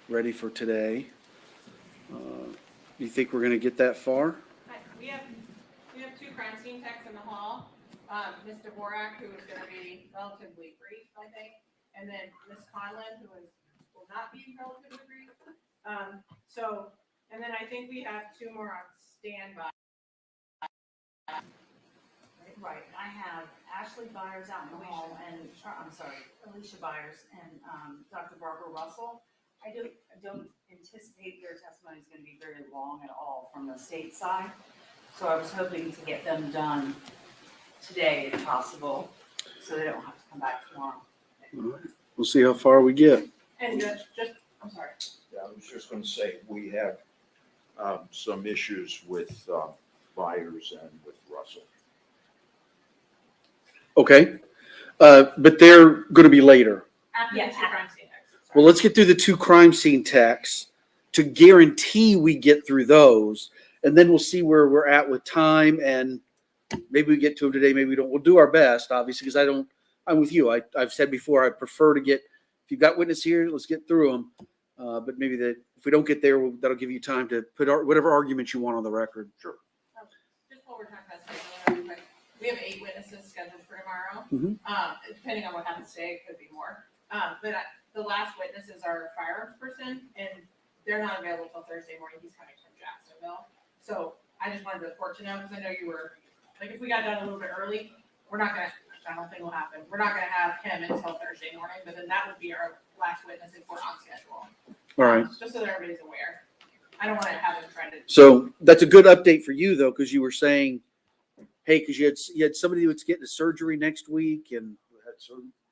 ready for today. Do you think we're going to get that far? We have 2 crime scene techs in the hall. Ms. Dvorak, who is going to be relatively brief, I think, and then Ms. Conlon, who will not be relatively brief. And then I think we have 2 more on standby. Right, I have Ashley Byers out in the hall and, Alicia Byers and Dr. Barbara Russell. I don't anticipate their testimony is going to be very long at all from the state side. So I was hoping to get them done today if possible, so they don't have to come back tomorrow. All right. We'll see how far we get. And just, I'm sorry. Yeah, I was just gonna say, we have some issues with Byers and with Russell. Okay. But they're going to be later. After the 2 crime scene techs. Well, let's get through the 2 crime scene techs to guarantee we get through those. And then we'll see where we're at with time. And maybe we get to them today. Maybe we don't. We'll do our best, obviously, because I'm with you. I've said before, I prefer to get, if you've got witness here, let's get through them. But maybe if we don't get there, that'll give you time to put whatever arguments you want on the record. Sure. Just while we're talking about scheduling, real quick, we have 8 witnesses scheduled for tomorrow. Mhm. Depending on what happens today, it could be more. But the last witness is our firearms person, and they're not available till Thursday morning. He's coming from Jacksonville. So I just wanted the court to know, because I know you were, like, if we got done a little bit early, I don't think will happen. We're not gonna have him until Thursday morning, but then that would be our last witness if we're on schedule. All right. Just so that everybody's aware. I don't want to have him try to. So that's a good update for you, though, because you were saying, hey, because you had somebody that's getting a surgery next week, and We had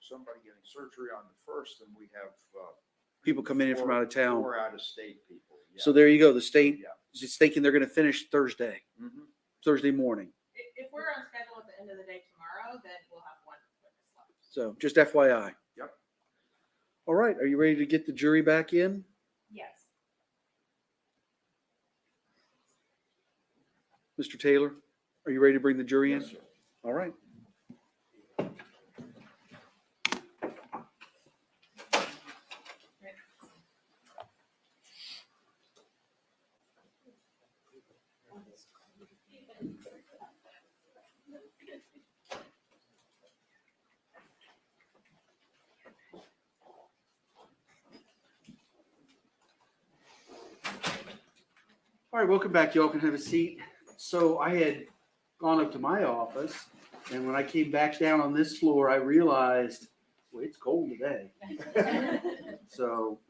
somebody getting surgery on the 1st, and we have people coming in from out of town. 4 out-of-state people. Yeah. So there you go. The state Yeah. is just thinking they're going to finish Thursday morning. If we're on schedule at the end of the day tomorrow, then we'll have 1 witness left. So just FYI. Yep. All right. Are you ready to get the jury back in? Yes. Mr. Taylor, are you ready to bring the jury in? Yes, sir. All right. All right, welcome back. Y'all can have a seat. So I had gone up to my office, and when I came back down on this floor, I realized, well, it's cold today. So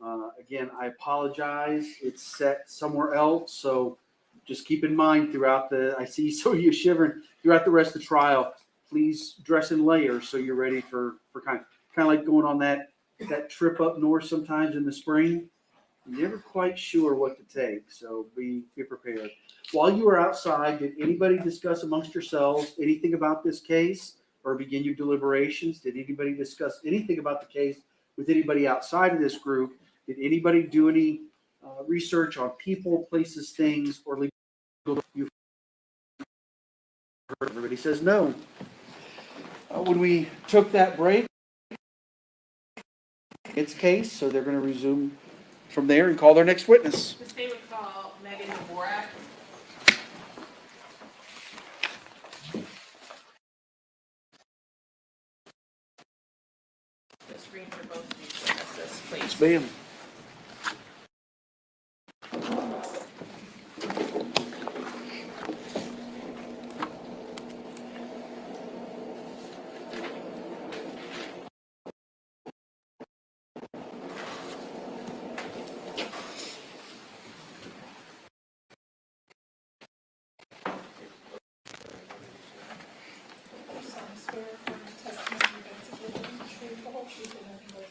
again, I apologize. It's set somewhere else. So just keep in mind throughout I see some of you shivering throughout the rest of the trial. Please dress in layers so you're ready for kind of like going on that trip up north sometimes in the spring. You're never quite sure what to take, so be prepared. While you were outside, did anybody discuss amongst yourselves anything about this case or begin your deliberations? Did anybody discuss anything about the case with anybody outside of this group? Did anybody do any research on people, places, things, or legal? Everybody says no. When we took that break, it's case, so they're going to resume from there and call their next witness. The state would call Megan Dvorak. The screen for both of these witnesses, please. Ma'am. Swear affirm the testimony you're about to give is the truth, the whole truth, and nothing but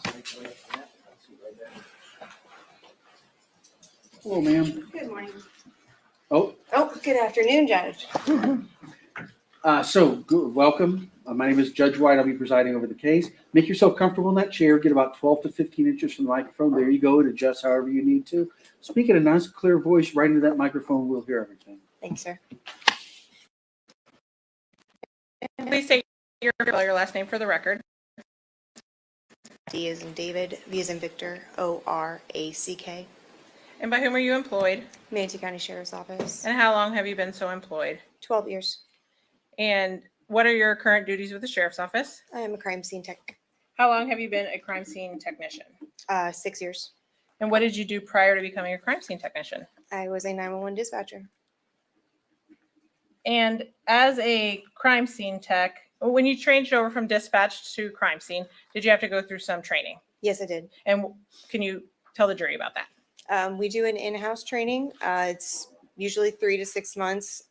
the truth. Hello, ma'am. Good morning. Oh, Good afternoon, Judge. welcome. My name is Judge White. I'll be presiding over the case. Make yourself comfortable in that chair. Get about 12 to 15 inches from the microphone. There you go. And adjust however you need to. Speak in a nice, clear voice right into that microphone. We'll hear everything. Thanks, sir. Please state your last name for the record. D as in David, V as in Victor, O-R-A-C-K. And by whom are you employed? Manatee County Sheriff's Office. And how long have you been so employed? 12 years. And what are your current duties with the Sheriff's Office? I am a crime scene tech. How long have you been a crime scene technician? 6 years. And what did you do prior to becoming a crime scene technician? I was a 911 dispatcher. And as a crime scene tech, when you changed over from dispatch to crime scene, did you have to go through some training? Yes, I did. And can you tell the jury about that? We do an in-house training. It's usually 3 to 6 months.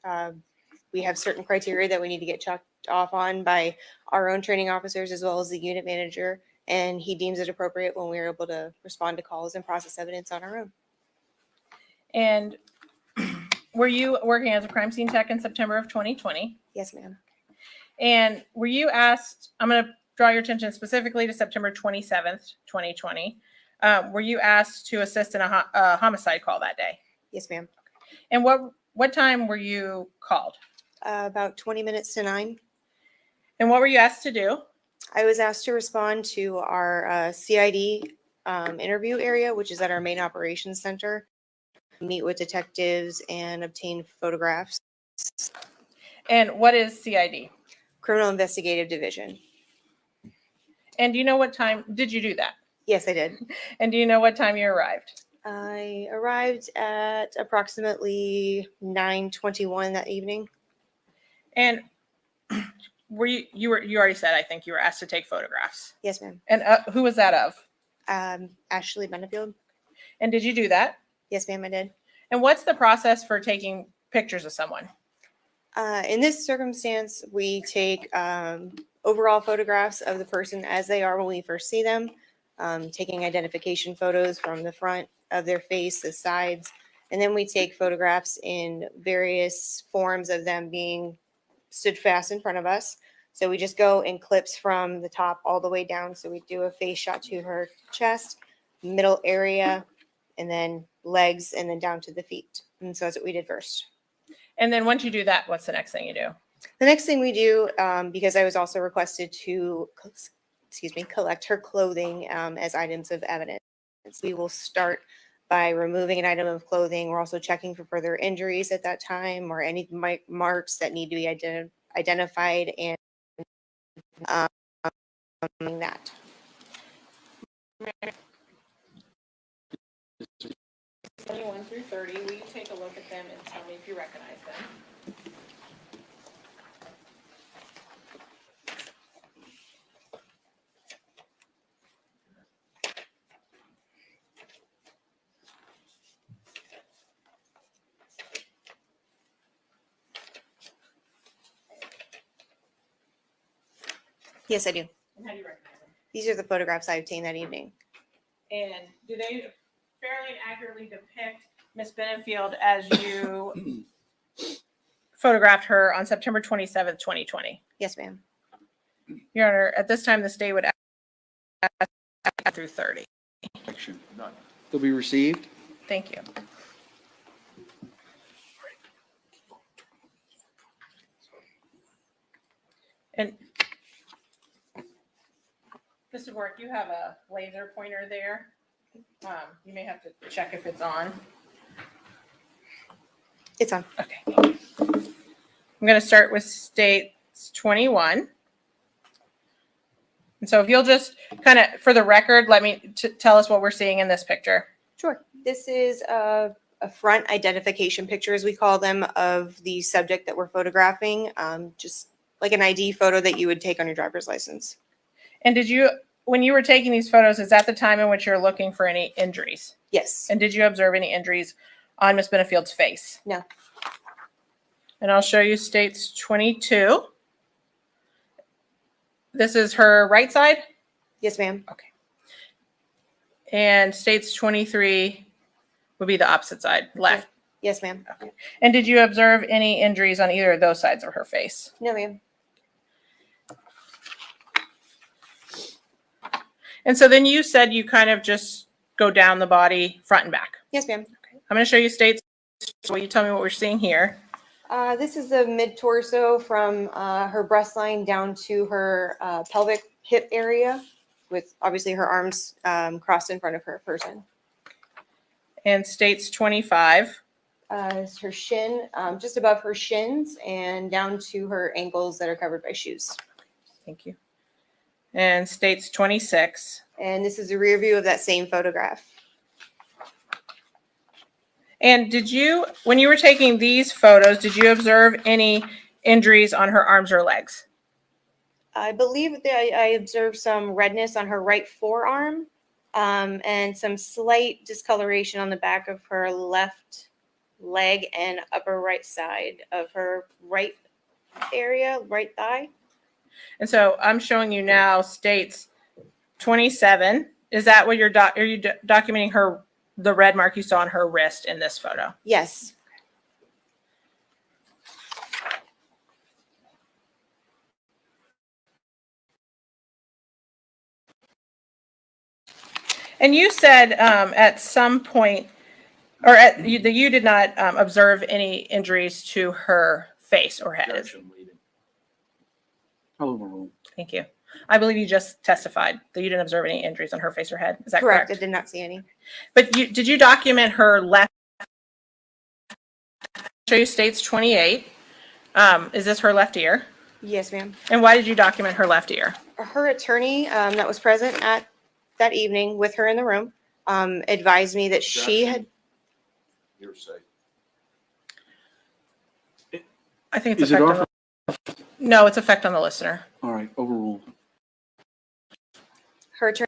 We have certain criteria that we need to get checked off on by our own training officers as well as the unit manager, and he deems it appropriate when we're able to respond to calls and process evidence on our own. And were you working as a crime scene tech in September of 2020? Yes, ma'am. And were you asked, I'm going to draw your attention specifically to September 27th, 2020. Were you asked to assist in a homicide call that day? Yes, ma'am. And what time were you called? About 20 minutes to 9. And what were you asked to do? I was asked to respond to our CID interview area, which is at our main operations center, meet with detectives and obtain photographs. And what is CID? Criminal Investigative Division. And do you know what time did you do that? Yes, I did. And do you know what time you arrived? I arrived at approximately 9:21 that evening. And were you already said, I think you were asked to take photographs. Yes, ma'am. And who was that of? Ashley Benefield. And did you do that? Yes, ma'am, I did. And what's the process for taking pictures of someone? In this circumstance, we take overall photographs of the person as they are when we first see them, taking identification photos from the front of their face, the sides, and then we take photographs in various forms of them being stood fast in front of us. So we just go in clips from the top all the way down. So we do a face shot to her chest, middle area, and then legs, and then down to the feet. And so that's what we did first. And then once you do that, what's the next thing you do? The next thing we do, because I was also requested to, collect her clothing as items of evidence. We will start by removing an item of clothing. We're also checking for further injuries at that time or any marks that need to be identified and that. 21 through 30, will you take a look at them and tell me if you recognize them? Yes, I do. And how do you recognize them? These are the photographs I obtained that evening. And do they fairly and accurately depict Miss Benefield as you photographed her on September 27th, 2020? Yes, ma'am. Your Honor, at this time, the state would ask through 30. Action. They'll be received. Thank you. And Mr. Bork, you have a laser pointer there. You may have to check if it's on. It's on. Okay. I'm going to start with states 21. And so if you'll just kind of, for the record, let me tell us what we're seeing in this picture. Sure. This is a front identification picture, as we call them, of the subject that we're photographing. Just like an ID photo that you would take on your driver's license. And did you, when you were taking these photos, is that the time in which you're looking for any injuries? Yes. And did you observe any injuries on Miss Benefield's face? No. And I'll show you states 22. This is her right side? Yes, ma'am. Okay. And states 23 would be the opposite side, left. Yes, ma'am. Okay. And did you observe any injuries on either of those sides of her face? No, ma'am. And so then you said you kind of just go down the body front and back. Yes, ma'am. Okay. I'm going to show you states. So will you tell me what we're seeing here? This is the mid torso from her breast line down to her pelvic hip area, with obviously her arms crossed in front of her person. And states 25. Is her shin, just above her shins and down to her ankles that are covered by shoes. Thank you. And states 26. And this is a rear view of that same photograph. And did you, when you were taking these photos, did you observe any injuries on her arms or legs? I believe that I observed some redness on her right forearm and some slight discoloration on the back of her left leg and upper right side of her right area, right thigh. And so I'm showing you now states 27. Is that what are you documenting the red mark you saw on her wrist in this photo? Yes. And you said at some point, or that you did not observe any injuries to her face or head. Overruled. Thank you. I believe you just testified that you didn't observe any injuries on her face or head. Is that Correct. correct? I did not see any. But did you document her left? Show you states 28. Is this her left ear? Yes, ma'am. And why did you document her left ear? Her attorney that was present at that evening with her in the room advised me that she had. Hearsay. I think it's Is it effect on our? no, it's effect on the listener. All right, overruled. Her attorney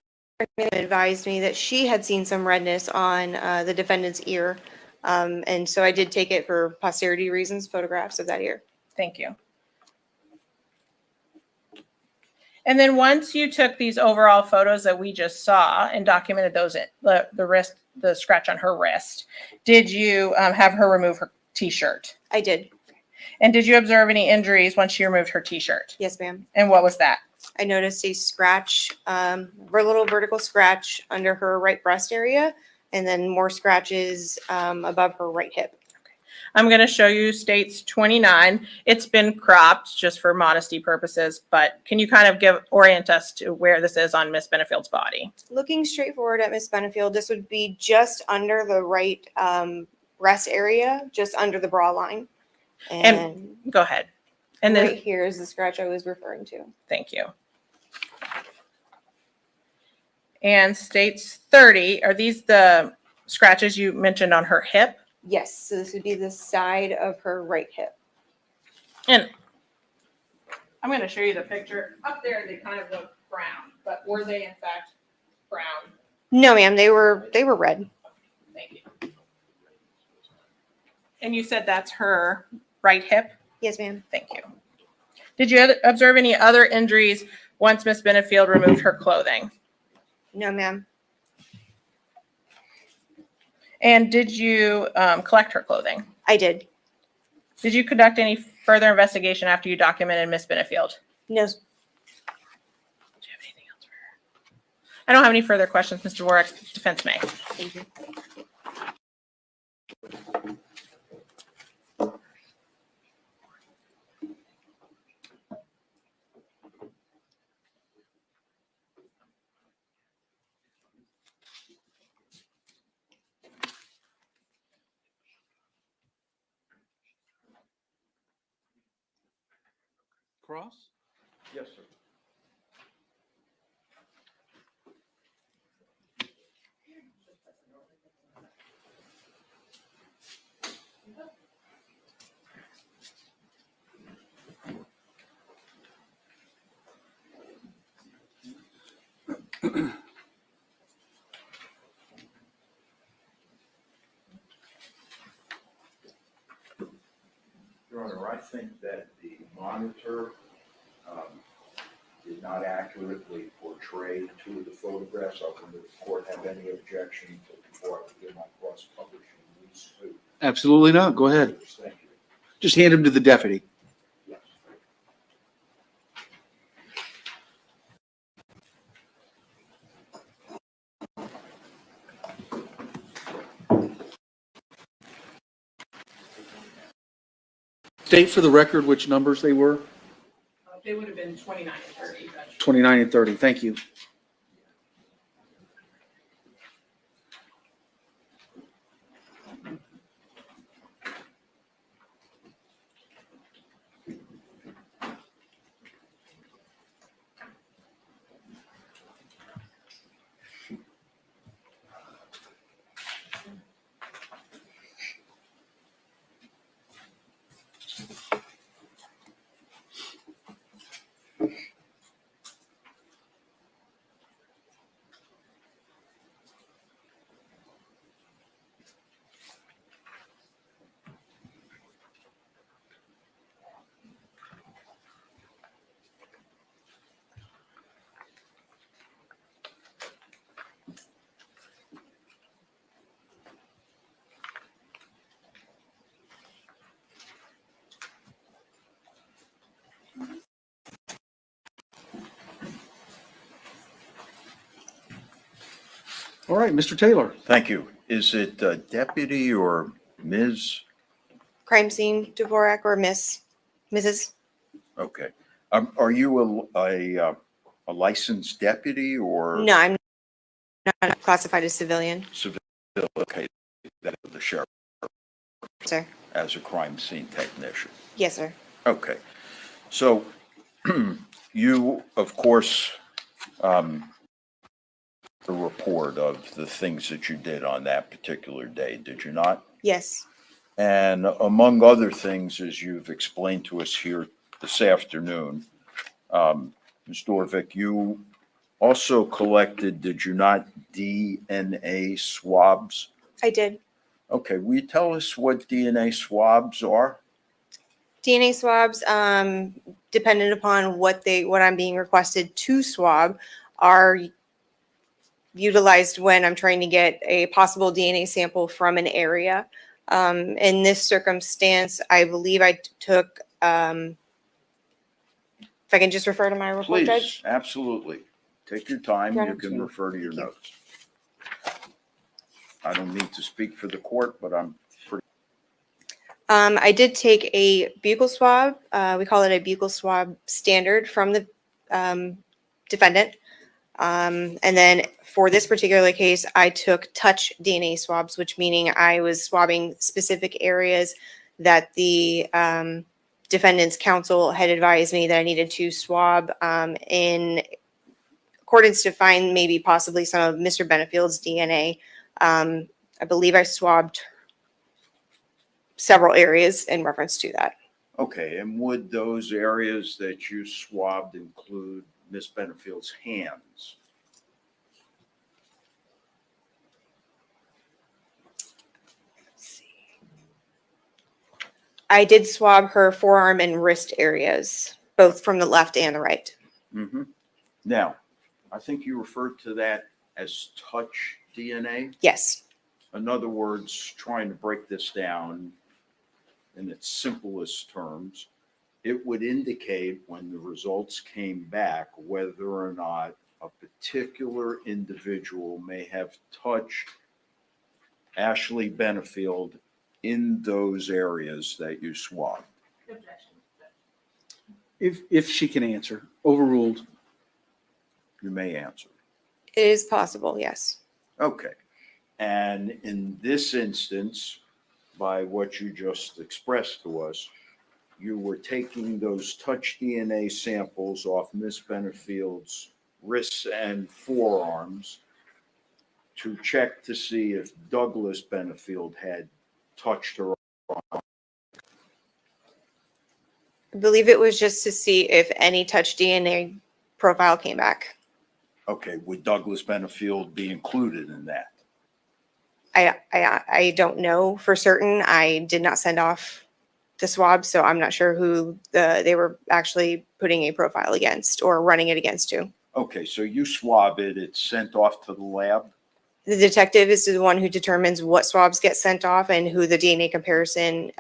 advised me that she had seen some redness on the defendant's ear. And so I did take it for posterity reasons, photographs of that ear. Thank you. And then once you took these overall photos that we just saw and documented those, the scratch on her wrist, did you have her remove her t-shirt? I did. And did you observe any injuries once she removed her t-shirt? Yes, ma'am. And what was that? I noticed a scratch, a little vertical scratch under her right breast area, and then more scratches above her right hip. I'm going to show you states 29. It's been cropped just for modesty purposes, but can you kind of orient us to where this is on Miss Benefield's body? Looking straight forward at Miss Benefield, this would be just under the right breast area, just under the bra line. And go ahead. And then right here is the scratch I was referring to. Thank you. And states 30, are these the scratches you mentioned on her hip? Yes, so this would be the side of her right hip. And I'm going to show you the picture. Up there, they kind of look brown, but were they in fact brown? No, ma'am, they were red. Thank you. And you said that's her right hip? Yes, ma'am. Thank you. Did you observe any other injuries once Miss Benefield removed her clothing? No, ma'am. And did you collect her clothing? I did. Did you conduct any further investigation after you documented Miss Benefield? No. Do you have anything else for her? I don't have any further questions, Mr. Warwick. Defense may. Thank you. Cross? Yes, sir. Your Honor, I think that the monitor did not accurately portray two of the photographs. I wonder if the court have any objection before I begin my cross-publishing these two. Absolutely not. Go ahead. Thank you. Just hand him to the deputy. Yes. State for the record which numbers they were? They would have been 29 and 30. Judge. 29 and 30. Thank you. All right, Mr. Taylor. Thank you. Is it deputy or Ms.? Crime scene, Dvorak or Mrs. Okay. Are you a licensed deputy or? No, I'm not classified as civilian, Civil, okay, that is the sheriff sir. as a crime scene technician. Yes, sir. Okay. So you, of course, the report of the things that you did on that particular day, did you not? Yes. And among other things, as you've explained to us here this afternoon, Ms. Dorvick, you also collected, did you not, DNA swabs? I did. Okay, will you tell us what DNA swabs are? DNA swabs, dependent upon what I'm being requested to swab, are utilized when I'm trying to get a possible DNA sample from an area. In this circumstance, I believe I took, if I can just refer to my report, Please, Judge. absolutely. Take your time. Your You Honor. can refer to your Thank you. notes. I don't need to speak for the court, but I'm pretty. I did take a buccal swab. We call it a buccal swab standard from the defendant. And then for this particular case, I took touch DNA swabs, which meaning I was swabbing specific areas that the defendant's counsel had advised me that I needed to swab in accordance to find maybe possibly some of Mr. Benefield's DNA. I believe I swabbed several areas in reference to that. Okay, and would those areas that you swabbed include Ms. Benefield's hands? I did swab her forearm and wrist areas, both from the left and the right. Mm-hmm. Now, I think you referred to that as touch DNA. Yes. In other words, trying to break this down in its simplest terms, it would indicate when the results came back whether or not a particular individual may have touched Ashley Benefield in those areas that you swabbed. If she can answer, overruled. You may answer. It is possible, yes. Okay. And in this instance, by what you just expressed to us, you were taking those touch DNA samples off Miss Benefield's wrists and forearms to check to see if Douglas Benefield had touched her. I believe it was just to see if any touch DNA profile came back. Okay, would Douglas Benefield be included in that? I don't know for certain. I did not send off the swab, so I'm not sure who they were actually putting a profile against or running it against to. Okay, so you swab it, it's sent off to the lab? The detective is the one who determines what swabs get sent off and who the DNA comparison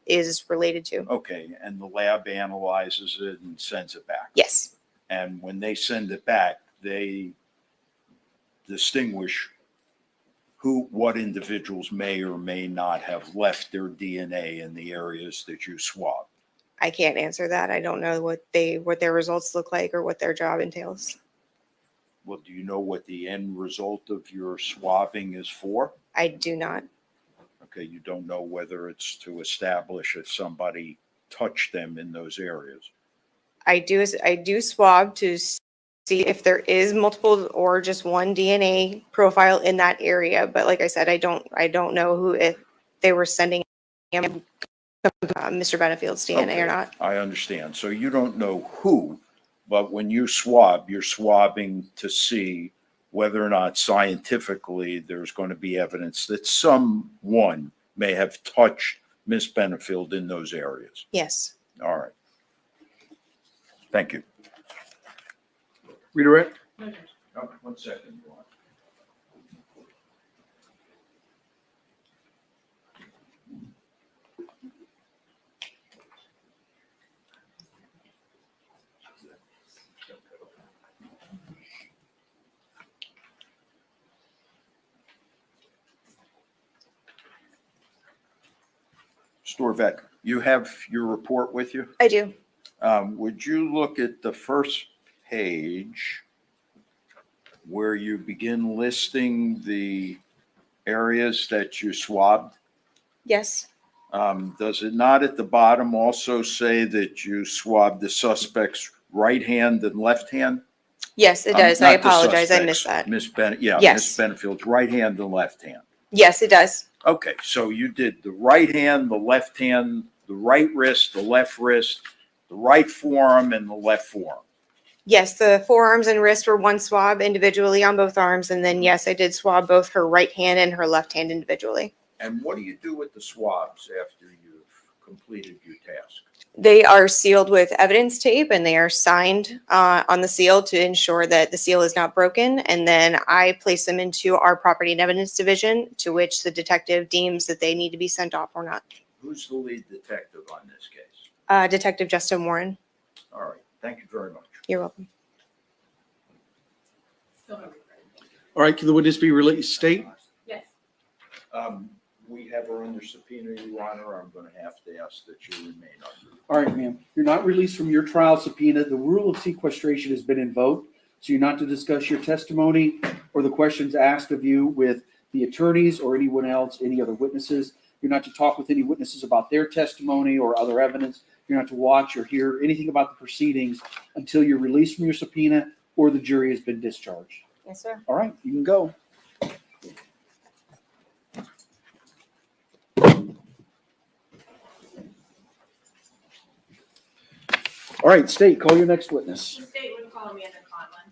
is related to. Okay, and the lab analyzes it and sends it back? Yes. And when they send it back, they distinguish what individuals may or may not have left their DNA in the areas that you swabbed. I can't answer that. I don't know what their results look like or what their job entails. Well, do you know what the end result of your swabbing is for? I do not. Okay, you don't know whether it's to establish if somebody touched them in those areas. I do swab to see if there is multiple or just one DNA profile in that area. But like I said, I don't know who, if they were sending Mr. Benefield's DNA Okay, or not. I understand. So you don't know who, but when you swab, you're swabbing to see whether or not scientifically there's going to be evidence that someone may have touched Miss Benefield in those areas. Yes. All right. Thank you. Redirect? Oh, 1 second. Store vet, you have your report with you? I do. Would you look at the first page where you begin listing the areas that you swabbed? Yes. Does it not at the bottom also say that you swabbed the suspect's right hand and left hand? Yes, it does. I Not the apologize. I suspects, missed that. Miss Yes. Benefield's right hand and left hand. Yes, it does. Okay, so you did the right hand, the left hand, the right wrist, the left wrist, the right forearm, and the left forearm. Yes, the forearms and wrist were one swab individually on both arms. And then, yes, I did swab both her right hand and her left hand individually. And what do you do with the swabs after you've completed your task? They are sealed with evidence tape and they are signed on the seal to ensure that the seal is not broken. And then I place them into our property and evidence division, to which the detective deems that they need to be sent off or not. Who's the lead detective on this case? Detective Justin Warren. All right, thank you very much. You're welcome. All right, can the witness be released? State? Yes. We have her under subpoena, Your Honor. I'm going to have to ask that you remain under. All right, ma'am. You're not released from your trial subpoena. The rule of sequestration has been invoked, so you're not to discuss your testimony or the questions asked of you with the attorneys or anyone else, any other witnesses. You're not to talk with any witnesses about their testimony or other evidence. You're not to watch or hear anything about the proceedings until you're released from your subpoena or the jury has been discharged. Yes, sir. All right, you can go. All right, State, call your next witness. The state would call Amanda Conlon.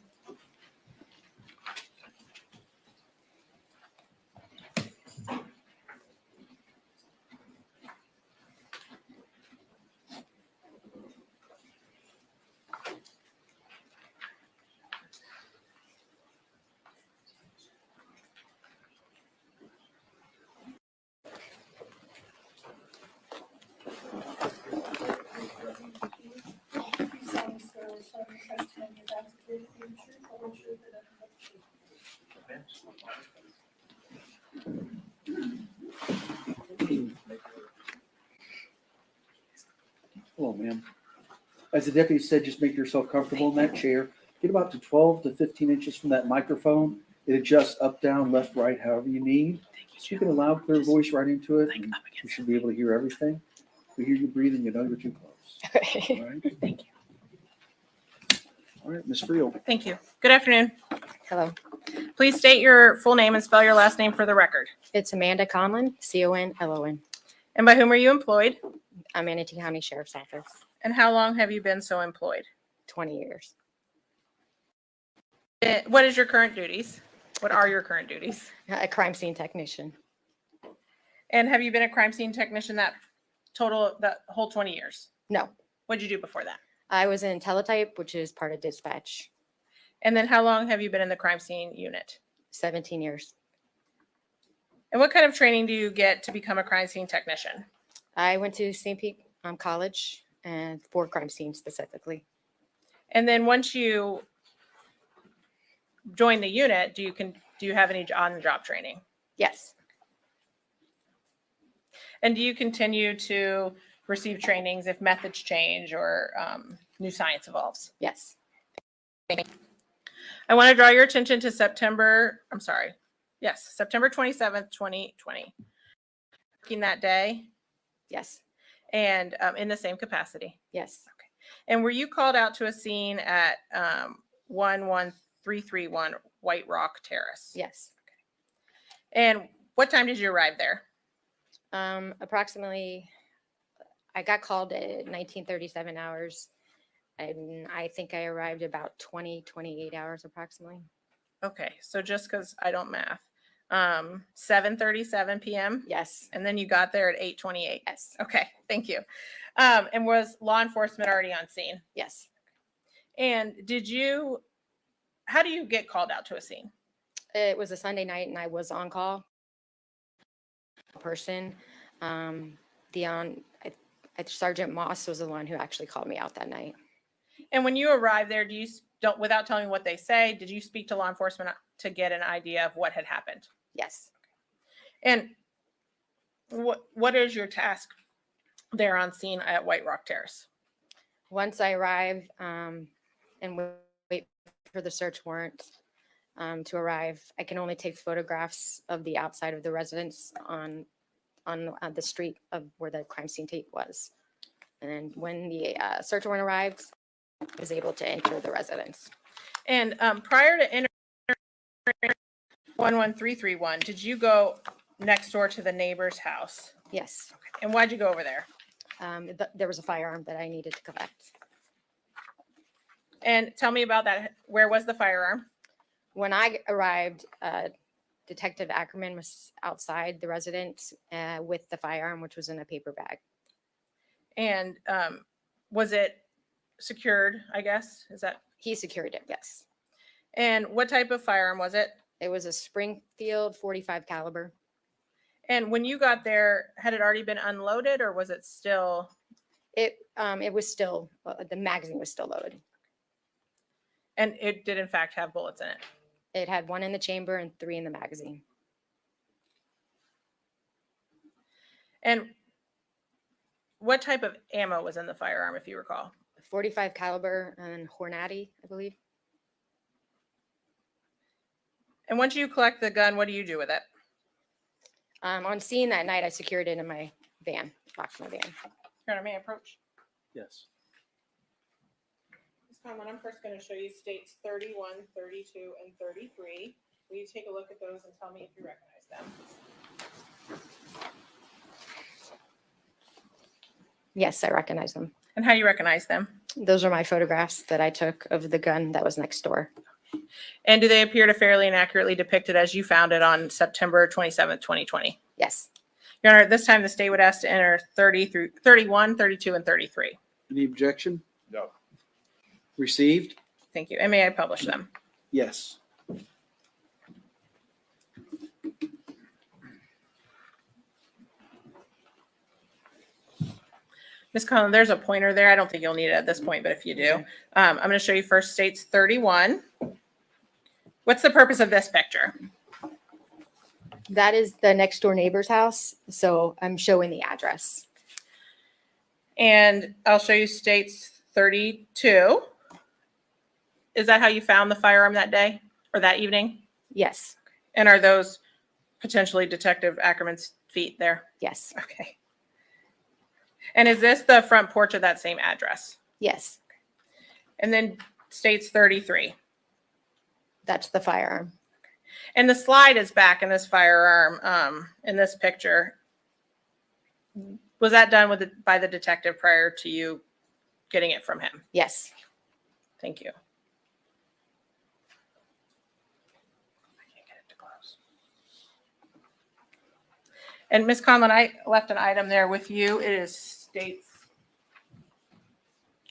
Hello, ma'am. As the deputy said, just make yourself comfortable in that chair. Get about to 12 to 15 inches from that microphone. It adjusts up, down, left, right, however you need. Speak in a loud, clear voice right into it. And you should be able to hear everything. We hear you breathing, you know you're too close. Okay. All right. Thank you. All right, Ms. Friel. Thank you. Good afternoon. Hello. Please state your full name and spell your last name for the record. It's Amanda Conlon, Conlon. And by whom are you employed? Manatee County Sheriff's Office, And how long have you been so employed? 20 years. What is your current duties? What are your current duties? A crime scene technician. And have you been a crime scene technician that whole 20 years? No, What'd you do before that? I was in teletype, which is part of dispatch. And then how long have you been in the crime scene unit? 17 years. And what kind of training do you get to become a crime scene technician? I went to St. Pete College and for crime scene specifically. And then once you join the unit, do you have any on-the-job training? Yes. And do you continue to receive trainings if methods change or new science evolves. Yes. I want to draw your attention to September 27th, 2020. Working that day Yes. and in the same capacity. Yes. And were you called out to a scene at 11331 White Rock Terrace? Yes. And what time did you arrive there? Approximately, I got called at 1937 hours. And I think I arrived about 28 hours approximately. Okay, so just because I don't math. 7:37 p.m. Yes. And then you got there at 8:28. Yes. Okay, thank you. And was law enforcement already on scene? Yes. And how do you get called out to a scene? It was a Sunday night and I was on call. Person, Sergeant Moss was the one who actually called me out that night. And when you arrived there, without telling me what they say, did you speak to law enforcement to get an idea of what had happened? Yes. And what is your task there on scene at White Rock Terrace? Once I arrive and wait for the search warrant to arrive, I can only take photographs of the outside of the residence on the street of where the crime scene tape was. And when the search warrant arrived, I was able to enter the residence. And prior to entering 11331, did you go next door to the neighbor's house? Yes. Okay. And why'd you go over there? There was a firearm that I needed to collect. And tell me about that. Where was the firearm? When I arrived, Detective Ackerman was outside the residence with the firearm, which was in a paper bag. And was it secured, I guess? He secured it, yes. And what type of firearm was it? It was a Springfield 45 caliber. And when you got there, had it already been unloaded or was it still? It was still, the magazine was still loaded. And it did in fact have bullets in it? It had 1 in the chamber and 3 in the magazine. And what type of ammo was in the firearm, if you recall? 45 caliber and Hornady, I believe. And once you collect the gun, what do you do with it? On scene that night, I secured it in my van, box in my van. Your Honor, may I approach? Yes. Ms. Conlon, I'm first going to show you states 31, 32, and 33. Will you take a look at those and tell me if you recognize them? Yes, I recognize them. And how do you recognize them? Those are my photographs that I took of the gun that was next door. And do they appear to fairly and accurately depict it as you found it on September 27th, 2020? Yes. Your Honor, at this time, the state would ask to enter 31, 32, and 33. Any objection? No. Received? Thank you. And may I publish them? Yes. Ms. Conlon, there's a pointer there. I don't think you'll need it at this point, but if you do, I'm going to show you first states 31. What's the purpose of this picture? That is the next door neighbor's house. So I'm showing the address. And I'll show you states 32. Is that how you found the firearm that day or that evening? Yes. And are those potentially Detective Ackerman's feet there? Yes. Okay. And is this the front porch of that same address? Yes. And then states 33. That's the firearm. And the slide is back in this firearm in this picture. Was that done by the detective prior to you getting it from him? Yes. Thank you. I can't get it to close. And Ms. Conlon, I left an item there with you. It is states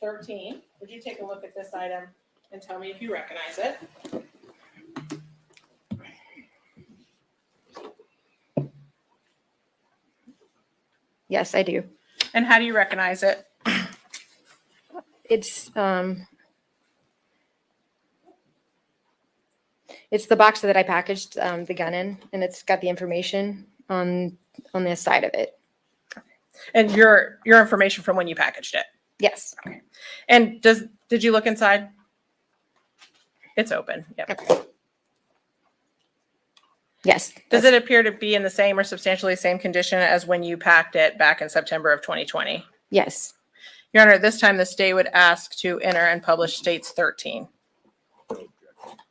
13. Would you take a look at this item and tell me if you recognize it? Yes, I do. And how do you recognize it? It's the box that I packaged the gun in, and it's got the information on the side of it. And your information from when you packaged it. Yes. Okay. And did you look inside? It's open. Yep. Okay. Yes. Does it appear to be in the same or substantially same condition as when you packed it back in September of 2020? Yes. Your Honor, at this time, the state would ask to enter and publish states 13.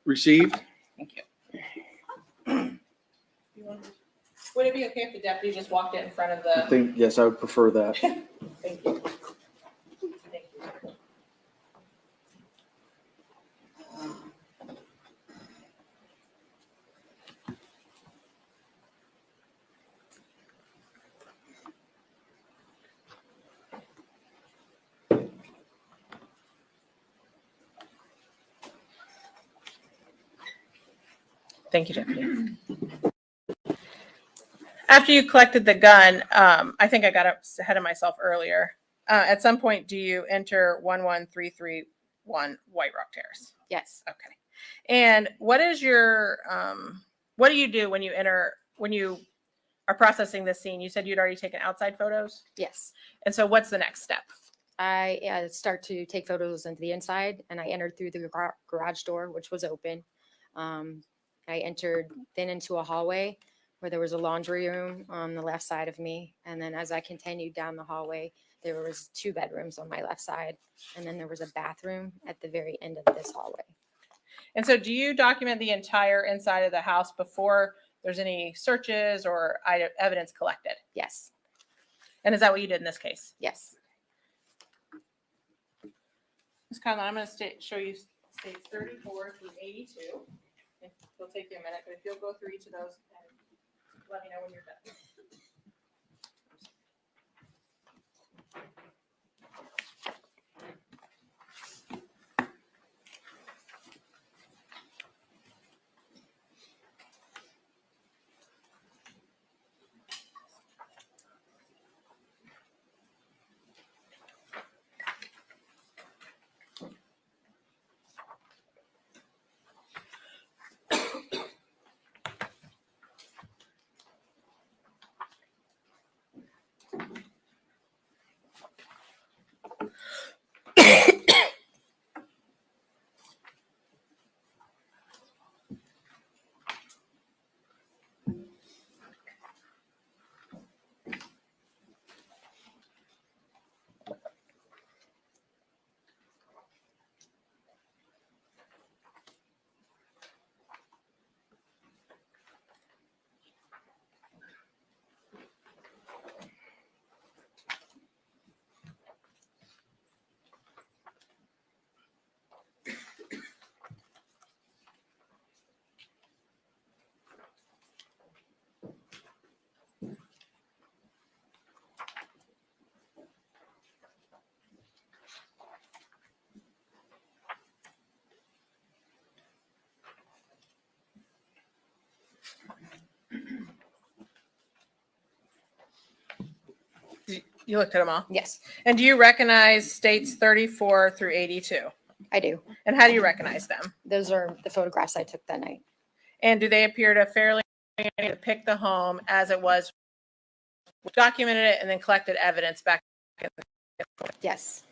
Received. Thank you. Would it be okay if the deputy just walked it in front of I think, yes, I would prefer that. Thank you. Thank you. Thank you, Deputy. After you collected the gun, I think I got ahead of myself earlier. At some point, do you enter 11331 White Rock Terrace? Yes. Okay. And what is your, what do you do when you are processing this scene? You said you'd already taken outside photos? Yes. And so what's the next step? I start to take photos into the inside, and I entered through the garage door, which was open. I entered then into a hallway where there was a laundry room on the left side of me. And then as I continued down the hallway, there was 2 bedrooms on my left side. And then there was a bathroom at the very end of this hallway. And so do you document the entire inside of the house before there's any searches or evidence collected? Yes. And is that what you did in this case? Yes. Ms. Conlon, I'm going to show you states 34 through 82. It'll take you a minute, but if you'll go through each of those and let me know when you're done. You looked at them all? Yes. And do you recognize states 34 through 82? I do. And how do you recognize them? Those are the photographs I took that night. And do they appear to fairly depict the home as it was, documented it, and then collected evidence back in the Yes.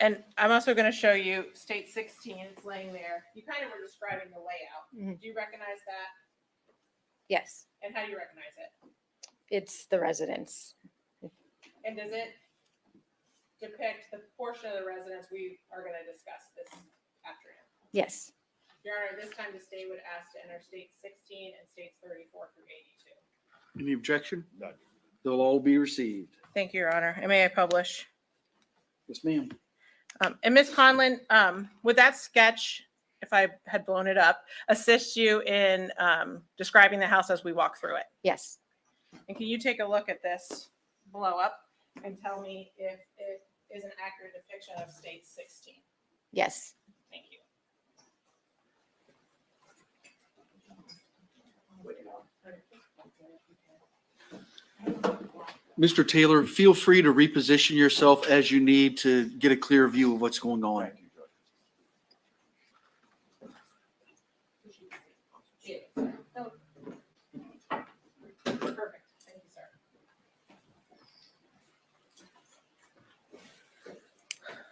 And I'm also going to show you state 16. It's laying there. You kind of were describing the layout. Mhm. Do you recognize that? Yes. And how do you recognize it? It's the residence. And does it depict the portion of the residence we are going to discuss this afternoon? Yes. Your Honor, this time the state would ask to enter states 16 and states 34 through 82. Any objection? None. They'll all be received. Thank you, Your Honor. And may I publish? Yes, ma'am. And Ms. Conlon, would that sketch, if I had blown it up, assist you in describing the house as we walk through it? Yes. And can you take a look at this blow up and tell me if it is an accurate depiction of state 16? Yes. Thank you. Mr. Taylor, feel free to reposition yourself as you need to get a clear view of what's going on. Perfect. Thank you, sir.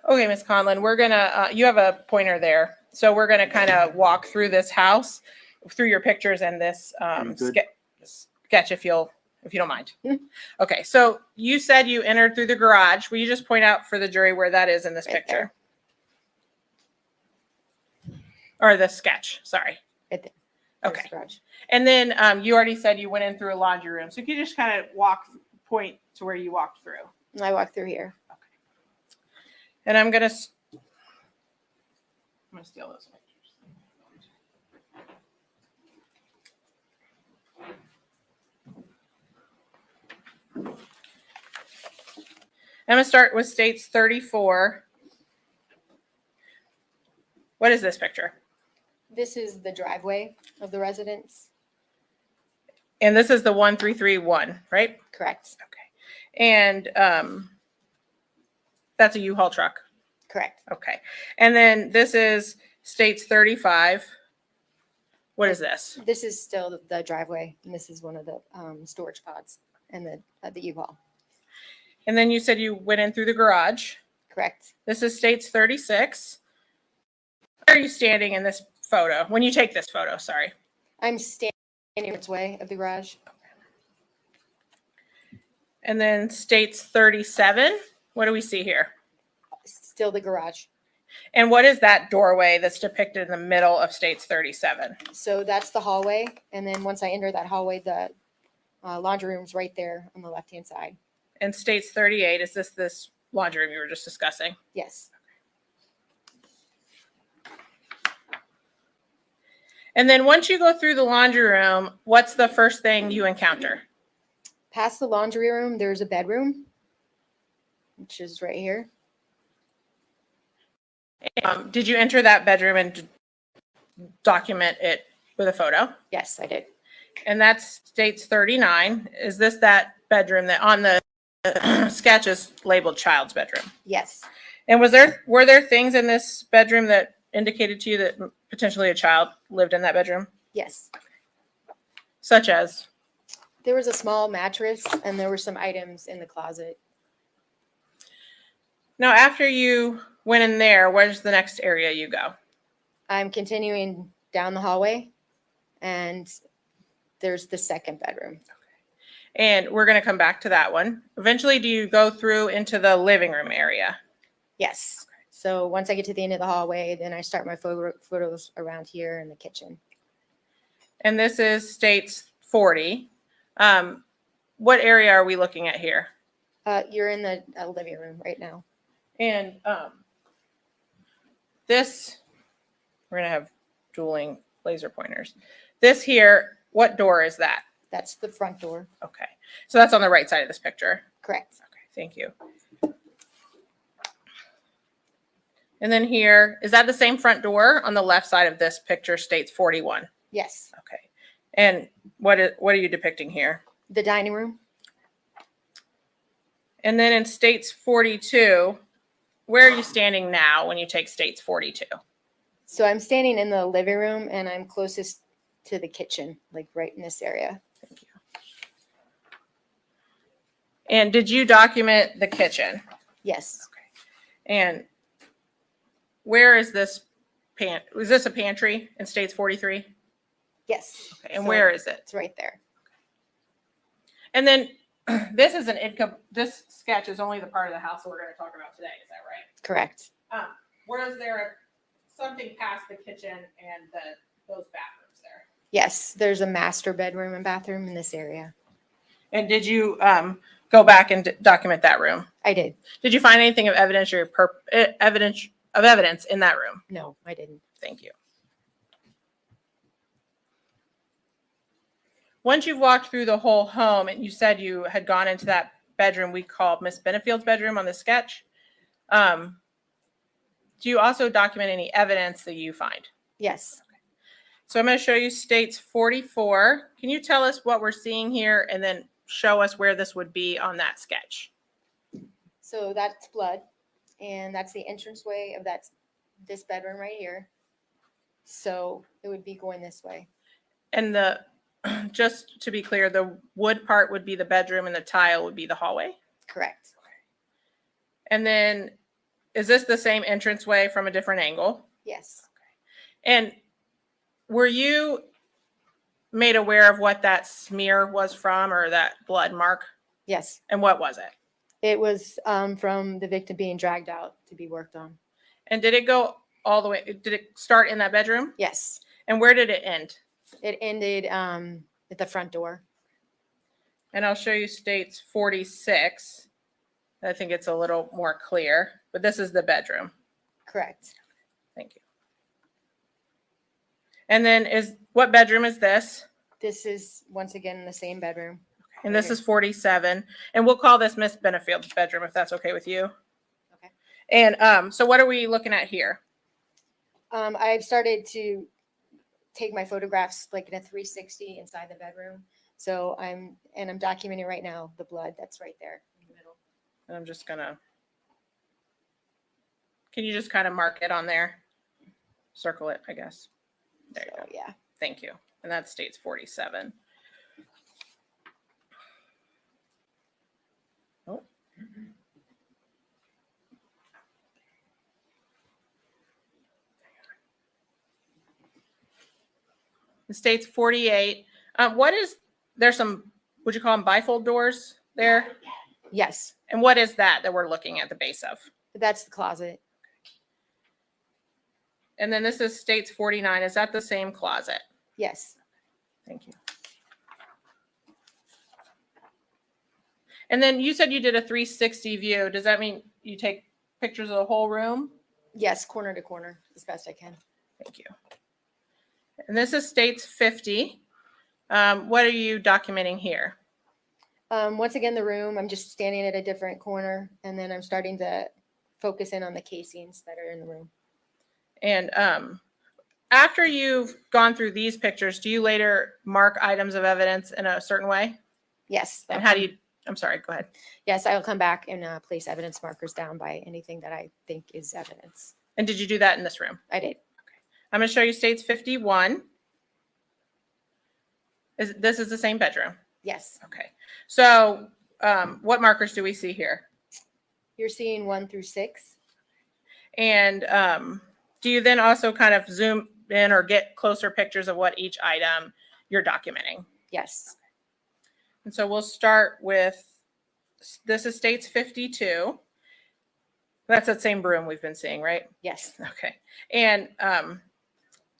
Okay, Ms. Conlon, we're gonna, you have a pointer there. So we're gonna kind of walk through this house, through your pictures and this you good? sketch if you don't mind. Okay, so you said you entered through the garage. Will you just point out for the jury where that is in this Right picture? Or the sketch, sorry. Right there. Okay. There's the garage. And then you already said you went in through a laundry room. So can you just kind of point to where you walked through? I walked through here. And I'm gonna steal those pictures. I'm gonna start with states 34. What is this picture? This is the driveway of the residence. And this is the 1331, right? Correct. Okay. And that's a U-Haul truck. Correct. Okay. And then this is states 35. What is this? This is still the driveway, and this is one of the storage pods and the U-Haul. And then you said you went in through the garage. Correct. This is states 36. Where are you standing in this photo? When you take this photo, sorry. I'm standing its way of the garage. And then states 37. What do we see here? Still the garage. And what is that doorway that's depicted in the middle of states 37? So that's the hallway, and then once I enter that hallway, the laundry room's right there on the left-hand side. And states 38, is this laundry room you were just discussing? Yes. And then once you go through the laundry room, what's the first thing you encounter? Past the laundry room, there's a bedroom, which is right here. Did you enter that bedroom and document it with a photo? Yes, I did. And that's states 39. Is this that bedroom that on the sketch is labeled child's bedroom? Yes. And were there things in this bedroom that indicated to you that potentially a child lived in that bedroom? Yes. Such as? There was a small mattress, and there were some items in the closet. Now, after you went in there, where's the next area you go? I'm continuing down the hallway, and there's the second bedroom. And we're going to come back to that one. Eventually, do you go through into the living room area? Yes. So once I get to the end of the hallway, then I start my photos around here in the kitchen. And this is states 40. What area are we looking at here? You're in the living room right now. And this, we're going to have dueling laser pointers. This here, what door is that? That's the front door. Okay. So that's on the right side of this picture. Correct. Okay, thank you. And then here, is that the same front door on the left side of this picture states 41? Yes. Okay. And what are you depicting here? The dining room. And then in states 42, where are you standing now when you take states 42? So I'm standing in the living room, and I'm closest to the kitchen, like right in this area. Thank you. And did you document the kitchen? Yes. Okay. And where is this is this a pantry in states 43? Yes. Okay. And So where is it? It's right there. And then this is this sketch is only the part of the house that we're going to talk about today. Is that right? Correct. Was there something past the kitchen and those bathrooms there? Yes, there's a master bedroom and bathroom in this area. And did you go back and document that room? I did. Did you find anything of evidence in that room? No, I didn't. Thank you. Once you've walked through the whole home and you said you had gone into that bedroom we called Miss Benefield's bedroom on the sketch, do you also document any evidence that you find? Yes. So I'm going to show you states 44. Can you tell us what we're seeing here and then show us where this would be on that sketch? So that's blood, and that's the entranceway of this bedroom right here. So it would be going this way. And just to be clear, the wood part would be the bedroom and the tile would be the hallway? Correct. And then is this the same entranceway from a different angle? Yes. And were you made aware of what that smear was from or that blood mark? Yes. And what was it? It was from the victim being dragged out to be worked on. And did it go all the way? Did it start in that bedroom? Yes. And where did it end? It ended at the front door. And I'll show you states 46. I think it's a little more clear, but this is the bedroom. Correct. Thank you. And then what bedroom is this? This is once again in the same bedroom. And this is 47. And we'll call this Miss Benefield's bedroom if that's okay with you. Okay. And so what are we looking at here? I've started to take my photographs like in a 360 inside the bedroom. So I'm documenting right now the blood that's right there in the middle. And I'm just gonna, can you just kind of mark it on there? Circle it, I guess. There you go. Yeah. Thank you. And that states 47. Oh. It states 48. There's some, would you call them bifold doors there? Yes. And what is that we're looking at the base of? That's the closet. And then this is states 49. Is that the same closet? Yes. Thank you. And then you said you did a 360 view. Does that mean you take pictures of the whole room? Yes, corner to corner as best I can. Thank you. And this is states 50. What are you documenting here? Once again, the room, I'm just standing at a different corner and then I'm starting to focus in on the casings that are in the room. And after you've gone through these pictures, do you later mark items of evidence in a certain way? Yes. And how do you, I'm sorry, go ahead. Yes, I'll come back and place evidence markers down by anything that I think is evidence. And did you do that in this room? I did. Okay. I'm going to show you states 51. This is the same bedroom? Yes. Okay. So what markers do we see here? You're seeing 1 through 6. And do you then also kind of zoom in or get closer pictures of what each item you're documenting? Yes. And so we'll start with, this is states 52. That's that same room we've been seeing, right? Yes. Okay. And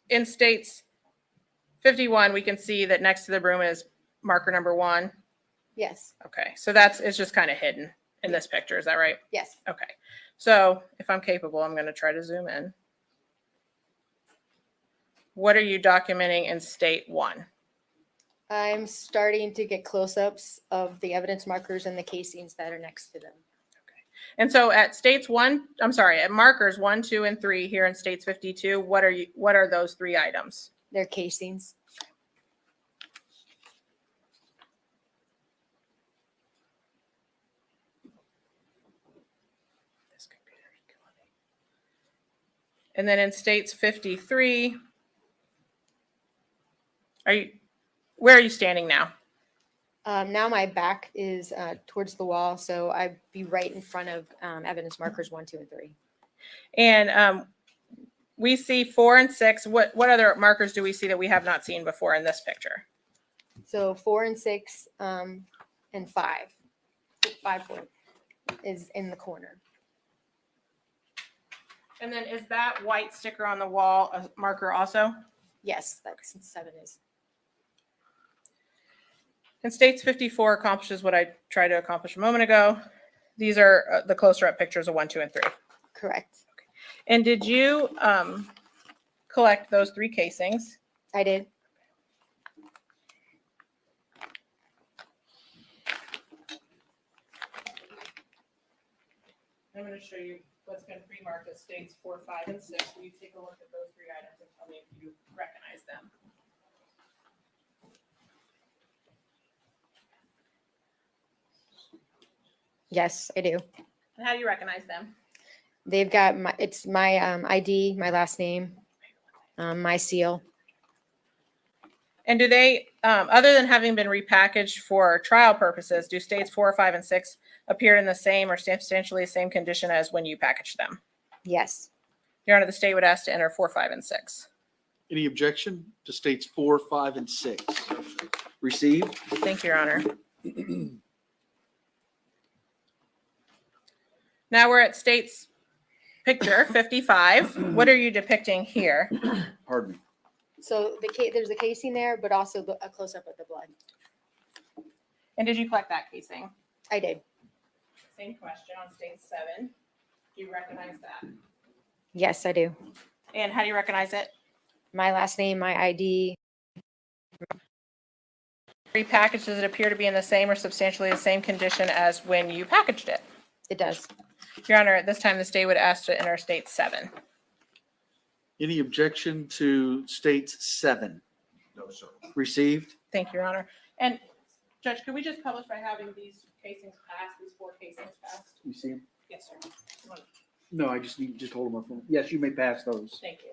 in states 51, we can see that next to the room is marker number 1. Yes. Okay. So it's just kind of hidden in this picture. Is that right? Yes. Okay. So if I'm capable, I'm going to try to zoom in. What are you documenting in state 1? I'm starting to get close-ups of the evidence markers and the casings that are next to them. And so at at markers 1, 2, and 3 here in states 52, what are those 3 items? They're casings. And then in states 53, where are you standing now? Now my back is towards the wall, so I'd be right in front of evidence markers 1, 2, and 3. And we see 4 and 6. What other markers do we see that we have not seen before in this picture? So 4 and 6 and 5. 5 is in the corner. And then is that white sticker on the wall a marker also? Yes, that's 7 is. And states 54 accomplishes what I tried to accomplish a moment ago. These are the closer up pictures of 1, 2, and 3. Correct. Okay. And did you collect those 3 casings? I did. I'm going to show you what's been pre-marked as states 4, 5, and 6. Will you take a look at those 3 items and tell me if you recognize them? Yes, I do. And how do you recognize them? They've got my ID, my last name, my seal. And do they, other than having been repackaged for trial purposes, do states 4, 5, and 6 appear in the same or substantially the same condition as when you packaged them? Yes. Your Honor, the state would ask to enter 4, 5, and 6. Any objection to states 4, 5, and 6? Received. Thank you, Your Honor. Now we're at state's picture 55. What are you depicting here? Pardon me. So there's a casing there, but also a close-up of the blood. And did you collect that casing? I did. Same question on state 7. Do you recognize that? Yes, I do. And how do you recognize it? My last name, my ID. Repackaged, does it appear to be in the same or substantially the same condition as when you packaged it? It does. Your Honor, at this time, the state would ask to enter state 7. Any objection to states 7? No, sir. Received. Thank you, Your Honor. And Judge, could we just publish by having these casings passed, these 4 casings passed? You see them? Yes, sir. No, I just need, just hold them up. Yes, you may pass those. Thank you.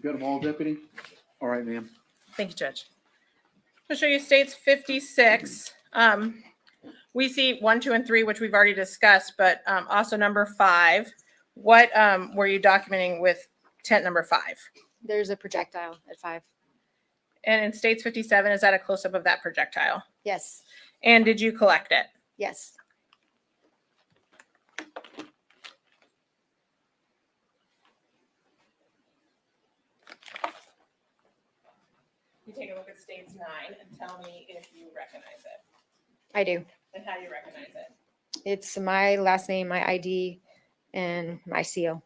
You got them all, Deputy? All right, ma'am. Thank you, Judge. I'll show you states 56. We see 1, 2, and 3, which we've already discussed, but also number 5. What were you documenting with tent number 5? There's a projectile at 5. And in states 57, is that a close-up of that projectile? Yes. And did you collect it? Yes. You take a look at states 9 and tell me if you recognize it. I do. And how do you recognize it? It's my last name, my ID, and my seal.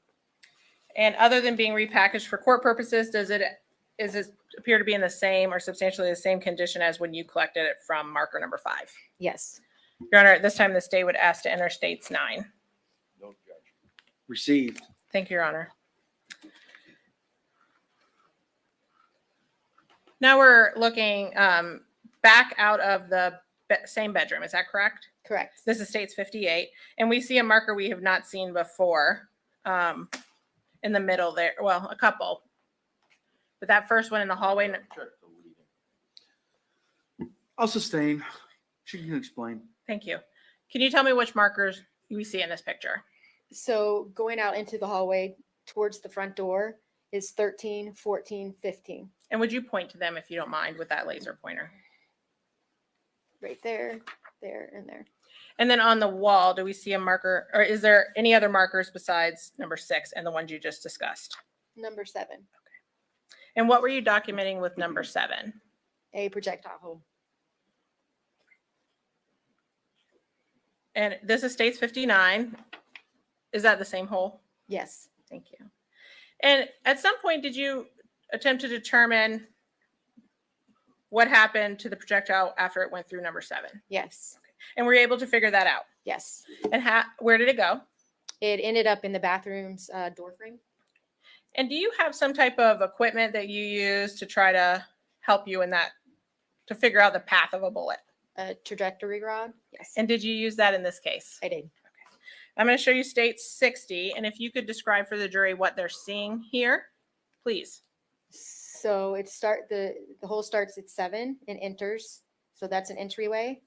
And other than being repackaged for court purposes, does it appear to be in the same or substantially the same condition as when you collected it from marker number 5? Yes. Your Honor, at this time, the state would ask to enter states 9. No objection. Received. Thank you, Your Honor. Now we're looking back out of the same bedroom. Is that correct? Correct. This is states 58. And we see a marker we have not seen before in the middle there. Well, a couple. But that first one in the hallway. I'll sustain. She can explain. Thank you. Can you tell me which markers we see in this picture? So going out into the hallway towards the front door is 13, 14, 15. And would you point to them if you don't mind with that laser pointer? Right there, there, and there. And then on the wall, do we see a marker, or is there any other markers besides number 6 and the ones you just discussed? Number 7, And what were you documenting with number 7? a projectile hole. And this is states 59. Is that the same hole? Yes. Thank you. And at some point, did you attempt to determine what happened to the projectile after it went through number 7? Yes. And were you able to figure that out? Yes. And where did it go? It ended up in the bathroom's door frame. And do you have some type of equipment that you use to try to help you in that, to figure out the path of a bullet? A trajectory rod? Yes. And did you use that in this case? I did. I'm going to show you state 60, and if you could describe for the jury what they're seeing here, please. So the hole starts at 7 and enters. So that's an entryway.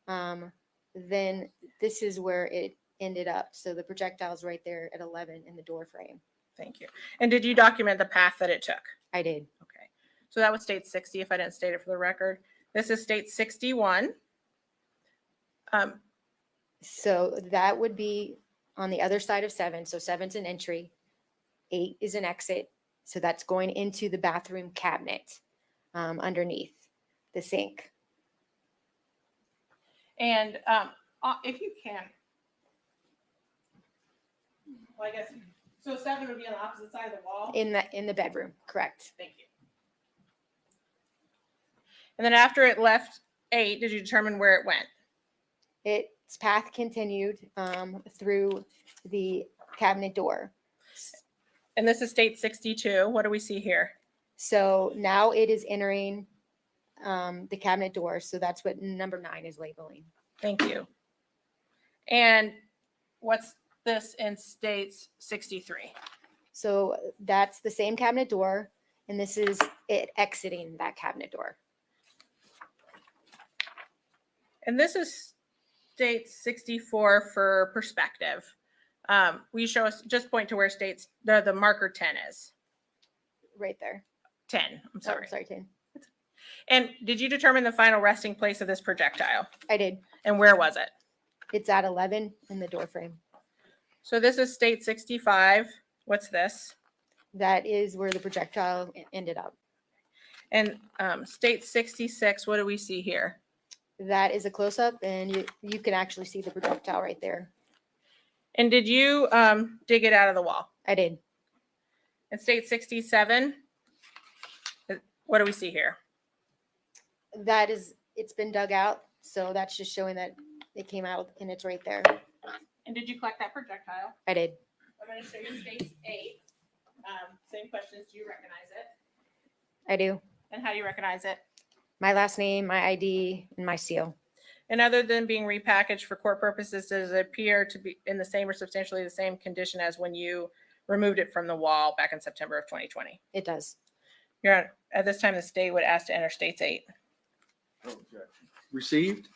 Then this is where it ended up. So the projectile's right there at 11 in the door frame. Thank you. And did you document the path that it took? I did. Okay. So that was state 60 if I didn't state it for the record. This is state 61. So that would be on the other side of 7. So 7's an entry, 8 is an exit. So that's going into the bathroom cabinet underneath the sink. And if you can, well, I guess, so 7 would be on the opposite side of the wall? In the bedroom, correct. Thank you. And then after it left 8, did you determine where it went? Its path continued through the cabinet door. And this is state 62. What do we see here? So now it is entering the cabinet door. So that's what number 9 is labeling. Thank you. And what's this in states 63? So that's the same cabinet door. And this is it exiting that cabinet door. And this is state 64 for perspective. Will you show us, just point to where states, the marker 10 is? Right there. 10, I'm sorry. Oh, sorry, 10. And did you determine the final resting place of this projectile? I did. And where was it? It's at 11 in the door frame. So this is state 65. What's this? That is where the projectile ended up. And state 66, what do we see here? That is a close-up, and you can actually see the projectile right there. And did you dig it out of the wall? I did. And state 67, what do we see here? That is, it's been dug out, so that's just showing that it came out and it's right there. And did you collect that projectile? I did. I'm going to show you state 8. Same questions. Do you recognize it? I do. And how do you recognize it? My last name, my ID, and my seal. And other than being repackaged for court purposes, does it appear to be in the same or substantially the same condition as when you removed it from the wall back in September of 2020? It does. Your Honor, at this time, the state would ask to enter states 8. Received.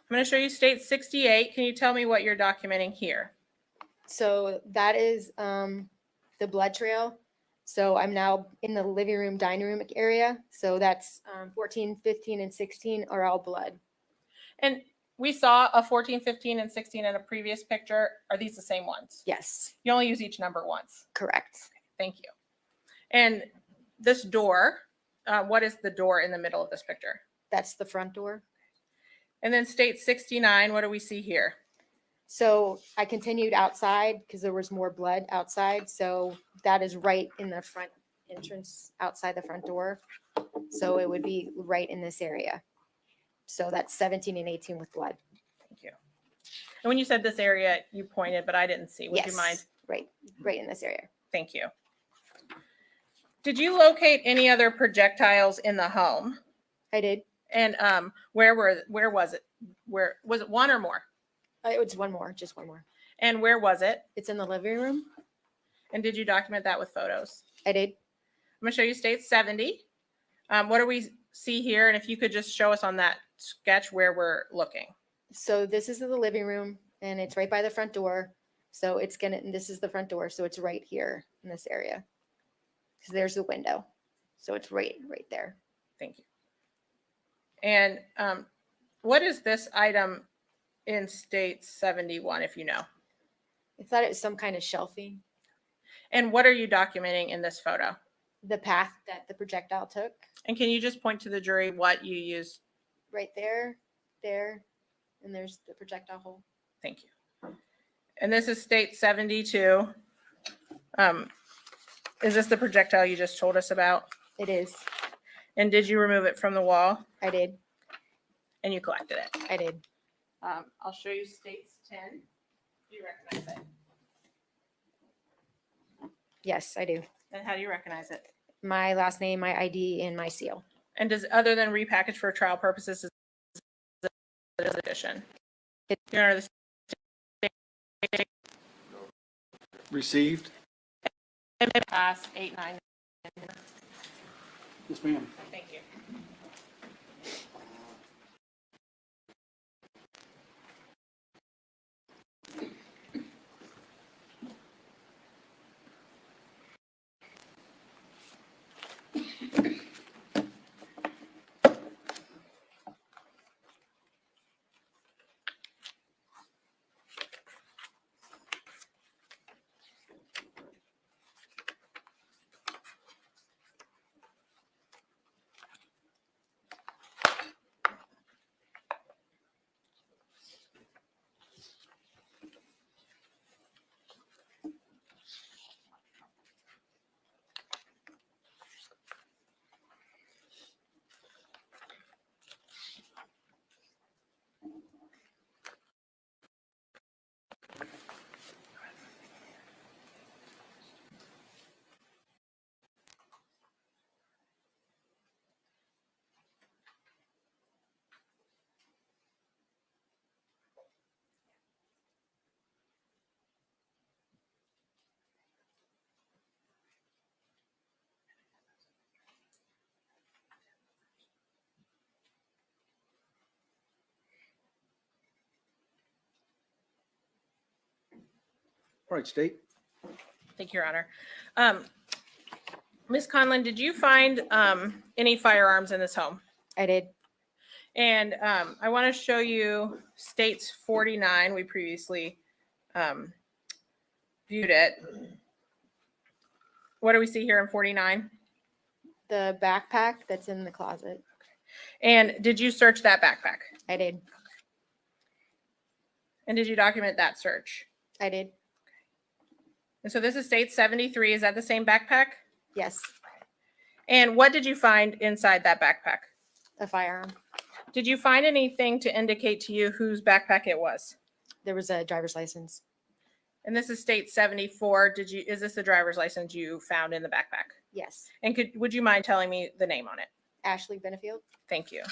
I'm going to show you state 68. Can you tell me what you're documenting here? So that is the blood trail. So I'm now in the living room, dining room area. So that's 14, 15, and 16 are all blood. And we saw a 14, 15, and 16 in a previous picture. Are these the same ones? Yes. You only use each number once. Correct. Thank you. And this door, what is the door in the middle of this picture? That's the front door. And then state 69, what do we see here? So I continued outside because there was more blood outside. So that is right in the front entrance outside the front door. So it would be right in this area. So that's 17 and 18 with blood. Thank you. And when you said this area, you pointed, but I didn't see. Would Yes, you mind? right in this area. Thank you. Did you locate any other projectiles in the home? I did. And where was it? Where was it? One or more? It's one more, just one more. And where was it? It's in the living room. And did you document that with photos? I did. I'm gonna show you state 70. What do we see here? And if you could just show us on that sketch where we're looking. So this is the living room and it's right by the front door. So it's and this is the front door. So it's right here in this area. So there's the window. So it's right there. Thank you. And what is this item in state 71, if you know? I thought it was some kind of shelving. And what are you documenting in this photo? The path that the projectile took. And can you just point to the jury what you used? Right there, and there's the projectile hole. Thank you. And this is state 72. Is this the projectile you just told us about? It is. And did you remove it from the wall? I did. And you collected it? I did. I'll show you states 10. Do you recognize it? Yes, I do. And how do you recognize it? My last name, my ID, and my seal. And does, other than repackaged for trial purposes, is it addition? Your Honor, the Received? pass 8, 9. Yes, ma'am. Thank you. All right, State. Thank you, Your Honor. Ms. Conlon, did you find any firearms in this home? I did. And I want to show you States 49. We previously viewed it. What do we see here in 49? The backpack that's in the closet. And did you search that backpack? I did. And did you document that search? I did. And so this is State 73. Is that the same backpack? Yes. And what did you find inside that backpack? A firearm. Did you find anything to indicate to you whose backpack it was? There was a driver's license. And this is State 74. Is this the driver's license you found in the backpack? Yes. And would you mind telling me the name on it? Ashley Benefield. Thank you.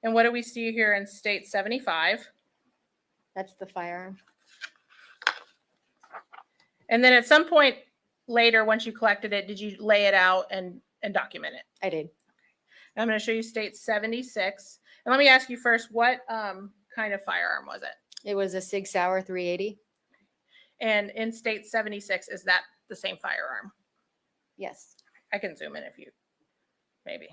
And what do we see here in State 75? That's the firearm. And then at some point later, once you collected it, did you lay it out and document it? I did. I'm going to show you State 76. And let me ask you first, what kind of firearm was it? It was a Sig Sauer 380. And in State 76, is that the same firearm? Yes. I can zoom in if you, maybe.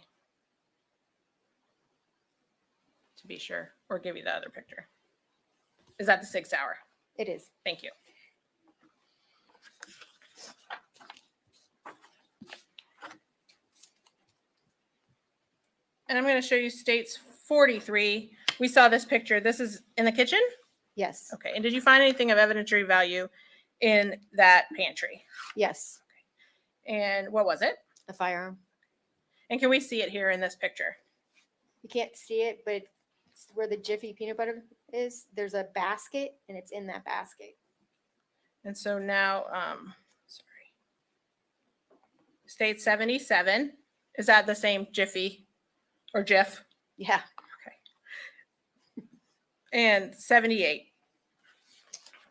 To be sure, or give you the other picture. Is that the Sig Sauer? It is. Thank you. And I'm going to show you States 43. We saw this picture. This is in the kitchen? Yes. Okay. And did you find anything of evidentiary value in that pantry? Yes. And what was it? A firearm. And can we see it here in this picture? You can't see it, but it's where the Jiffy peanut butter is. There's a basket, and it's in that basket. And so now, sorry. State 77. Is that the same Jiffy or Jif? Yeah. Okay. And 78.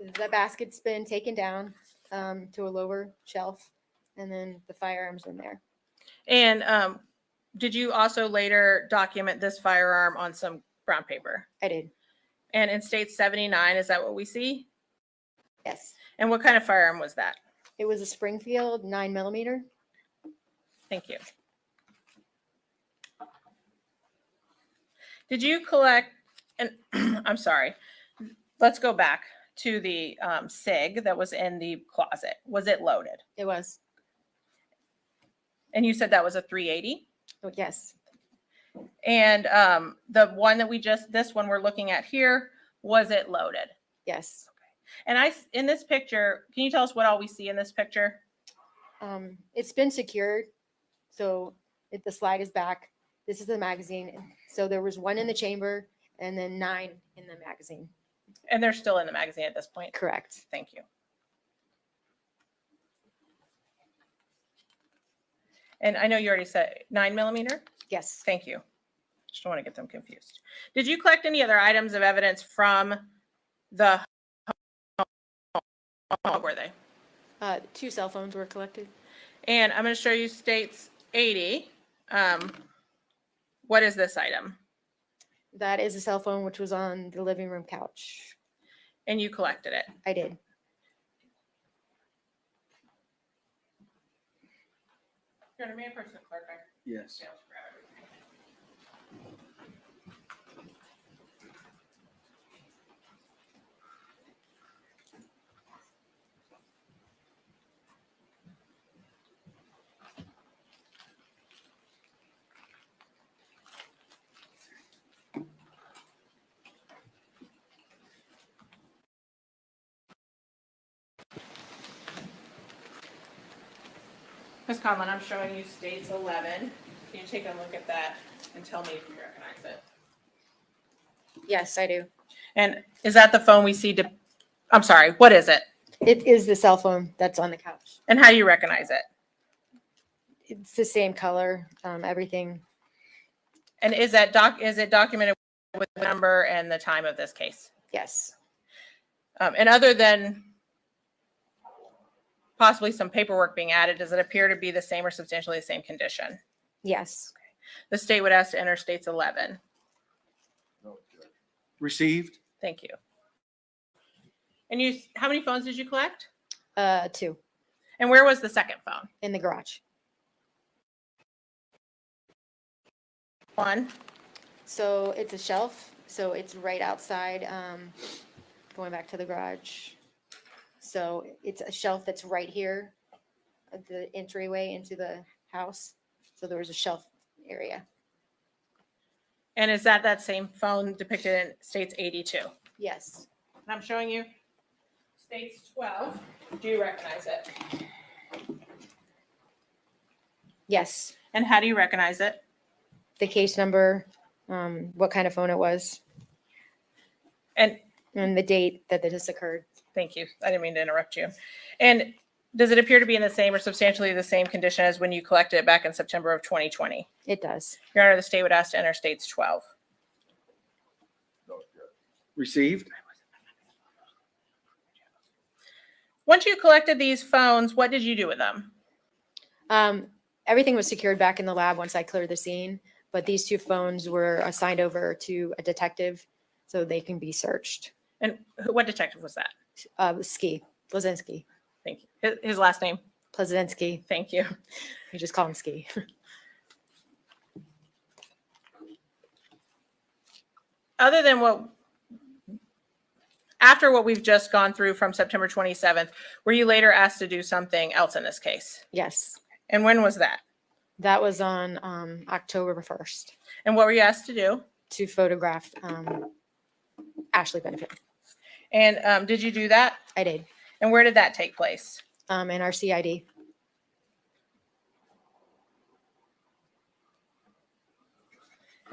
The basket's been taken down to a lower shelf, and then the firearms in there. And did you also later document this firearm on some brown paper? I did. And in State 79, is that what we see? Yes. And what kind of firearm was that? It was a Springfield 9mm. Thank you. Did you collect, and I'm sorry, let's go back to the SIG that was in the closet. Was it loaded? It was. And you said that was a 380? Oh, yes. And the one that this one we're looking at here, was it loaded? Yes. And in this picture, can you tell us what all we see in this picture? It's been secured. So the slide is back. This is the magazine. So there was 1 in the chamber and then 9 in the magazine. And they're still in the magazine at this point? Correct. Thank you. And I know you already said 9mm? Yes. Thank you. Just don't want to get them confused. Did you collect any other items of evidence from the what were they? 2 cell phones were collected. And I'm going to show you states 80. What is this item? That is a cell phone which was on the living room couch. And you collected it? I did. You're going to be a person clerk. Yes. Ms. Conlon, I'm showing you states 11. Can you take a look at that and tell me if you recognize it? Yes, I do. And is that the phone we see? I'm sorry, what is it? It is the cell phone that's on the couch. And how do you recognize it? It's the same color, everything. And is it documented with the number and the time of this case? Yes. And other than possibly some paperwork being added, does it appear to be the same or substantially the same condition? Yes. The state would ask to enter states 11. Received. Thank you. And how many phones did you collect? 2. And where was the second phone? In the garage. 1. So it's a shelf. So it's right outside, going back to the garage. So it's a shelf that's right here at the entryway into the house. So there was a shelf area. And is that same phone depicted in states 82? Yes. And I'm showing you states 12. Do you recognize it? Yes. And how do you recognize it? The case number, what kind of phone it was, and the date that this occurred. Thank you. I didn't mean to interrupt you. And does it appear to be in the same or substantially the same condition as when you collected it back in September of 2020? It does. Your Honor, the state would ask to enter states 12. Received. Once you collected these phones, what did you do with them? Everything was secured back in the lab once I cleared the scene, but these 2 phones were assigned over to a detective so they can be searched. And what detective was that? Plazinski. Thank you. His last name? Plazinski. Thank you. You just call him Ski. Other than after what we've just gone through from September 27th, were you later asked to do something else in this case? Yes. And when was that? That was on October 1st. And what were you asked to do? To photograph Ashley Benefield. And did you do that? I did. And where did that take place? In our CID.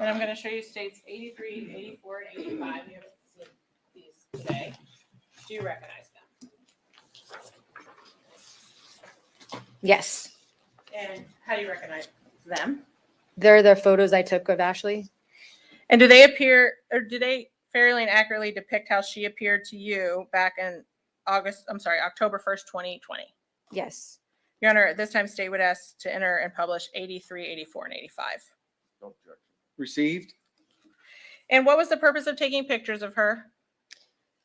And I'm going to show you states 83, 84, and 85. You haven't seen these today. Do you recognize them? Yes. And how do you recognize them? They're the photos I took of Ashley. And do they appear, or do they fairly and accurately depict how she appeared to you back in October 1st, 2020? Yes. Your Honor, at this time, state would ask to enter and publish 83, 84, and 85. No objection. Received. And what was the purpose of taking pictures of her?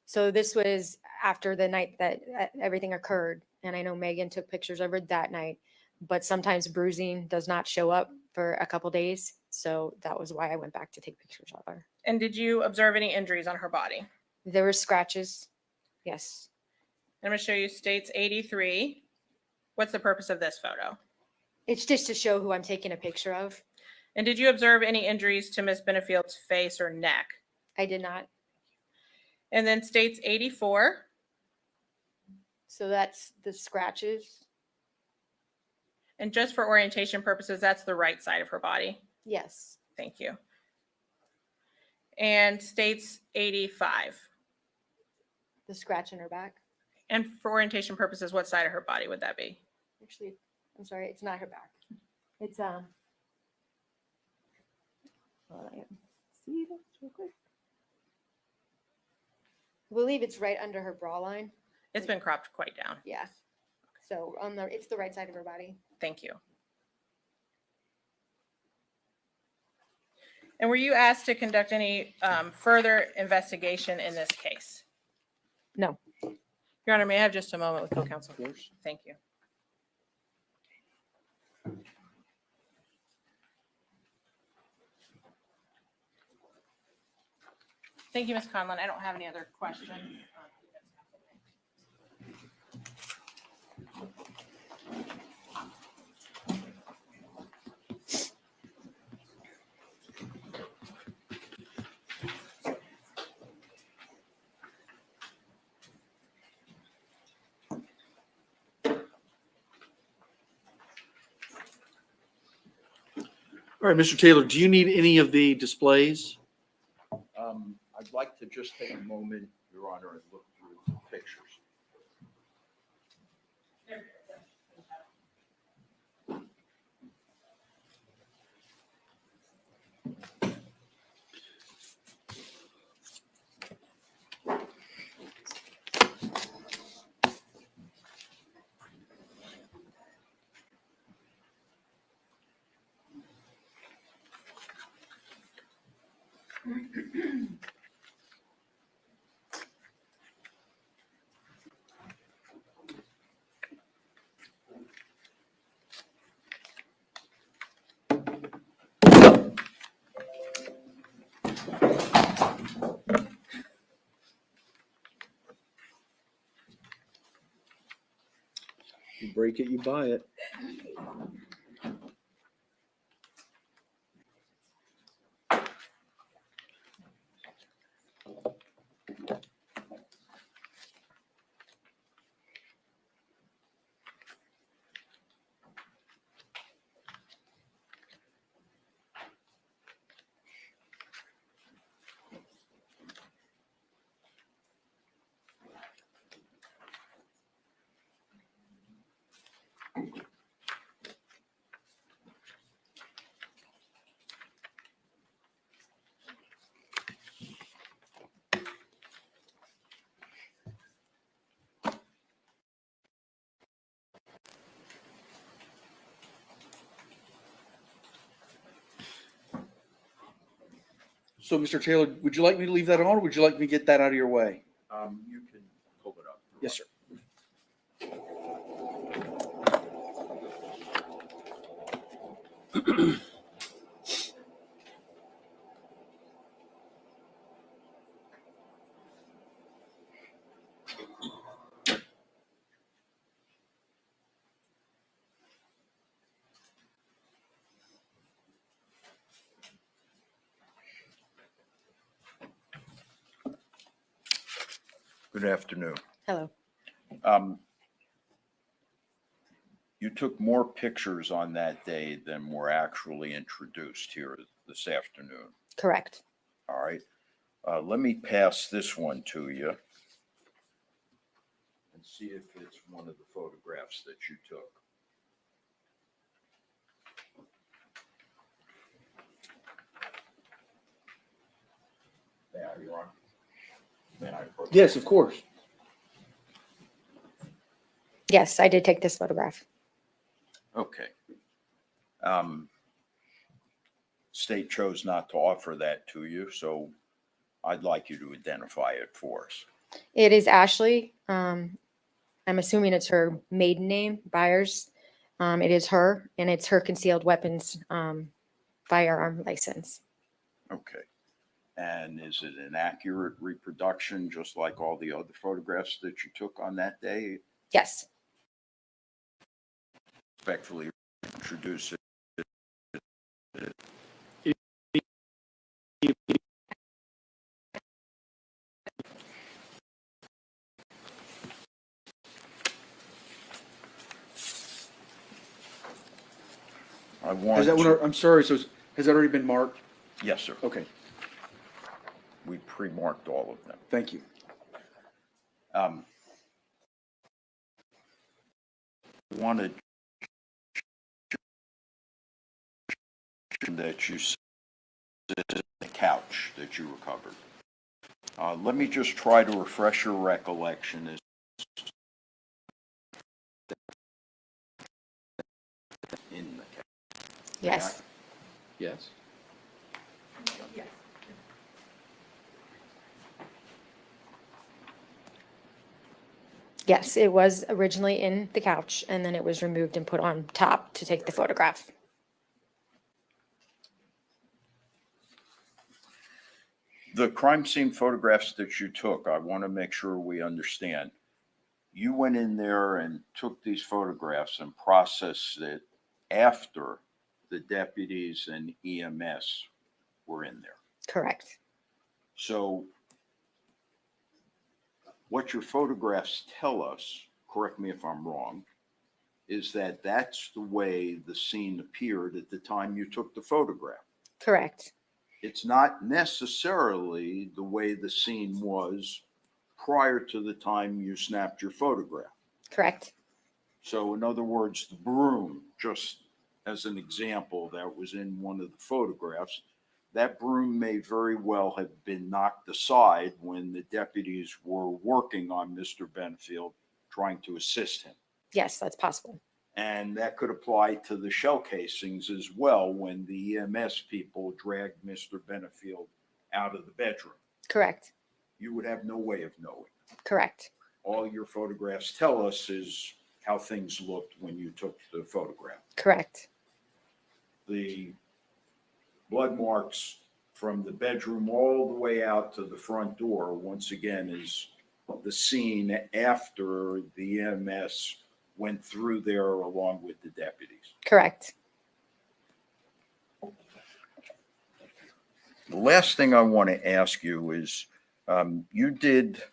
So this was after the night that everything occurred. And I know Megan took pictures of her that night, but sometimes bruising does not show up for a couple days. So that was why I went back to take pictures of her. And did you observe any injuries on her body? There were scratches. Yes. I'm going to show you states 83. What's the purpose of this photo? It's just to show who I'm taking a picture of. And did you observe any injuries to Miss Benefield's face or neck? I did not. And then states 84. So that's the scratches. And just for orientation purposes, that's the right side of her body. Yes. Thank you. And states 85. The scratch in her back. And for orientation purposes, what side of her body would that be? Actually, I'm sorry, it's not her back. It's hold on, see this real quick. I believe it's right under her bra line. It's been cropped quite down. Yeah. So it's the right side of her body. Thank you. And were you asked to conduct any further investigation in this case? No. Your Honor, may I have just a moment with co-counsel? Of course. Thank you. Thank you, Ms. Conlon. I don't have any other questions. All right, Mr. Taylor, do you need any of the displays? I'd like to just take a moment, Your Honor, and look through the pictures. You break it, you buy it. So, Mr. Taylor, would you like me to leave that on, or would you like me to get that out of your way? You can pull it up. Yes, sir. Good afternoon. Hello. You took more pictures on that day than were actually introduced here this afternoon. Correct. All right. Let me pass this one to you and see if it's one of the photographs that you took. May I, Your Honor? May I approach? Yes, of course. Yes, I did take this photograph. Okay. State chose not to offer that to you, so I'd like you to identify it for us. It is Ashley. I'm assuming it's her maiden name, Byers. It is her, and it's her concealed weapons firearm license. Okay. And is it an accurate reproduction, just like all the other photographs that you took on that day? Yes. Respectfully introduce it. I want Has that one, to- I'm sorry, so has that already been marked? Yes, sir. Okay, We pre-marked all of them. thank you. Wanted that you said the couch that you recovered. Let me just try to refresh your recollection as in the couch. Yes. Yes. Yes, it was originally in the couch and then it was removed and put on top to take the photograph. The crime scene photographs that you took, I want to make sure we understand. You went in there and took these photographs and processed it after the deputies and EMS were in there. Correct. So what your photographs tell us, correct me if I'm wrong, is that that's the way the scene appeared at the time you took the photograph. Correct. It's not necessarily the way the scene was prior to the time you snapped your photograph. Correct. So in other words, the broom, just as an example, that was in one of the photographs, that broom may very well have been knocked aside when the deputies were working on Mr. Benefield, trying to assist him. Yes, that's possible. And that could apply to the shell casings as well when the EMS people dragged Mr. Benefield out of the bedroom. Correct. You would have no way of knowing. Correct. All your photographs tell us is how things looked when you took the photograph. Correct. The blood marks from the bedroom all the way out to the front door, once again, is the scene after the EMS went through there along with the deputies. Correct. The last thing I want to ask you is, you did,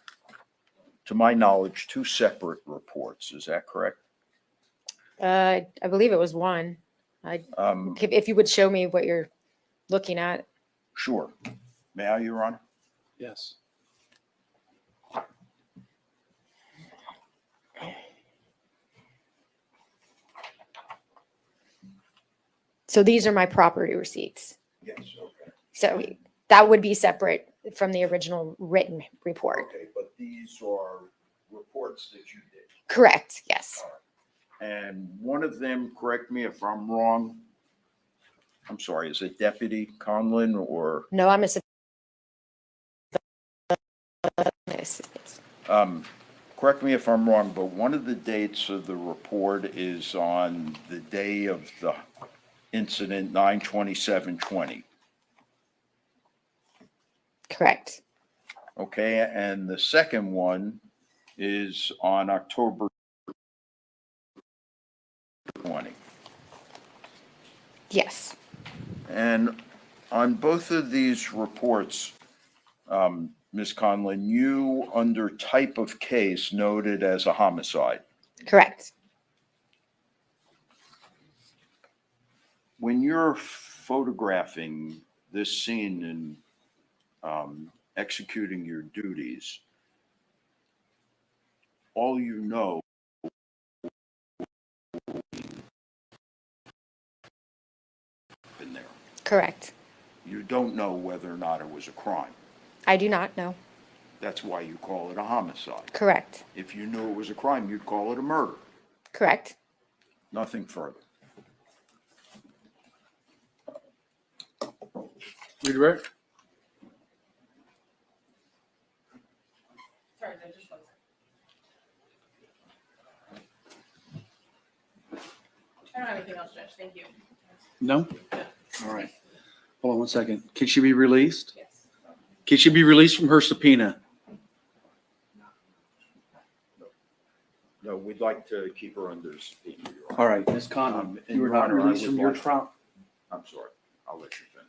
to my knowledge, 2 separate reports. Is that correct? I believe it was one. If you would show me what you're looking at. Sure. May I, Your Honor? Yes. So these are my property receipts. Yes, okay. So that would be separate from the original written report. Okay, but these are reports that you did. Correct. Yes. And one of them, correct me if I'm wrong, I'm sorry, is it Deputy Conlon or? No, I'm a. Correct me if I'm wrong, but one of the dates of the report is on the day of the incident, 9/27/20. Correct. Okay, and the second one is on October 20. Yes. And on both of these reports, Ms. Conlon, you, under type of case, noted as a homicide. Correct. When you're photographing this scene and executing your duties, all you know in there. Correct. You don't know whether or not it was a crime. I do not know. That's why you call it a homicide. Correct. If you knew it was a crime, you'd call it a murder. Correct. Nothing further. Redirect. Sorry, just one second. I don't have anything else, Judge. Thank you. No? All right. Hold on one second. Can she be released? Yes. Can she be released from her subpoena? No, we'd like to keep her under subpoena. Your Honor. All right, Ms. Conlon, and you were Your not Honor, I released would from your like- trial. I'm sorry. I'll let you finish.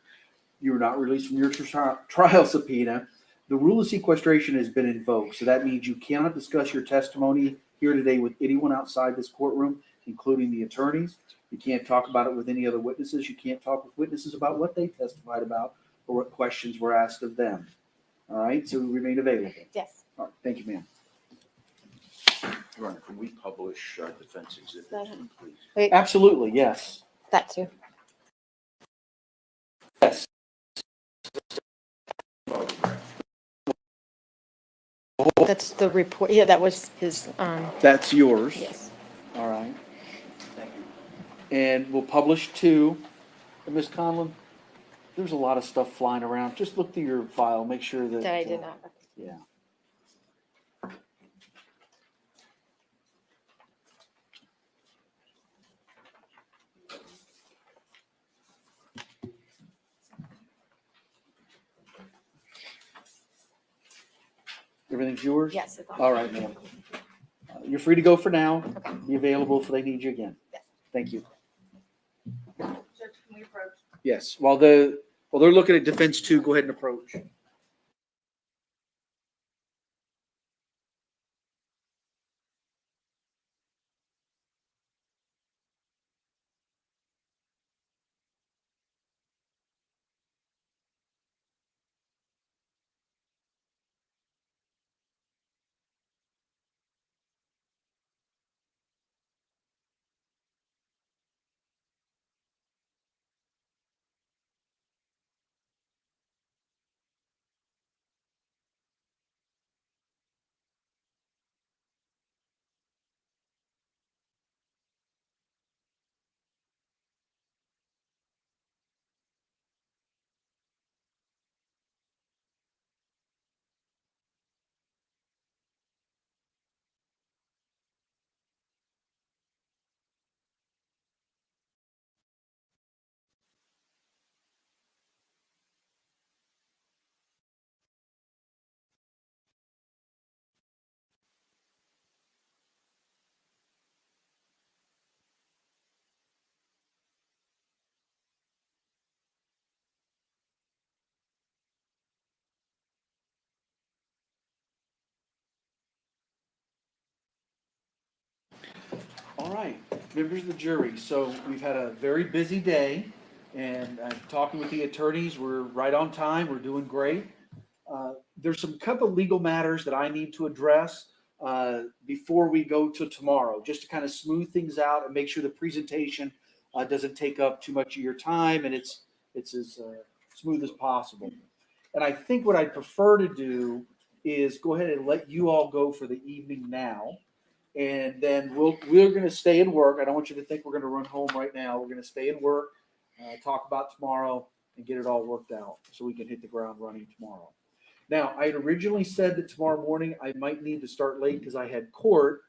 You were not released from your trial subpoena. The rule of sequestration has been invoked, so that means you cannot discuss your testimony here today with anyone outside this courtroom, including the attorneys. You can't talk about it with any other witnesses. You can't talk with witnesses about what they testified about or what questions were asked of them. All right, so remain available. Yes. All right, thank you, ma'am. Your Honor, can we publish defense exhibit 2, please? Wait, Absolutely, yes. that too. That's the report. Yeah, that was his, That's yours. yes. All right. And we'll publish two. And Ms. Conlon, there's a lot of stuff flying around. Just look through your file, make sure that. That I did not. Yeah. Everything's yours? Yes. it's All right, ma'am. You're free to go for now. Be available if they need you again. Thank you. Judge, can we approach? Yes, while they're looking at defense two, go ahead and approach. All right, members of the jury, so we've had a very busy day, and talking with the attorneys, we're right on time, we're doing great. There's some couple legal matters that I need to address before we go to tomorrow, just to kind of smooth things out and make sure the presentation doesn't take up too much of your time, and it's as smooth as possible. And I think what I'd prefer to do is go ahead and let you all go for the evening now. And then we're going to stay and work. I don't want you to think we're going to run home right now. We're going to stay and work, talk about tomorrow, and get it all worked out so we can hit the ground running tomorrow. Now, I had originally said that tomorrow morning I might need to start late because I had court.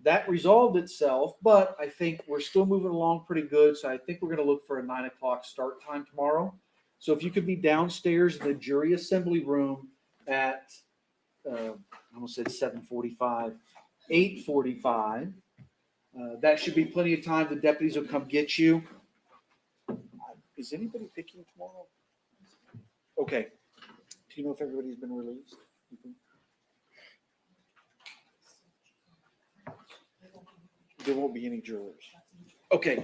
That resolved itself, but I think we're still moving along pretty good. So I think we're going to look for a 9 o'clock start time tomorrow. So if you could be downstairs in the jury assembly room at, I almost said 7:45. 8:45. That should be plenty of time. The deputies will come get you. Is anybody picking tomorrow? Okay. Do you know if everybody's been released? There won't be any jurors. Okay.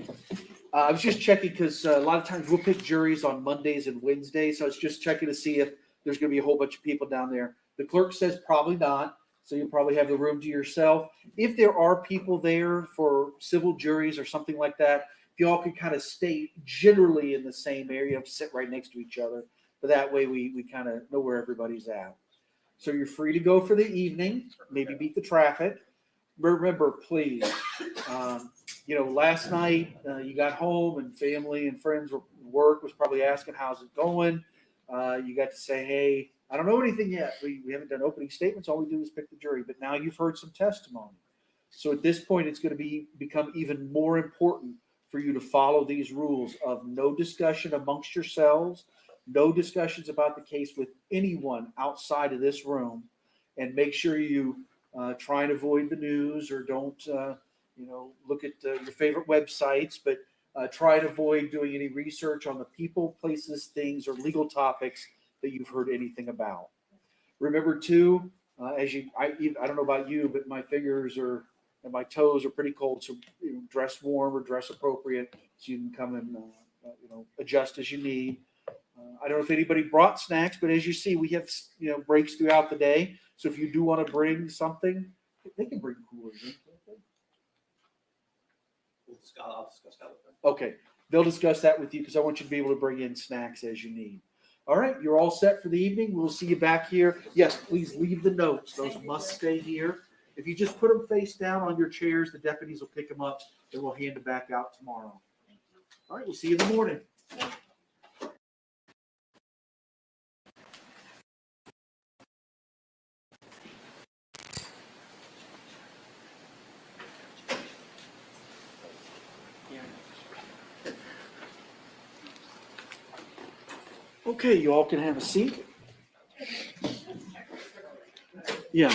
I was just checking because a lot of times we'll pick juries on Mondays and Wednesdays. So I was just checking to see if there's going to be a whole bunch of people down there. The clerk says probably not. So you'll probably have the room to yourself. If there are people there for civil juries or something like that, if you all could kind of stay generally in the same area, sit right next to each other. But that way we kind of know where everybody's at. So you're free to go for the evening, maybe beat the traffic. Remember, please, last night you got home and family and friends were work was probably asking how's it going. You got to say, hey, I don't know anything yet. We haven't done opening statements. All we do is pick the jury. But now you've heard some testimony. So at this point, it's going to become even more important for you to follow these rules of no discussion amongst yourselves, no discussions about the case with anyone outside of this room, and make sure you try and avoid the news or don't, look at your favorite websites, but try and avoid doing any research on the people, places, things, or legal topics that you've heard anything about. Remember too, I don't know about you, but my fingers and my toes are pretty cold. So dress warm or dress appropriate so you can come and adjust as you need. I don't know if anybody brought snacks, but as you see, we have breaks throughout the day. So if you do want to bring something, they can bring coolers in. I'll discuss that with them. Okay, they'll discuss that with you because I want you to be able to bring in snacks as you need. All right, you're all set for the evening. We'll see you back here. Yes, please leave the notes. Those must stay here. If you just put them face down on your chairs, the deputies will pick them up and we'll hand them back out tomorrow. All right, we'll see you in the morning. Okay, you all can have a seat. Yeah.